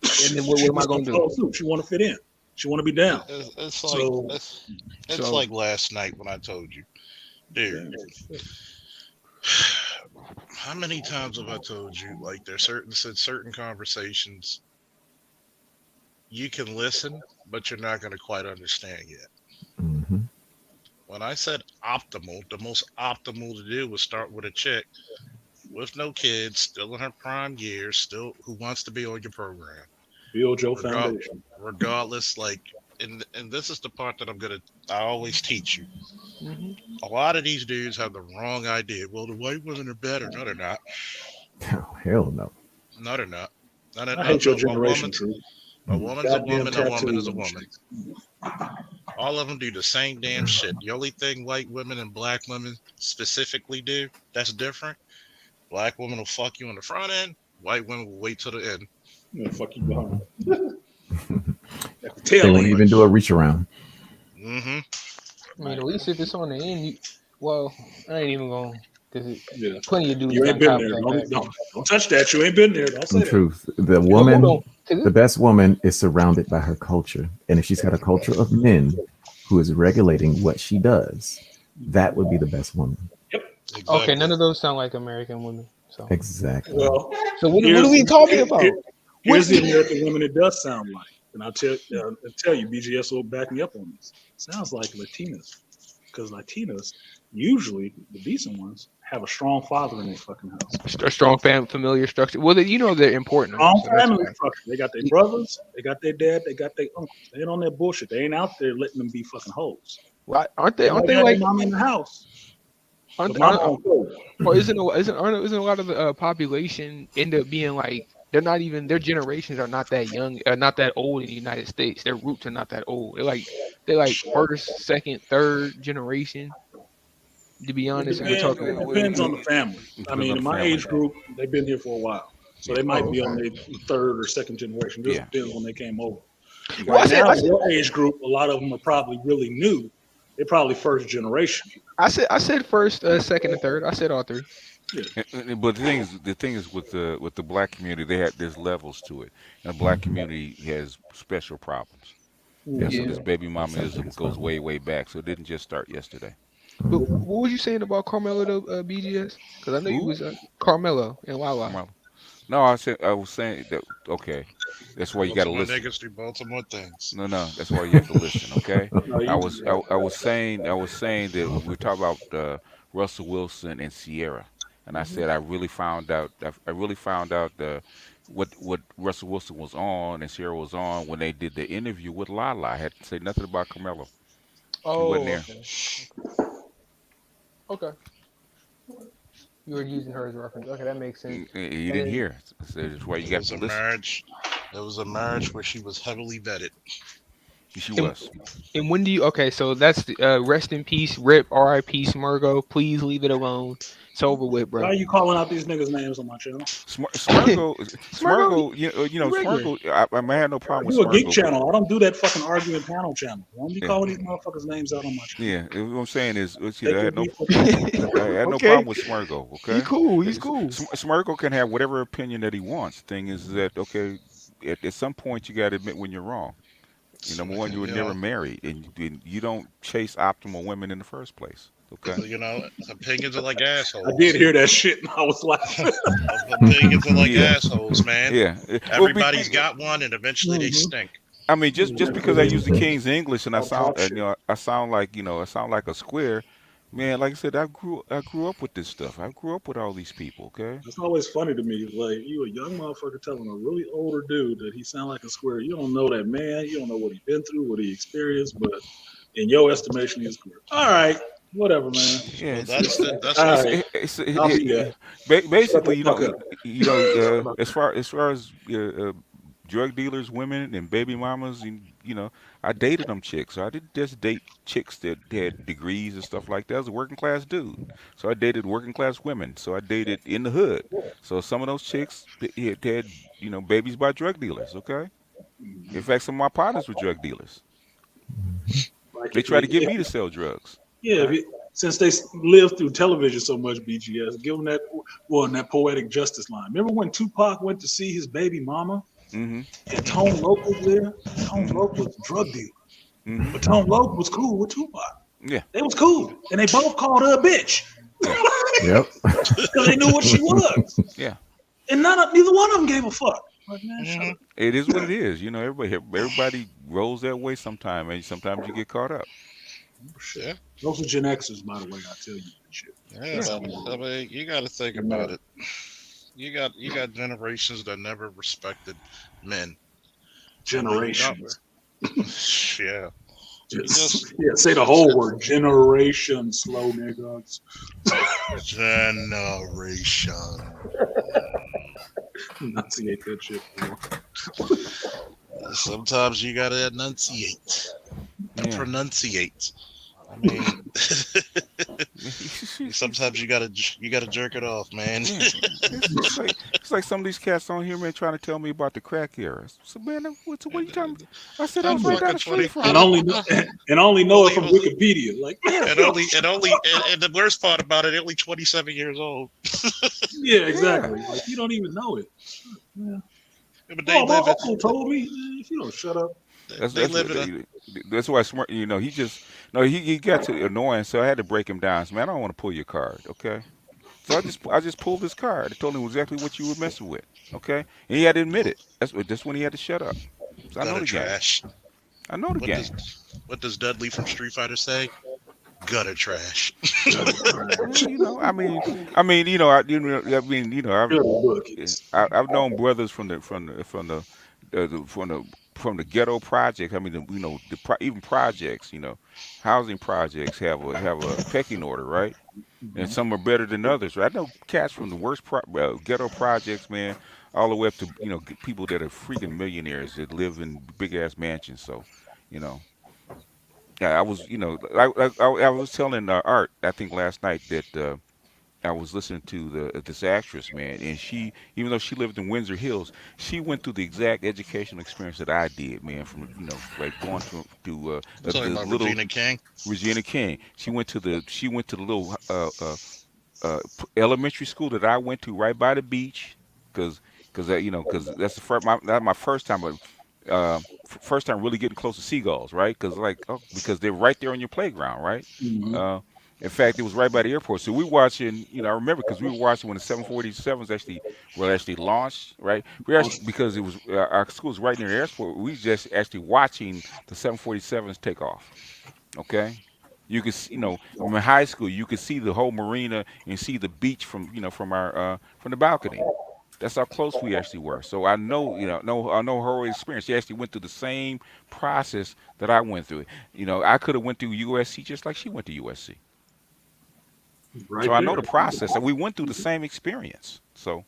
And then She what am I just gonna gonna do? follow suit. She want to fit in. She want to be down. it's like So it's So like last night when I told you, dude. How many times have I told you like there's certain conversations you can listen, but you're not going to quite understand yet. Mm-hmm. When I said optimal, the most optimal to do was start with a chick with no kids, still in her prime years, still who wants to be on your program. build your Regard, foundation. regardless, like, and this is the part that I always teach you. hmm A lot of these dudes have the wrong idea. Well, the white women are better. No, they're not. Oh, hell no. No, they're not. No, I hate your no, generation, True. a woman's a Goddamn woman. A woman is tattoos a and woman. shit. All of them do the same damn shit. The only thing white women and black women specifically do that's different. Black women will fuck you on the front end. White women will wait till the end. Yeah, fuck you behind. At the They tail won't end. even do a reach around. Mm-hmm. I mean, at least if it's on the end, well, I ain't even going because Yeah. plenty of dudes You got ain't been top there. that Don't, back. don't touch that. You ain't been there. Don't say In that. truth, the Hold woman, on. the best woman is surrounded by her culture. And if she's got a culture of men who is regulating what she does, that would be the best woman. Exactly. Okay, none of those sound like American women. So, Exactly. Well, so what are we talking about? Here's the American women it does sound like. And I'll tell you, BGS will back me up on this. Sounds like Latinas. Because Latinas, usually, the decent ones, have a strong father in their fucking house. A strong familiar structure. Well, they're important. Strong So that's family why. structure. They got their brothers, they got their dad, they got their uncles. They ain't on their bullshit. They ain't out there letting them be fucking hoes. Why aren't they? They Aren't might they have their like? mama in the house. Aren't, But mama aren't, on code. or isn't a lot of the population end up being like they're not even their generations are not that young, not that old in the United States. Their roots are not that old. They're like first, second, third generation. To be honest, and we're talking. It depends on the family. It I depends mean, on in the my family. age group, they've been here for a while. So Yeah. they might Oh, be on okay. their third or second generation. Just Yeah. depends when they came over. Well, Right now, I in said, your age group, a lot of them are probably really new. They're probably first generation. I said first, second, and third. I said all three. Yeah. But the thing is with the black community, there's levels to it, and the black community has special problems. Yes, Yeah. it This does. baby That's our mamaism biggest goes problem. way back, so it didn't just start yesterday. But Mhm. what was you saying about Carmelo though, BGS? Because I know you Who? was Carmelo and Lala. Carmelo. No, I was saying that. Okay, That's why you got to Baltimore listen. niggas do Baltimore things. No, no, that's why you have to listen. Okay. No, you do. I was saying that we were talking about Russell Wilson and Sierra, and I said I really found out what Russell Wilson was on and Sierra was on when they did the interview with Lala. I had to say nothing about Carmelo. He wasn't Oh, there. okay. Okay. You were using her as a reference. Okay, that makes sense. You And didn't then hear. I said that's why you It got was to a listen. marriage. It was a marriage where she was heavily vetted. She and, was. and when do you okay, so that's the rest in peace, rip, R.I.P. Smurgo. Please leave it alone. It's over with, Why bro. are you calling out these niggas' names on my channel? Smurgo, Smurgo, you know, you regular. Smurgo. I had no I problem with do a geek Smurgo, but channel. I don't do that fucking arguing panel channel. I don't be yeah, calling these motherfuckers' names out on my channel. yeah. What I'm saying is, see, Take your beef with them. I had no Okay. problem with Smurgo. He Okay, cool. He's cool. Smurgo can have whatever opinion that he wants. Thing is that okay, at some point you got to admit when you're wrong. Number one, you were You never know, married, and you don't chase optimal women in the first place. Okay. you know, opinions are like I did assholes. hear that shit and I was laughing. Opinions are like Yeah, assholes, man. yeah. Well, Everybody's got one, and eventually they Mm-hmm. stink. I mean, just because I use the King's English and I'll talk shit. I sound like I sound like a square, man. Like I said, I grew up with this stuff. I grew up with all these people. Okay. It's always funny to me. Like you, a young motherfucker, telling a really older dude that he sound like a square. You don't know that man. You don't know what he been through, what he experienced. But in your estimation, he's a square. All right, whatever, man. Yeah, Well, that's All what right, I'll be that. Shut the basically, fuck up. as far as drug dealers, women, and baby mamas, and I dated them chicks. So I didn't just date chicks that had degrees and stuff like that. I was a working class dude, so I dated working class women. So I dated in the hood. So some of those chicks had babies by drug dealers. Okay, in fact, some of my partners were drug dealers. Like They tried to get me to sell drugs. yeah, Okay. since they lived through television so much, BGS, give them that that poetic justice line. Remember when Tupac went to see his baby mama Mm-hmm. and Tone Loc was there? Tone Mm-hmm. Loc was a drug dealer, Mm-hmm. but Tone Loc was cool with Tupac. Yeah. They was cool, and they both called her a bitch Yeah. Yep. because they knew what she was, Yeah. and neither one of them gave a fuck. Like man, shut up. It is what it is. Everybody rolls that way sometime, and sometimes you get caught up. Shit. yeah, Those are Gen Xers, by the way. I tell you that shit. yeah. That's how But we I roll. mean, you got to think about it. You got generations that never respected men. I mean, don't, Generations. yeah. You Just, just yeah, say the whole word. Generation, slow niggas. generation. Enunciate that shit. Bro. Sometimes you gotta enunciate, Yeah. pronunciate. I mean, sometimes you gotta jerk it off, man. Yeah. It's like some of these cats on here, man, trying to tell me about the crack era. So, man, what are you talking about? I said I I'm was right down fucking the street from And it. only know it from only, Wikipedia. Like, man, and the worst part about it, only 27 years old. yeah, Yeah. exactly. Like, you don't even know it. Yeah. But Oh, my uncle told me. If you don't shut up. That's they that's live what in a that's why smart. He just no. He got to annoying, so I had to break him down. I said, man, I don't want to pull your card, okay? So I just pulled his card. I told him exactly what you were messing with, okay? And he had to admit it. That's when he had to shut up. So I know gutter the game. trash. I know the What game. does Dudley from Street Fighter say? Gutter trash. Well, Good buckets. I've known brothers from the ghetto project. I mean, even projects. Housing projects have a pecking order, right? And some are better than others. Right? I know cats from the worst ghetto projects, man, all the way up to people that are freaking millionaires that live in big ass mansions. So, you know, yeah, I was, I was telling Art, I think last night that I was listening to this actress, man, and she, even though she lived in Windsor Hills, she went through the exact educational experience that I did, man. From like going to Talking the about little Regina King. Regina King. She went to the little elementary school that I went to right by the beach, because that's the that's my first time, but first time really getting close to seagulls, right? Because like because they're right there on your playground, right? Mm-hmm. Uh, In fact, it was right by the airport. So we watching. You know, I remember because we were watching when the 747s actually launched. Right, we actually because it was our school was right near the airport. We just actually watching the 747s take off. Okay. You could see, in high school, you could see the whole marina and see the beach from our from the balcony. That's how close we actually were. So I know, I know her experience. She actually went through the same process that I went through. I could have went through USC just like she went to USC. So Right I know there. the process, and we went through the same experience. So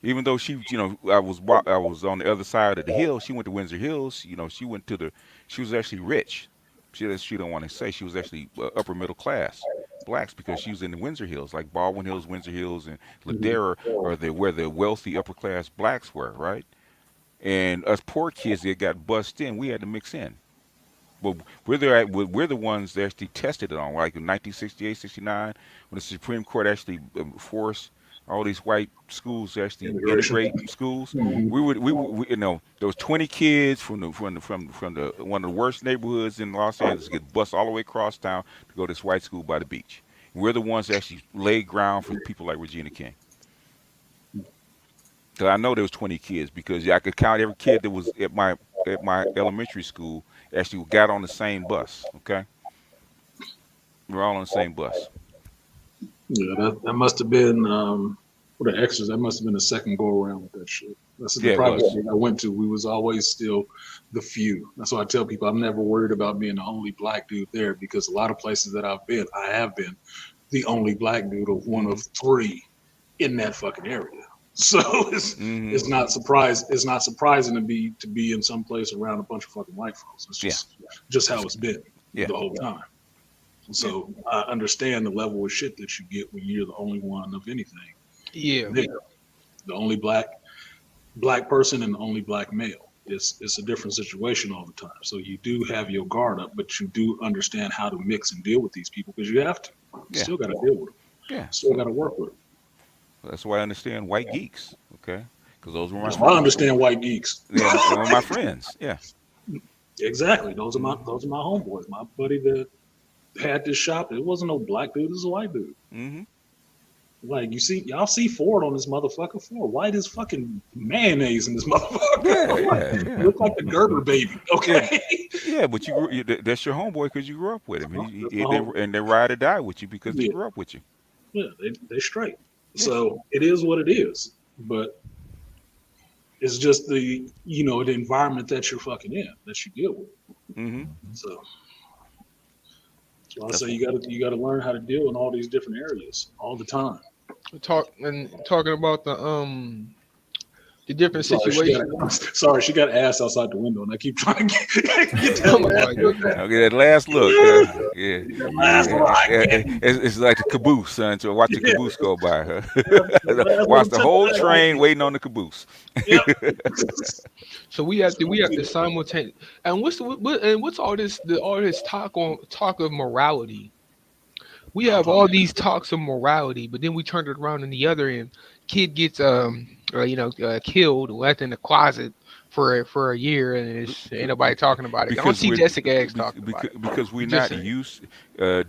even though she, I was on the other side of the hill. She went to Windsor Hills. She was actually rich. She don't want to say she was actually upper middle class blacks because she was in the Windsor Hills, like Baldwin Hills, Windsor Hills, and Ladera, or where the wealthy upper class blacks were, right? And us poor kids that got bussed in, we had to mix in. But we're the ones that actually tested it on, like in 1968, 69, when the Supreme Court actually forced all these white schools to actually Integration. integrate schools. Mhm. There was 20 kids from the one of the worst neighborhoods in Los Angeles get bused all the way across town to go to this white school by the beach. We're the ones that actually laid ground for people like Regina King. Cause I know there was 20 kids because I could count every kid that was at my elementary school actually got on the same bus. Okay, we're all on the same bus. Yeah, that must have been for the extras. That must have been the second go around with that shit. That's the Yeah, it private was. school I went to. We was always still the few. That's why I tell people I'm never worried about being the only black dude there because a lot of places that I have been the only black dude of one Hmm. of three in that fucking area. So Hmm. it's not surprising to be in some place around a bunch of fucking white folks. It's Yeah. just how it's been Yeah. the whole time. Yeah. So I understand the level of shit that you get when you're the only one of anything Yeah. there, the only black person and the only black male. It's a different situation all the time. So you do have your guard up, but you do understand how to mix and deal with these people because you have to. You Yeah. still got to deal with them. Yeah. Still got to work with them. That's why I understand white geeks. Okay, because those were my That's why I friends. understand white geeks. Yeah, they were my friends. Yeah. Exactly. Those are my Hmm. those are my homeboys. My buddy that had this shop. It wasn't no black dude. It was a white dude. Hmm. Like y'all see Ford on this motherfucker. Ford white as fucking mayonnaise in this motherfucker. Yeah. Like, Yeah. Yeah. look like the Gerber baby. Yeah. Okay. Yeah, but that's your homeboy because you grew up with him, and, That's my homeboy. they ride or die with you because they Yeah, grew up with you. yeah, they straight. Yeah. So it is what it is. But it's just the environment that you're fucking in that you deal with. Hmm. So I That's say you gotta learn how to deal in all these different areas all the time. Talking about the different situations. She got ass outside the window, and I keep trying to get Oh that my last God. look. Okay, that last look. Yeah. That last Yeah. look. It's like the caboose, son. So watch the Yeah, caboose go by. Huh? the last Watch little the tip whole of that train thing. waiting on the caboose. Yep. So we have to simultaneously. And what's all this talk of morality? We have all these talks of morality, but then we turn it around in the other end. Kid gets killed, left in the closet for a year, and ain't nobody talking about it. I don't because see we're Jessica X talking about it. because we're Just not saying. used.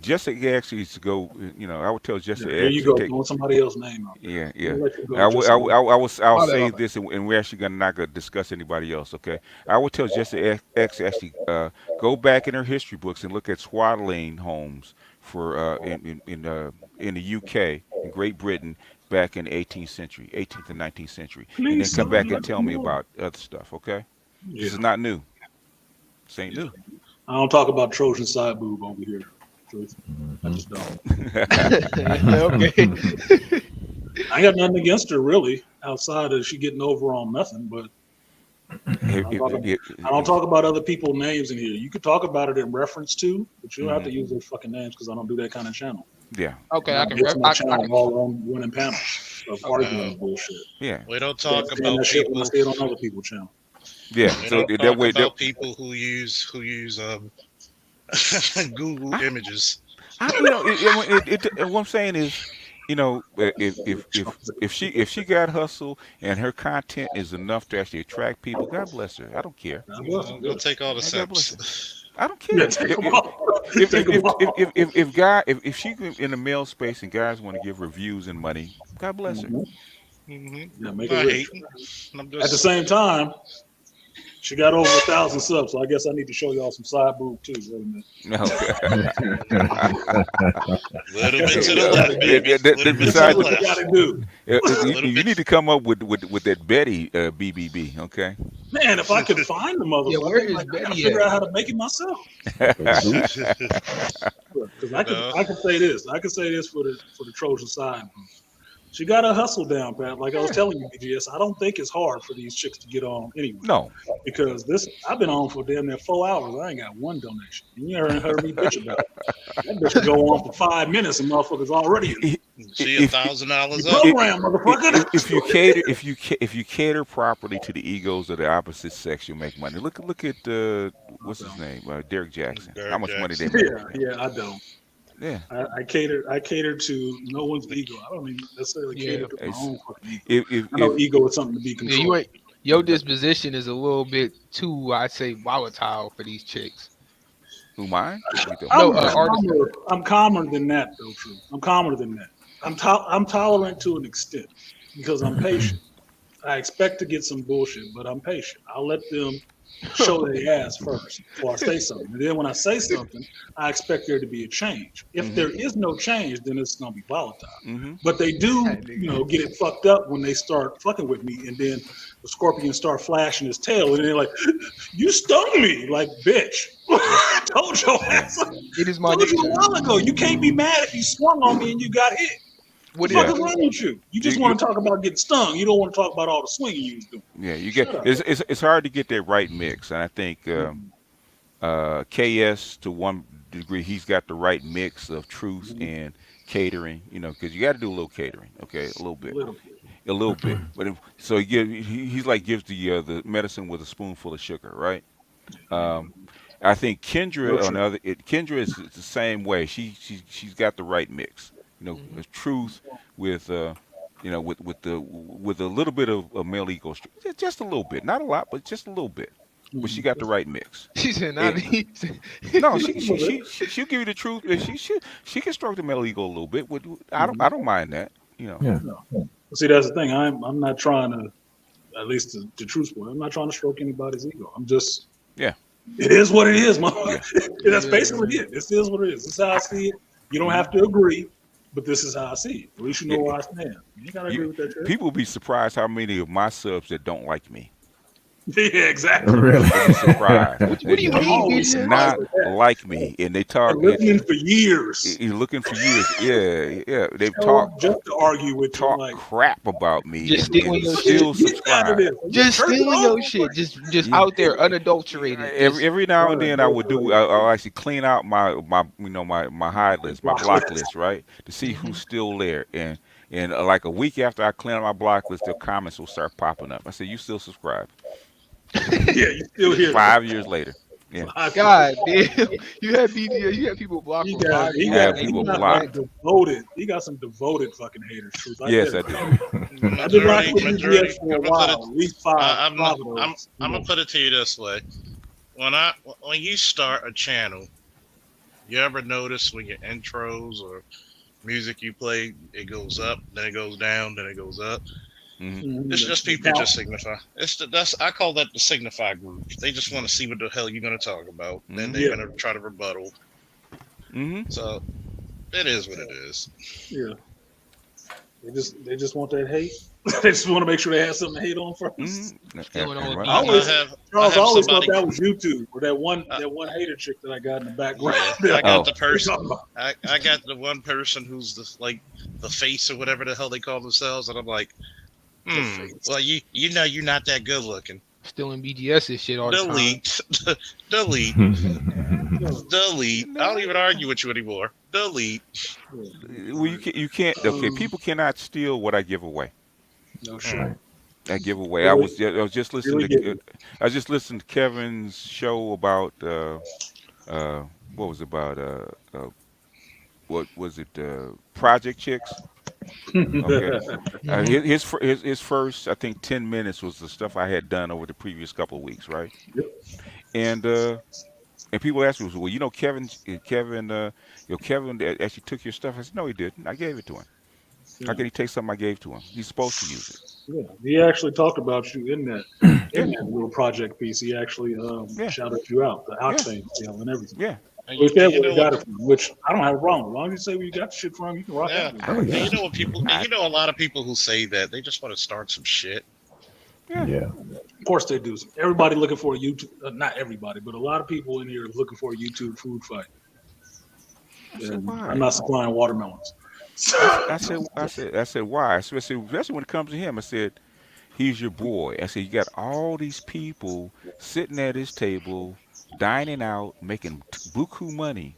Jessica actually used to go. I would tell Yeah, Jessica there you actually go, take. throwing somebody else's name out there. Yeah, I'm yeah. gonna let you go, I will. just so I'll My bad, say my bad. this, and we're actually not gonna discuss anybody else. Okay. I would tell Jessica X actually go back in her history books and look at swaddling homes for in the UK in Great Britain back in the 18th century, 18th and 19th century, and then please come somebody back let and me tell me know. about other stuff. Okay. This Yeah, is not new. This ain't yeah. new. I don't talk about Trojan side boob over here. Truth. I just don't. Okay. I ain't got nothing against her really, outside of she getting over on nothing. But I If, don't if, talk about, if, I don't if, talk about other people's names in here. You could talk about it in reference to, but you don't have hmm to use those fucking names because I don't do that kind of channel. Yeah, Okay, And I I can. base my I channel can. all on winning panels of Okay. arguing bullshit. yeah, We don't I can't talk stand about that shit when I people. see it on other people's channel. yeah. We So don't that talk way, about people who use Google I, images. I what I'm saying is, if she got hustle and her content is enough to actually attract people, God bless her. I don't care. God bless Go her. take all the God bless her. simps. I don't Yeah, care. take them off. If Take if them if if off. if she in the male space and guys want to give reviews and money, God bless her. Mhm. Hmm. Yeah, I'm make it not rich. hating. I'm At the just same time, she got over 1,000 subs, so I guess I need to show y'all some side boob too. Wait a minute. Okay. little Guess bit that's to what the we gotta left, do. baby. Little bit Guess to that's the Besides what we left. gotta do. Little you bit. need to come up with that Betty BBB. Okay. Man, if I could find the Yeah, where motherfucker, is like I gotta Betty figure at? out how to make it myself. Because No. I could say this. I could say this for the Trojan side. She got her hustle down, Pat. Like I was Yeah. telling you, BGS, I don't think it's hard for these chicks to get on anyway. No. Because this, I've been on for damn near 4 hours. I ain't got one donation. You ain't heard me bitch about it. That bitch could go on for 5 minutes and motherfuckers already in. She If $1,000 You up. program, motherfucker. if you cater if you cater properly to the egos of the opposite sex, you make money. Look at I what's his don't. name, Derek Jackson. How Derek much money they Jackson. make? Yeah, I don't. Yeah. I cater to no one's ego. I don't even necessarily Yeah, cater to my It's, own fucking ego. I if know ego is something to be yeah. You controlled. ain't. Your disposition is a little bit too, I'd say, volatile for these chicks. who mine? What you talking No, I'm about? Artisan. calmer. I'm calmer than that, though. True. I'm calmer than that. I'm tolerant to an extent because I'm patient. I expect to get some bullshit, but I'm patient. I'll let them show their ass first before I say something. And then when I say something, I expect there to be a change. If Mm-hmm. there is no change, then it's gonna be volatile. Mm-hmm. But they do, That nigga. get it fucked up when they start fucking with me, and then the scorpion start flashing his tail, and they're like, "You stung me, like bitch." I told your ass. It is my Told you a nature. while ago. You can't be mad if you swung on me and you got hit. What The is fuck Yeah. is wrong with you? You just You want to talk about getting stung. You don't want to talk about all the swinging you was doing. yeah. You get Shut up. it's hard to get that right mix, and I think Mhm. KS to one degree he's got the right mix of truth Mhm. and catering. Because you got to do a little catering. Okay, a little A bit. little bit. A little bit, but so he's like gives the medicine with a spoonful of sugar, right? Um, I think No Kendra on sugar. the other, Kendra is the same way. She's got the right mix, Mhm. truth with with a little bit of male ego, just a little bit, not a lot, but just a little bit. But she Mhm. got the right mix. She said, "Not It, me." no, Just a little bit. she'll give you the truth. She can stroke the male ego a little bit. Mhm. I don't mind that. Yeah. No. See, that's the thing. I'm not trying to, at least the truth point. I'm not trying to stroke anybody's ego. I'm just. Yeah, It is what it is, yeah. motherfucker. That's basically Yeah. it. This is what it is. This is how I see it. You don't Hmm. have to agree, but this is how I see it. At least you know Yeah, where I stand. You ain't gotta agree you with that shit. people be surprised how many of my subs that don't like me. Yeah, exactly. Really? They be surprised. What They do you I'm mean, do always surprised BJ? not at that. like me, and they And talk. listening for years. You're looking for years. Yeah, yeah. They've Show up just to argue with you. talk Like, crap about me, Just stealing and your still shit. get out of subscribe. this. Are you Just turned stealing on? your shit. Just Yeah. out there unadulterated. Just Every now and then I would do. Unadulterated. I'll actually clean out my high list, my Block block list. list, right, to see who's Mhm. still there. And like a week after I clean out my block list, the comments will start popping up. I say, "You still subscribe?" Yeah, you still hear that. 5 years later. Yeah, God damn, you had BJ. You had people blocked for 5 years, and they people come some back. blocked. devoted. He got some devoted fucking haters. Truth, I get Yes, it. I do. I've been rocking with Majority. BGS for a I'm gonna put while. it. At least five I'm of I'm those. I'm gonna put it to you this way: when you start a channel, you ever notice when your intros or music you play, it goes up, then it goes down, then it goes up. Hmm. It's just people just signify. That's I call that the signify group. They just want to see what the hell you're gonna talk about, then they're Yeah. gonna try to rebuttal. Hmm. So it is what it is. Yeah. They just want that hate. They just want to make sure they have something to hate on first. Hmm. Stealing all the Right. I always, I Charles, I have always somebody. thought that was YouTube or that one Uh, hater chick that I got in the background. Yeah, I got Oh. the What you person. talking about? I got the one person who's the face or whatever the hell they call themselves, and I'm like, well, you know you're not that good looking. Stealing BGS's shit all the time. Delete, delete, delete. I don't even argue with you anymore. Delete. Well, you can't. Okay, people cannot steal what I give away. No shit. Right. I give away. Really? I was just listening Really to get I was just listening to Kevin's show about what was it about what was it Project Chicks. Okay, Mhm. his first I think 10 minutes was the stuff I had done over the previous couple of weeks, right? Yep. And And people ask me, well, Kevin actually took your stuff. I said, no, he didn't. I gave it to him. How Yeah, can he take something I gave to him? He's supposed to use it. yeah. He actually talked about you Yeah, in that little project piece. He actually yeah, shouted you out, the yeah, octane scale and everything. yeah. And We said you where know you what? got it from, which I don't have a problem. As long as you say where you got the shit from, you can rock Yeah. out with it. Oh And yeah, you know what people? And I, you know a lot of people who say that they just want to start some shit. yeah. yeah. Of course they do. Everybody looking for a YouTube, not everybody, but a lot of people in here are looking for a YouTube food fight. I said, And I'm why? not supplying watermelons. I said, why? Especially when it comes to him. I said, he's your boy. I said, you got all these people sitting at his table, dining out, making buku money,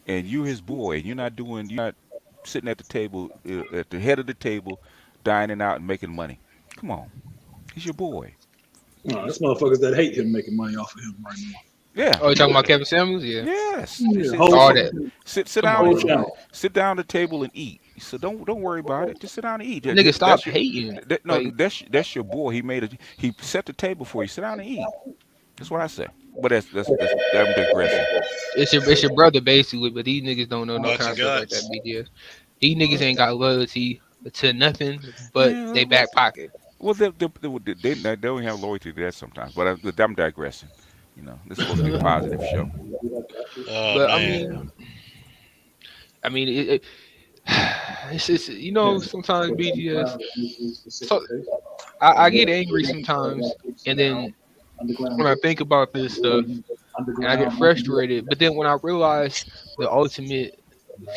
and you're his boy. And you're not sitting at the table, at the head of the table, dining out and making money. Come on, he's your boy. No, He's that's motherfuckers that hate him making money off of him right now. yeah, Oh, you talking about Kevin Samuels? Yeah. yes. Yeah, All that. Sit Come down on, whole bro. channel. sit down at the table and eat. So don't worry about it. Just sit down and eat. Nigga, stop hating. No, Like, that's your boy. He set the table for you. Sit down and eat. That's what I say. But I'm digressing. it's your brother basically, but these niggas don't know no Lots of concept like that, guts. BDS. These niggas ain't got loyalty to nothing but Yeah, they back pocket. well, they don't have loyalty to that sometimes. But I'm digressing. This is supposed to be a positive show. Oh But man. I mean, it's just sometimes BGS. So I get angry sometimes, and then when I think about this stuff, and I get frustrated. But then when I realize the ultimate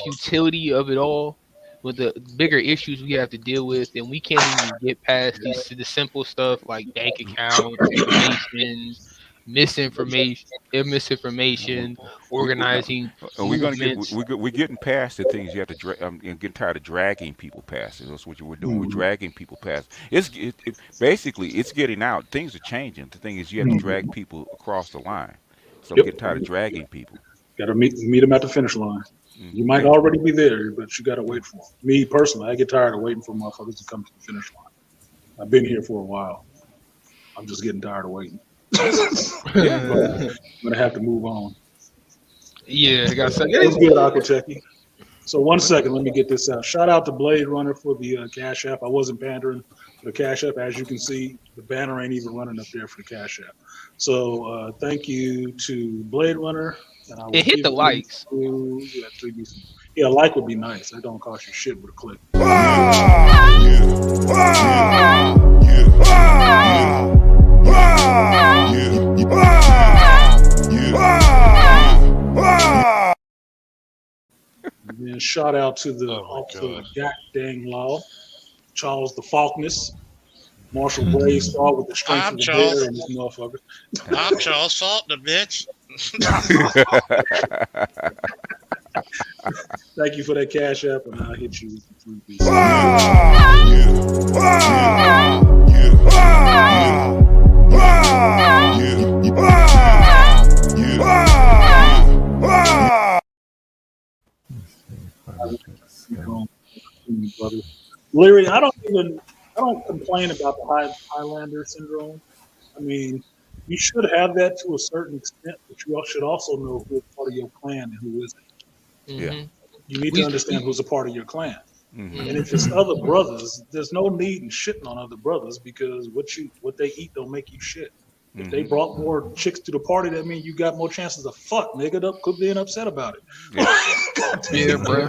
futility of it all, with the bigger issues we have to deal with, and we can't even get past the simple stuff like bank accounts, donations, misinformation, organizing We're gonna movements. we're getting past the things you have to getting tired of dragging people past it. That's what we're doing. We're dragging people past. Basically it's getting out. Things are changing. The thing is you have to drag people across the line. So I'm Yep. getting tired of dragging people. Got to meet him at the finish line. You might Yeah, already be there, but you got to yeah, wait for him. Me personally, I get tired of waiting for motherfuckers to come to the finish line. I've been here for a while. I'm just getting tired of waiting. yeah. I'm gonna have to move on. Yeah, I got to It's good, Aquachecki. So 1 second, let me get this out. Shout out to Blade Runner for the Cash App. I wasn't pandering for the Cash App. As you can see, the banner ain't even running up there for the Cash App. So thank you to Blade Runner. And I will and hit give the you likes. yeah, a like would be nice. That don't cost you shit with a click. And then shout out to the officer of the goddamn law, Charles the Falkness, Marshall Bravestar with the strength I'm of the Charles. bear and this motherfucker. I'm Charles Faulkner, bitch. Thank you for that Cash App, and I'll hit you with the 3 pieces. Brother. Larry, I don't complain about the Highlander syndrome. I mean, you should have that to a certain extent, but you should also know who's part of your clan and who isn't. Yeah. Mhm. You need We- to understand who's a part of your clan. Mhm. And if it's other brothers, there's no need in shitting on other brothers because what they eat don't make you shit. If they brought more chicks to the party, that means you got more chances of fuck, nigga. Quit being upset about it. Yeah, bro.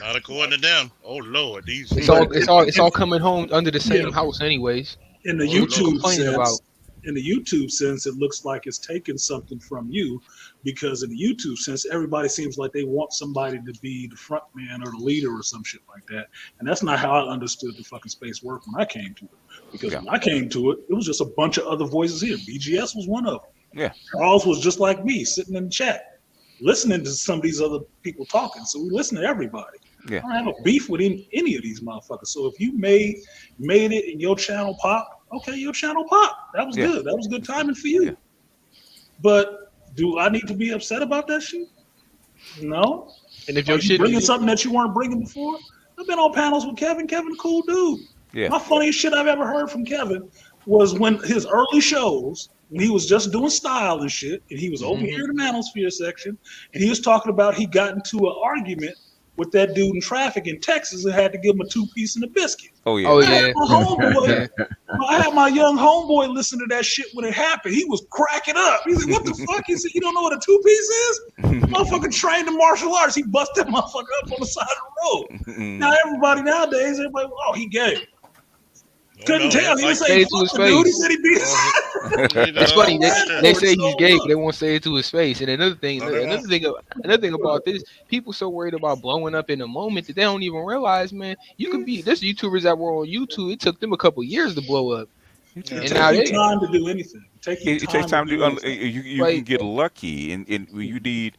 Not according to them. Oh Lord, these. It's all coming home under the same Yeah. house, anyways. In the Oh, Lord. YouTube Complaining sense, about. it looks like it's taking something from you because in the YouTube sense, everybody seems like they want somebody to be the front man or the leader or some shit like that. And that's not how I understood the fucking space work when I came to it. Because when I came to it, it was just a bunch of other voices here. BGS was one of them. Yeah. Charles was just like me, sitting in the chat, listening to some of these other people talking. So we listen to everybody. Yeah. I don't have a beef with any of these motherfuckers. So if you made it and your channel pop, okay, your channel pop. That was good. That was good timing for you. Yeah. But do I need to be upset about that shit? No. And if Are your you shit bringing something that you weren't bringing before? I've been on panels with Kevin. Kevin, cool dude. Yeah. My funniest shit I've ever heard from Kevin was when his early shows when he was just doing style and shit, and he was over here in the manosphere section, and he was talking about he got into an argument with that dude in traffic in Texas and had to give him a 2-piece and a biscuit. Oh yeah. Oh I had yeah. my homeboy, I had my young homeboy listen to that shit when it happened. He was cracking up. He's like, "What the fuck?" He said, "You don't know what a 2-piece is? Motherfucker trained in martial arts. He busted that motherfucker up on the side of the road." Now everybody nowadays, everybody, oh, he gay. Couldn't tell. He didn't say fuck the dude. He said he beat his. It's funny. They say he's gay, but So they won't say it to his face. And another thing about this, people so worried about blowing up in the moment that they don't even realize, man. You could be there's YouTubers that were on YouTube. It took them a couple years to blow up, It and takes now you they. time to do anything. It takes time to do. You can get lucky, and you need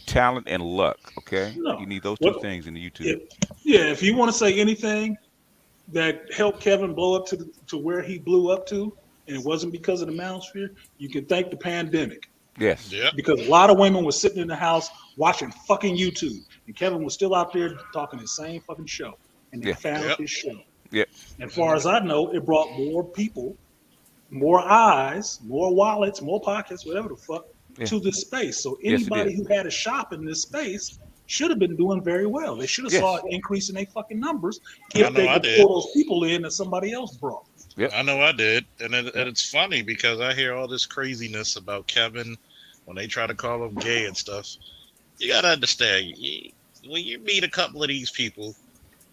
talent and luck. Okay, No. you need those two things in the YouTube. If you want to say anything that helped Kevin blow up to where he blew up to, and it wasn't because of the manosphere, you can thank the pandemic. Yes. Yeah. Because a lot of women were sitting in the house watching fucking YouTube, and Kevin was still out there talking his same fucking show, and they found his show. Yeah. As far as I know, it brought more people, more eyes, more wallets, more pockets, whatever the fuck, to this space. So anybody who had a shop in this space should have been doing very well. They should have saw an increase in their fucking numbers if they could pull those people in that somebody else brought. Yep. I know I did. And it's funny because I hear all this craziness about Kevin when they try to call him gay and stuff. You got to understand, when you meet a couple of these people,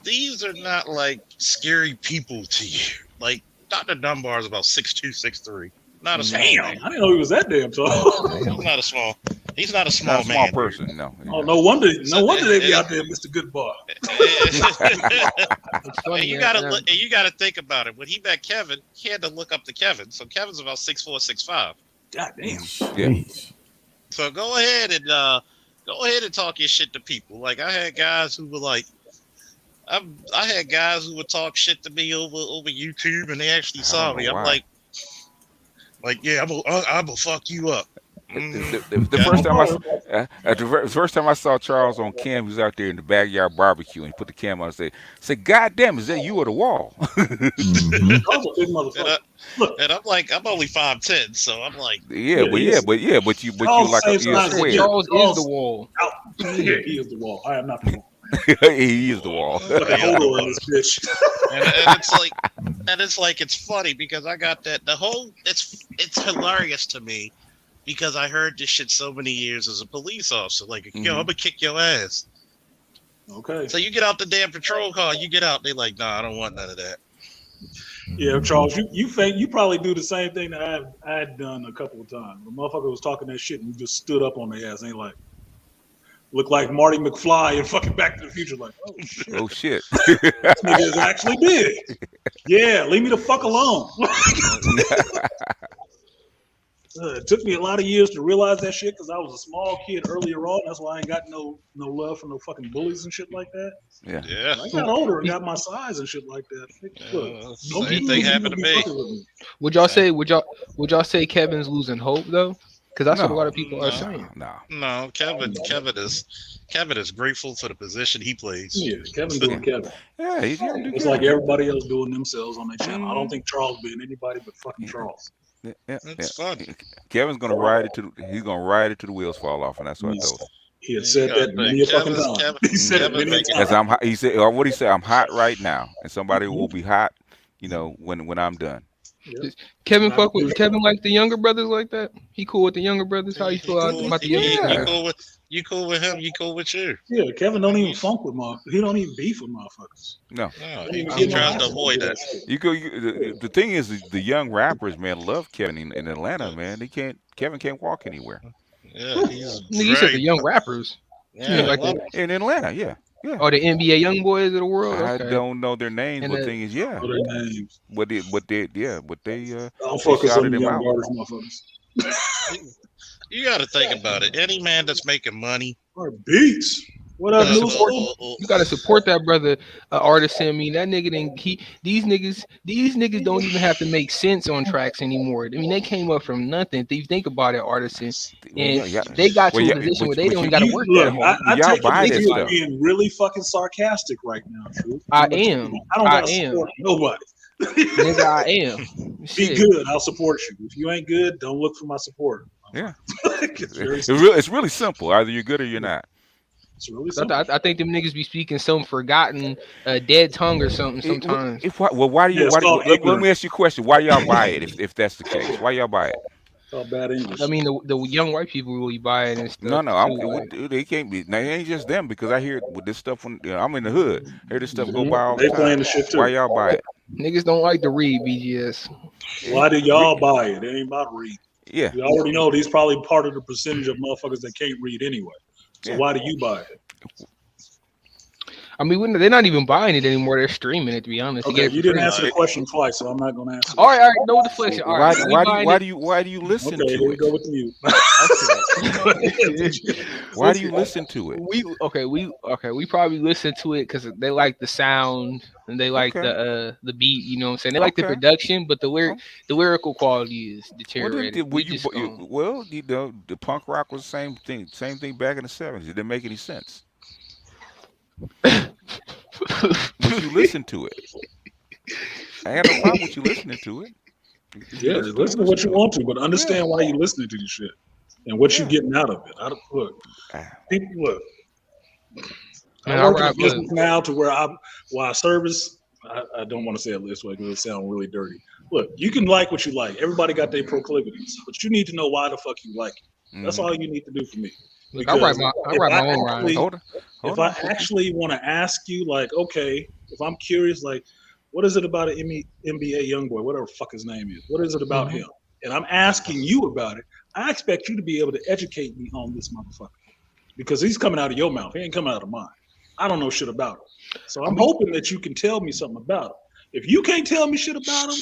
these are not like scary people to you. Like Dr. Dunbar is about 6'2", 6'3". Not a small man. I didn't know he was that damn tall. He's not a small Not a man. small person, no. Oh, no wonder they be out there, Mr. Goodbar. You gotta think about it. When he met Kevin, he had to look up to Kevin. So Kevin's about 6'4", 6'5". God damn. Yeah. So go ahead and talk your shit to people. Like I had guys who were like, I had guys who would talk shit to me over YouTube, and they actually saw me. I'm like, yeah, I'm gonna fuck you up. The first time I saw Charles on cam, he was out there in the backyard barbecue, and he put the cam on and said, "God damn, is that you or the wall?" That was a big motherfucker. And I'm like, I'm only 5'10", so I'm like, but you like you're square. Charles is the wall. Yeah, he is the wall. I am not the wall. He is the wall. Hold on, this bitch. and it's funny because I got that it's hilarious to me because I heard this shit so many years as a police officer. Like, yo, I'm gonna kick your ass. Okay. So you get out the damn patrol car, you get out, they like, nah, I don't want none of that. Yeah, Charles, you probably do the same thing that I had done a couple of times. The motherfucker was talking that shit and you just stood up on their ass, ain't like. Look like Marty McFly and fucking Back to the Future. Like, oh shit. This nigga is actually big. Yeah, leave me the fuck alone. It took me a lot of years to realize that shit because I was a small kid earlier on. That's why I ain't got no love for no fucking bullies and shit like that. Yeah. I got older and got my size and shit like that. Look, same thing happened to me. Would y'all say Kevin's losing hope though? Because that's what a lot of people are saying. No, Kevin is grateful for the position he plays. Yeah, Kevin doing Kevin. Yeah, he's doing it's like everybody else doing themselves on their channel. I don't think Charles being anybody but fucking Charles. It's fun. Kevin's gonna ride it to the wheels fall off, and that's what I told him. He had said that many a fucking time. He said it many times. He said, what did he say? I'm hot right now, and somebody will be hot, when I'm done. Yep. Kevin like the younger brothers like that? He cool with the younger brothers? How you feel about the younger brothers? You cool with him, he cool with you. Yeah, Kevin don't even funk with motherfuckers. He don't even beef with motherfuckers. No, he tries to avoid that. The thing is, the young rappers, man, love Kevin in Atlanta, man. Kevin can't walk anywhere. Yeah, you said the young rappers. Yeah, in Atlanta, yeah. Oh, the NBA young boys of the world. I don't know their names, but the thing is, But they I'll focus on the young brothers, motherfuckers. You got to think about it. Any man that's making money or beats. What up, you gotta support that brother, Artisan. I mean, that nigga didn't. These niggas don't even have to make sense on tracks anymore. I mean, they came up from nothing. If you think about it, Artisan, and they got to a position where they don't even got to work that hard. I take it being really fucking sarcastic right now. True. I am. I don't gotta support nobody. Nigga, I am. Be Shit. good. I'll support you. If you ain't good, don't look for my support. Yeah. It's very It's really simple. Either you're good or you're not. It's really 'Cause simple. I think them niggas be speaking some forgotten dead tongue or something sometimes. Why do you? Yeah, it's called Let ignorant. me ask you a question. Why y'all buy it? If that's the case, why y'all buy it? It's called bad English. I mean, the young white people really buy it and No, stuff no, too. Like, they can't be. Now, it ain't just them because I hear it with this stuff when I'm in the hood. I hear this stuff go by all the They time. playing the shit Why too. y'all buy it? niggas don't like to read BGS. Why do y'all buy it? It ain't about read. Yeah, You already know these probably part of the percentage of motherfuckers that can't read anyway. So Yeah. why do you buy it? I mean, they're not even buying it anymore. They're streaming it. To be honest, Okay, get it you for didn't free. answer the question twice, so I'm not going to answer. All right, no deflection. All right, we buying it. Why do you listen Okay, to here we it? go with the mute. Why do you listen to it? We probably listen to it because they like the sound and they like Okay. the beat. You know what I'm saying? They like the Okay. production, but the Oh. lyrical quality is Well, then, deteriorated. We just well, you know, the punk rock was the same thing back in the '70s. It didn't make any sense. But you listen to it. I had no problem with you listening to it. If you Yeah, listen to what you want to, but understand why you're listening to this shit and what you're getting out of it. Look, people, look. Man, I work in a business now to where I service. I don't want to say it this way because it sounds really dirty. Look, you can like what you like. Everybody got their proclivities, but you need to know why the fuck you like it. That's all you need to do for me. Look, I write my own rhymes. If I actually want to ask you, like, okay, if I'm curious, like, what is it about an NBA young boy, whatever the fuck his name is? What is it about him? And I'm asking you about it. I expect you to be able to educate me on this motherfucker because he's coming out of your mouth. He ain't coming out of mine. I don't know shit about him. So I'm hoping that you can tell me something about him. If you can't tell me shit about him,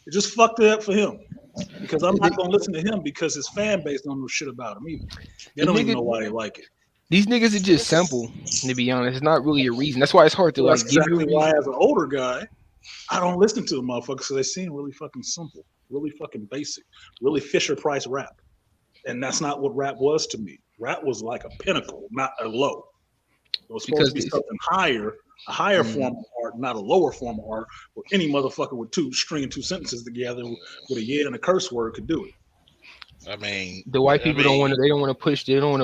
it just fucked it up for him. Because I'm not going to listen to him because his fan base don't know shit about him either. They don't even know why they like it. These niggas are just simple, to be honest. It's not really a reason. That's why it's hard to That's give you a reason. why, as an older guy, I don't listen to the motherfuckers because they seem really fucking simple, really fucking basic, really Fisher Price rap. And that's not what rap was to me. Rap was like a pinnacle, not a low. It was supposed to be something higher, a higher form of art, not a lower form of art, where any motherfucker with stringing two sentences together with a yeah and a curse word could do it. I mean, the white people don't want to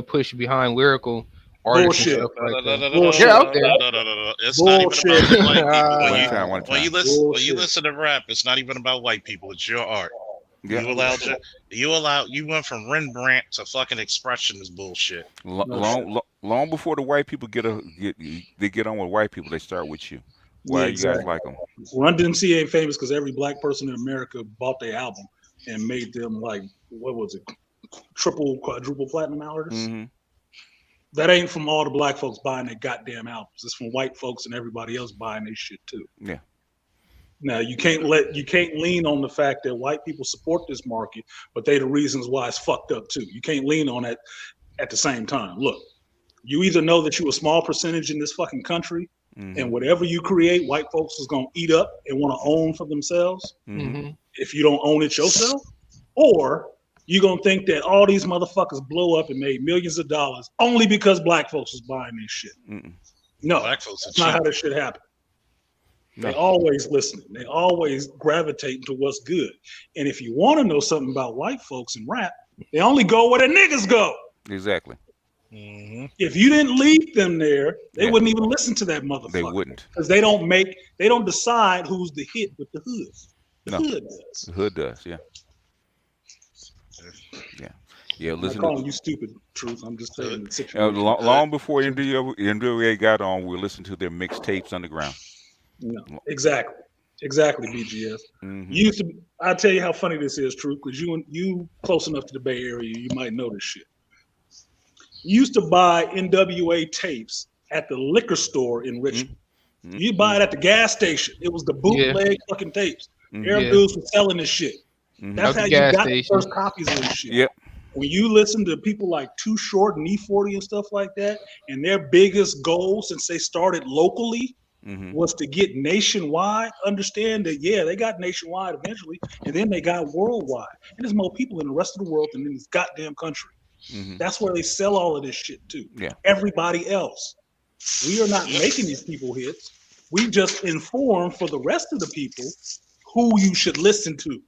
push behind lyrical artists bullshit. and stuff like that. Bullshit. They're out there. No. It's not even about white people. When you listen to rap, it's not even about white people. It's your art. Yeah. You went from Rembrandt to fucking expression is bullshit. Long before the white people get on with white people, they start with you. Why you guys like them? Run DMC ain't famous because every black person in America bought their album and made them like, what was it, triple, quadruple platinum artists? Mm-hmm. That ain't from all the black folks buying their goddamn albums. It's from white folks and everybody else buying their shit too. Yeah. Now you can't lean on the fact that white people support this market, but they the reasons why it's fucked up too. You can't lean on it at the same time. Look, you either know that you a small percentage in this fucking country, and whatever you create, white folks is gonna eat up and want to own for themselves. If you don't own it yourself, or you're gonna think that all these motherfuckers blow up and made millions of dollars only because black folks was buying this shit. No, black folks that's not how this shit happened. No. They always listening. They always gravitating to what's good. And if you want to know something about white folks in rap, they only go where the niggas go. Exactly. If you didn't leave them there, they wouldn't even listen to that motherfucker. They wouldn't. Because they don't decide who's the hit with the hood. The hood does. The hood does, yeah. Yeah, listen. I'm not calling you stupid, Truth. I'm just saying. Long before NWA got on, we were listening to their mixtapes underground. No, exactly, BGS. You used to. I'll tell you how funny this is, Truth, because you close enough to the Bay Area, you might know this shit. You used to buy NWA tapes at the liquor store in Richmond. You buy it at the gas station. It was the bootleg fucking tapes. Arab dudes were selling this shit. That's how you got the first copies of this shit. Yep. When you listen to people like Too Short and E40 and stuff like that, and their biggest goal since they started locally was to get nationwide, understand that, they got nationwide eventually, and then they got worldwide. And there's more people in the rest of the world than in this goddamn country. That's where they sell all of this shit too. Yeah. Everybody else. We are not making these people hits. We just inform for the rest of the people who you should listen to.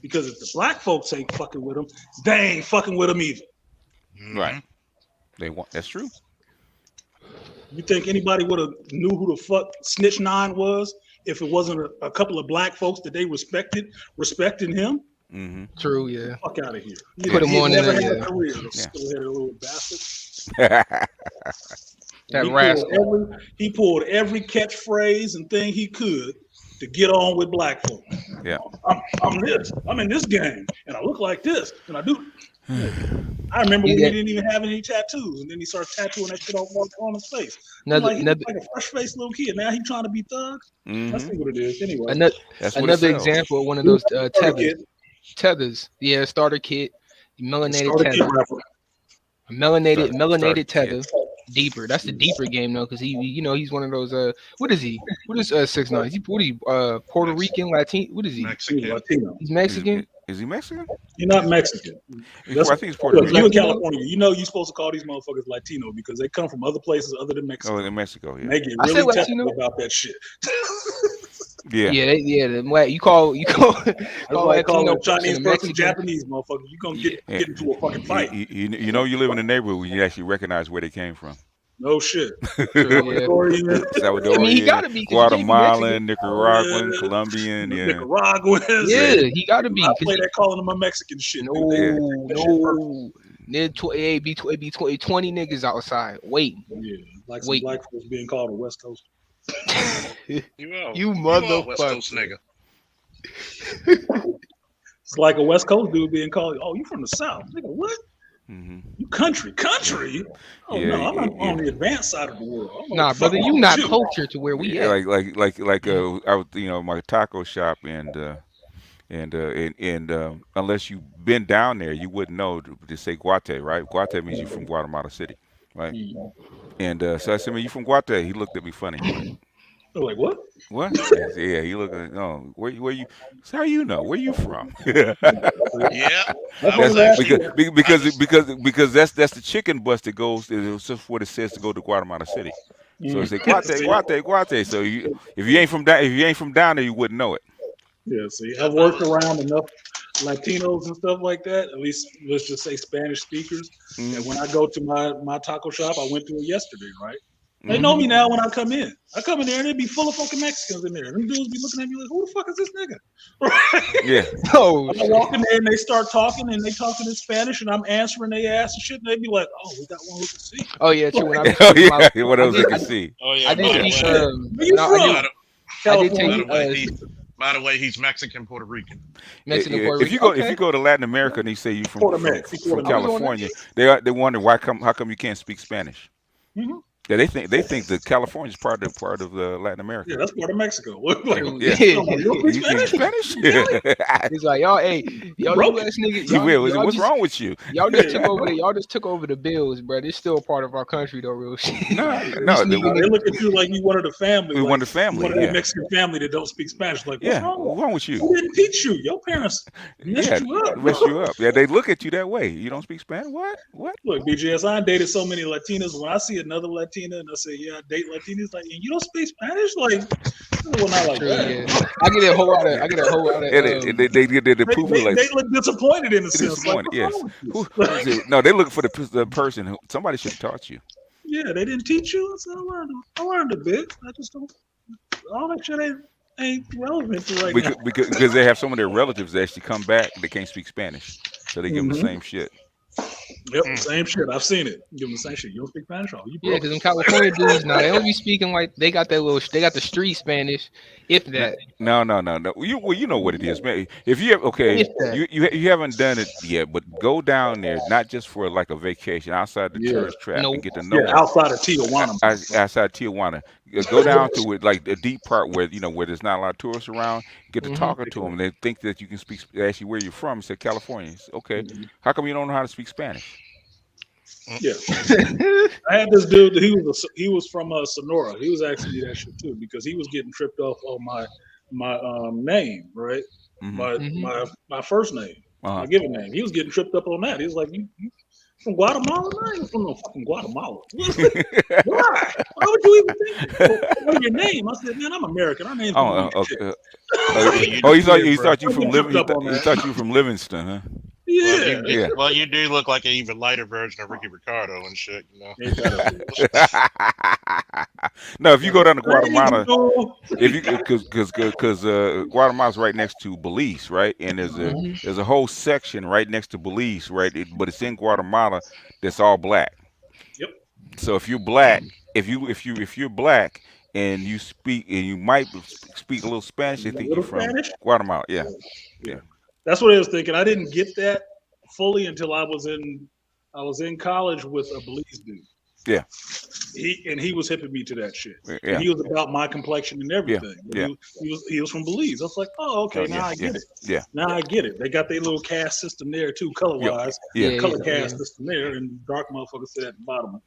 Because if the black folks ain't fucking with them, they ain't fucking with them either. Right. They want. That's true. You think anybody would have knew who the fuck Snitch Nine was if it wasn't a couple of black folks that they respecting him? Mm-hmm. True, yeah. Fuck out of here. Put him on never in had there. a career. Yeah. Still-headed little bastard. That rascal. He pulled every catchphrase and thing he could to get on with black folk. Yeah. I'm this. I'm in this game, and I look like this, and I do. I remember when he didn't even have any tattoos, and then he started tattooing that shit on his face. He's like a fresh-faced little kid. Now he's trying to be thug. That's what it is. Anyway, another example of one of those tethers. Yeah, starter kit, melanated tether. Melanated tether. Deeper. That's the deeper game though, because he's one of those. What is he? What is 6ix9ine? What is he? Puerto Rican, Latino? What is he? Latino. He's Mexican. Is he Mexican? You're not Mexican. I think he's Puerto Rican. You in California, you're supposed to call these motherfuckers Latino because they come from other places other than Mexico. Oh, in Mexico, yeah. They get really technical about that shit. Yeah. You call Latino Chinese person Japanese motherfucker. You gonna get into a fucking fight. You live in a neighborhood where you actually recognize where they came from. No shit. Salvadorian, he gotta be, Guatemalan, Nicaraguan, Colombian, Nicaraguans. Yeah, he gotta be. I play that calling them a Mexican shit. No. It be 20 niggas outside. Wait. Yeah, like some black folks being called a West Coast. You motherfucker. West Coast nigga. It's like a West Coast dude being called, oh, you from the South. Nigga, what? Mm-hmm. You country. Oh no, I'm not on the advanced side of the world. Nah, brother, you not culture to where we at. Like I was, my taco shop and unless you've been down there, you wouldn't know to say Guate, right? Guate means you're from Guatemala City, right? And so I said, man, you from Guate? He looked at me funny. I'm like, what? What? Yeah, he looked at where you? So how you know? Where you from? Yeah, because that's the chicken bus that goes. It's just what it says to go to Guatemala City. So it's like Guate. So if you ain't from down there, you wouldn't know it. Yeah, see, I've worked around enough Latinos and stuff like that. At least let's just say Spanish speakers. And when I go to my taco shop, I went to it yesterday, right? They know me now when I come in. I come in there and it'd be full of fucking Mexicans in there. Them dudes be looking at me like, who the fuck is this nigga? Right? Yeah. Oh, I walk in there and they start talking and they talking in Spanish and I'm answering they ass and shit. And they be like, oh, we got one who can see. Oh, yeah, true. When what else you can see? Oh, yeah. I did By the way, he's Mexican, Puerto Rican. If you go to Latin America and they say you from California, they wonder how come you can't speak Spanish. Mm-hmm. Yeah, they think that California is part of Latin America. Yeah, that's part of Mexico. You speak Spanish? He's like, y'all US niggas. What's wrong with you? Y'all just took over the bills, bro. It's still part of our country, though, real shit. No. They look at you like you one of the family. One of the family. One of the Mexican family that don't speak Spanish. Like, what's wrong with you? Who didn't teach you? Your parents messed you up. Yeah, they look at you that way. You don't speak Spanish? What? Look, BGS, I dated so many Latinas. When I see another Latina and I say, yeah, I date Latinas, like, and you don't speak Spanish? Like, well, not like that. Yeah. I get a whole lot of. They get the proof. They look disappointed in a sense. Like, yes. No, they look for the person who somebody should have taught you. Yeah, they didn't teach you. So I learned a bit. I just don't. All that shit ain't relevant to right now. Because they have some of their relatives that actually come back. They can't speak Spanish, so they give them the same shit. Yep, same shit. I've seen it. Give them the same shit. You don't speak Spanish? Oh, you yeah, because in California dudes now they don't be speaking like they got the street Spanish, if that. No. You know what it is, man. If you have you haven't done it yet, but go down there not just for like a vacation outside the tourist trap and get to know outside of Tijuana. Outside Tijuana, go down to it like the deep part where where there's not a lot of tourists around. Get to talking to them. They think that you can speak. Actually, where you're from? Say California. Okay, how come you don't know how to speak Spanish? Yeah, I had this dude. He was from Sonora. He was asking me that shit too because he was getting tripped off on my name, right? My first name, my given name. He was getting tripped up on that. He was like, From Guatemala? No, I ain't from no fucking Guatemala. Why? Why would you even think that? What your name? I said, man, I'm American. Our name's Oh, shit. he thought you from he thought you were from Livingston, huh? Yeah. Well, you do look like an even lighter version of Ricky Ricardo and shit. You know. No, if you go down to Guatemala, if you because Guatemala's right next to Belize, right? And there's a whole section right next to Belize, right? But it's in Guatemala that's all black. Yep. So if you're black, if you're black and you speak and you might speak a little Spanish, they think you're from Guatemala. Yeah. That's what I was thinking. I didn't get that fully until I was in college with a Belize dude. Yeah. He was hipping me to that shit. Yeah. And he was about my complexion and everything. Yeah. He was from Belize. I was like, oh, okay, now I get it. Yeah. Now I get it. They got their little caste system there too, color wise. Yeah. Color caste system there, and dark motherfuckers sit at the bottom.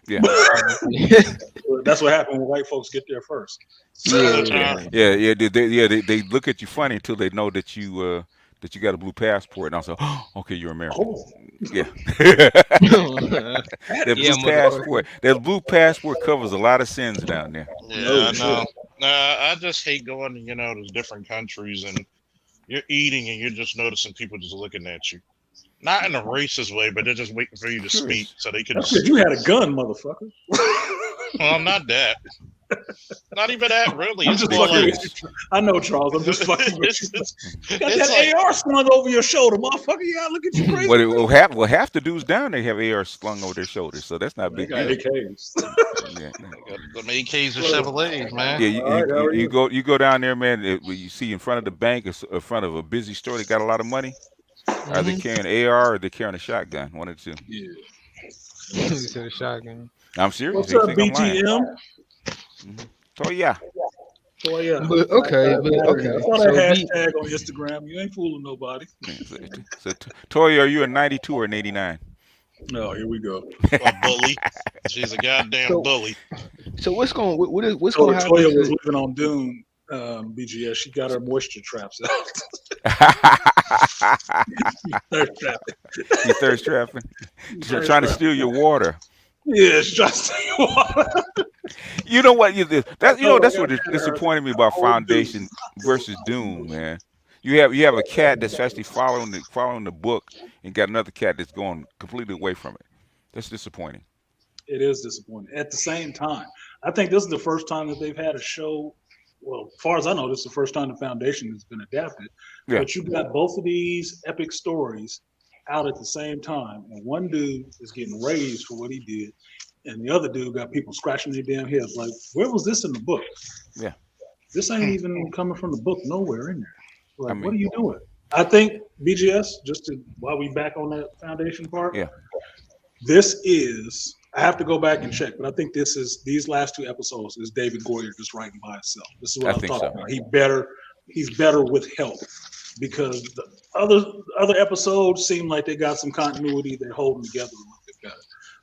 Yeah. That's what happened when white folks get there first. They look at you funny until they know that you got a blue passport, and I was like, oh, okay, you're American. Oh. Yeah. That blue passport covers a lot of sins down there. Yeah, I know. I just hate going, to different countries and you're eating and you're just noticing people just looking at you. Not in a racist way, but they're just waiting for you to speak so they can. You had a gun, motherfucker. Well, not that. Not even that, really. I'm just fucking with you. I know, Charles. I'm just fucking with you. You got that AR slung over your shoulder, motherfucker. You gotta look at you crazy. Well, half the dudes down there have AR slung over their shoulders, so that's not a big deal. AKs. Them AKs are Chevrolets, man. Yeah, you go down there, man. You see in front of the bank, in front of a busy store, they got a lot of money. Are they carrying an AR or they carrying a shotgun? One of the two. Yeah. A shotgun. I'm serious. What's up, BTM? Toya. But okay. I saw that hashtag on Instagram. You ain't fooling nobody. So Toya, are you a 92 or an 89? No, here we go. A bully. She's a goddamn bully. So what's going to happen? Toya was living on Dune. BGS, she got her moisture traps out. You thirst trapping? She's trying to steal your water. Yeah, she's trying to steal your water. You know what? That's what disappointed me about Foundation versus Doom, man. You have a cat that's actually following the book, and got another cat that's going completely away from it. That's disappointing. It is disappointing. At the same time, I think this is the first time that they've had a show. Well, as far as I know, this is the first time the Foundation has been adapted. Yeah. But you've got both of these epic stories out at the same time, and one dude is getting raised for what he did, and the other dude got people scratching their damn heads like, where was this in the book? Yeah. This ain't even coming from the book, nowhere in there. Like, what are you doing? I think, BGS, while we back on that Foundation part, this is, I have to go back and check, but I think these last two episodes is David Goyer just writing by himself. This is what I was talking about. He's better with help, because the other episodes seem like they got some continuity. They're holding together a little bit better.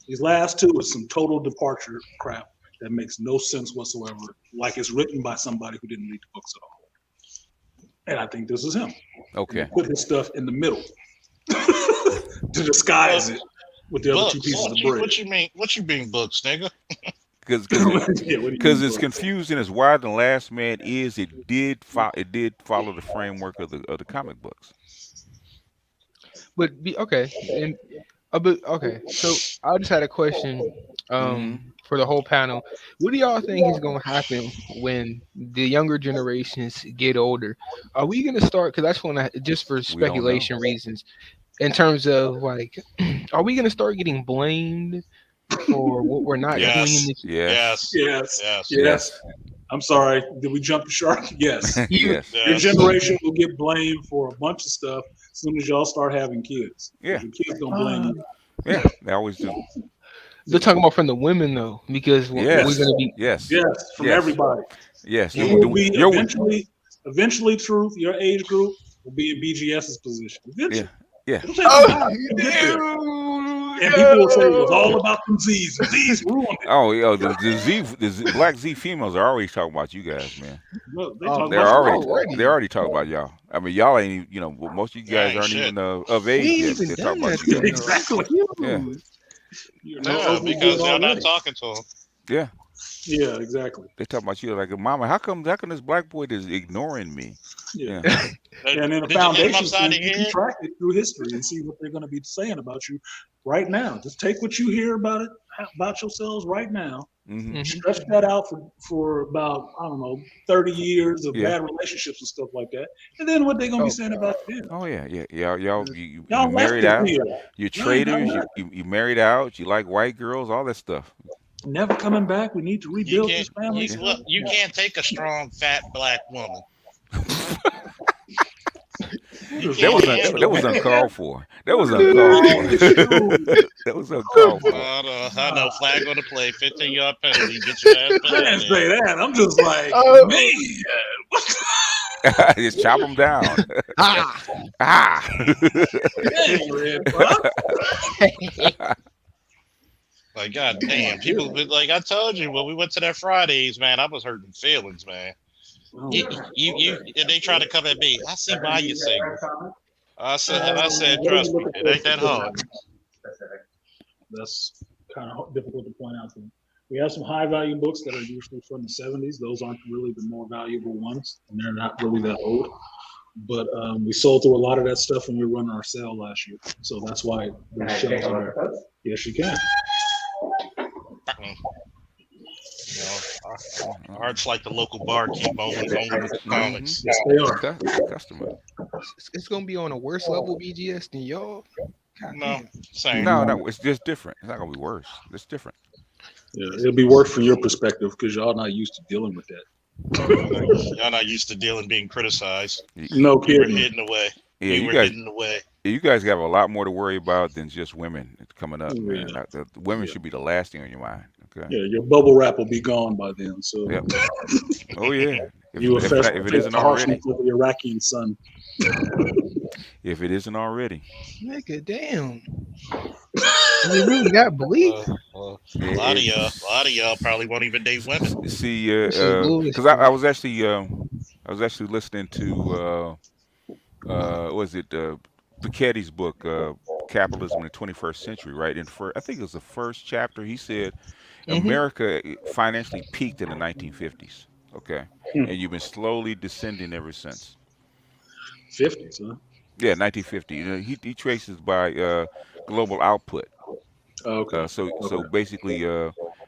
These last two is some total departure crap that makes no sense whatsoever. Like it's written by somebody who didn't read the books at all. And I think this is him. Okay. Put his stuff in the middle to disguise it with the other two pieces of bread. What you mean books, nigga? Because it's confusing as why the Last Man is. It did follow the framework of the comic books. But so I just had a question for the whole panel. What do y'all think is going to happen when the younger generations get older? Are we going to start, because that's when just for speculation reasons, in terms of like, are we going to start getting blamed for what we're not doing in this? Yes. I'm sorry. Did we jump the shark? Yes. Yes. Your generation will get blamed for a bunch of stuff as soon as y'all start having kids. Yeah. Your kids don't blame you. Yeah, they always do. They're talking about from the women though, because we're going to be from everybody. Yes. Eventually, Truth, your age group will be in BGS's position. Eventually. Yeah. And people will say it was all about them Z's. The Z's ruined it. Oh, yo, the Black Z females are already talking about you guys, man. Look, they Oh, talk They're about you already already. they're already talking about y'all. I mean, y'all ain't even, most of you guys ain't aren't shit. even of We age ain't yet. even They're done talking about that you thing, guys. though. Exactly. Yeah. You No, because y'all not talking to them. Yeah, Yeah, exactly. they talking about you like, Mama, how come this black boy is ignoring me? Yeah. Yeah. And in a Did you hit him foundation upside sense, the you can head? track it through history and see what they're going to be saying about you right now. Just take what you hear about yourselves right now, Mm-hmm. stretch that out for about, I don't know, 30 years of Yeah. bad relationships and stuff like that. And then what they're going to be saying about you then. Oh yeah, yeah. Y'all you Y'all married left out. it here. You're Y'all ain't got traders. left. You married out. You like white girls. All that stuff. Never coming back. We need to You rebuild can't. this family. You can't take a strong, fat black woman. You That can't was handle that was it. uncalled for. That was uncalled for. That was uncalled for. I know. Flag on the play. 15-yard penalty. Get your ass back I in didn't there. say that. I'm just like, Oh. man. Just chop them down. Ah. Ah. Dang, Red Fox. Like, god damn, people been like, I told you when we went to that Fridays, man, I was hurting feelings, man. And they try to come at me. I see why you single. I said, trust me, it ain't that hard. That's kind of difficult to point out to them. We have some high value books that are usually from the 70s. Those aren't really the more valuable ones, and they're not really that old. But we sold through a lot of that stuff when we were running our sale last year. So that's why the shelves are there. Yes, you can. You know, art's like the local barkeep only with the comics. Yes, they are. Customer. It's gonna be on a worse level BGS than y'all. No, same. No, it's just different. It's not gonna be worse. It's different. Yeah, it'll be worse from your perspective because y'all not used to dealing with that. Y'all not used to dealing being criticized. No You were kidding. hidden away. Yeah, You you were guys. hidden away. You guys have a lot more to worry about than just women coming up, Yeah. man. The women should be the last thing on your mind. Okay. Yeah, your bubble wrap will be gone by then. So Yep. Oh yeah. if If it isn't already. of the Iraqi sun. If it isn't already. Nigga, damn. You really got bleak. A lot of y'all probably won't even date women. See, Lewis, because I was actually listening to was it Piketty's book, Capitalism in the 21st Century, right? I think it was the first chapter. He said America financially peaked in the 1950s. Okay, and you've been slowly descending ever since. 50s, huh? Yeah, 1950. You know, he traces by global output. Okay. So basically,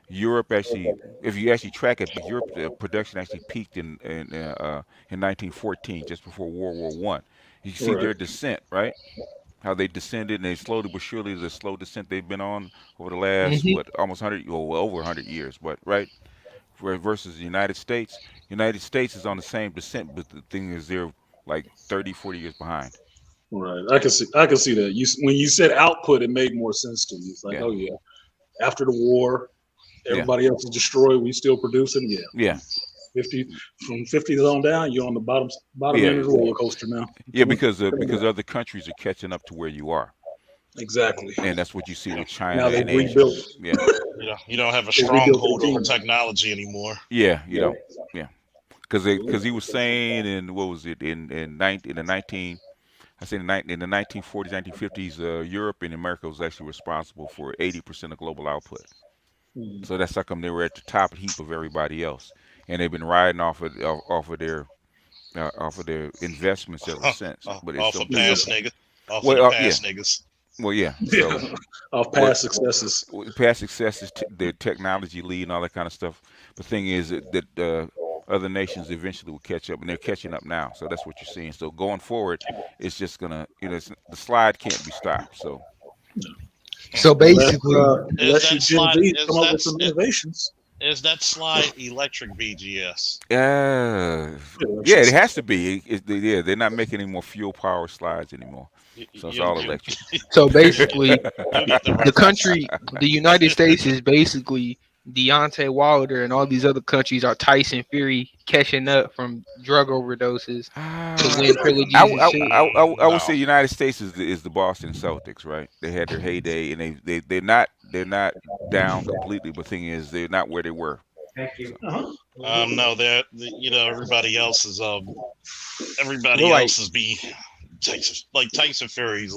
Europe actually, if you actually track it, Europe production actually peaked in 1914, just before World War One. You see their descent, right? How they descended, and they slowly but surely, the slow descent they've been on over the last almost 100, well, over 100 years, but right. Versus the United States, United States is on the same descent, but the thing is they're like 30, 40 years behind. Right. I can see that. When you said output, it made more sense to me. It's like, Yeah. oh yeah, after the war, everybody else is destroyed. We still producing. Yeah. Yeah. 50 from 50s on down, you're on the bottom Yeah. end of the roller coaster now. Yeah, because other countries are catching up to where you are. Exactly. And that's what you see with China Now they've and Asia. rebuilt. Yeah. You don't have a They rebuilt stronghold their over team. technology anymore. Yeah, you don't. Yeah. Because he was saying in what was it in the 1940s, 1950s, Europe and America was actually responsible for 80% of global output. So that's how come they were at the top heap of everybody else, and they've been riding off of their investments ever since. But it's Off so of past niggas. Off Well, of the yeah. past niggas. Well, yeah. So Of past successes. past successes, their technology lead and all that kind of stuff. The thing is that other nations eventually will catch up, and they're catching up now. So that's what you're seeing. So going forward, it's just gonna, the slide can't be stopped. So basically, Unless you that Gen slide- Z is come up that- with some innovations. Is that slide electric BGS? Yeah, it has to be. They're not making any more fuel power slides anymore. So it's all electric. so basically, You get the the country, the United States is basically Deontay Wilder and all these other countries are Tyson Fury catching up from drug overdoses to win trilogies and shit. I would say No. United States is the Boston Celtics, right? They had their heyday, and they're not down completely. But thing is, they're not where they were. Thank you. So No, that you know everybody else is Right. be Tyson Fury's.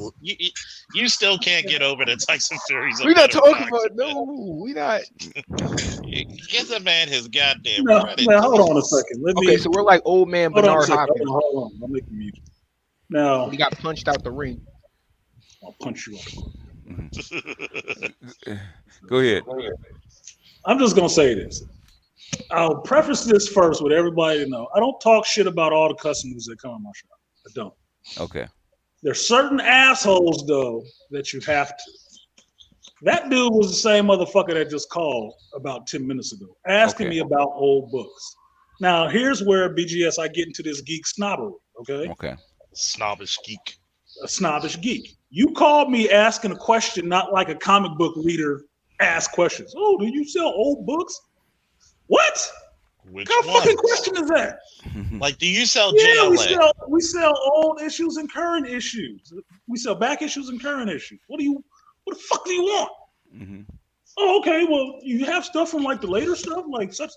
You still can't get over that Tyson Fury's. We not talking about boxer, man. no. We not. Give the man his goddamn No, credit. now hold on a second. Let me. Okay, so we're like old man hold on a Bernard second. Hopkins. Hold on. I'm making mute. Now He got punched out the ring. I'll punch you out. go ahead. I'm just gonna say this. I'll preface this first with everybody to know. I don't talk shit about all the customers that come in my shop. I don't. Okay. There's certain assholes though that you have to. That dude was the same motherfucker that just called about 10 minutes ago, asking me about old books. Now here's where BGS I get into this geek snobbery. Okay. Okay. Snobbish geek. A snobbish geek. You called me asking a question, not like a comic book reader ask questions. Oh, do you sell old books? What? Which What kind of one? fucking question is that? Like, do you sell Yeah, JLA? we sell old issues and current issues. We sell back issues and current issues. What the fuck do you want? Mm-hmm. Oh, okay. Well, you have stuff from like the later stuff, like such.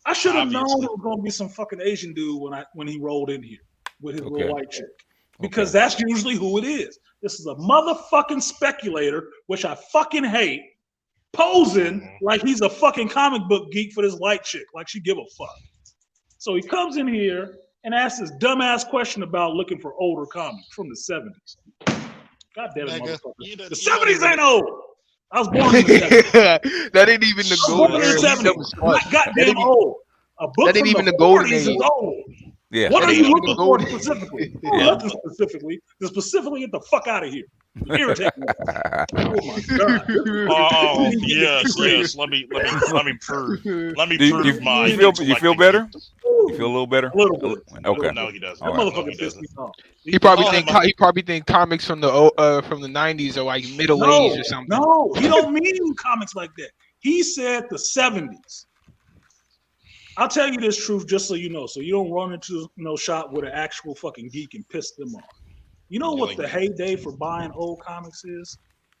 I should have known Obviously. it was gonna be some fucking Asian dude when he rolled in here with his Okay. little white chick. Because that's usually who it is. This is a motherfucking speculator, which I fucking hate, posing like he's a fucking comic book geek for this white chick, like she give a fuck. So he comes in here and asks this dumbass question about looking for older comics from the 70s. God damn it, Nigga, motherfucker. The 70s ain't old. I was born in the 70s. That ain't even the I was golden born in era. the He's 70s. dumb as fuck. Not goddamn old. A book that ain't from even the the golden 40s is age. old. Yeah. What That are ain't you even looking the for golden- specifically? Oh, nothing specifically. Just specifically, get the fuck out of here. You irritate me. Oh my god. Oh yes. Let me prove. Let me Do you, prove my. you feel better? You feel a little better? A little bit. Okay. No, he doesn't. That All right. No, motherfucker he pissed me doesn't. off. He probably Oh, think my- comics from the 90s are like middle age or something. No, he don't mean comics like that. He said the 70s. I'll tell you this truth just so you know, so you don't run into no shop with an actual fucking geek and piss them off. You know what the heyday for buying old comics is?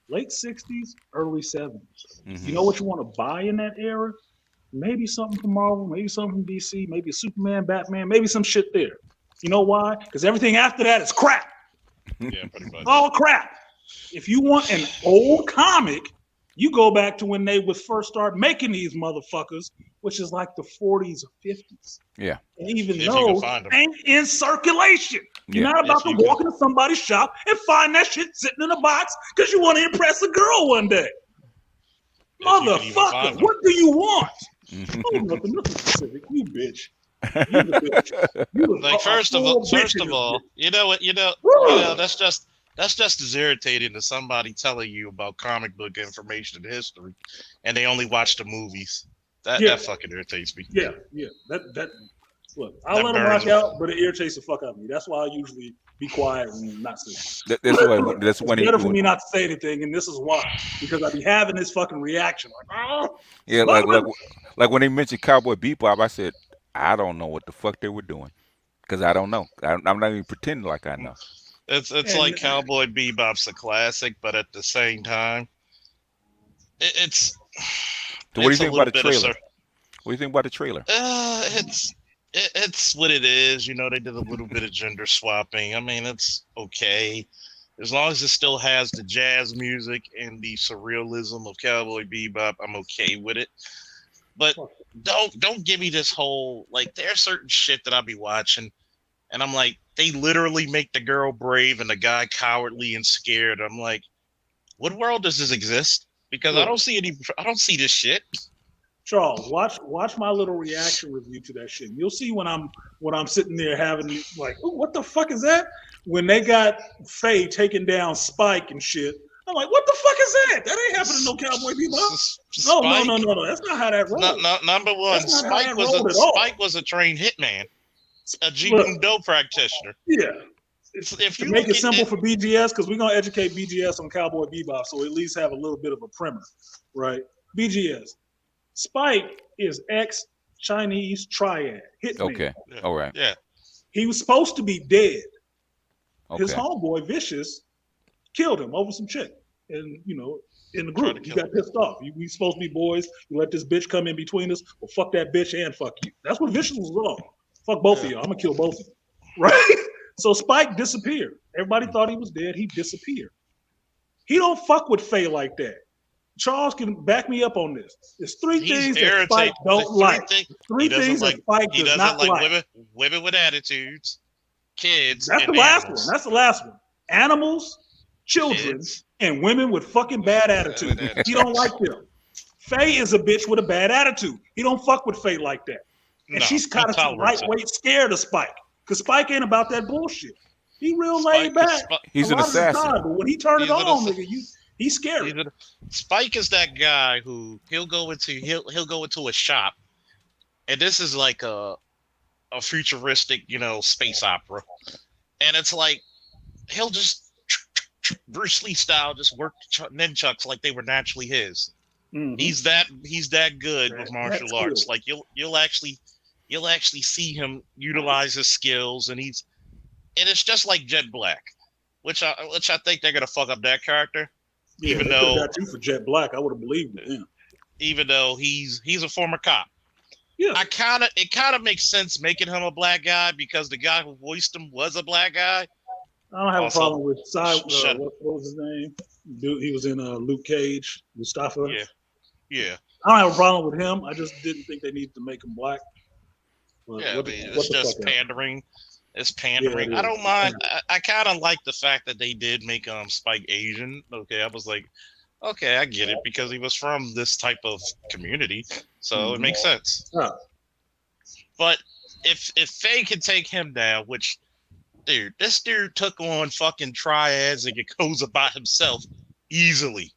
Late 60s, early 70s. Mm-hmm. You know what you want to buy in that era? Maybe something from Marvel, maybe something from DC, maybe Superman, Batman, maybe some shit there. You know why? Because everything after that is crap. Yeah, pretty much. All crap. If you want an old comic, you go back to when they would first start making these motherfuckers, which is like the 40s or 50s. Yeah. And even If you though can find 'em. ain't in circulation. You're Yeah. not about If to you can. walk into somebody's shop and find that shit sitting in a box because you want to impress a girl one day. If you can even find Motherfucker, 'em. what do you want? Mhm. Oh, nothing specific. You bitch. You the bitch. You the Like first of full bitch in all, this bitch. you know what? Woo! That's just as irritating as somebody telling you about comic book information and history, and they only watch the movies. That fucking irritates me. Yeah. That look, I'll That let them burns rock me. out, but it irritates the fuck out of me. That's why I usually be quiet and not say. That's when It's better for me not to say anything, and this is why. Because I be having this fucking reaction, like, oh, Yeah, like when they mentioned Cowboy Bebop, I said I don't know what the fuck they were doing because I don't know. I'm not even pretending like I know. It's And- like Cowboy Bebop's a classic, but at the same time, it's. So what do you it's a think about the little bit of trailer? What do you think about the trailer? It's what it is. You know, they did a little bit of gender swapping. I mean, it's okay. As long as it still has the jazz music and the surrealism of Cowboy Bebop, I'm okay with it. But don't give me this whole, like, there's certain shit that I'll be watching and I'm like, they literally make the girl brave and the guy cowardly and scared. I'm like, what world does this exist? Because I don't see this shit. Charles, watch my little reaction review to that shit. You'll see when I'm sitting there having like, ooh, what the fuck is that? When they got Faye taking down Spike and shit, I'm like, what the fuck is that? That ain't happening to no Cowboy Bebop. No. That's not how that rolls. Number one, That's not how that rolled at all. Spike was a trained hitman, a G-Do practitioner. Yeah. If To you make look it at simple for BGS, because we're gonna educate BGS on Cowboy Bebop, so we at least have a little bit of a primer, right? BGS, Spike is ex-Chinese triad hitman. Okay. All right. Yeah. He was supposed to be dead. His Okay. homeboy Vicious killed him over some chick, and in the Tried group, to he kill got pissed off. We supposed to be boys. You let this bitch come in between us. Well, fuck that bitch and fuck you. That's what Vicious was wrong. Fuck both of y'all. I'm gonna kill both of you. Right? So Spike disappeared. Everybody thought he was dead. He disappeared. He don't fuck with Faye like that. Charles can back me up on this. There's three things that Spike don't like. Three things that Spike does not like. Women with attitudes, kids. That's the last one. That's the last one. Animals, children, and women with fucking bad attitude. He don't like them. Faye is a bitch with a bad attitude. He don't fuck with Faye like that. And she's kind of lightweight scared of Spike. Because Spike ain't about that bullshit. He real laid back. He's an assassin. But when he turned it on, nigga, he's scary. Spike is that guy who he'll go into a shop, and this is like a futuristic, space opera, and it's like he'll just Bruce Lee style just work nunchucks like they were naturally his. Mm-hmm. He's that good with martial arts. Like you'll actually see him utilize his skills, and it's just like Jet Black, which I think they're gonna fuck up that character. Yeah, even though got you for Jet Black, I would have believed it. Yeah. Even though he's a former cop. Yeah. It kind of makes sense making him a black guy because the guy who voiced him was a black guy. I don't have a problem with what was his name? Dude, he was in Luke Cage, Mustafa. Yeah. I don't have a problem with him. I just didn't think they needed to make him black. But it's just pandering. It's pandering. I don't mind. I kind of like the fact that they did make Spike Asian. Okay, I was like, okay, I get it because he was from this type of community, so it makes sense. Yeah. But if Faye can take him down, which, dude, this dude took on fucking triads and goes about himself easily.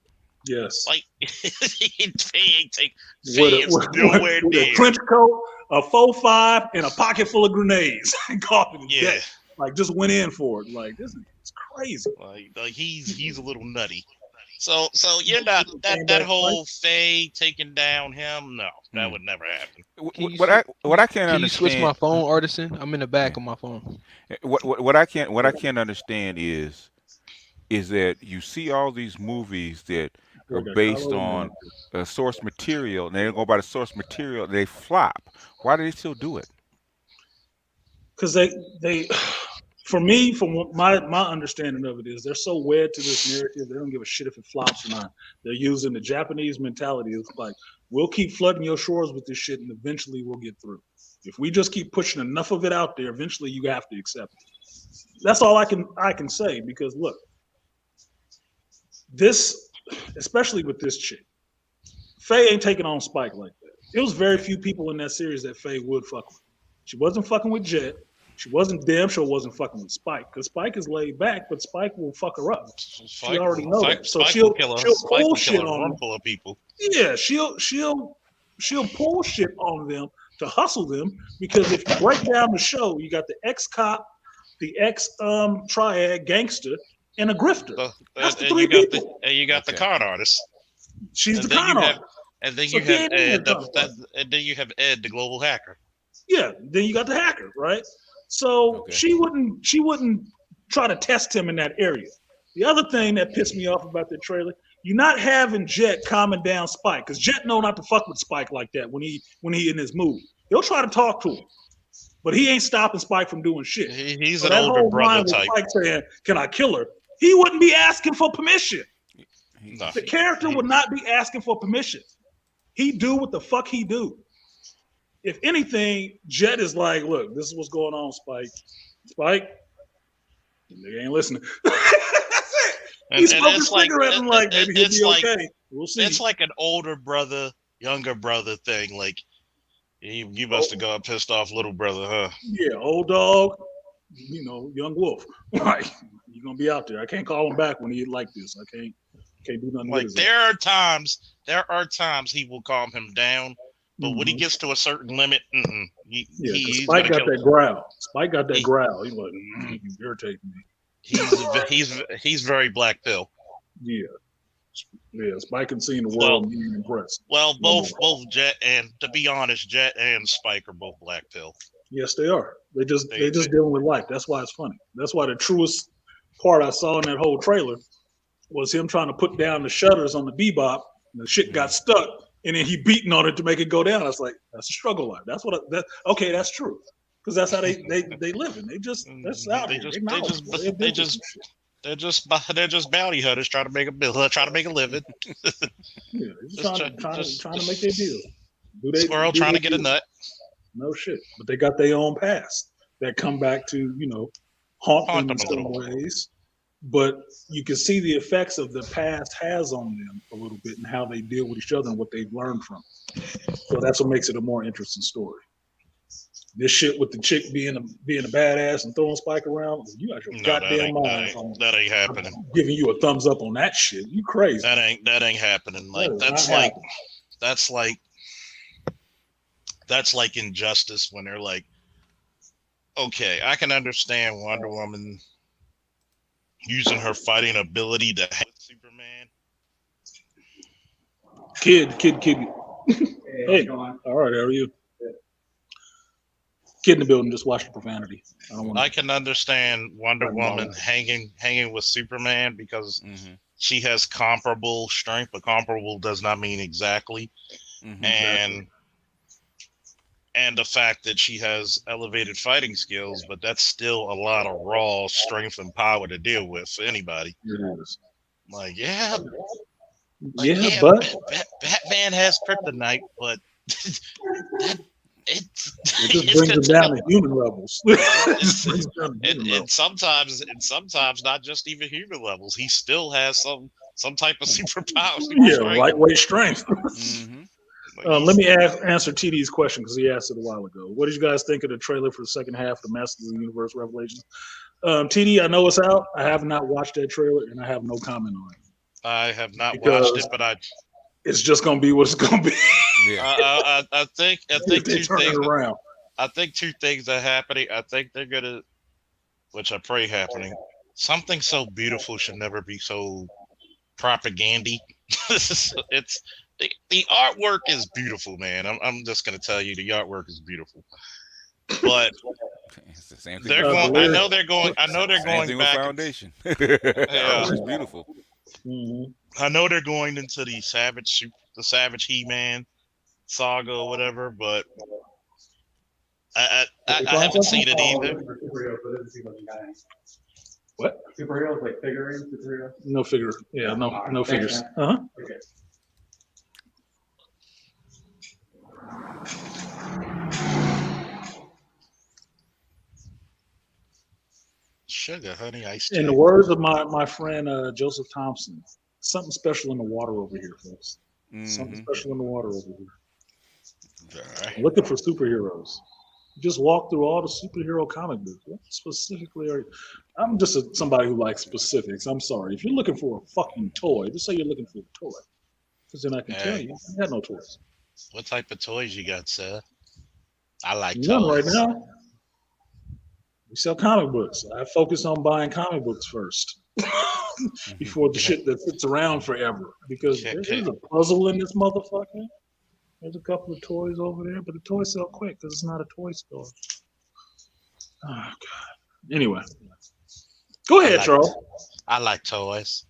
Yes. Like Faye ain't take Faye is nowhere near. A trench coat, a 4.5, and a pocket full of grenades. And caught him dead. Like just went in for it. Like this is crazy. Like he's a little nutty. So you're not that whole Faye taking down him. No, that would never happen. What I can't understand. Can you switch my phone, Artisan? I'm in the back of my phone. What I can't understand is that you see all these movies that are based on source material, and they don't go by the source material. They flop. Why do they still do it? Because they, for me, from my understanding of it is, they're so wed to this narrative, they don't give a shit if it flops or not. They're using the Japanese mentality. It's like, we'll keep flooding your shores with this shit, and eventually we'll get through. If we just keep pushing enough of it out there, eventually you have to accept it. That's all I can say. Because look, this, especially with this chick, Faye ain't taking on Spike like that. There was very few people in that series that Faye would fuck with. She wasn't fucking with Jet. She wasn't wasn't fucking with Spike, because Spike is laid back, but Spike will fuck her up. She already knows that. So she'll pull shit on them. Full of people. Yeah, she'll pull shit on them to hustle them, because if you break down the show, you got the ex-cop, the ex-triad gangster, and a grifter. That's the three people. And you got the con artist. She's the con artist. And then you have Ed, the global hacker. Yeah, then you got the hacker, right? So she wouldn't try to test him in that area. The other thing that pissed me off about the trailer, you're not having Jet calming down Spike, because Jet know not to fuck with Spike like that when he in his mood. He'll try to talk to him, but he ain't stopping Spike from doing shit. He's so an older brother type. Spike saying, "Can I kill her?" He wouldn't be asking for permission. No. The character would not be asking for permission. He do what the fuck he do. If anything, Jet is like, look, this is what's going on, Spike. Spike, they ain't listening. That's it. He's smoking cigarettes and like, maybe he'll be okay. We'll see. It's like an older brother, younger brother thing. Like, you must have gone pissed off little brother, huh? Yeah, old dog, young wolf. Like, you're going to be out there. I can't call him back when he like this. I can't do nothing like, with there are times he will calm him down. But when he gets to a certain limit, Spike got that growl. Spike got that growl. He's like, you irritate me. He's very black pill. Yeah. Yeah, Spike and seeing the world being impressed. Well, both Jet and, to be honest, Jet and Spike are both black pill. Yes, they are. They just dealing with life. That's why it's funny. That's why the truest part I saw in that whole trailer was him trying to put down the shutters on the Bebop. And the shit got stuck, and then he beating on it to make it go down. I was like, that's a struggle life. That's what. Okay, that's true. Because that's how they live, and they're just bounty hunters trying to make a bill, trying to make a living. Yeah, trying to make their deal. Squirrel trying to get a nut. No shit, but they got their own past that come back to haunt them in some ways. But you can see the effects of the past has on them a little bit and how they deal with each other and what they've learned from. So that's what makes it a more interesting story. This shit with the chick being a badass and throwing Spike around, you got your goddamn mind. That ain't happening. I'm giving you a thumbs up on that shit. You crazy. That ain't happening. Like that's like Injustice when they're like, okay, I can understand Wonder Woman using her fighting ability to hate Superman. Kid. Hey, all right, how are you? Kid in the building, just watch the profanity. I can understand Wonder Woman hanging with Superman because she has comparable strength, but comparable does not mean exactly. And the fact that she has elevated fighting skills, but that's still a lot of raw strength and power to deal with for anybody. It is. Like, but Batman has kryptonite, but it just brings it down to human levels. and sometimes not just even human levels. He still has some type of superpower. Lightweight strength. Let me answer TD's question because he asked it a while ago. What did you guys think of the trailer for the second half of the Masters of the Universe Revelations? TD, I know it's out. I have not watched that trailer, and I have no comment on it. I have not watched it, but it's just gonna be what it's gonna be. Yeah. I think two things. Around. I think two things are happening. I think they're gonna, which I pray happening. Something so beautiful should never be so propagandy. It's the artwork is beautiful, man. I'm just gonna tell you, the artwork is beautiful. But it's the same thing. They're going. I know they're going back. Foundation. It's beautiful. I know they're going into the Savage He-Man saga or whatever, but I haven't seen it either. What? Superheroes like figurines? Superheroes? No figure. Yeah, no figures. Okay. Sugar, honey, iced tea. In the words of my friend Joseph Thompson, something special in the water over here, folks. Something special in the water over here. Right. Looking for superheroes. Just walk through all the superhero comic books. What specifically I'm just somebody who likes specifics. I'm sorry. If you're looking for a fucking toy, just say you're looking for a toy. Because then I can tell you, I got no toys. What type of toys you got, sir? I like none toys. right now. We sell comic books. I focus on buying comic books first before the shit that sits around forever. Because there's a puzzle in this motherfucker. There's a couple of toys over there, but the toys sell quick because it's not a toy store. Oh, God. Anyway. Go ahead, Charles. I like toys.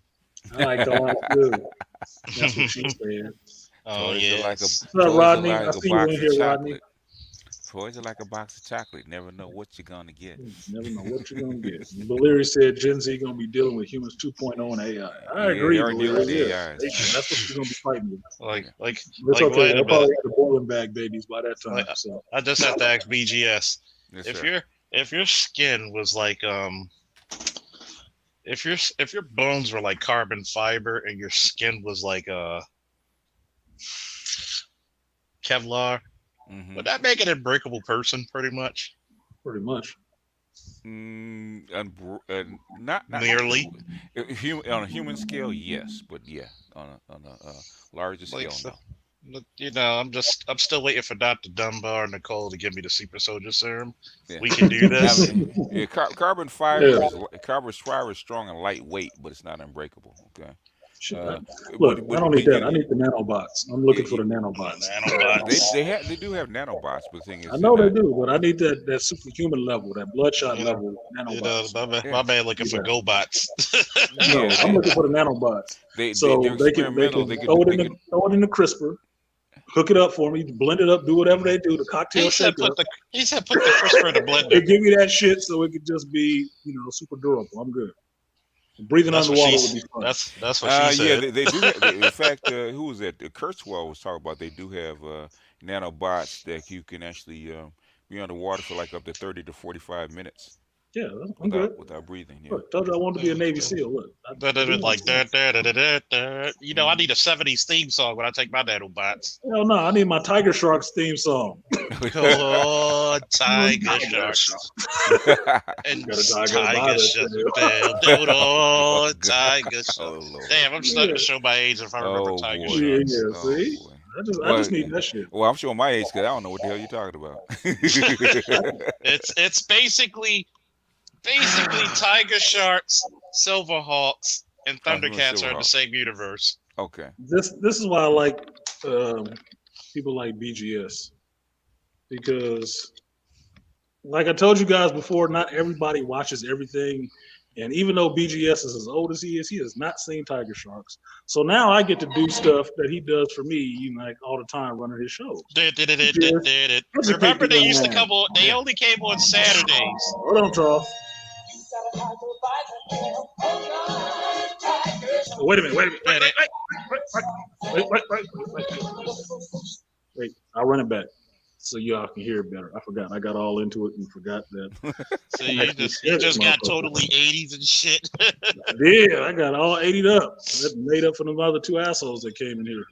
I like toys, too. That's what she said. Oh, yeah. What's up, Rodney? I see you in here, Rodney. Toys are like a box of chocolate. Never know what you're gonna get. Never know what you're gonna get. Valeri said Gen Z gonna be dealing with humans 2.0 and AI. I agree. They are dealing with AI. That's what you're gonna be fighting with. Like it's okay. They'll probably have the boiling bag babies by that time. So I just have to ask BGS. Yes, if your skin was like if your bones were like carbon fiber and your skin was like Kevlar. Would that make an unbreakable person, pretty much? Pretty much. Not nearly. On a human scale, yes, but yeah, on a larger scale, no. You know, I'm still waiting for Dr. Dunbar and Nicole to give me the super soldier serum. Yeah. We can do this. Carbon fiber is strong and lightweight, but it's not unbreakable. Okay. Shit, But, I don't need that. I need the nanobots. I'm looking for the nanobots. They do have nanobots, but the thing is, I know they do, but I need that superhuman level, that bloodshot level nanobots. My man looking for GoBots. No, I'm looking for the nanobots. They're They can throw it in the crisper, hook it up for me, blend it up, do whatever they do, the cocktail shaker. He said put the crisper in the blender. They give me that shit so it could just be, super durable. I'm good. Breathing underwater would be fun. That's what she said. Yeah, they do. In fact, who was that? Kurtzwell was talking about. They do have nanobots that you can actually be underwater for like up to 30 to 45 minutes. Yeah, I'm good. Without breathing. Yeah. Look, told you I wanted to be a Navy SEAL. Look, like I need a '70s theme song when I take my nanobots. Hell no, I need my Tiger Sharks theme song. Oh, Tiger Sharks. And Tiger Sharks. Oh, Tiger Sharks. Damn, I'm starting to show my age if I remember Tiger Sharks. Yeah, see? I just need that shit. Well, I'm showing my age because I don't know what the hell you're talking about. It's basically Tiger Sharks, Silverhawks, and Thundercats are in the same universe. Okay. This is why I like people like BGS, because, like I told you guys before, not everybody watches everything. And even though BGS is as old as he has not seen Tiger Sharks. So now I get to do stuff that he does for me, like all the time running his shows. Remember they used to come on, they only came on Saturdays. Hold on, Charles. Wait a minute. Wait, I'll run it back so y'all can hear it better. I forgot. I got all into it and forgot that. So you just got totally 80s and shit. Yeah, I got all 80'd up. That made up for the other two assholes that came in here.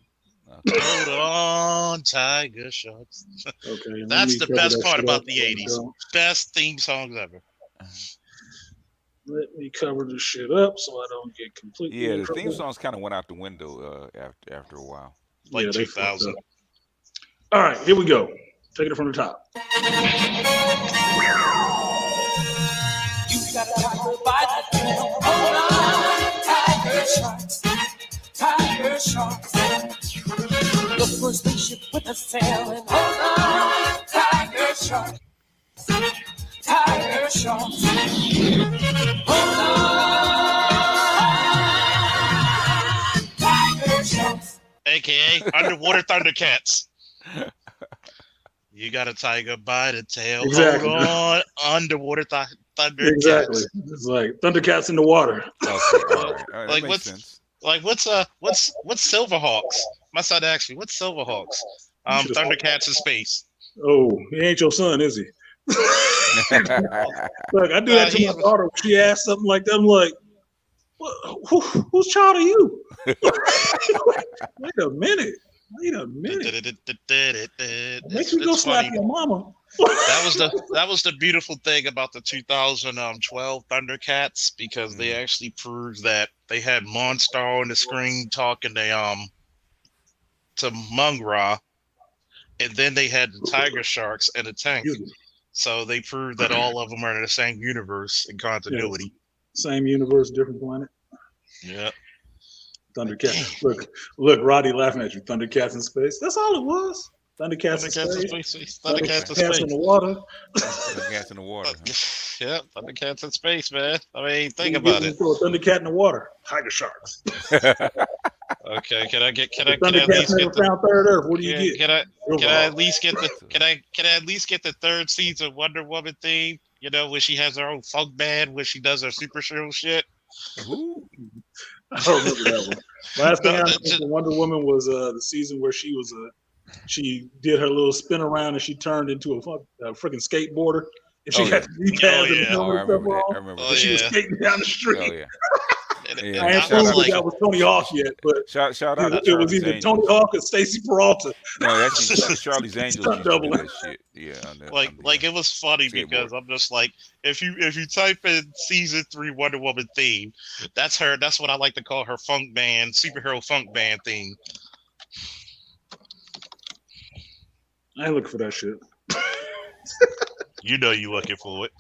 Hold on, Tiger Sharks. Okay, that's the best part about the 80s. Best theme songs ever. Let me cover this shit up so I don't get completely. Yeah, the theme songs kind of went out the window after a while. Like 2000. All right, here we go. Take it from the top. You gotta talk by the tail. Hold on, Tiger Sharks. Tiger Sharks. Look for a spaceship with a sail and hold on, Tiger Sharks. Tiger Sharks. Hold on, Tiger Sharks. AKA Underwater Thundercats. You got a tiger by the tail. Exactly. Hold on, underwater Thundercats. Exactly. It's like Thundercats in the water. Okay, all right. Like what's Silverhawks? My son asked me, what's Silverhawks? Thundercats in space. Oh, he ain't your son, is he? Look, I do that to my daughter. She asks something like that. I'm like, whose child are you? Wait a minute. Make me go slap your mama. That was the beautiful thing about the 2012 Thundercats, because they actually proved that they had Monstar on the screen talking to Mungra, and then they had the Tiger Sharks and the tank. So they proved that all of them are in the same universe and continuity. Yeah. Same universe, different planet. Yeah. Thundercats. Look, Roddy laughing at you. Thundercats in space. That's all it was. Thundercats in space. Thundercats in the water. Thundercats in the water. Yeah, Thundercats in space, man. I mean, think about it. Throw a Thundercat in the water. Tiger Sharks. Okay, can I at least get the third Earth? What do you get? Can I at least get the third season Wonder Woman theme? You know, when she has her own funk band, when she does her super show shit. Ooh. I don't remember that one. Last thing I remember for Wonder Woman was the season where she was she did her little spin around and she turned into a freaking skateboarder. And she got the kneecaps and I remember that. She was skating down the street. Oh, yeah. I ain't sure that was Tony Hawk yet, but shout out it was either Tony Hawk or Stacey Peralta. No, that's Charlie's Angels. That shit. Yeah, like it was funny because I'm just like, if you type in season 3 Wonder Woman theme, that's her. That's what I like to call her funk band, superhero funk band theme. I ain't looking for that shit. You know you looking for it.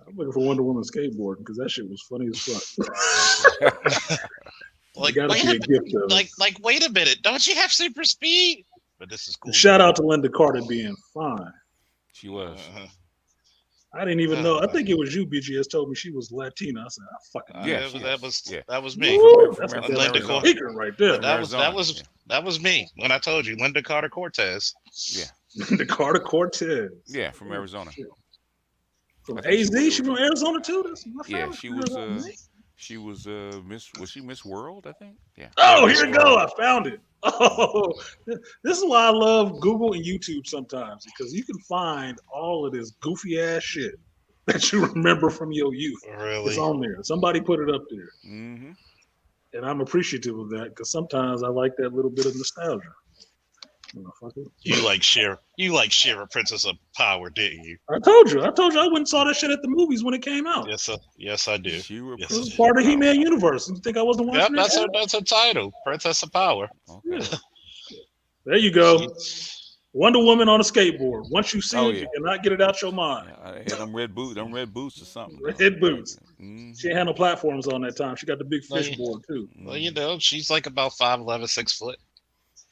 I'm looking for Wonder Woman skateboarding because that shit was funny as fuck. Like, gotta wait be a, a gift of it. like, wait a minute. Don't you have super speed? But this is cool. Shout out to Linda Carter being fine. She was. I didn't even know. I think it was you, BGS, told me she was Latina. I said, I fucking that was me. That's Linda Carter right there. That was me when I told you, Linda Carter Cortez. Yeah. Linda Carter Cortez. Yeah, from Arizona. From AZ, she from Arizona too. That's my yeah, family. she was Miss. Was she Miss World? I think. Yeah. Oh, here we go. I found it. Oh, this is why I love Google and YouTube sometimes because you can find all of this goofy ass shit that you remember from your youth. Really? It's on there. Somebody put it up there. Mm-hmm. And I'm appreciative of that because sometimes I like that little bit of nostalgia. You like Shira, Princess of Power, didn't you? I told you. I went and saw that shit at the movies when it came out. Yes, I do. It was part of the He-Man universe. You think I wasn't watching that? That's her title, Princess of Power. Okay. Yeah. There you go. Wonder Woman on a skateboard. Once you see it, you cannot get it out your mind. Yeah, I had them red boots or something. Red boots. Mm-hmm. She had no platforms on that time. She got the big fish board too. Well, she's like about 5'11", 6 foot.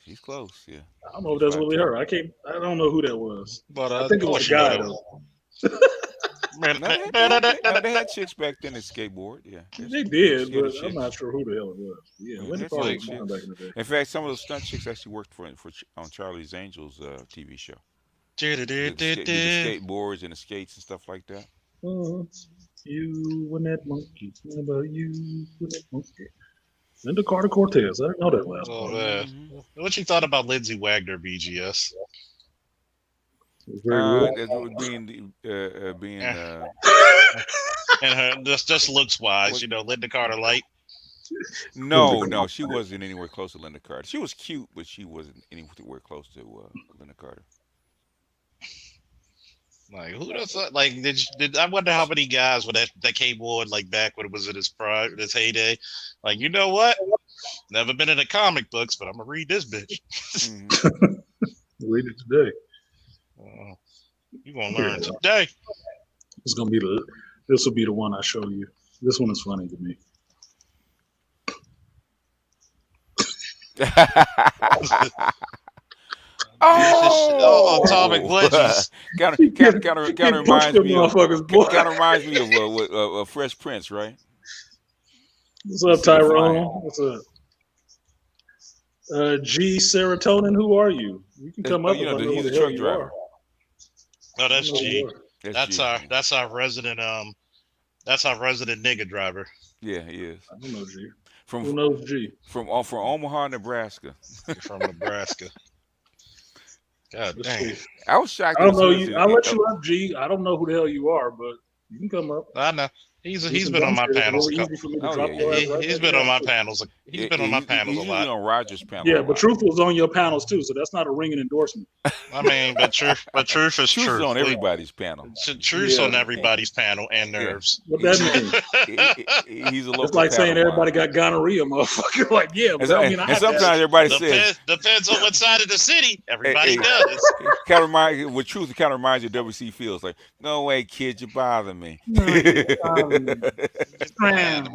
She's close, yeah. I don't know if that's really her. I don't know who that was. But I think it was a guy though. They had chicks back then that skateboard, yeah. They did, but I'm not sure who the hell it was. Yeah, Linda Carter was fine back in the day. In fact, some of those stunt chicks actually worked for on Charlie's Angels TV show. The skateboards and the skates and stuff like that. You and that monkey. What about you and that monkey? Linda Carter Cortez. I didn't know that last part. Mm-hmm. What you thought about Lindsay Wagner, BGS? Being and her just looks wise, Linda Carter light. No, she wasn't anywhere close to Linda Carter. She was cute, but she wasn't anywhere close to Linda Carter. Like who does that? Like did I wonder how many guys with that came on like back when it was in his prime, his heyday? Like, you know what? Never been in the comic books, but I'm gonna read this bitch. Read it today. You gonna learn today. This will be the one I show you. This one is funny to me. Atomic Wedges. Kind of reminds me of Fresh Prince, right? What's up, Tyrone? What's up? G Serotonin, who are you? You can come up. He's a truck driver. Oh, that's G. That's our resident nigga driver. Yeah, he is. I don't know G. Who knows G? From Omaha, Nebraska. From Nebraska. God dang. I was shocked. I don't know you. I'll let you up, G. I don't know who the hell you are, but you can come up. I know. He's been on my panels. He's been on my panels. He's been on my panels a lot. On Roger's panel. Yeah, but Truth was on your panels too, so that's not a ringing endorsement. I mean, but truth is truth. Truth's on everybody's panel. Truth's on everybody's panel and nerves. What that mean? He's a local. It's like saying everybody got gonorrhea, motherfucker. Like, yeah, but and sometimes everybody says depends on what side of the city everybody does. With Truth, it kind of reminds you of W.C. Fields. Like, no way, kid, you bother me. Scram.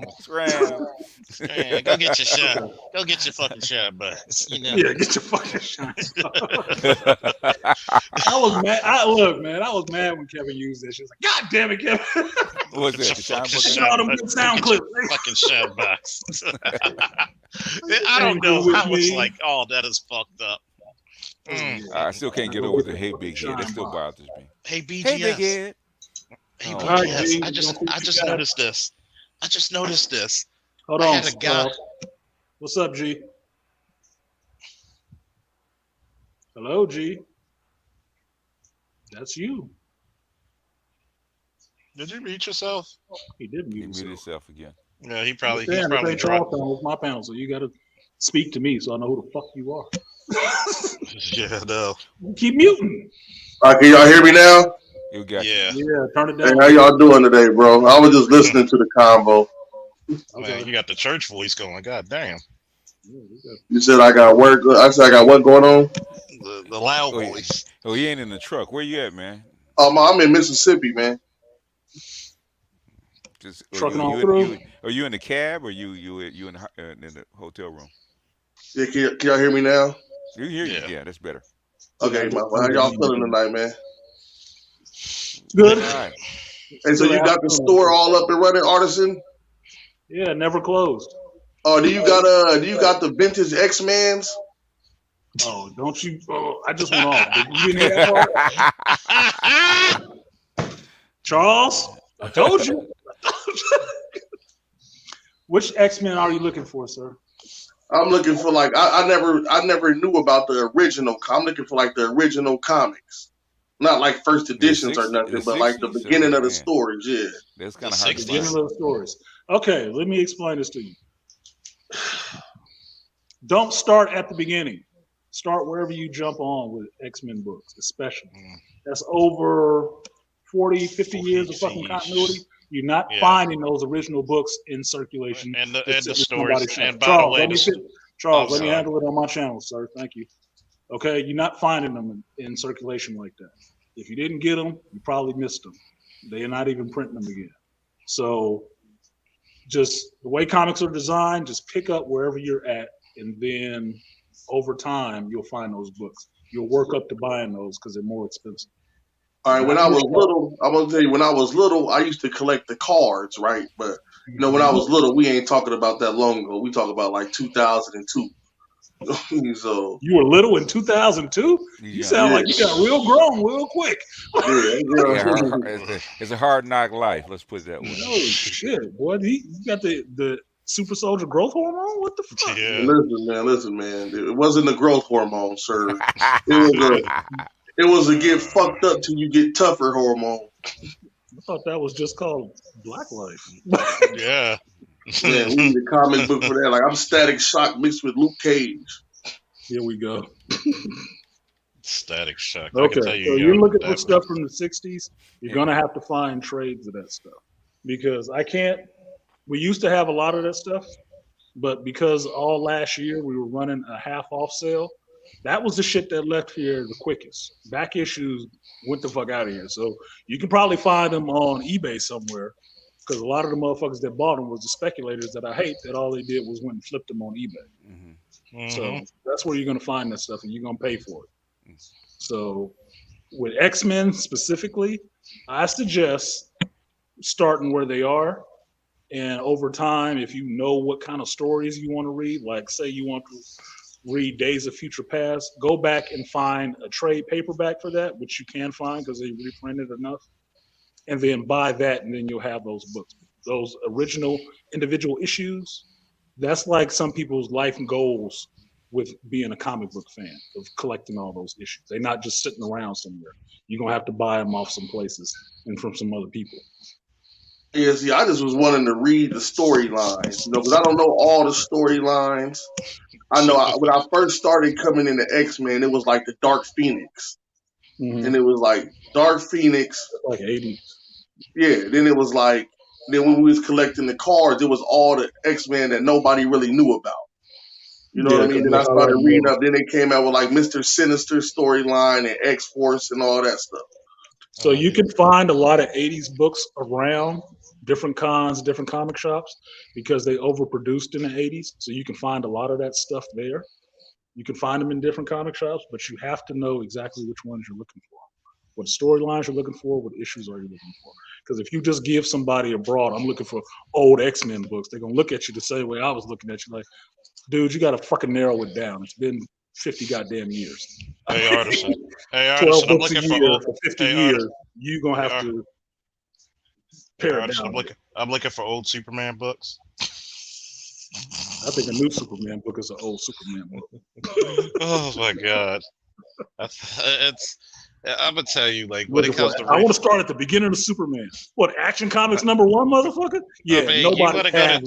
Go get your shot. Go get your fucking shot, but Yeah, get your fucking shot. I was mad. I was mad when Kevin used that shit. Like, God damn it, Kevin. What's that? Good sound clip. Fucking shot box. I don't know how it's like, oh, that is fucked up. I still can't get over the hey big head. That still bothers me. Hey BGS. Hey big head. Hey BGS. I just noticed this. Hold on. What's up, G? Hello, G. That's you. Did you mute yourself? He did mute himself again. Yeah, he's probably dropped on my panel, so you got to speak to me so I know who the fuck you are. Yeah, no. Keep muting. Can y'all hear me now? You got yeah, turn it down. Hey, how y'all doing today, bro? I was just listening to the combo. Man, you got the church voice going. God damn. You said I got work. I said I got what going on? The loud voice. Oh, he ain't in the truck. Where you at, man? I'm in Mississippi, man. Just trucking on through. are you in the cab or you in the hotel room? Yeah, can y'all hear me now? You hear you? Yeah, that's better. Okay, how y'all feeling tonight, man? Good. All right. Hey, so you got the store all up and running, Artisan? Yeah, never closed. Oh, do you got the vintage X-Mans? Oh, don't you? Oh, I just went off. Did you hear that part? Charles, I told you. Which X-Men are you looking for, sir? I'm looking for like I never knew about the original. I'm looking for like the original comics, not like first editions or nothing, but like the beginning of the stories. Yeah, that's kind of hard to beginning of the stories. Okay, let me explain this to you. Don't start at the beginning. Start wherever you jump on with X-Men books, especially. That's over 40, 50 years of fucking continuity. You're not finding those original books in circulation. And the stories. And by Charles, the way, Charles, let me handle it on my channel, sir. Thank you. Okay, you're not finding them in circulation like that. If you didn't get them, you probably missed them. They are not even printing them again. So just the way comics are designed, just pick up wherever you're at, and then over time, you'll find those books. You'll work up to buying those because they're more expensive. All right, when I was little, I'm gonna tell you, when I was little, I used to collect the cards, right? But when I was little, we ain't talking about that long ago. We talk about like 2002. So you were little in 2002? You sound like you got real grown real quick. It's a hard knock life. Let's put it that way. Oh shit, boy! You got the super soldier growth hormone? What the fuck? Yeah. Listen, man. It wasn't the growth hormone, sir. It was a get fucked up till you get tougher hormone. I thought that was just called Black Life. Yeah. Yeah, we need a comic book for that. Like I'm Static Shock mixed with Luke Cage. Here we go. Static Shock. Okay, so you're looking for stuff from the 60s. You're gonna have to find trades of that stuff because I can't. We used to have a lot of that stuff, but because all last year we were running a half off sale, that was the shit that left here the quickest. Back issues went the fuck out of here. So you can probably find them on eBay somewhere because a lot of the motherfuckers that bought them was the speculators that I hate that all they did was went and flipped them on eBay. Mm-hmm. So that's where you're going to find that stuff and you're going to pay for it. So with X-Men specifically, I suggest starting where they are. And over time, if you know what kind of stories you want to read, like say you want to read Days of Future Past, go back and find a trade paperback for that, which you can find because they reprinted enough, and then buy that, and then you'll have those books. Those original individual issues, that's like some people's life goals with being a comic book fan, of collecting all those issues. They're not just sitting around somewhere. You're going to have to buy them off some places and from some other people. Yeah, see, I just was wanting to read the storylines, because I don't know all the storylines. I know when I first started coming into X-Men, it was like the Dark Phoenix. Mm-hmm. And it was like Dark Phoenix. Like 80s. Yeah, then it was like, then when we was collecting the cards, it was all the X-Men that nobody really knew about. You know what I mean? Then I started reading up. Then they came out with like Mr. Sinister storyline and X-Force and all that stuff. So you can find a lot of 80s books around different cons, different comic shops, because they overproduced in the 80s. So you can find a lot of that stuff there. You can find them in different comic shops, but you have to know exactly which ones you're looking for. What storylines you're looking for, what issues are you looking for? Because if you just give somebody abroad, I'm looking for old X-Men books, they're going to look at you the same way I was looking at you, like, dude, you got to fucking narrow it down. It's been 50 goddamn years. Hey, Artisan. 12 books a year for 50 years. You're going to have to pare it down. I'm looking for old Superman books. I think a new Superman book is an old Superman book. Oh, my God. I'm going to tell you, like, when it comes to... I want to start at the beginning of Superman. What, Action Comics #1, motherfucker? Yeah, nobody has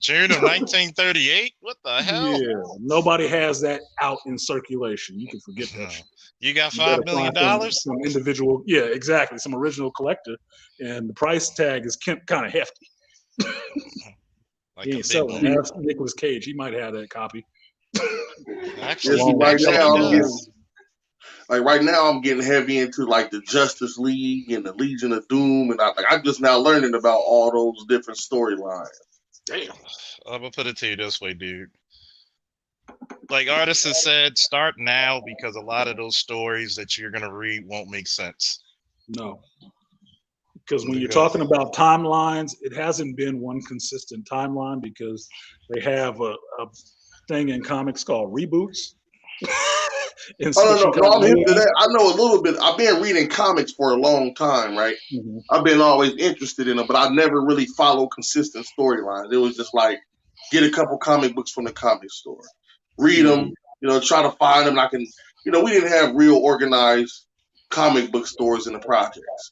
June of 1938? What the hell? Yeah, nobody has that out in circulation. You can forget that shit. You got $5 million? Some individual, yeah, exactly. Some original collector, and the price tag is kind of hefty. Like he ain't selling. Ask Nicolas Cage. He might have that copy. Actually, right now Like right now, I'm getting heavy into like the Justice League and the Legion of Doom, and I'm just now learning about all those different storylines. Damn. I'm gonna put it to you this way, dude. Like Artisan said, start now because a lot of those stories that you're gonna read won't make sense. No. Because when you're talking about timelines, it hasn't been one consistent timeline because they have a thing in comics called reboots. Oh no, I'm hip to that. I know a little bit. I've been reading comics for a long time, right? Mm-hmm. I've been always interested in them, but I never really followed consistent storylines. It was just like get a couple comic books from the comic store, read them, try to find them. And I can, we didn't have real organized comic book stores in the projects.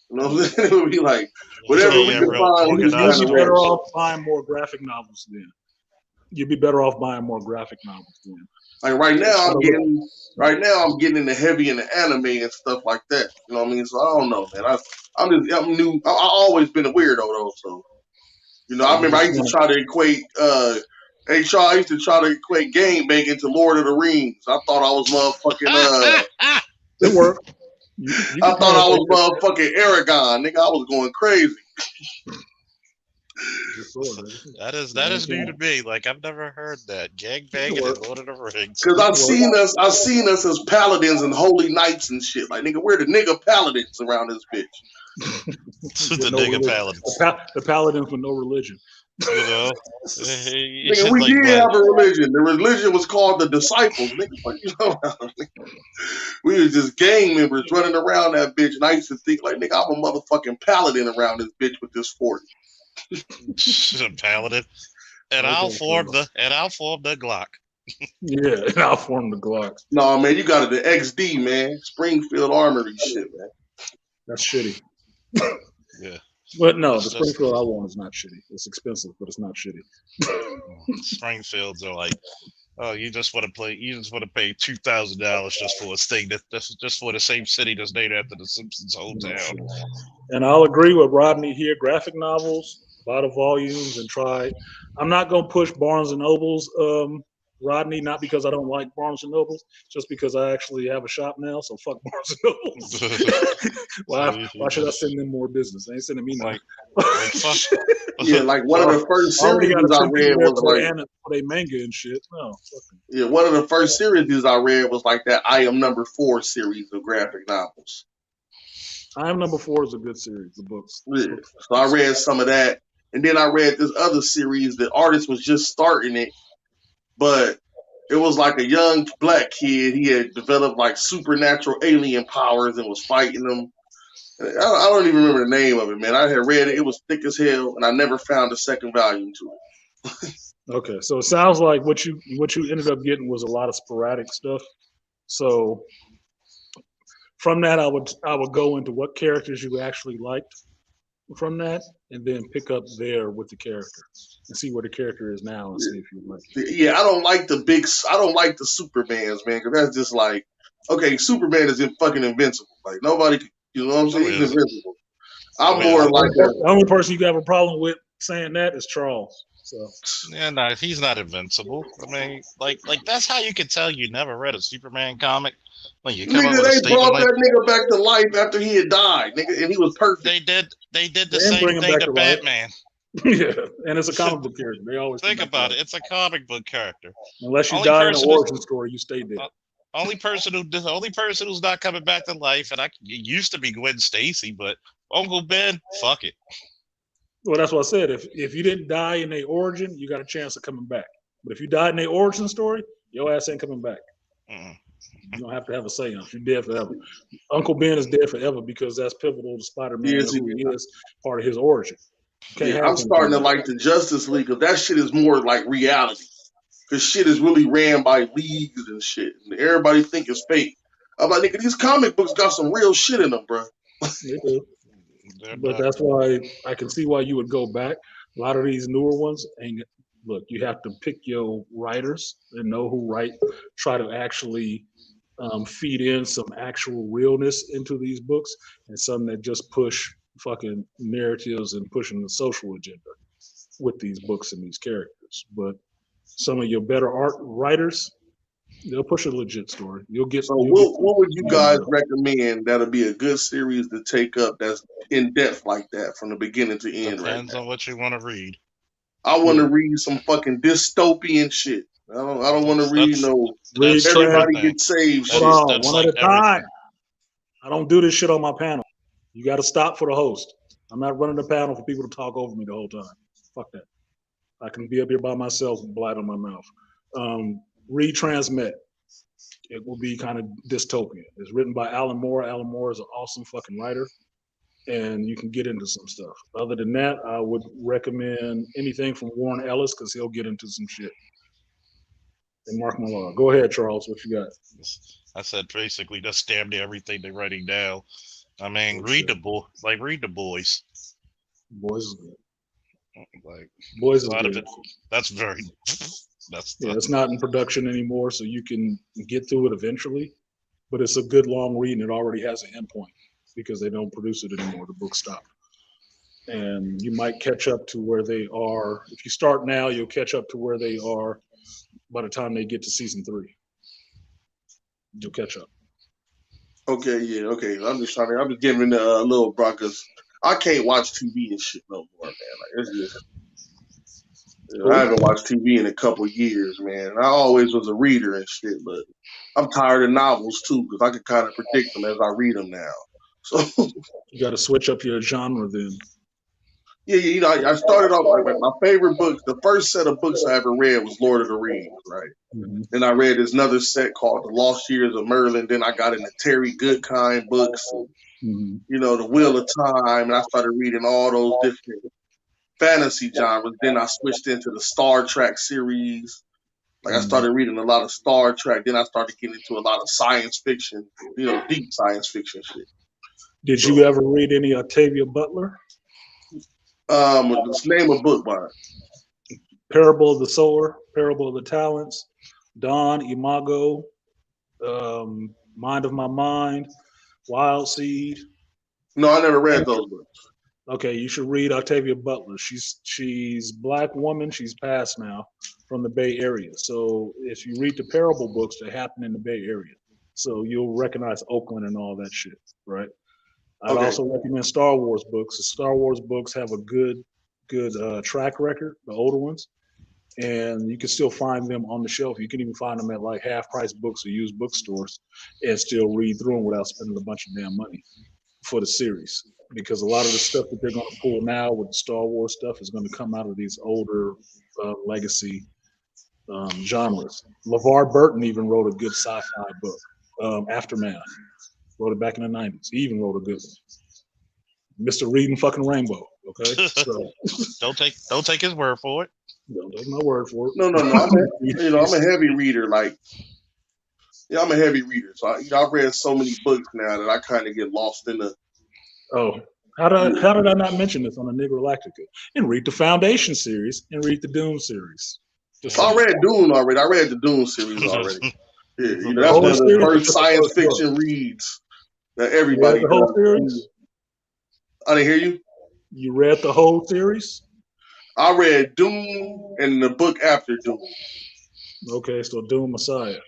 You know what I'm saying? It would be like whatever we could find. You'd be better off buying more graphic novels then. You'd be better off buying more graphic novels then. Like right now, I'm getting into heavy into anime and stuff like that. You know what I mean? So I don't know, man. I'm new. I always been a weirdo though. So I remember I used to try to equate. I used to try to equate game banging to Lord of the Rings. I thought I was motherfucking. It worked. I thought I was motherfucking Aragon, nigga. I was going crazy. That is new to me. Like I've never heard that. Gang banging and Lord of the Rings. Because I've seen us as paladins and holy knights and shit. Like nigga, we're the nigga paladins around this bitch. The nigga paladins. The paladins with no religion. Nigga, we did have a religion. The religion was called the disciples. Nigga, we was just gang members running around that bitch, and I used to think like, nigga, I'm a motherfucking paladin around this bitch with this fort. Paladin, and I'll form the Glock. Yeah, and I'll form the Glock. No, man, you got it. The XD, man, Springfield Armory shit, man. That's shitty. Yeah, but no, the Springfield I want is not shitty. It's expensive, but it's not shitty. Springfields are like, oh, you just want to pay $2,000 just for a thing that's just for the same city that's named after the Simpsons hometown. And I'll agree with Rodney here. Graphic novels, a lot of volumes, and try. I'm not gonna push Barnes and Nobles, Rodney, not because I don't like Barnes and Nobles, just because I actually have a shop now. So fuck Barnes and Nobles. Why should I send them more business? They ain't sending me nothing. Yeah, like one of the first series I read was like for they manga and shit. No. Yeah, one of the first series I read was like that I Am Number 4 series of graphic novels. I Am Number 4 is a good series, the books. Yeah. So I read some of that. And then I read this other series. The artist was just starting it, but it was like a young black kid. He had developed like supernatural alien powers and was fighting them. I don't even remember the name of it, man. I had read it. It was thick as hell, and I never found a second volume to it. Okay, so it sounds like what you ended up getting was a lot of sporadic stuff. So from that, I would go into what characters you actually liked from that, and then pick up there with the character and see where the character is now, and see if you like it. Yeah, I don't like the Supermans, man, because that's just like, okay, Superman is fucking invincible. Like nobody, you know what I'm saying? He's invincible. I'm more like the only person you have a problem with saying that is Charles. So yeah, no, he's not invincible. I mean, like that's how you can tell you never read a Superman comic. When you come up with a they brought that nigga back to life after he had died, nigga, and he was perfect. They did the same thing to Batman. Yeah, and it's a comic book character. They always think about it. It's a comic book character. Unless you die in an origin story, you stay dead. Only person who's not coming back to life, and it used to be Gwen Stacy, but Uncle Ben, fuck it. Well, that's what I said. If you didn't die in their origin, you got a chance of coming back. But if you died in their origin story, your ass ain't coming back. You don't have to have a seance. You're dead forever. Uncle Ben is dead forever because that's pivotal to Spider-Man, who he is part of his origin. I'm starting to like the Justice League because that shit is more like reality. Because shit is really ran by leagues and shit. And everybody think it's fake. I'm like, nigga, these comic books got some real shit in them, bro. They do. But that's why I can see why you would go back. A lot of these newer ones, and look, you have to pick your writers and know who write. Try to actually feed in some actual realness into these books, and some that just push fucking narratives and pushing the social agenda with these books and these characters. But some of your better art writers, They'll push a legit story. You'll get. So You'll get. what would you guys recommend that'll be a good series to take up that's in depth like that from the beginning to end right Depends now? on what you want to read. I want to read some fucking dystopian shit. I don't want to read no Read everybody everything. gets saved Hold shit. on, That's one like at a time. I don't do this shit on my panel. You got to stop for the host. I'm not running the panel for people to talk over me the whole time. Fuck that. I can be up here by myself and blight on my mouth. Retransmit. It will be kind of dystopian. It's written by Alan Moore. Alan Moore is an awesome fucking writer, and you can get into some stuff. Other than that, I would recommend anything from Warren Ellis because he'll get into some shit. And Mark Millar. Go ahead, Charles. What you got? I said basically that's damn near everything they're writing down. I mean, Oh, read shit. read the boys. Boys is good. Like Boys a is lot good. of it. That's very. That's Yeah, it's not in production anymore, so you can get through it eventually. But it's a good long read, and it already has an endpoint because they don't produce it anymore. The book stopped, and you might catch up to where they are. If you start now, you'll catch up to where they are by the time they get to season 3. You'll catch up. Okay, yeah, okay. I'm just giving a little bro because I can't watch TV and shit no more, man. Like it's just. I haven't watched TV in a couple years, man. I always was a reader and shit, but I'm tired of novels too because I can kind of predict them as I read them now. So You got to switch up your genre then. yeah, you know, I started off like my favorite books. The first set of books I ever read was Lord of the Rings, right? Mm-hmm. Then I read this another set called The Lost Years of Merlin. Then I got into Terry Goodkind books, and, Mm-hmm. you know, The Wheel of Time, and I started reading all those different fantasy genres. Then I switched into the Star Trek series. Like I started reading a lot of Star Trek. Then I started getting into a lot of science fiction, you know, deep science fiction shit. Did you ever read any Octavia Butler? Just name a book by it. Parable of the Sower, Parable of the Talents, Dawn, Imago, Mind of My Mind, Wild Seed. No, I never read those books. Okay, you should read Octavia Butler. She's black woman. She's passed now from the Bay Area. So if you read the Parable books, they happen in the Bay Area. So you'll recognize Oakland and all that shit, right? I'd also recommend Star Wars books. The Star Wars books have a good track record, the older ones, and you can still find them on the shelf. You can even find them at like half-price books or used bookstores and still read through them without spending a bunch of damn money for the series. Because a lot of the stuff that they're going to pull now with the Star Wars stuff is going to come out of these older legacy genres. LeVar Burton even wrote a good sci-fi book, Aftermath. Wrote it back in the 90s. He even wrote a good one. Mr. Reading fucking Rainbow. Okay, so don't take his word for it. Don't take my word for it. No. I'm a heavy reader. Like, yeah, I'm a heavy reader. So I've read so many books now that I kind of get lost in the. Oh, how did I not mention this on the Negro Lactica? And read the Foundation series and read the Doom series. I read Dune already. I read the Dune series already. Yeah, you know, that's one of the first science fiction reads that everybody does. The whole series? I didn't hear you. You read the whole series? I read Doom and the book after Doom. Okay, so Doom Messiah.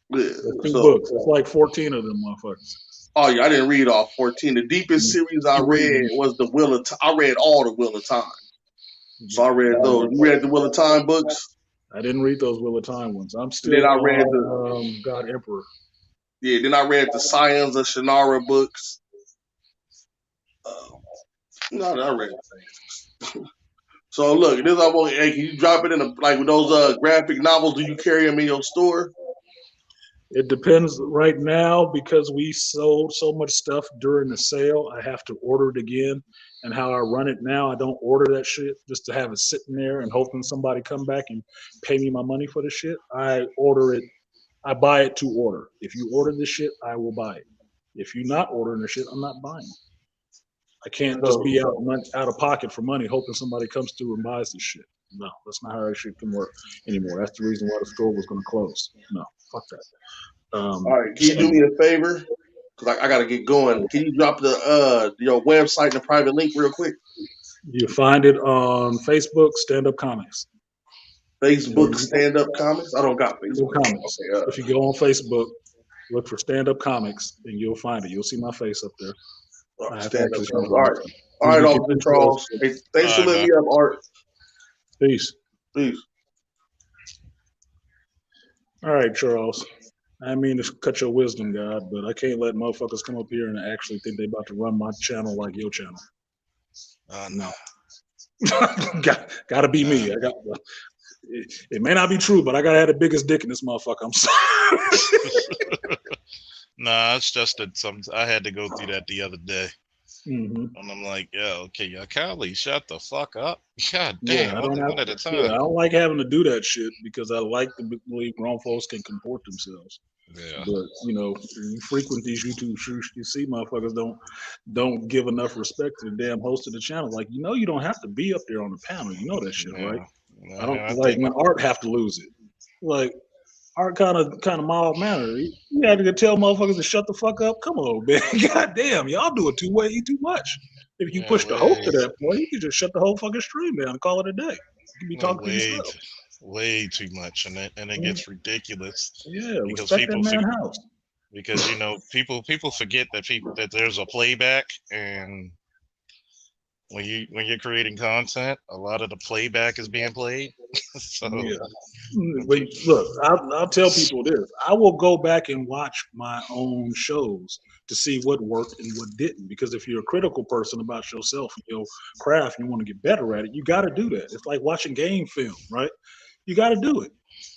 Yeah, two books. It's like 14 of them motherfuckers. Oh yeah, I didn't read all 14. The deepest series I read was the Wheel of Time. I read all the Wheel of Time. So I read those. You read the Wheel of Time books? I didn't read those Wheel of Time ones. I'm still then I read the God Emperor. Yeah, then I read the Scions of Shannara books. No, I read things. So look, this I want. Hey, can you drop it in like with those graphic novels? Do you carry them in your store? It depends. Right now, because we sold so much stuff during the sale, I have to order it again. And how I run it now, I don't order that shit just to have it sitting there and hoping somebody come back and pay me my money for the shit. I order it. I buy it to order. If you order this shit, I will buy it. If you're not ordering the shit, I'm not buying it. I can't just be out of pocket for money hoping somebody comes through and buys this shit. No, that's not how that shit can work anymore. That's the reason why the store was going to close. No, fuck that. All right, can you do me a favor? Because I got to get going. Can you drop the your website and the private link real quick? You find it on Facebook, Stand Up Comics. Facebook stand-up comics. I don't got No Facebook. comics. Okay, If you go on Facebook, look for stand-up comics, and you'll find it. You'll see my face up there. I have to stand-up actually comics. change All my right, picture. all Let me right, get your Officer details. Charles. Hey, thanks for All right, letting man. me up, Art. Peace. Peace. All right, Charles. I mean to cut your wisdom, God, but I can't let motherfuckers come up here and actually think they about to run my channel like your channel. No. Gotta be me. I got. It may not be true, but I gotta have the biggest dick in this motherfucker. I'm sorry. Nah, it's just that I had to go through that the other day. Mm-hmm. And I'm like, yeah, okay, Kylie, shut the fuck up. God Yeah, damn, I don't one at a have. Yeah, I time. don't like having to do that shit because I like to believe grown folks can comport themselves. Yeah. But you frequent these YouTube shoots, you see motherfuckers don't give enough respect to the damn host of the channel. Like you don't have to be up there on the panel. You know that shit, right? Yeah. I don't I like think when Art have to lose it. Like Art kind of mild mannered. You had to tell motherfuckers to shut the fuck up. Come on, man. God damn, y'all do it too much. If you push the host to that point, you can just shut the whole fucking stream down and call it a day. You can be talking to yourself. way too much, and it gets ridiculous Yeah, because respect that man house. because people forget that there's a playback, and when you're creating content, a lot of the playback is being played. So Yeah. But look, I'll tell people this. I will go back and watch my own shows to see what worked and what didn't. Because if you're a critical person about yourself and your craft and you want to get better at it, you got to do that. It's like watching game film, right? You got to do it.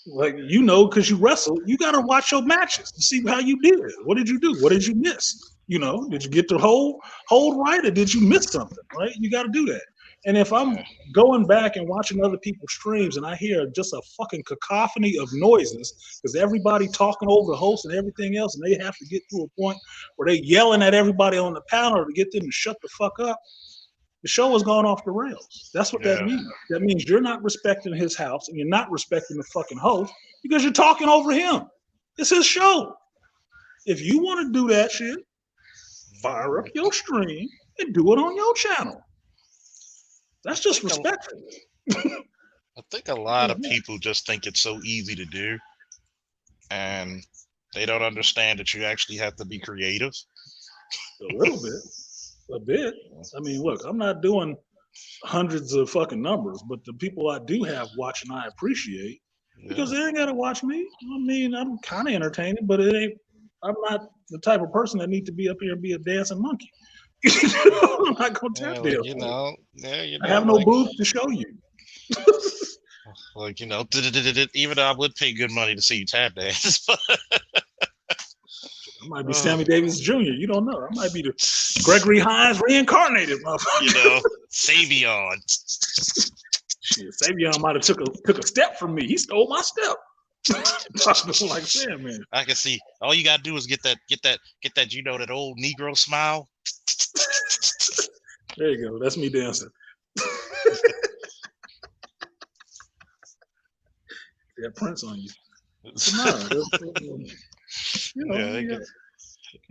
Like, because you wrestle, you got to watch your matches to see how you did. What did you do? What did you miss? Did you get the hold right or did you miss something, right? You got to do that. And if I'm going back and watching other people's streams and I hear just a fucking cacophony of noises because everybody talking over the host and everything else, and they have to get to a point where they yelling at everybody on the panel to get them to shut the fuck up, the show has gone off the rails. That's what that means. That means you're not respecting his house and you're not respecting the fucking host because you're talking over him. It's his show. If you want to do that shit, fire up your stream and do it on your channel. That's just respectful. I think a lot of people just think it's so easy to do, and they don't understand that you actually have to be creative. A little bit. A bit. I mean, look, I'm not doing hundreds of fucking numbers, but the people I do have watching, I appreciate because they ain't got to watch me. I mean, I'm kind of entertaining, but I'm not the type of person that need to be up here and be a dancing monkey. I'm not going to tap dance. I have no booth to show you. Like, even though I would pay good money to see you tap dance. I might be Sammy Davis Jr. You don't know. I might be the Gregory Hines reincarnated motherfucker. Savion. Shit, Savion might have took a step from me. He stole my step. Talking like Sam, man. I can see. All you gotta do is get that that old Negro smile. There you go. That's me dancing. Got Prince on you.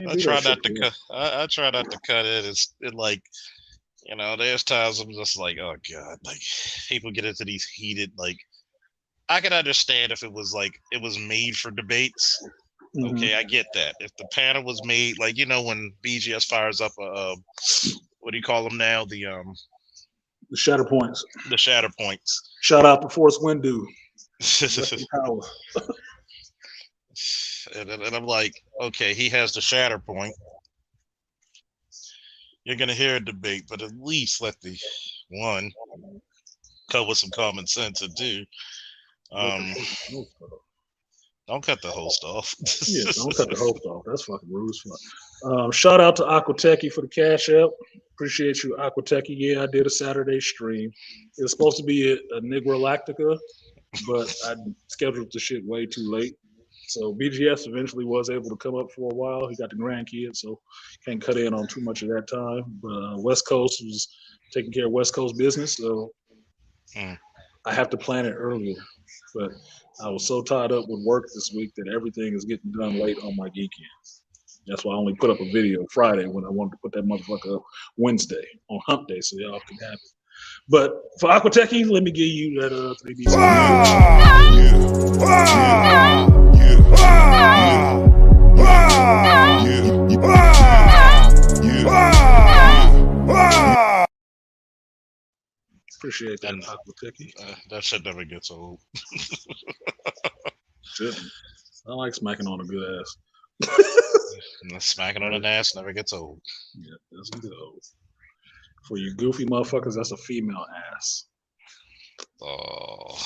I try not to cut. I try not to cut it. It like, there's times I'm just like, oh god, like people get into these heated, like, I can understand if it was made for debates. Mm-hmm. Okay, I get that. If the panel was made, like, when BGS fires up what do you call them now? The shatter points. The shatter points. Shout out to Force Windu. And I'm like, okay, he has the shatter point. You're gonna hear a debate, but at least let the one come with some common sense and two. Don't cut the host off. Yeah, don't cut the host off. That's fucking rude as fuck. Shout out to Aquatechy for the cash app. Appreciate you, Aquatechy. Yeah, I did a Saturday stream. It was supposed to be a Negro Lactica, but I scheduled the shit way too late. So BGS eventually was able to come up for a while. He got the grandkids, so can't cut in on too much of that time. But West Coast was taking care of West Coast business, so I have to plan it earlier. But I was so tied up with work this week that everything is getting done late on my geekend. That's why I only put up a video Friday when I wanted to put that motherfucker up Wednesday on hump day so y'all can have it. But for Aquatechie, let me give you that 3D. Appreciate that, Aquatechie. That shit never gets old. Shouldn't. I like smacking on a good ass. Smacking on an ass never gets old. Yeah, doesn't get old. For you goofy motherfuckers, that's a female ass. Oh.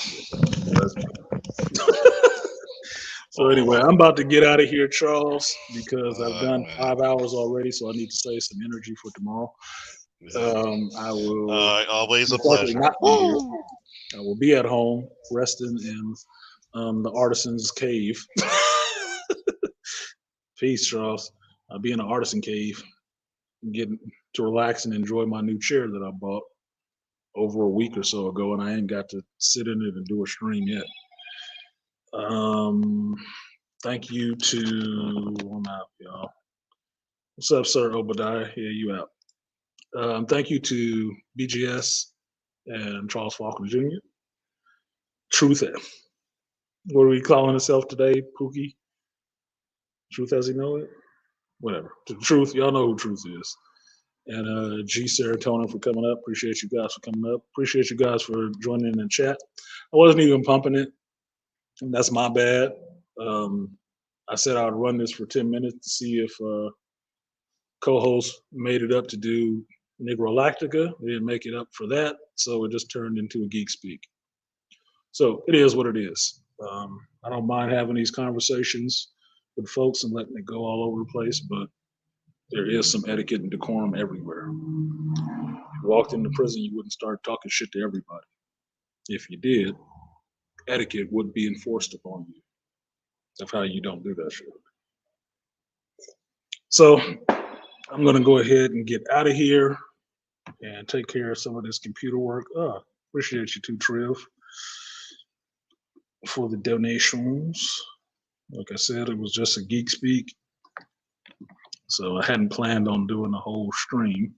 So anyway, I'm about to get out of here, Charles, because I've done 5 hours already, so I need to save some energy for tomorrow. I will always a pleasure. not be here. I will be at home resting in the Artisan's cave. Peace, Charles. I'll be in the Artisan cave, getting to relax and enjoy my new chair that I bought over a week or so ago, and I ain't got to sit in it and do a stream yet. Thank you to I'm out, y'all. What's up, Sir Obadiah? Yeah, you out. Thank you to BGS and Charles Faulkner Jr. Truth. What are we calling ourselves today, Pookie? Truth as he know it? Whatever. The Truth, y'all know who Truth is. And G Serotonin for coming up. Appreciate you guys for coming up. Appreciate you guys for joining in the chat. I wasn't even pumping it. And that's my bad. I said I'd run this for 10 minutes to see if co-host made it up to do Negrolactica. They didn't make it up for that, so it just turned into a Geek Speak. So it is what it is. I don't mind having these conversations with folks and letting it go all over the place, but there is some etiquette and decorum everywhere. If you walked into prison, you wouldn't start talking shit to everybody. If you did, etiquette would be enforced upon you. That's how you don't do that shit. So I'm going to go ahead and get out of here and take care of some of this computer work. Appreciate you too, Triv, for the donations. Like I said, it was just a Geek Speak. So I hadn't planned on doing the whole stream.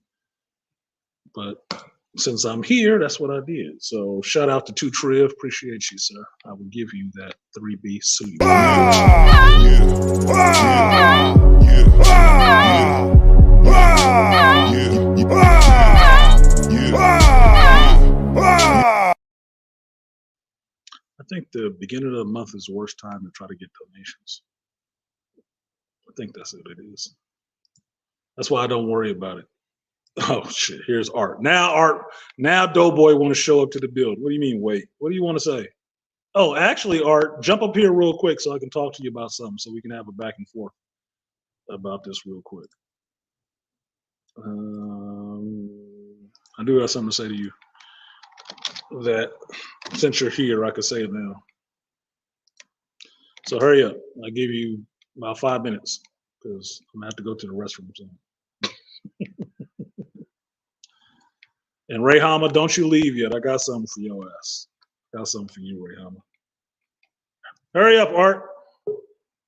But since I'm here, that's what I did. So shout out to 2 Triv. Appreciate you, sir. I will give you that 3B suit. I think the beginning of the month is the worst time to try to get donations. I think that's what it is. That's why I don't worry about it. Oh shit, here's Art. Now Doughboy want to show up to the build. What do you mean wait? What do you want to say? Oh, actually, Art, jump up here real quick so I can talk to you about something so we can have a back and forth about this real quick. I do have something to say to you that since you're here, I can say it now. So hurry up. I'll give you about 5 minutes because I'm gonna have to go to the restroom soon. And Rayhama, don't you leave yet. I got something for your ass. Got something for you, Rayhama. Hurry up, Art.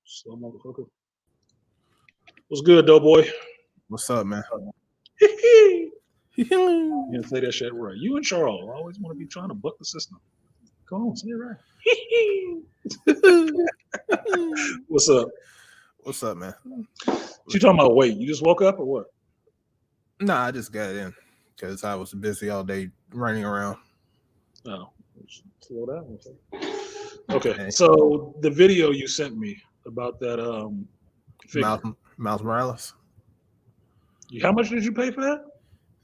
Slow motherfucker. What's good, Doughboy? What's up, man? You didn't say that shit right. You and Charles always want to be trying to buck the system. Come on, say it right. What's up? What's up, man? What you talking about? Wait, you just woke up or what? Nah, I just got in because I was busy all day running around. Oh, slow down. Okay, so the video you sent me about that Miles Morales. How much did you pay for that?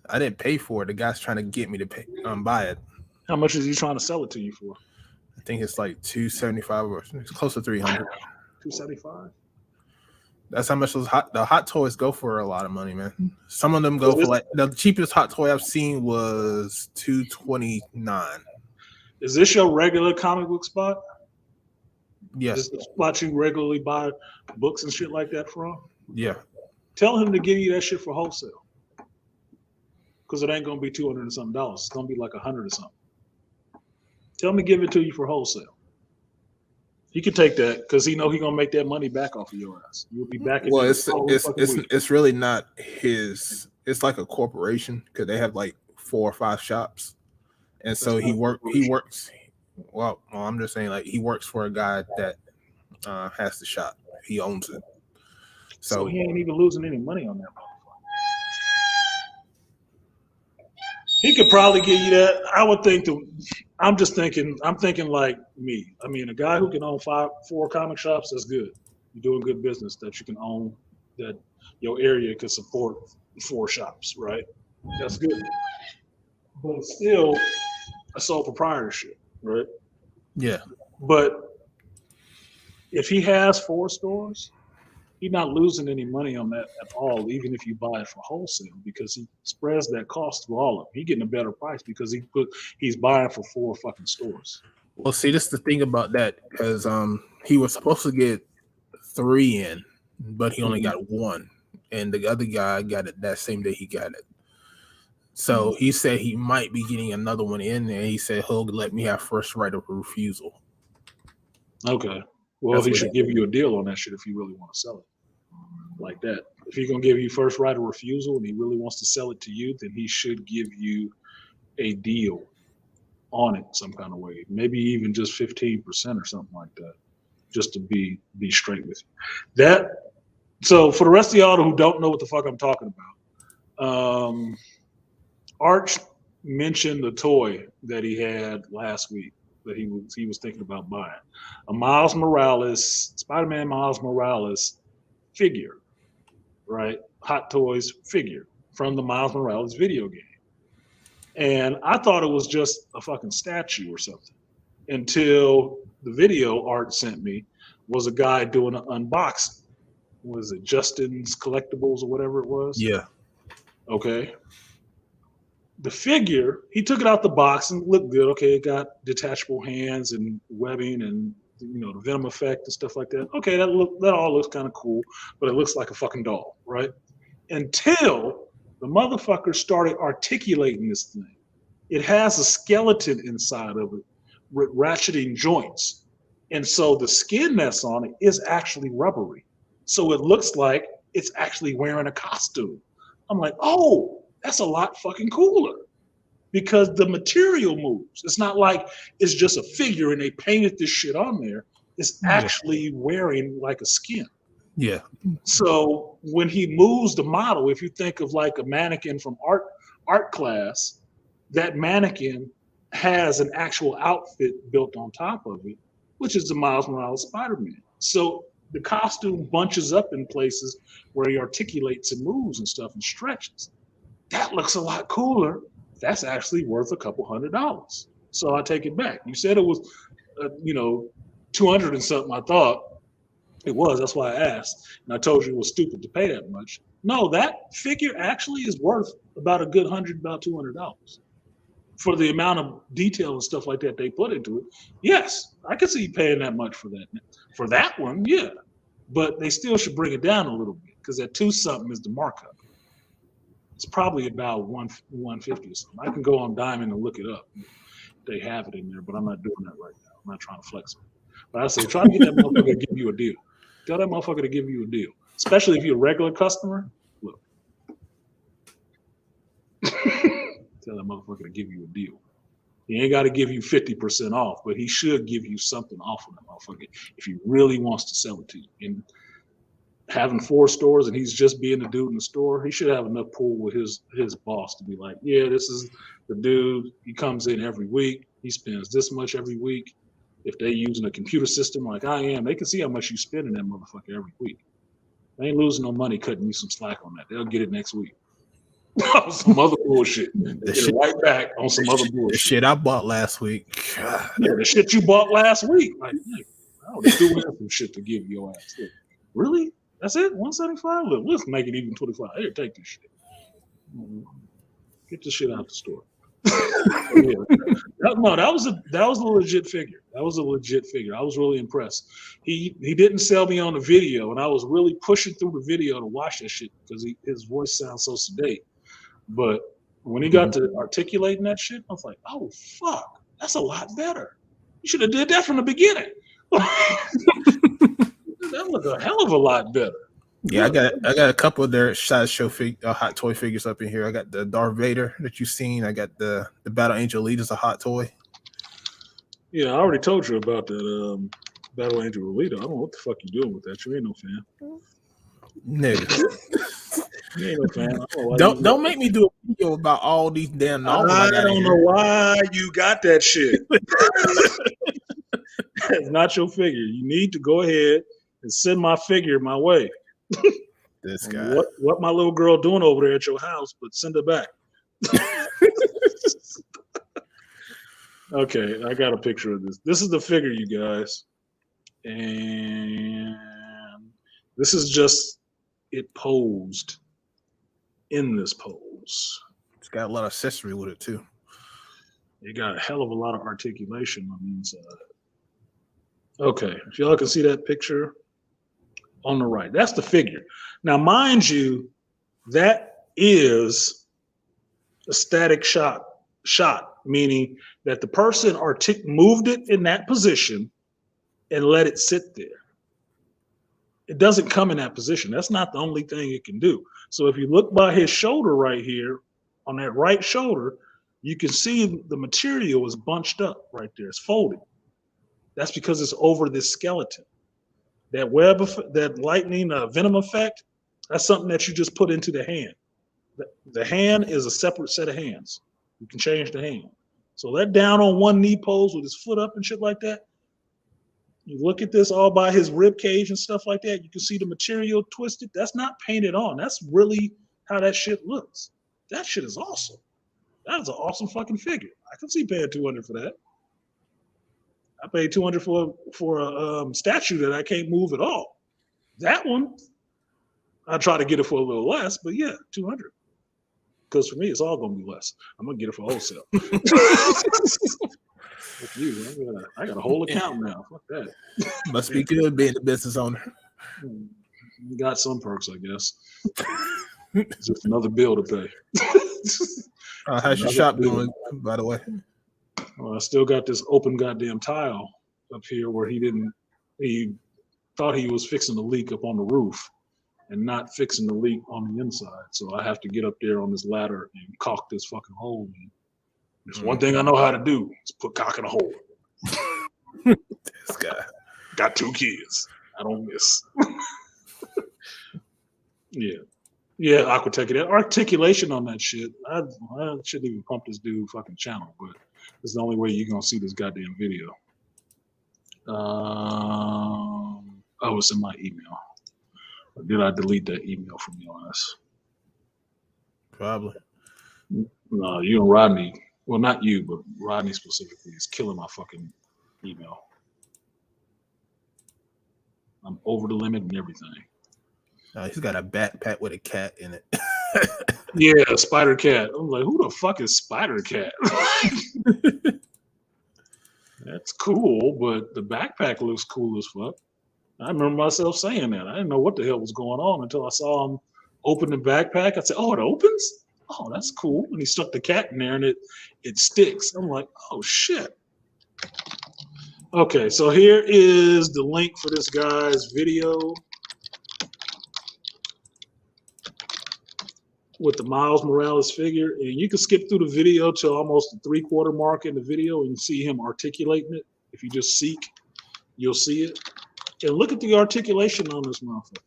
I didn't pay for it. The guy's trying to get me to pay buy it. How much is he trying to sell it to you for? I think it's like $275 or it's close to $300. $275. That's how much the hot toys go for. A lot of money, man. Some of them go for like the cheapest hot toy I've seen was $229. Is this your regular comic book spot? Yes. Is this the spot you regularly buy books and shit like that from? Yeah. Tell him to give you that shit for wholesale. Because it ain't gonna be $200 and something. It's gonna be like $100 or something. Tell him to give it to you for wholesale. He can take that because he know he gonna make that money back off of your ass. You'll be back. Well, it's really not his. It's like a corporation because they have like 4 or 5 shops, and so he works. Well, I'm just saying, like, he works for a guy that has the shop. He owns it. So he ain't even losing any money on that motherfucker. He could probably give you that. I would think I'm thinking like me. I mean, a guy who can own 4 comic shops, that's good. You're doing good business that you can own, that your area could support 4 shops, right? That's good. But it's still a sole proprietorship, right? Yeah. But if he has 4 stores, he's not losing any money on that at all, even if you buy it for wholesale, because he spreads that cost through all of them. He's getting a better price because he's buying for 4 fucking stores. Well, see, this is the thing about that, because he was supposed to get 3 in, but he only got 1, and the other guy got it that same day he got it. So he said he might be getting another one in there. He said he'll let me have first right of refusal. Okay. Well, he should give you a deal on that shit if you really want to sell it like that. If he's going to give you first right of refusal and he really wants to sell it to you, then he should give you a deal on it some kind of way. Maybe even just 15% or something like that, just to be straight with you. So for the rest of y'all who don't know what the fuck I'm talking about, Arch mentioned the toy that he had last week that he was thinking about buying. A Spider-Man Miles Morales figure, right? Hot Toys figure from the Miles Morales video game. And I thought it was just a fucking statue or something until the video Art sent me was a guy doing an unboxing. Was it Justin's Collectibles or whatever it was? Yeah. Okay. The figure, he took it out the box and looked good. Okay, it got detachable hands and webbing and the venom effect and stuff like that. Okay, that all looks kind of cool, but it looks like a fucking doll, right? Until the motherfucker started articulating this thing. It has a skeleton inside of it with ratcheting joints. And so the skin that's on it is actually rubbery. So it looks like it's actually wearing a costume. I'm like, oh, that's a lot fucking cooler because the material moves. It's not like it's just a figure and they painted this shit on there. It's actually wearing like a skin. Yeah. So when he moves the model, if you think of like a mannequin from art class, that mannequin has an actual outfit built on top of it, which is the Miles Morales Spider-Man. So the costume bunches up in places where he articulates and moves and stuff and stretches. That looks a lot cooler. That's actually worth a couple $100. So I take it back. You said it was, 200 and something. I thought it was. That's why I asked. And I told you it was stupid to pay that much. No, that figure actually is worth about a good about $200 for the amount of detail and stuff like that they put into it. Yes, I could see you paying that much for that. For that one, yeah. But they still should bring it down a little bit because that 2-something is the markup. It's probably about 150 or something. I can go on Diamond and look it up. They have it in there, but I'm not doing that right now. I'm not trying to flex it. But I say, try to get that motherfucker to give you a deal. Tell that motherfucker to give you a deal, especially if you're a regular customer. Look, tell that motherfucker to give you a deal. He ain't got to give you 50% off, but he should give you something off of that motherfucker if he really wants to sell it to you. And having 4 stores and he's just being the dude in the store, he should have enough pull with his boss to be like, yeah, this is the dude. He comes in every week. He spends this much every week. If they using a computer system like I am, they can see how much you spend in that motherfucker every week. They ain't losing no money cutting you some slack on that. They'll get it next week. Some other bullshit. They get it right back on some other bullshit. The shit I bought last week. Yeah, the shit you bought last week. Like, they do have some shit to give your ass. Look, really? That's it? 175? Look, let's make it even 25. Here, take this shit. Get this shit out the store. That was a legit figure. That was a legit figure. I was really impressed. He didn't sell me on the video, and I was really pushing through the video to watch that shit because his voice sounds so sedate. But when he got to articulating that shit, I was like, oh fuck, that's a lot better. You should have did that from the beginning. That looked a hell of a lot better. Yeah, I got a couple of their sideshow hot toy figures up in here. I got the Darth Vader that you've seen. I got the Battle Angel Elite as a hot toy. Yeah, I already told you about that Battle Angel Elite. I don't know what the fuck you doing with that. You ain't no fan. Nigga. You ain't no fan. Don't make me do a video about all these damn novels. I don't know why you got that shit. It's not your figure. You need to go ahead and send my figure my way. This guy. What my little girl doing over there at your house? But send her back. Okay, I got a picture of this. This is the figure, you guys, and this is just it posed in this pose. It's got a lot of accessory with it too. It got a hell of a lot of articulation on the inside. Okay, if y'all can see that picture on the right, that's the figure. Now, mind you, that is a static shot, meaning that the person moved it in that position and let it sit there. It doesn't come in that position. That's not the only thing it can do. So if you look by his shoulder right here, on that right shoulder, you can see the material is bunched up right there. It's folded. That's because it's over this skeleton. That that lightning venom effect, that's something that you just put into the hand. The hand is a separate set of hands. You can change the hand. So that down on one knee pose with his foot up and shit like that, you look at this all by his rib cage and stuff like that, you can see the material twisted. That's not painted on. That's really how that shit looks. That shit is awesome. That is an awesome fucking figure. I can see paying $200 for that. I paid $200 for a statue that I can't move at all. That one, I try to get it for a little less, but yeah, $200. Because for me, it's all gonna be less. I'm gonna get it for wholesale. Fuck you. I got a whole account now. Fuck that. Must be good being a business owner. You got some perks, I guess. It's just another bill to pay. How's your shop doing, by the way? Well, I still got this open goddamn tile up here where he thought he was fixing the leak up on the roof and not fixing the leak on the inside. So I have to get up there on this ladder and caulk this fucking hole in. There's one thing I know how to do is put cock in a hole. This guy. Got 2 kids. I don't miss. Yeah. Yeah, Aquatech. That articulation on that shit. I shouldn't even pump this dude fucking channel, but it's the only way you're gonna see this goddamn video. It's in my email. Or did I delete that email from your ass? Probably. No, you and Rodney. Well, not you, but Rodney specifically is killing my fucking email. I'm over the limit and everything. He's got a backpack with a cat in it. Yeah, Spider Cat. I'm like, who the fuck is Spider Cat? That's cool, but the backpack looks cool as fuck. I remember myself saying that. I didn't know what the hell was going on until I saw him open the backpack. I said, oh, it opens? Oh, that's cool. And he stuck the cat in there and it sticks. I'm like, oh, shit. Okay, so here is the link for this guy's video with the Miles Morales figure. And you can skip through the video to almost the 3/4 mark in the video and see him articulating it. If you just seek, you'll see it. And look at the articulation on this motherfucker.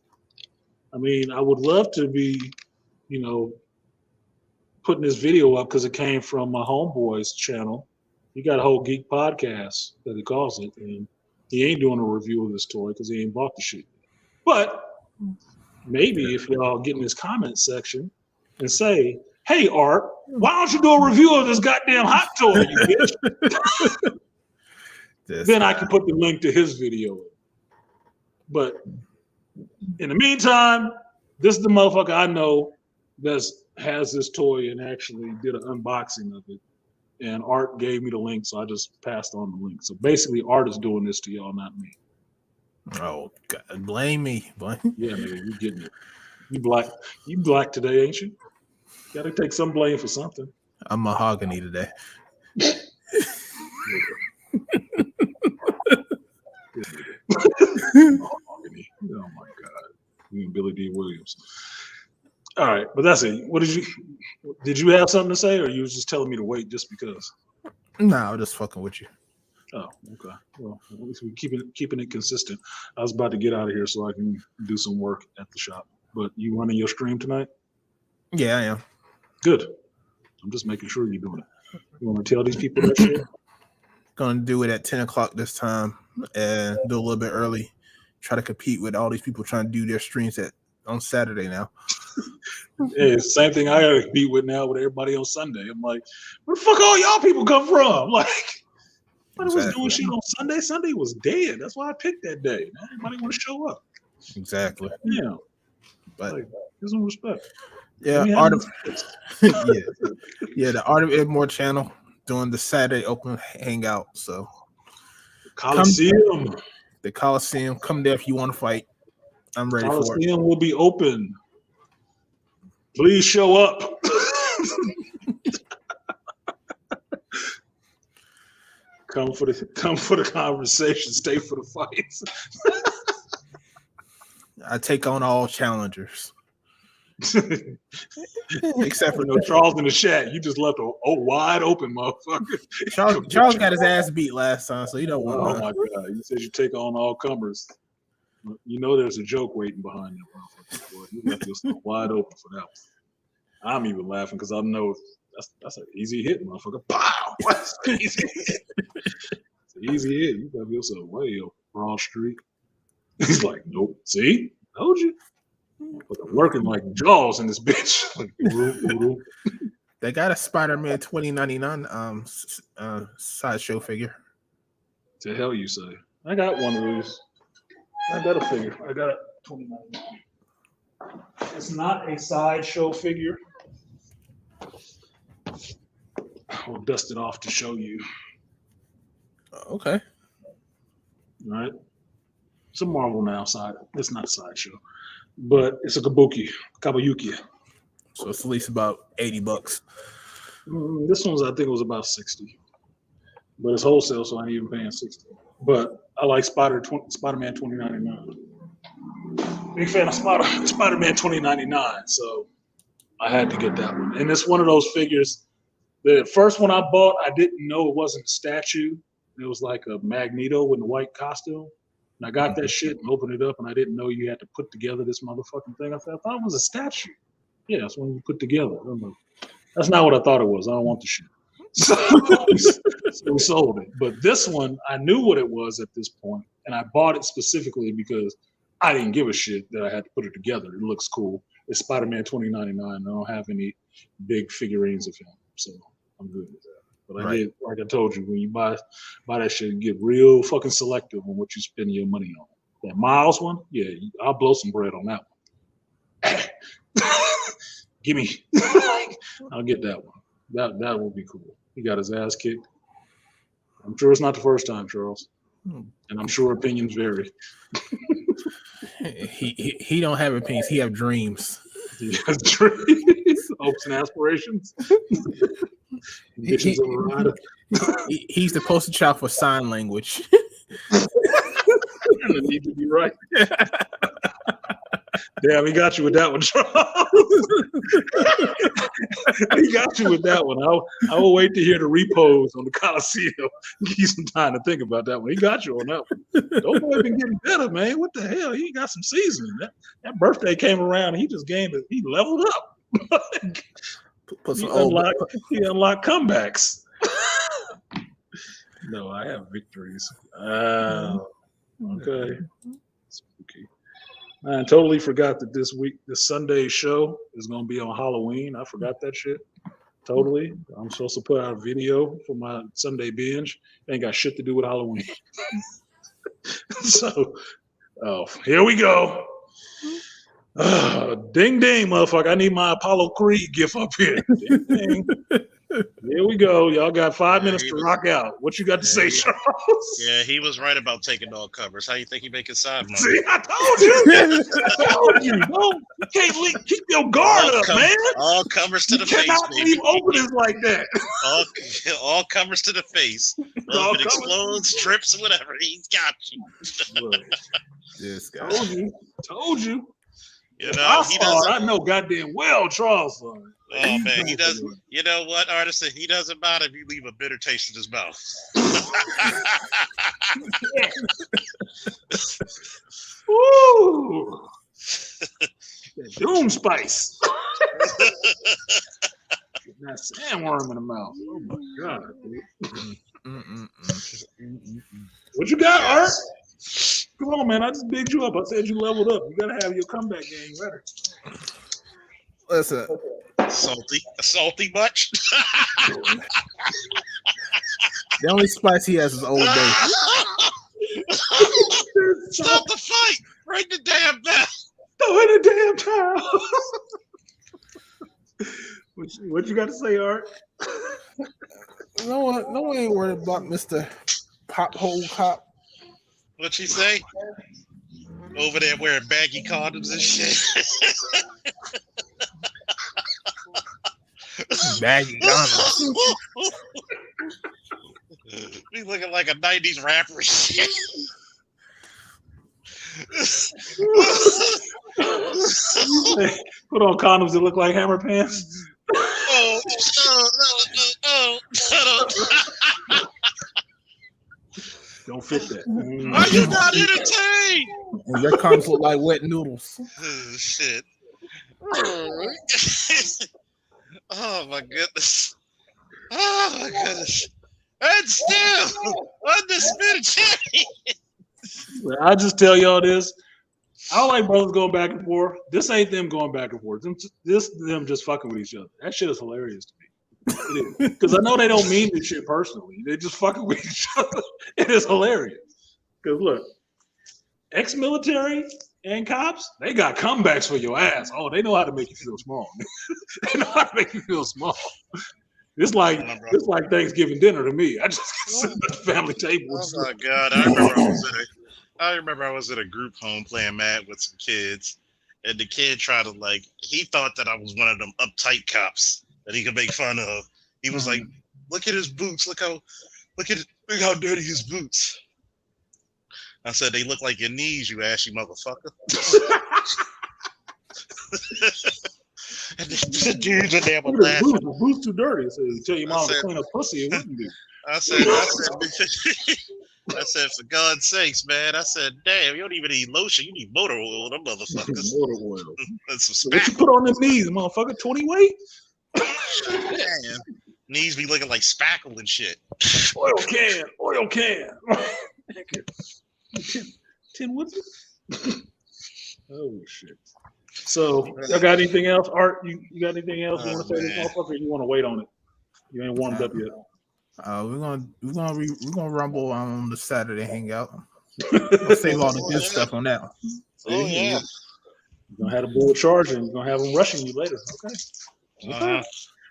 I mean, I would love to be, putting this video up because it came from my homeboy's channel. He got a whole geek podcast that he calls it, and he ain't doing a review of this toy because he ain't bought the shit. But maybe if y'all get in his comment section and say, hey, Art, why don't you do a review of this goddamn hot toy, you bitch? Then I can put the link to his video in. But in the meantime, this is the motherfucker I know that has this toy and actually did an unboxing of it. And Art gave me the link, so I just passed on the link. So basically, Art is doing this to y'all, not me. Oh, God. Blame me. Yeah, man, you getting it. You black today, ain't you? Got to take some blame for something. I'm mahogany today. Mahogany. Oh my God. You and Billy Billy D. Williams. All right, but that's it. What did you have something to say, or you was just telling me to wait just because? No, I'm just fucking with you. Oh, okay. Well, at least we keeping it consistent. I was about to get out of here so I can do some work at the shop. But you running your stream tonight? Yeah, I am. Good. I'm just making sure you're doing it. You want to tell these people that shit? Gonna do it at 10 o'clock this time and do a little bit early. Try to compete with all these people trying to do their streams on Saturday now. Yeah, it's the same thing I gotta compete with now with everybody on Sunday. I'm like, where the fuck all y'all people come from? Like, nobody was doing shit on Sunday. Sunday was dead. That's why I picked that day. Now everybody want to show up. Exactly. Yeah. But like, give some respect. Yeah, the Art of Ed Moore channel doing the Saturday open hangout. So Coliseum. The Coliseum. Come there if you want to fight. I'm ready for it. Coliseum will be open. Please show up. Come for the conversation. Stay for the fights. I take on all challengers. Except for no Charles in the chat. You just left a wide open motherfucker. Charles got his ass beat last time, so you don't want to. Oh my god! You said you take on all comers. You know there's a joke waiting behind that motherfucker. Boy. You left yourself wide open for that one. I'm even laughing because I know that's an easy hit, motherfucker. Pow! That's an easy hit. It's an easy hit. You left yourself way open. Broad Street. He's like, nope. See? Told you. But I'm working like jaws in this bitch. They got a Spider-Man 2099 sideshow figure. To hell you say. I got one of those. I got a figure. I got a 2099. It's not a sideshow figure. I'll dust it off to show you. Okay. All right. It's a Marvel now side. It's not a sideshow. But it's a Kabayuki. So it's at least about $80. This one's, I think it was about 60. But it's wholesale, so I ain't even paying 60. But I like Spider-Man 2099. Big fan of Spider-Man 2099, so I had to get that one. And it's one of those figures. The first one I bought, I didn't know it wasn't a statue. It was like a Magneto in a white costume. And I got that shit and opened it up, and I didn't know you had to put together this motherfucking thing. I thought it was a statue. Yeah, that's when you put together. That's not what I thought it was. I don't want the shit. So we sold it. But this one, I knew what it was at this point, and I bought it specifically because I didn't give a shit that I had to put it together. It looks cool. It's Spider-Man 2099. I don't have any big figurines of him, so I'm good with that. But I did, like I told you, when you buy that shit, get real fucking selective on what you spend your money on. That Miles one, yeah, I'll blow some bread on that one. Give me, I'll get that one. That will be cool. He got his ass kicked. I'm sure it's not the first time, Charles, and I'm sure opinions vary. He don't have opinions. He have dreams. He has dreams, hopes, and aspirations. He's the poster child for sign language. I need to be right. Damn, he got you with that one, Charles. He got you with that one. I will wait to hear the repos on the Coliseum. Give you some time to think about that one. He got you on that one. Those boys been getting better, man. What the hell? He got some seasoning. That birthday came around, and he just gained it. He leveled up. He unlocked comebacks. No, I have victories. Okay. Spooky. I totally forgot that this Sunday show is going to be on Halloween. I forgot that shit. Totally. I'm supposed to put out a video for my Sunday binge. Ain't got shit to do with Halloween. So, here we go. Ding ding, motherfucker. I need my Apollo Creed gift up here. Ding ding. Here we go. Y'all got 5 minutes to rock out. What you got to say, Charles? Yeah, he was right about taking all covers. How you think he making side money? See, I told you. I told you. No, you can't keep your guard up, man. All covers to the face, cannot leave openings like that. All covers to the face. Well, if it explodes, trips, whatever, he's got you. This guy. Told you. You know, he doesn't. I know goddamn well Charles saw it. Oh man, he does. You know what, Artisan? He doesn't mind if you leave a bitter taste in his mouth. Woo! Doom spice. That sandworm in the mouth. Oh my god. What you got, Art? Come on, man. I just bigged you up. I said you leveled up. You gotta have your comeback game ready. Listen. Salty much? The only spice he has is Old Bay. Stop the fight! Ring the damn bell! Throw in the damn towel. What you got to say, Art? No one ain't worried about Mr. Pothole Cop. What you say? Over there wearing baggy condoms and shit. Baggy condoms. He's looking like a 90s rapper shit. Put on condoms that look like hammer pants. Don't fit that. Are you not entertained? And your condoms look like wet noodles. Shit. Oh my goodness. Oh my goodness. And still, undisputed champion. I just tell y'all this. I don't like brothers going back and forth. This ain't them going back and forth. Them just fucking with each other. That shit is hilarious to me. Because I know they don't mean this shit personally. They just fucking with each other. It is hilarious. Because look, ex-military and cops, they got comebacks for your ass. Oh, they know how to make you feel small. They know how to make you feel small. It's like Thanksgiving dinner to me. I just sit at the family table. Oh my god! I remember I was at a group home playing Mad with some kids, and the kid tried to he thought that I was one of them uptight cops that he could make fun of. He was like, "Look at his boots! Look how dirty his boots." I said, "They look like your knees, you ashy motherfucker." And the dudes in there were laughing. The boots too dirty. So you tell your mom to clean up pussy, it wouldn't be. I said, for God's sakes, man. I said, damn, you don't even need lotion. You need motor oil, them motherfuckers. Motor oil. And some What you put on the knees, motherfucker? 20 weight? Damn. Knees be looking like spackle and shit. Oil can. 10 what's it? Oh, shit. So, y'all got anything else? Art, you got anything else you want to say to this motherfucker, or you want to wait on it? You ain't warmed up yet. We're gonna rumble on the Saturday hangout. We'll save all the good stuff on that one. Oh yeah. You're gonna have the bull charging. You're gonna have them rushing you later. Okay.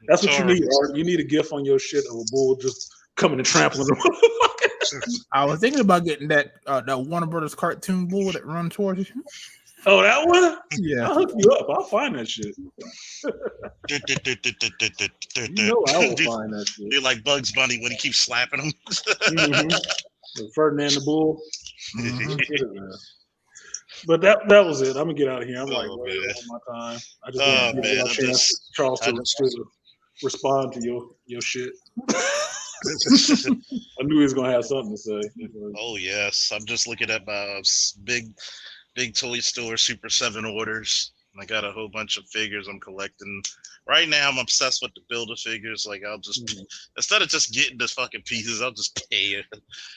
That's what you need, Art. You need a gif on your shit of a bull just coming and trampling the motherfucker. I was thinking about getting that Warner Brothers cartoon bull that run towards you. Oh, that one? Yeah. I'll hook you up. I'll find that shit. You know I will find that shit. You're like Bugs Bunny when he keeps slapping him. Ferdinand the Bull. But that was it. I'm going to get out of here. I'm way over my time. I just want to give you a chance, Charles, to respond to your shit. I knew he was going to have something to say. Oh, yes. I'm just looking at my big toy store Super 7 orders. I got a whole bunch of figures I'm collecting. Right now, I'm obsessed with the Builder figures. I'll just instead of just getting the fucking pieces, I'll just pay it.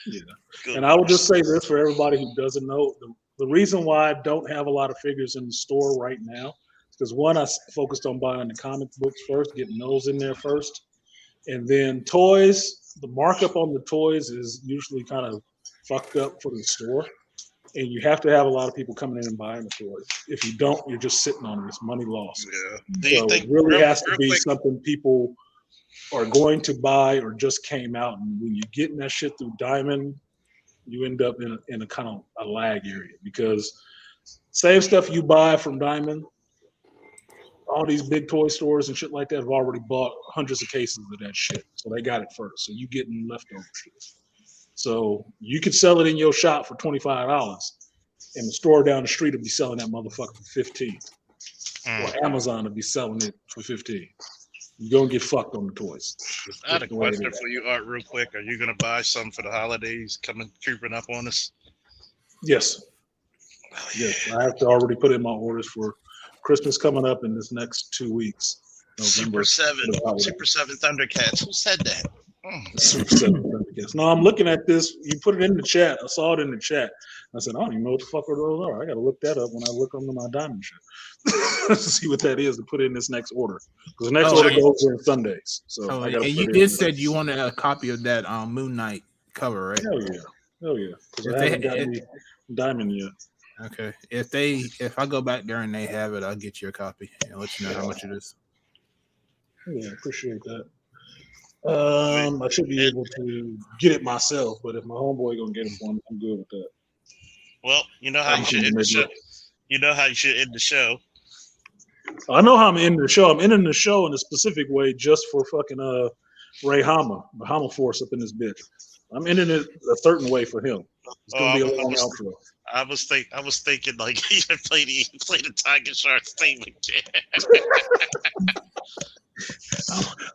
Yeah. And I will just say this for everybody who doesn't know: the reason why I don't have a lot of figures in the store right now is because one, I focused on buying the comic books first, getting those in there first, and then toys. The markup on the toys is usually kind of fucked up for the store. And you have to have a lot of people coming in and buying the toys. If you don't, you're just sitting on it. It's money lost. Yeah. So it really has to be something people are going to buy or just came out. And when you're getting that shit through Diamond, you end up in a kind of a lag area, because same stuff you buy from Diamond, all these big toy stores and shit like that have already bought hundreds of cases of that shit. So they got it first. So you getting leftover shit. So you could sell it in your shop for $25, and the store down the street will be selling that motherfucker for $15. or Amazon will be selling it for 15. You're gonna get fucked on the toys. I had a question for you, Art, real quick. Are you gonna buy some for the holidays creeping up on us? Yes. Yes, I have to already put in my orders for Christmas coming up in this next 2 weeks. November, Super 7 Thundercats. Who said that? Super 7 Thundercats. No, I'm looking at this. You put it in the chat. I saw it in the chat. I said, I don't even know what the fuck those are. I got to look that up when I look under my diamond shit to see what that is to put in this next order. Because the next order goes in Sundays. So I got. And you did said you wanted a copy of that Moon Knight cover, right? Hell yeah. Because I haven't got any diamond yet. Okay. If I go back there and they have it, I'll get you a copy and let you know how much it is. Yeah, appreciate that. I should be able to get it myself, but if my homeboy gonna get it for me, I'm good with that. Well, you know how you should end the show. You know how you should end the show. I know how I'm ending the show. I'm ending the show in a specific way just for fucking Ray Hama, the Hama Force up in this bitch. I'm ending it a certain way for him. It's gonna be a long outro. I was thinking like he played the Tiger Sharks theme again.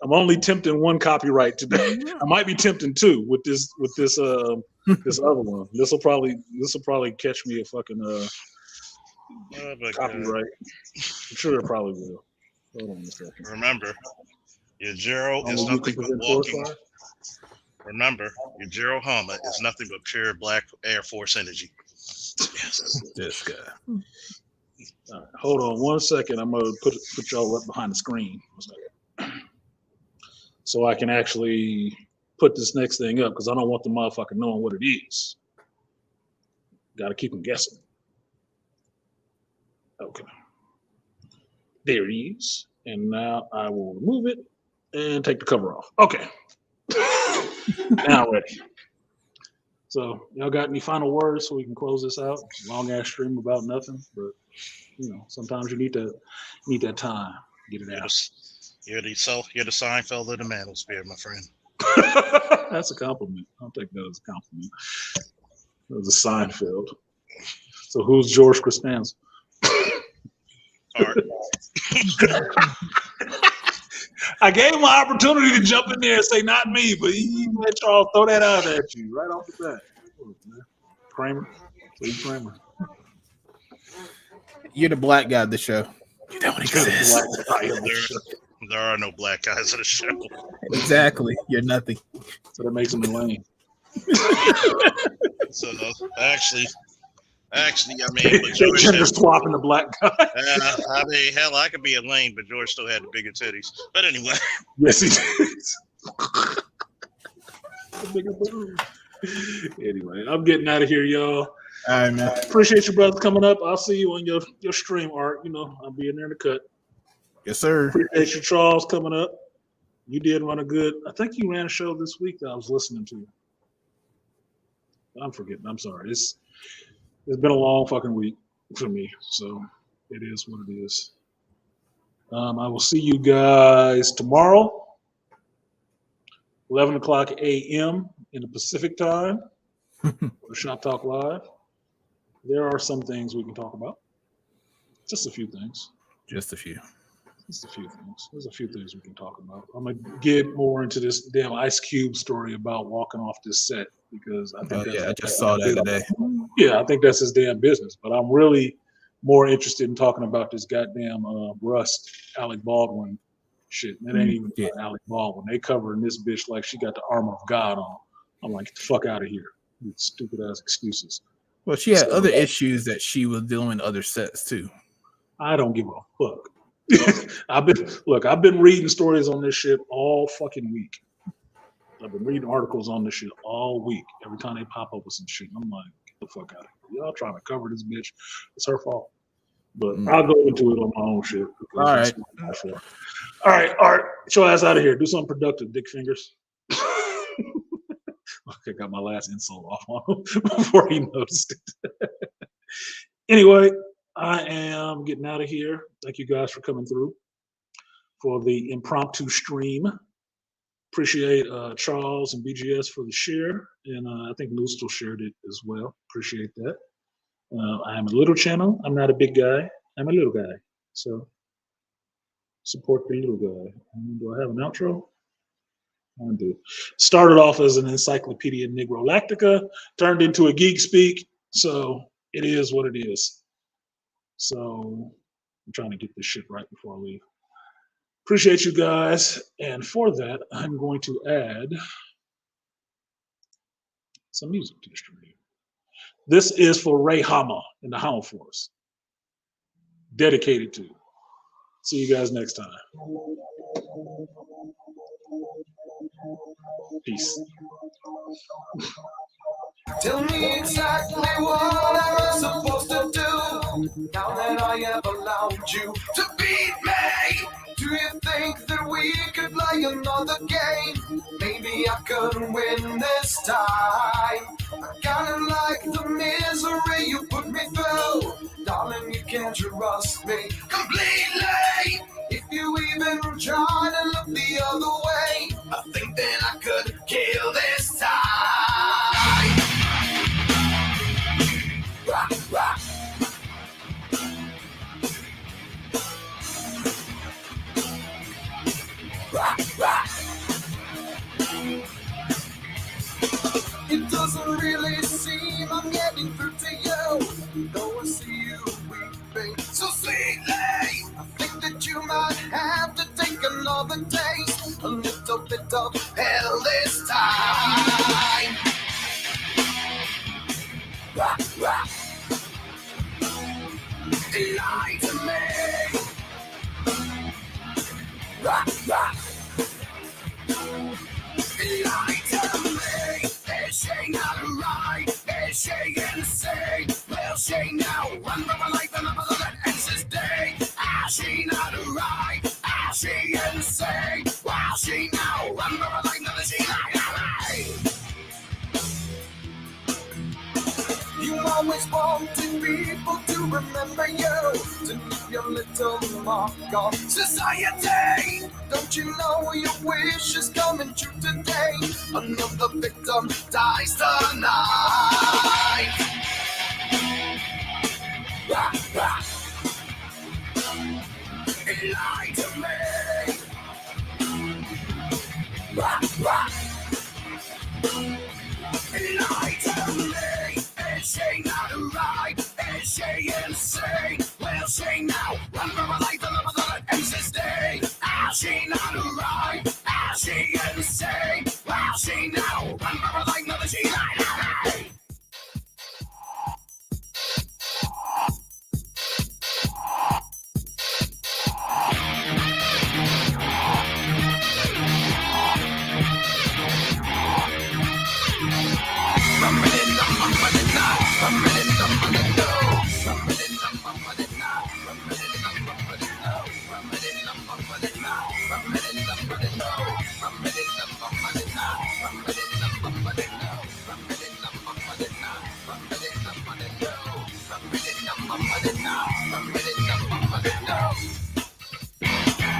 I'm only tempting one copyright today. I might be tempting two with this other one. This will probably catch me a fucking copyright. I'm sure it probably will. Hold on a second. Remember, your Jero is nothing but walking. Remember, your Jero Hama is nothing but pure black Air Force energy. Yes. This guy. All right, hold on 1 second. I'm gonna put y'all up behind the screen so I can actually put this next thing up because I don't want the motherfucker knowing what it is. Got to keep them guessing. Okay, there he is, and now I will remove it and take the cover off. Okay, now ready. So y'all got any final words so we can close this out? Long ass stream about nothing, but sometimes you need that time to get it out. You're the Seinfeld of the manosphere, my friend. That's a compliment. I'll take that as a compliment. That was a Seinfeld. So who's George Costanza? Art. I gave him an opportunity to jump in there and say not me, but he let y'all throw that out at you right off the bat. Kramer. Kramer. You're the black guy of the show. You don't exist. There are no black guys in the show. Exactly. You're nothing. So that makes him a lame. So actually, I mean, but George gender swapping the black guy. I mean, hell, I could be a lame, but George still had the bigger titties. But anyway. Yes, he did. Anyway, I'm getting out of here, y'all. All right, man. Appreciate you brothers coming up. I'll see you on your stream, Art. I'll be in there to cut. Yes, sir. Appreciate you, Charles, coming up. You did run a good. I think you ran a show this week that I was listening to. I'm forgetting. I'm sorry. It's been a long fucking week for me, so it is what it is. I will see you guys tomorrow, 11 o'clock a.m. in the Pacific time for Shop Talk Live. There are some things we can talk about. Just a few things. Just a few. Just a few things. There's a few things we can talk about. I'm going to get more into this damn Ice Cube story about walking off this set because I think I just saw that today. Yeah, I think that's his damn business. But I'm really more interested in talking about this goddamn Rust, Alec Baldwin shit. It ain't even Alec Baldwin. They covering this bitch like she got the armor of God on. I'm like, get the fuck out of here. With stupid ass excuses. Well, she had other issues that she was dealing in other sets too. I don't give a fuck. I've been reading stories on this shit all fucking week. I've been reading articles on this shit all week. Every time they pop up with some shit, I'm like, get the fuck out of here. Y'all trying to cover this bitch. It's her fault. But I'll go into it on my own shit. All right. All right, Art. Get your ass out of here. Do something productive, dick fingers. Okay, got my last insult off on him before he noticed it. Anyway, I am getting out of here. Thank you guys for coming through for the impromptu stream. Appreciate Charles and BGS for the share, and I think Noostal shared it as well. Appreciate that. I am a little channel. I'm not a big guy. I'm a little guy. So support the little guy. Do I have an outro? I do. Started off as an Encyclopedia Negro Lactica, turned into a Geek Speak. So it is what it is. So I'm trying to get this shit right before I leave. Appreciate you guys. And for that, I'm going to add some music to the stream. This is for Ray Hama and the Hama Force. Dedicated to. See you guys next time. Peace. Tell me exactly what I'm supposed to do now that I have allowed you to beat me. Do you think that we could play another game? Maybe I could win this time. I kinda like the misery you put me through. Darling, you can't trust me completely. If you even try to look the other way, I think that I could kill this time. Rock, rock. Rock, rock. It doesn't really seem I'm getting through to you, though I see you weeping so sweetly. I think that you might have to take another taste, a little bit of hell this time. Rock, rock. Lie to me. Rock, rock. Lie to me. Is she not right? Is she insane? Will she now run for her life and another that ends this day? Is she not right? Is she insane? Will she now run for her life? Now is she not right? You always wanted people to remember you, to leave your little mark on society. Don't you know your wish is coming true today? Another victim dies tonight. Rock, rock. Lie to me. Rock, rock. Lie to me. Is she not right? Is she insane? Will she now run for her life and another that ends this day? Is she not right? Is she insane? Will she now run for her life? Now that she right?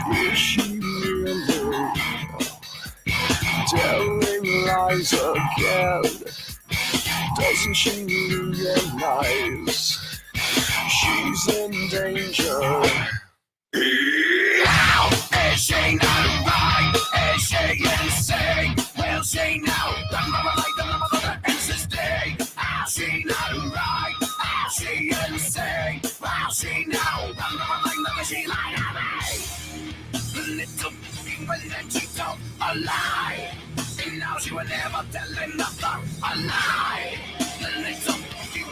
Is she really telling lies again? Doesn't she realize she's in danger? Is she not right? Is she insane? Will she now run for her life and another that ends this day? Is she not right? Is she insane? Will she now run for her life? Now is she lying to me? Little woman and she told a lie. And now she will never tell another a lie. The little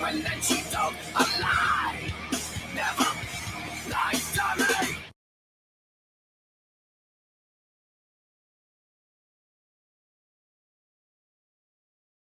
woman and she told a lie.